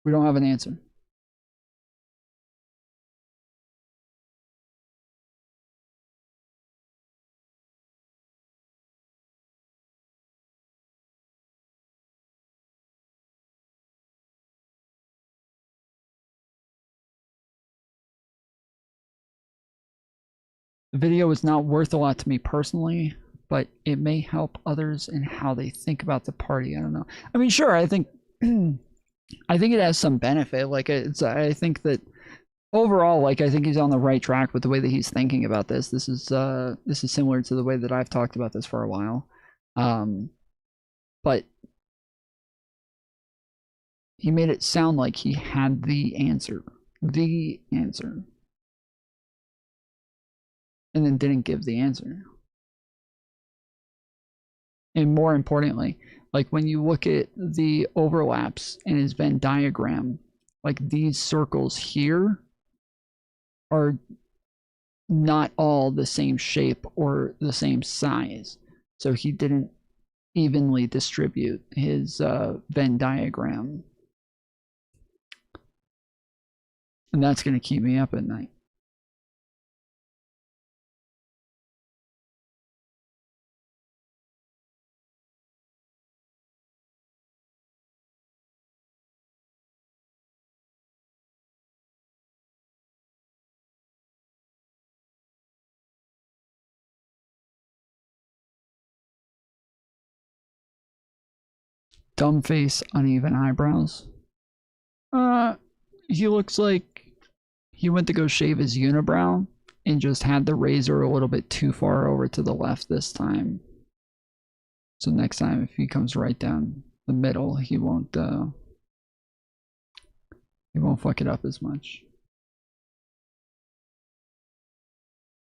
We don't have an answer. The video is not worth a lot to me personally, but it may help others in how they think about the party. I don't know. I mean, sure, I think it has some benefit. Like, I think that overall, like, I think he's on the right track with the way that he's thinking about this. This is similar to the way that I've talked about this for a while. But he made it sound like he had the answer. The answer. And then didn't give the answer. And more importantly, like when you look at the overlaps in his Venn diagram, like these circles here are not all the same shape or the same size. So he didn't evenly distribute his Venn diagram. And that's going to keep me up at night. Dumb face, uneven eyebrows. He looks like he went to go shave his unibrow and just had the razor a little bit too far over to the left this time. So next time, if he comes right down the middle, he won't fuck it up as much.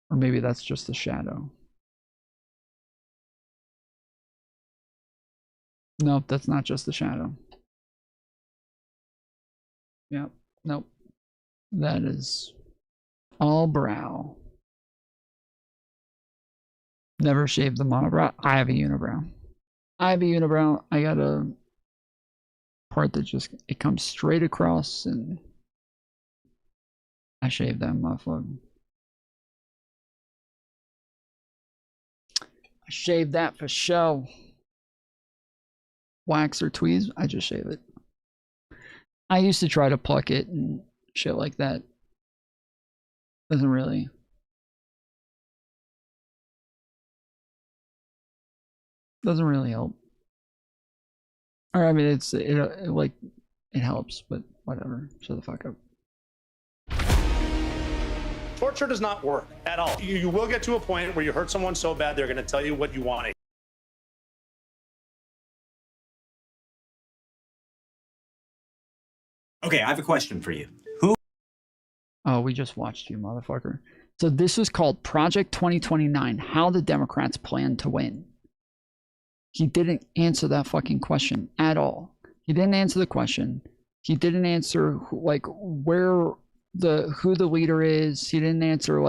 Or maybe that's just a shadow. Nope, that's not just a shadow. Yep, nope. That is all brow. Never shaved the monobrow. I have a unibrow. I got a part that just, it comes straight across, and I shave that motherfucker. I shave that for show. Wax or tweeze, I just shave it. I used to try to pluck it and shit like that. Doesn't really help. Or I mean, it helps, but whatever. Shut the fuck up. Torture does not work at all. You will get to a point where you hurt someone so bad they're going to tell you what you want to hear. Okay, I have a question for you. Oh, we just watched you, motherfucker. So this was called Project 2029, How the Democrats Plan to Win. He didn't answer that fucking question at all. He didn't answer the question. He didn't answer who the leader is. He didn't answer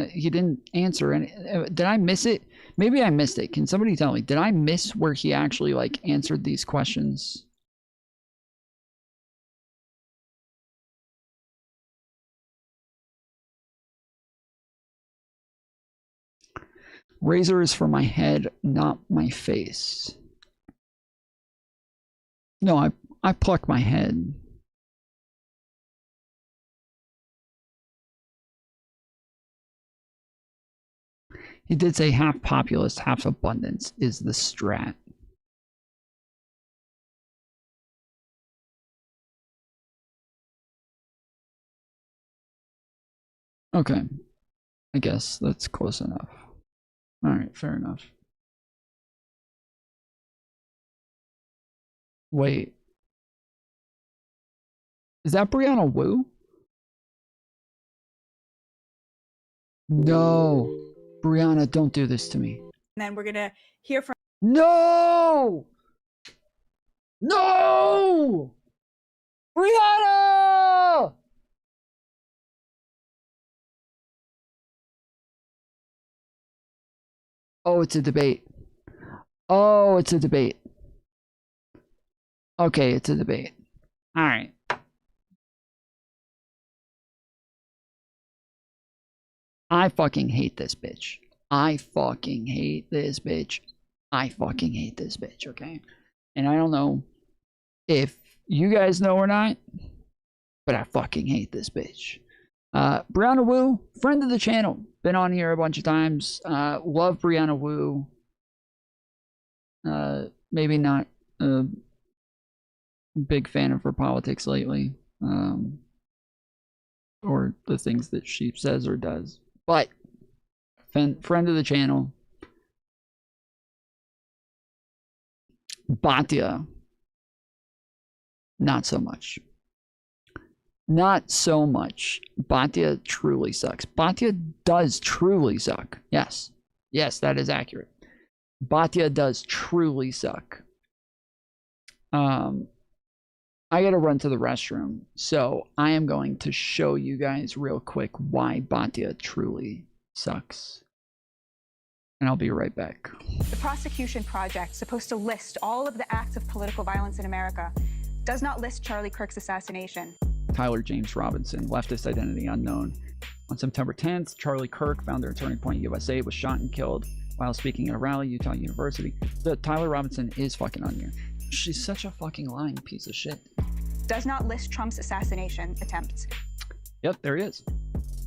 he didn't answer any. Did I miss it? Maybe I missed it. Can somebody tell me? Did I miss where he actually answered these questions? Razor is for my head, not my face. No, I pluck my head. He did say half populist, half abundance is the strat. Okay. I guess that's close enough. Alright, fair enough. Wait. Is that Brianna Wu? No. Brianna, don't do this to me. And then we're gonna hear from. No! No! Brianna! Oh, it's a debate. Oh, it's a debate. Okay, it's a debate. All right. I fucking hate this bitch. I fucking hate this bitch. I fucking hate this bitch, okay? And I don't know if you guys know or not, but I fucking hate this bitch. Brianna Wu, friend of the channel. Been on here a bunch of times. Love Brianna Wu. Maybe not a big fan of her politics lately. Or the things that she says or does. But, friend of the channel. Bhatia. Not so much. Not so much. Bhatia truly sucks. Bhatia does truly suck. Yes. Yes, that is accurate. Bhatia does truly suck. I gotta run to the restroom, so I am going to show you guys real quick why Bhatia truly sucks. And I'll be right back. The prosecution project, supposed to list all of the acts of political violence in America, does not list Charlie Kirk's assassination. Tyler James Robinson, leftist identity unknown. On September 10th, Charlie Kirk, founder of Turning Point USA, was shot and killed while speaking at a rally, Utah University. The Tyler Robinson is fucking on here. She's such a fucking lying piece of shit. Does not list Trump's assassination attempts. Yep, there he is.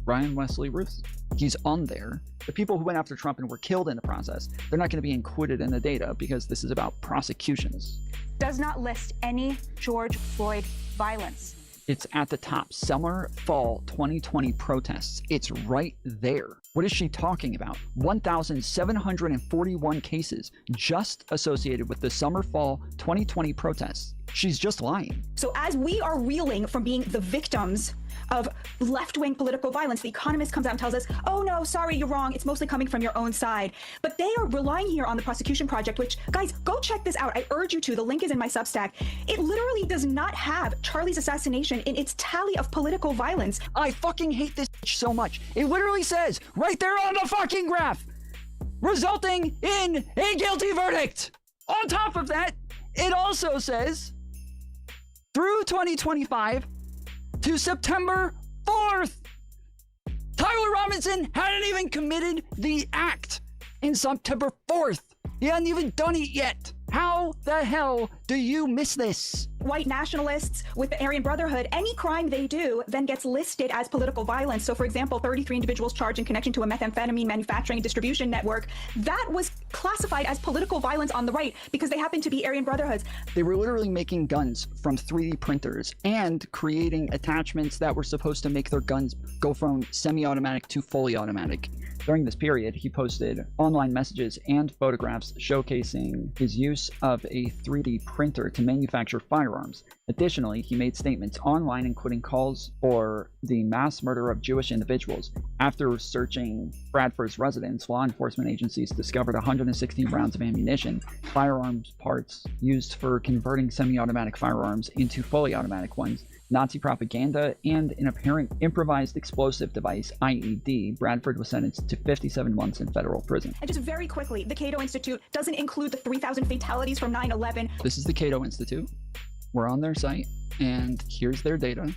Brian Wesley Ruth. He's on there. The people who went after Trump and were killed in the process, they're not going to be included in the data because this is about prosecutions. Does not list any George Floyd violence. It's at the top. Summer, fall 2020 protests. It's right there. What is she talking about? 1,741 cases just associated with the summer, fall 2020 protests. She's just lying. So as we are reeling from being the victims of left-wing political violence, The Economist comes out and tells us, oh no, sorry, you're wrong. It's mostly coming from your own side. But they are relying here on the prosecution project, which, guys, go check this out. I urge you to. The link is in my Substack. It literally does not have Charlie's assassination in its tally of political violence. I fucking hate this so much. It literally says right there on the fucking graph, resulting in a guilty verdict. On top of that, it also says through 2025 to September 4th. Tyler Robinson hadn't even committed the act in September 4th. He hadn't even done it yet. How the hell do you miss this? white nationalists, with the Aryan Brotherhood, any crime they do then gets listed as political violence. So, for example, 33 individuals charged in connection to a methamphetamine manufacturing and distribution network, that was classified as political violence on the right because they happen to be Aryan Brotherhoods. They were literally making guns from 3D printers and creating attachments that were supposed to make their guns go from semi-automatic to fully automatic. During this period, he posted online messages and photographs showcasing his use of a 3D printer to manufacture firearms. Additionally, he made statements online including calls for the mass murder of Jewish individuals. After searching Bradford's residence, law enforcement agencies discovered 116 rounds of ammunition, firearms parts used for converting semi-automatic firearms into fully automatic ones, Nazi propaganda, and an apparent improvised explosive device, IED. Bradford was sentenced to 57 months in federal prison. And just very quickly, the Cato Institute doesn't include the 3,000 fatalities from 9/11. This is the Cato Institute. We're on their site, and here's their data.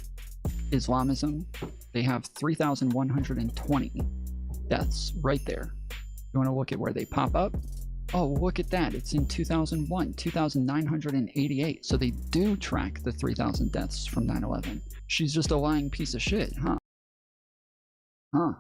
Islamism, they have 3,120 deaths right there. You want to look at where they pop up? Oh, look at that. It's in 2001, 2,988. So they do track the 3,000 deaths from 9/11. She's just a lying piece of shit, huh? Huh.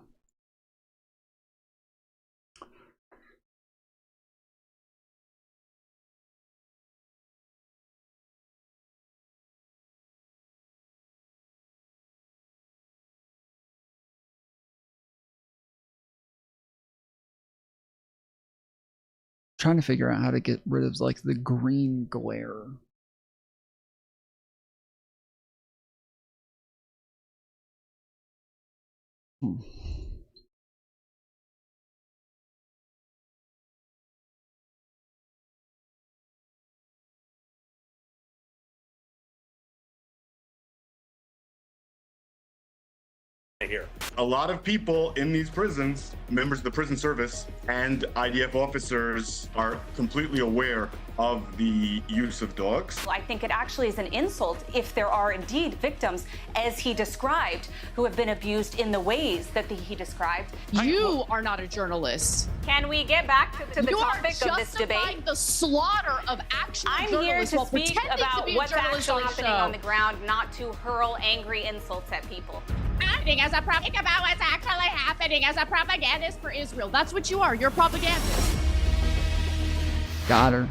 Trying to figure out how to get rid of like the green glare. Here. A lot of people in these prisons, members of the prison service and IDF officers, are completely aware of the use of dogs. I think it actually is an insult if there are indeed victims, as he described, who have been abused in the ways that he described. You are not a journalist. Can we get back to the topic of this debate? You're justifying the slaughter of actual I'm here journalists to while speak pretending about to be a what's journalist actually on a happening show. on the ground, not to hurl angry insults at people. Acting as a think about what's actually happening as a propagandist for Israel. That's what you are. You're a propagandist. Got her.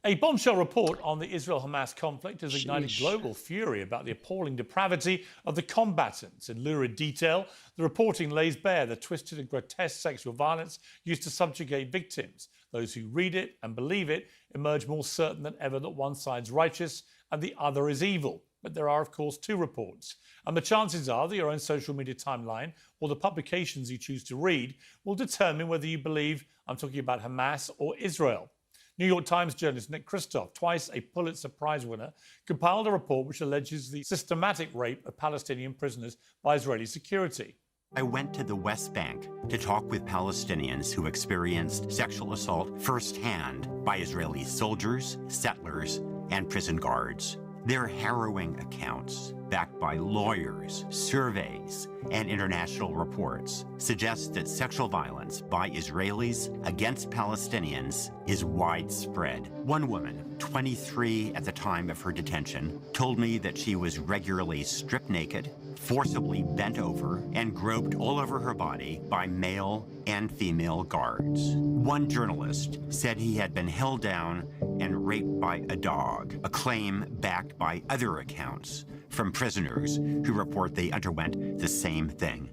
A bombshell report on the Israel-Hamas conflict has ignited global fury about the appalling depravity of the combatants. In lurid detail, the reporting lays bare the twisted and grotesque sexual violence used to subjugate victims. Those who read it and believe it emerge more certain than ever that one side's righteous and the other is evil. But there are, of course, two reports. And the chances are that your own social media timeline or the publications you choose to read will determine whether you believe I'm talking about Hamas or Israel. New York Times journalist Nick Kristof, twice a Pulitzer Prize winner, compiled a report which alleges the systematic rape of Palestinian prisoners by Israeli security. I went to the West Bank to talk with Palestinians who experienced sexual assault firsthand by Israeli soldiers, settlers, and prison guards. Their harrowing accounts, backed by lawyers, surveys, and international reports, suggest that sexual violence by Israelis against Palestinians is widespread. One woman, 23 at the time of her detention, told me that she was regularly stripped naked, forcibly bent over, and groped all over her body by male and female guards. One journalist said he had been held down and raped by a dog, a claim backed by other accounts from prisoners who report they underwent the same thing.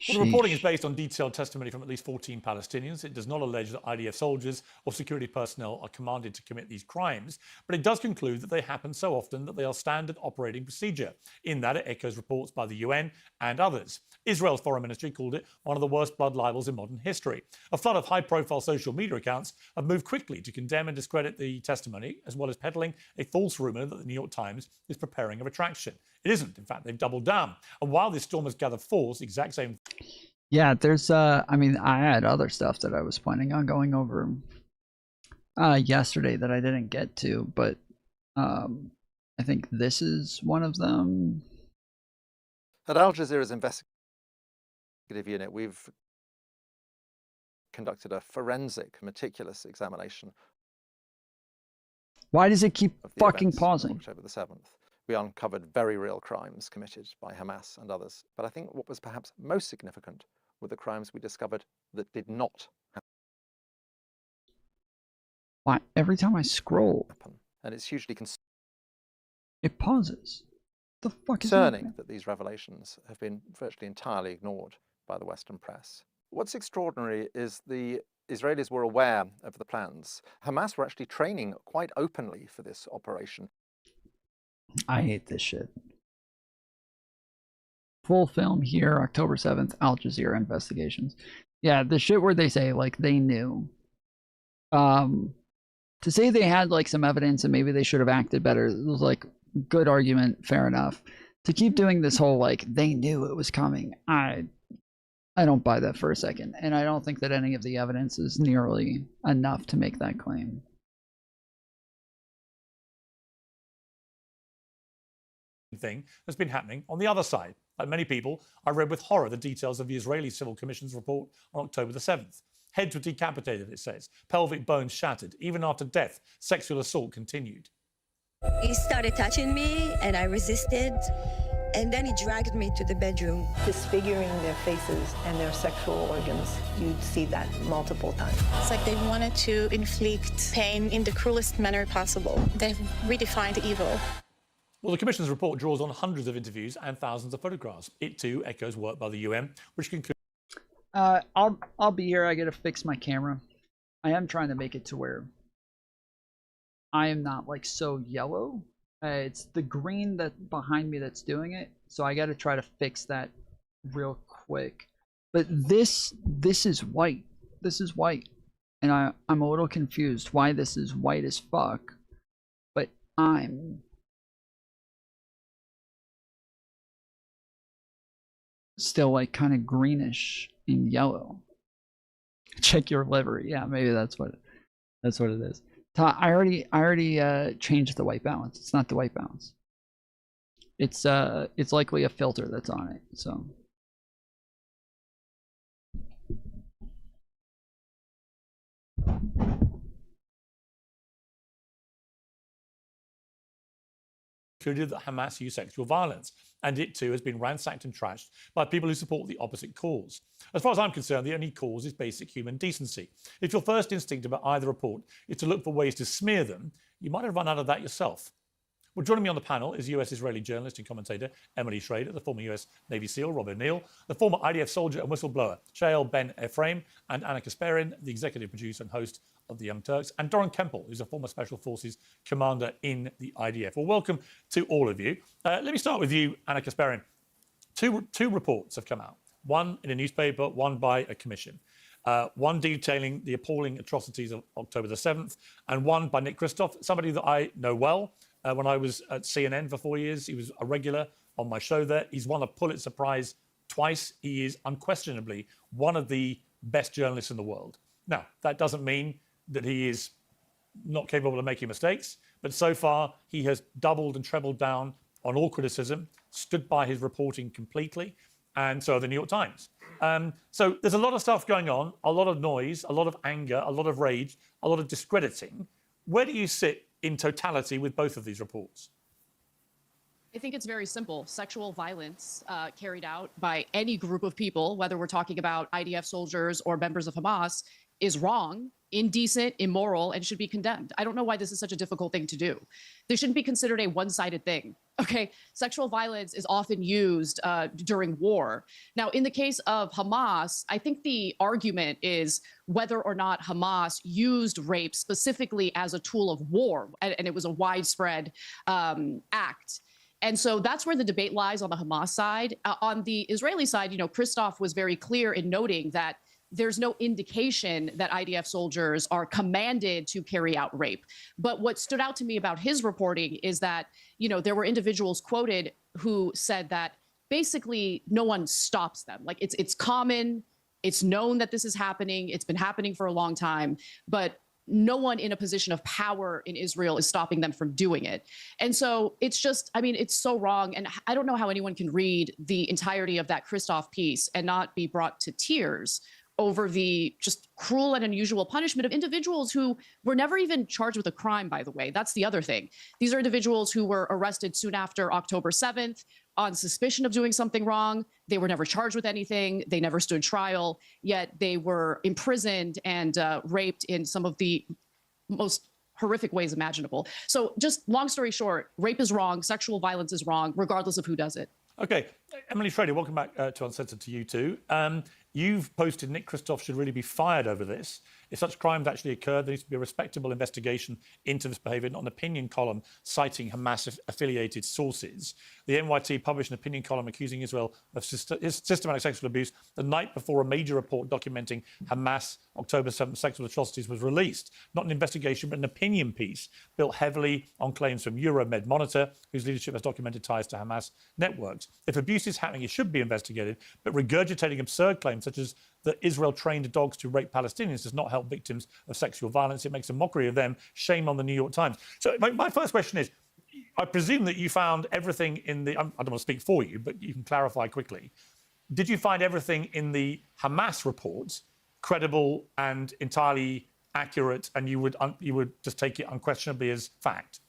Well, the reporting is based on detailed testimony from at least 14 Palestinians. It does not allege that IDF soldiers or security personnel are commanded to commit these crimes, but it does conclude that they happen so often that they are standard operating procedure. In that, it echoes reports by the UN and others. Israel's foreign ministry called it one of the worst blood libels in modern history. A flood of high-profile social media accounts have moved quickly to condemn and discredit the testimony, as well as peddling a false rumor that the New York Times is preparing a retraction. It isn't. In fact, they've doubled down. And while this storm has gathered force, the exact same... Yeah, there's, I mean, I had other stuff that I was planning on going over yesterday that I didn't get to, but I think this is one of them. At Al Jazeera's investigative unit, we've conducted a forensic, meticulous examination Why does it keep of the fucking events of pausing? October the 7th. We uncovered very real crimes committed by Hamas and others. But I think what was perhaps most significant were the crimes we discovered that did not Why? Every time I scroll, happen. And it's hugely it pauses. The fuck is concerning happening? that these revelations have been virtually entirely ignored by the Western press. What's extraordinary is the Israelis were aware of the plans. Hamas were actually training quite openly for this operation. I hate this shit. Full film here, October 7th, Al Jazeera investigations. Yeah, the shit where they say, like, they knew. To say they had, like, some evidence and maybe they should have acted better, it was, like, good argument, fair enough. To keep doing this whole, like, they knew it was coming, I don't buy that for a second. And I don't think that any of the evidence is nearly enough to make that claim. Thing that's been happening on the other side. Like many people, I read with horror the details of the Israeli Civil Commission's report on October the 7th. Heads were decapitated, it says. Pelvic bones shattered. Even after death, sexual assault continued. He started touching me and I resisted, and then he dragged me to the bedroom. Disfiguring their faces and their sexual organs. You'd see that multiple times. It's like they wanted to inflict pain in the cruelest manner possible. They've redefined evil. Well, the Commission's report draws on hundreds of interviews and thousands of photographs. It too echoes work by the UN, which concludes. I'll be here. I gotta fix my camera. I am trying to make it to where I am not like so yellow. It's the green that behind me that's doing it. So I gotta try to fix that real quick. But this is white. This is white, and I'm a little confused why this is white as fuck. But I'm still like kind of greenish and yellow. Check your livery. Yeah, maybe that's what it is. I already changed the white balance. It's not the white balance. It's likely a filter that's on it. So concluded that Hamas used sexual violence, and it too has been ransacked and trashed by people who support the opposite cause. As far as I'm concerned, the only cause is basic human decency. If your first instinct about either report is to look for ways to smear them, you might have run out of that yourself. Well, joining me on the panel is US-Israeli journalist and commentator Emily Schrader, the former US Navy SEAL Robert Neal, the former IDF soldier and whistleblower Shael Ben Ephraim, and Anna Kasparin, the executive producer and host of the Young Turks, and Doran Kempel, who's a former Special Forces commander in the IDF. Well, welcome to all of you. Let me start with you, Anna Kasparin. Two reports have come out, one in a newspaper, one by a commission. One detailing the appalling atrocities of October the 7th, and one by Nick Kristof, somebody that I know well. When I was at CNN for 4 years, he was a regular on my show there. He's won a Pulitzer Prize twice. He is unquestionably one of the best journalists in the world. Now, that doesn't mean that he is not capable of making mistakes, but so far he has doubled and trebled down on all criticism, stood by his reporting completely, and so the New York Times. So there's a lot of stuff going on, a lot of noise, a lot of anger, a lot of rage, a lot of discrediting. Where do you sit in totality with both of these reports? I think it's very simple. Sexual violence carried out by any group of people, whether we're talking about IDF soldiers or members of Hamas, is wrong, indecent, immoral, and should be condemned. I don't know why this is such a difficult thing to do. This shouldn't be considered a one-sided thing. Okay, sexual violence is often used during war. Now, in the case of Hamas, I think the argument is whether or not Hamas used rape specifically as a tool of war, and it was a widespread act. And so that's where the debate lies on the Hamas side. On the Israeli side, you know, Kristof was very clear in noting that there's no indication that IDF soldiers are commanded to carry out rape. But what stood out to me about his reporting is that, you know, there were individuals quoted who said that basically no one stops them. Like it's common, it's known that this is happening, it's been happening for a long time, but no one in a position of power in Israel is stopping them from doing it. And so it's just, I mean, it's so wrong. And I don't know how anyone can read the entirety of that Kristof piece and not be brought to tears over the just cruel and unusual punishment of individuals who were never even charged with a crime, by the way. That's the other thing. These are individuals who were arrested soon after October 7th on suspicion of doing something wrong. They were never charged with anything. They never stood trial, yet they were imprisoned and raped in some of the most horrific ways imaginable. So just long story short, rape is wrong, sexual violence is wrong, regardless of who does it. Okay, Emily Schrader, welcome back to Uncensored, to you too. You've posted Nick Kristof should really be fired over this. If such crimes actually occurred, there needs to be a respectable investigation into this behaviour, not an opinion column citing Hamas-affiliated sources. The NYT published an opinion column accusing Israel of systematic sexual abuse the night before a major report documenting Hamas October 7th sexual atrocities was released. Not an investigation, but an opinion piece built heavily on claims from Euromed Monitor, whose leadership has documented ties to Hamas networks. If abuse is happening, it should be investigated, but regurgitating absurd claims such as that Israel trained dogs to rape Palestinians does not help victims of sexual violence. It makes a mockery of them. Shame on the New York Times. So my first question is, I presume that you found everything in the... I don't want to speak for you, but you can clarify quickly. Did you find everything in the Hamas reports credible and entirely accurate, and you would just take it unquestionably as fact?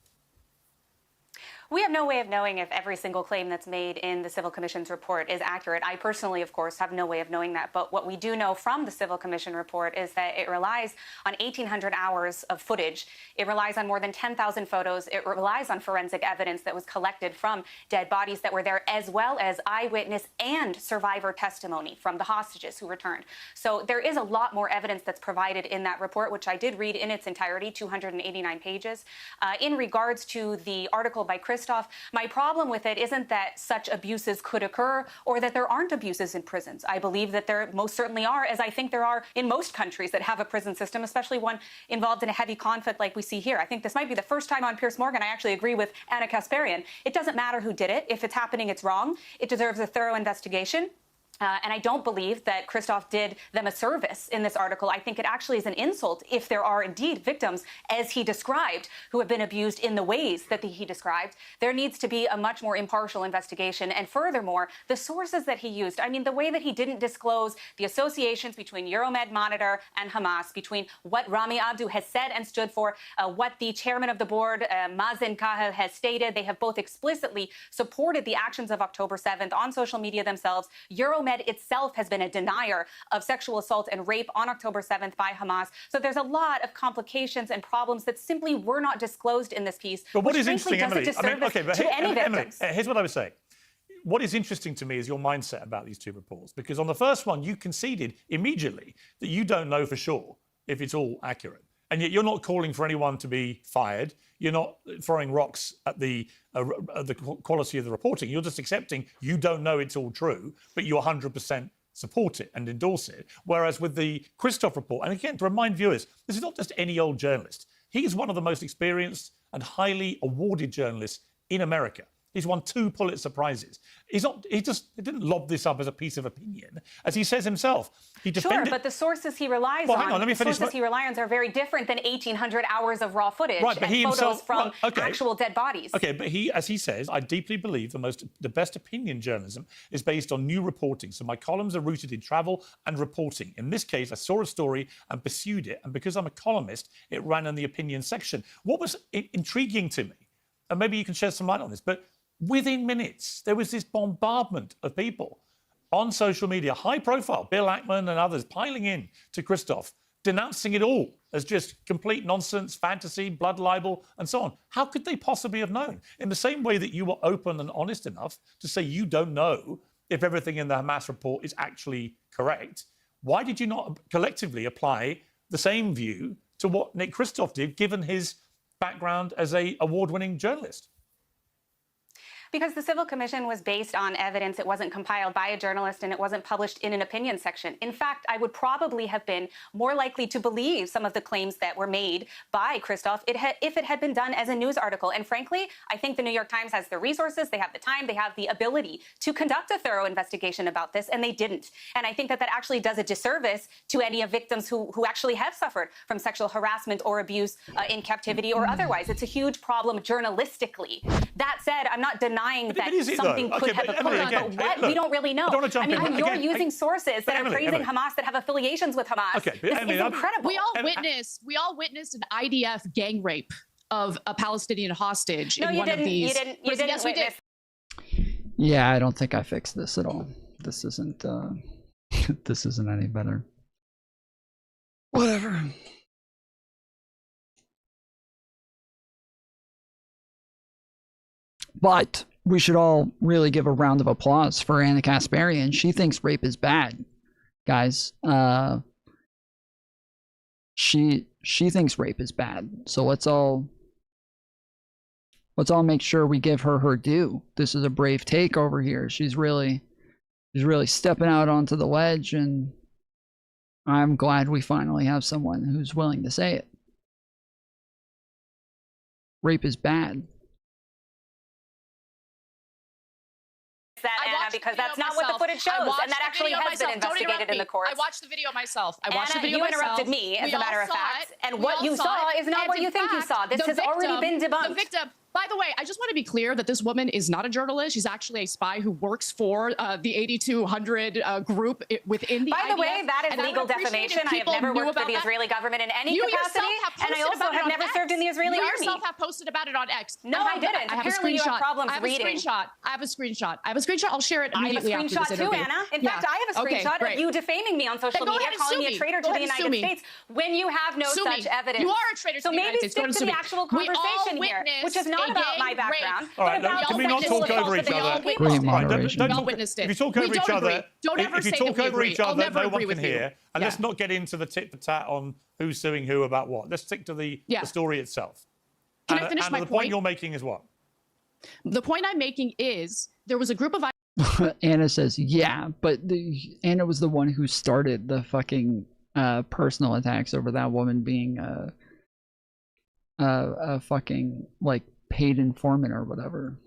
We have no way of knowing if every single claim that's made in the Civil Commission's report is accurate. I personally, of course, have no way of knowing that. But what we do know from the Civil Commission report is that it relies on 1,800 hours of footage. It relies on more than 10,000 photos. It relies on forensic evidence that was collected from dead bodies that were there, as well as eyewitness and survivor testimony from the hostages who returned. So there is a lot more evidence that's provided in that report, which I did read in its entirety, 289 pages. In regards to the article by Kristof, my problem with it isn't that such abuses could occur or that there aren't abuses in prisons. I believe that there most certainly are, as I think there are in most countries that have a prison system, especially one involved in a heavy conflict like we see here. I think this might be the first time on Piers Morgan I actually agree with Anna Kasparian. It doesn't matter who did it. If it's happening, it's wrong. It deserves a thorough investigation. And I don't believe that Kristof did them a service in this article. I think it actually is an insult if there are indeed victims, as he described, who have been abused in the ways that he described. There needs to be a much more impartial investigation. And furthermore, the sources that he used, I mean, the way that he didn't disclose the associations between Euromed Monitor and Hamas, between what Rami Abdu has said and stood for, what the chairman of the board, Mazen Kahel, has stated. They have both explicitly supported the actions of October 7th on social media themselves. Euromed itself has been a denier of sexual assault and rape on October 7th by Hamas. So there's a lot of complications and problems that simply were not disclosed in this piece. But what which is interesting, Emily, Emily, here's what I would say. What is interesting to me is your mindset about these two reports, because on the first one, you conceded immediately that you don't know for sure if it's all accurate. And yet you're not calling for anyone to be fired. You're not throwing rocks at the quality of the reporting. You're just accepting you don't know it's all true, but you 100% support it and endorse it. Whereas with the Kristof report, and again, to remind viewers, this is not just any old journalist. He's one of the most experienced and highly awarded journalists in America. He's won 2 Pulitzer Prizes. He didn't lob this up as a piece of opinion. As he says himself, he defended... Sure, but the sources he relies Hang on, let me finish. The sources he relies on are very different than 1,800 hours of raw footage right, but and he photos himself, from actual dead bodies. Okay, but he, as he says, I deeply believe the best opinion journalism is based on new reporting. So my columns are rooted in travel and reporting. In this case, I saw a story and pursued it. And because I'm a columnist, it ran in the opinion section. What was intriguing to me, and maybe you can shed some light on this, but within minutes, there was this bombardment of people on social media, high profile, Bill Ackman and others piling in to Kristof, denouncing it all as just complete nonsense, fantasy, blood libel, and so on. How could they possibly have known? In the same way that you were open and honest enough to say you don't know if everything in the Hamas report is actually correct, why did you not collectively apply the same view to what Nick Kristof did, given his background as an award-winning journalist? Because the Civil Commission was based on evidence. It wasn't compiled by a journalist and it wasn't published in an opinion section. In fact, I would probably have been more likely to believe some of the claims that were made by Kristof if it had been done as a news article. And frankly, I think the New York Times has the resources, they have the time, they have the ability to conduct a thorough investigation about this, and they didn't. And I think that actually does a disservice to any of victims who actually have suffered from sexual harassment or abuse in captivity or otherwise. It's a huge problem journalistically. That said, I'm not denying denying that is it, something though? could Okay, have but occurred. Emily, But again, what? look, We don't really know. I don't wanna jump I mean, in. when you're Again, using sources that are Emily, praising Emily. Hamas that have affiliations with Hamas, Okay, but this Emily, is incredible. We all witnessed an IDF gang rape of a Palestinian hostage No, in you one didn't. of these. You didn't Yes, we did. witness. Yeah, I don't think I fixed this at all. This isn't this isn't any better. Whatever. But we should all really give a round of applause for Anna Kasparian. She thinks rape is bad, guys. She thinks rape is bad. So let's all make sure we give her her due. This is a brave take over here. She's really stepping out onto the ledge, and I'm glad we finally have someone who's willing to say it. Rape is bad. That, Anna, because that's not what the footage shows, and that actually has been investigated in the courts. I watched the video myself. I watched Anna, the video you myself. interrupted me, as a matter of fact, and We what all you saw is not and what you in think you fact, saw. This the has already been debunked. The victim. By the way, I just want to be clear that this woman is not a journalist. She's actually a spy who works for the 8200 group within the By the way, IDF, that is and I legal would appreciate defamation. if I have people never knew worked for about the that. Israeli government in any You capacity, yourself have and I posted also about it have on never X. served in the Israeli You army. yourself have posted about it on X. No, I didn't. I have Apparently a you have screenshot. problems I have a reading. screenshot. I have a screenshot. I have a screenshot. I'll share it I have a immediately after screenshot this too, interview. Anna. In fact, I have a Okay, screenshot great. of you defaming me on social Then go media, ahead and calling sue me a me. traitor Go to the ahead and sue United me. States when you have no Sue such me. evidence. You are a traitor to so the United maybe States. Go stick ahead and to sue the me. actual We all conversation here, which is witnessed not a about my gang background, rape. All right, but about can we not sexual talk assault over of each other? innocent Great people. moderation. We all witnessed it. If you talk We over each don't other, agree. Don't ever if you say talk that we over agree. each I'll other, never no agree one with can you. hear. And Yeah. let's not get into the tit for tat on who's suing who about what. Let's stick to the story itself. Can I finish my the point? point you're making is what? The point I'm making is there was a group of Anna says, yeah, but Anna was the one who started the fucking personal attacks over that woman being a fucking, like, paid informant or whatever.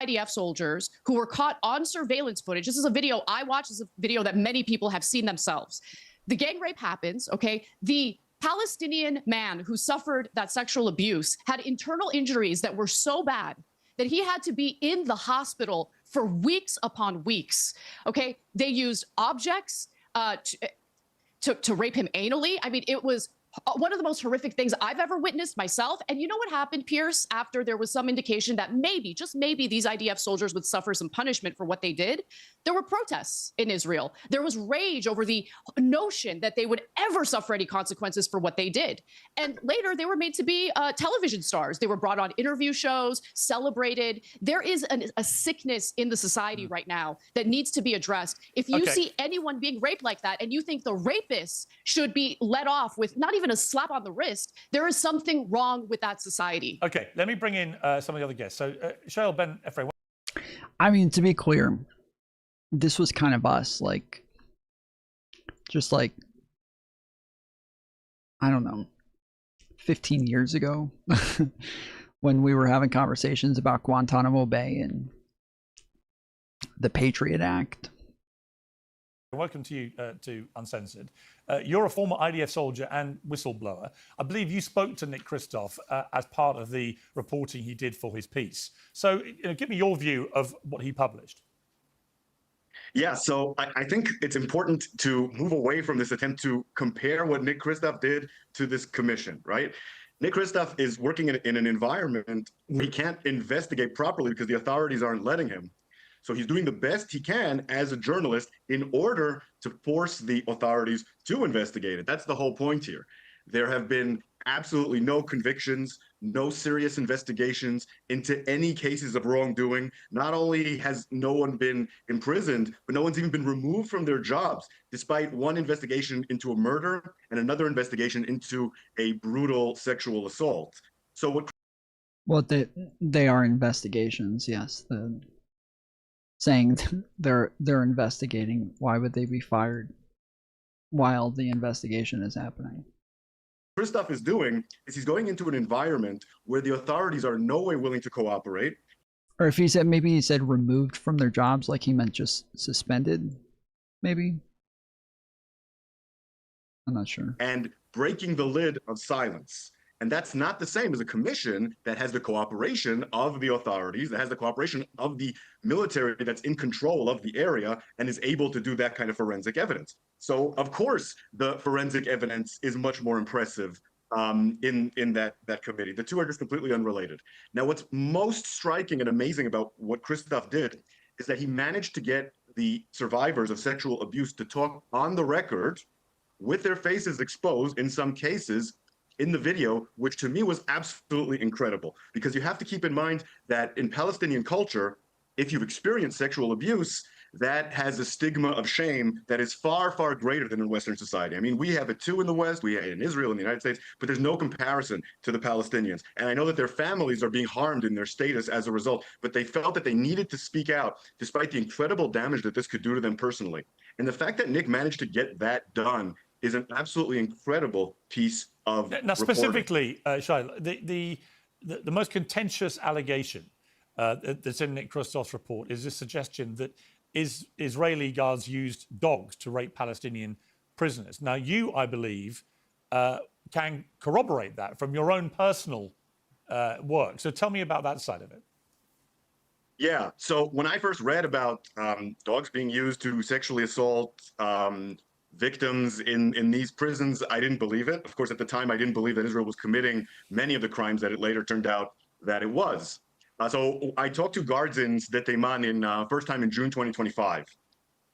IDF soldiers who were caught on surveillance footage. This is a video I watched. This is a video that many people have seen themselves. The gang rape happens, okay? The Palestinian man who suffered that sexual abuse had internal injuries that were so bad that he had to be in the hospital for weeks upon weeks, okay? They used objects to rape him anally. I mean, it was one of the most horrific things I've ever witnessed myself. And you know what happened, Pierce, after there was some indication that maybe, just maybe, these IDF soldiers would suffer some punishment for what they did? There were protests in Israel. There was rage over the notion that they would ever suffer any consequences for what they did. And later, they were made to be television stars. They were brought on interview shows, celebrated. There is a sickness in the society right now that needs to be addressed. If you see anyone being raped like that and you think the rapist should be let off with not even a slap on the wrist, there is something wrong with that society. Okay, let me bring in some of the other guests. So, Shael Ben Efraim. I mean, to be clear, this was kind of us, like, just like, I don't know, 15 years ago when we were having conversations about Guantanamo Bay and the Patriot Act. Welcome to you to Uncensored. You're a former IDF soldier and whistleblower. I believe you spoke to Nick Kristof as part of the reporting he did for his piece. So give me your view of what he published. Yeah, so I think it's important to move away from this attempt to compare what Nick Kristof did to this commission, right? Nick Kristof is working in an environment where he can't investigate properly because the authorities aren't letting him. So he's doing the best he can as a journalist in order to force the authorities to investigate it. That's the whole point here. There have been absolutely no convictions, no serious investigations into any cases of wrongdoing. Not only has no one been imprisoned, but no one's even been removed from their jobs, despite one investigation into a murder and another investigation into a brutal sexual assault. So what? Well, they are investigations, yes. Saying they're investigating. Why would they be fired while the investigation is happening? Kristof is doing is he's going into an environment where the authorities are no way willing to cooperate. Or if he said, maybe he said removed from their jobs, like he meant just suspended, maybe. I'm not sure. And breaking the lid of silence. And that's not the same as a commission that has the cooperation of the authorities, that has the cooperation of the military that's in control of the area and is able to do that kind of forensic evidence. So, of course, the forensic evidence is much more impressive in that committee. The two are just completely unrelated. Now, what's most striking and amazing about what Christoph did is that he managed to get the survivors of sexual abuse to talk on the record with their faces exposed in some cases in the video, which to me was absolutely incredible. Because you have to keep in mind that in Palestinian culture, if you've experienced sexual abuse, that has a stigma of shame that is far, far greater than in Western society. I mean, we have it too in the West, we in Israel, in the United States, but there's no comparison to the Palestinians. And I know that their families are being harmed in their status as a result, but they felt that they needed to speak out despite the incredible damage that this could do to them personally. And the fact that Nick managed to get that done is an absolutely incredible piece of now, specifically, Shai, the most contentious allegation that's in Nick Christoph's report is this suggestion that Israeli guards used dogs to rape Palestinian prisoners. Now, you, I believe, can corroborate that from your own personal work. So tell me about that side of it. Yeah, so when I first read about dogs being used to sexually assault victims in these prisons, I didn't believe it. Of course, at the time, I didn't believe that Israel was committing many of the crimes that it later turned out that it was. So I talked to guards in Sde Teiman first time in June 2025.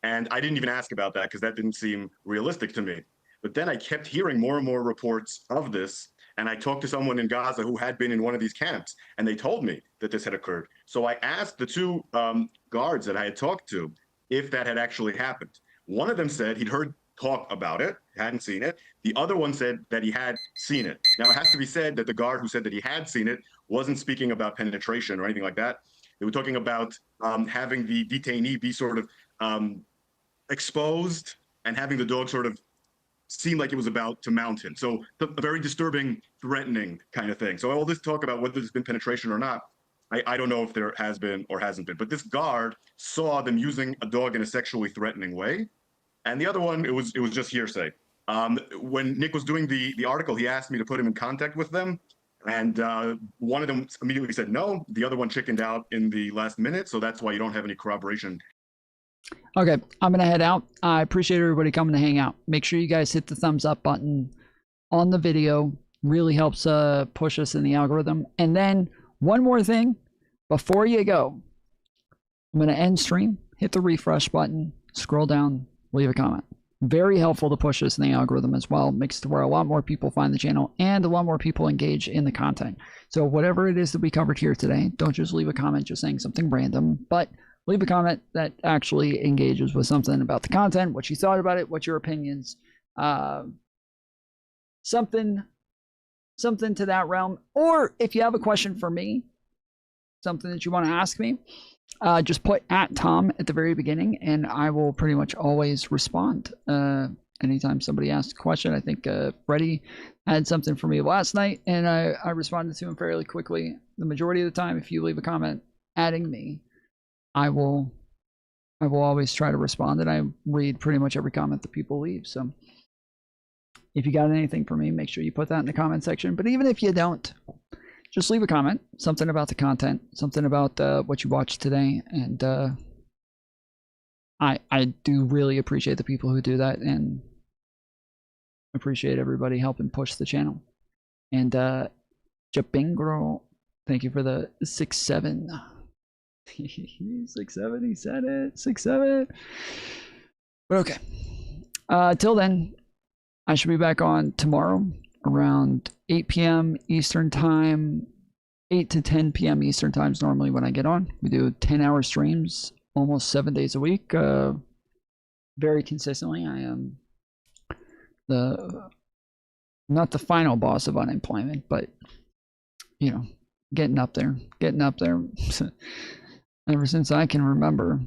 And I didn't even ask about that because that didn't seem realistic to me. But then I kept hearing more and more reports of this. And I talked to someone in Gaza who had been in one of these camps, and they told me that this had occurred. So I asked the two guards that I had talked to if that had actually happened. One of them said he'd heard talk about it, hadn't seen it. The other one said that he had seen it. Now, it has to be said that the guard who said that he had seen it wasn't speaking about penetration or anything like that. They were talking about having the detainee be sort of exposed and having the dog sort of seem like it was about to mount him. So a very disturbing, threatening kind of thing. So all this talk about whether there's been penetration or not, I don't know if there has been or hasn't been. But this guard saw them using a dog in a sexually threatening way. And the other one, it was just hearsay. When Nick was doing the article, he asked me to put him in contact with them. And one of them immediately said no. The other one chickened out in the last minute. So that's why you don't have any corroboration. Okay, I'm going to head out. I appreciate everybody coming to hang out. Make sure you guys hit the thumbs up button on the video. Really helps push us in the algorithm. And then one more thing before you go. I'm going to end stream, hit the refresh button, scroll down, leave a comment. Very helpful to push us in the algorithm as well. Makes it where a lot more people find the channel and a lot more people engage in the content. So whatever it is that we covered here today, don't just leave a comment just saying something random, but leave a comment that actually engages with something about the content, what you thought about it, what your opinions, something to that realm. Or if you have a question for me, something that you want to ask me, just put @Tom at the very beginning and I will pretty much always respond. Anytime somebody asks a question, I think Freddie had something for me last night and I responded to him fairly quickly. The majority of the time, if you leave a comment adding me, I will always try to respond, and I read pretty much every comment that people leave. So if you got anything for me, make sure you put that in the comment section. But even if you don't, just leave a comment, something about the content, something about what you watched today. And I do really appreciate the people who do that and appreciate everybody helping push the channel. And Japingro, thank you for the 6-7. 6-7, he said it. 6-7. But okay. Till then, I should be back on tomorrow around 8 p.m. Eastern time. 8 to 10 p.m. Eastern time is normally when I get on. We do 10-hour streams almost 7 days a week. Very consistently. I am not the final boss of unemployment, but you know, getting up there. Ever since I can remember,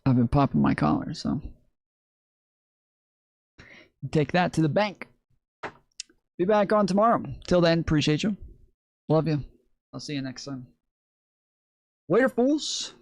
I've been popping my collar, so take that to the bank. Be back on tomorrow. Till then, appreciate you. Love you. I'll see you next time. Later, fools.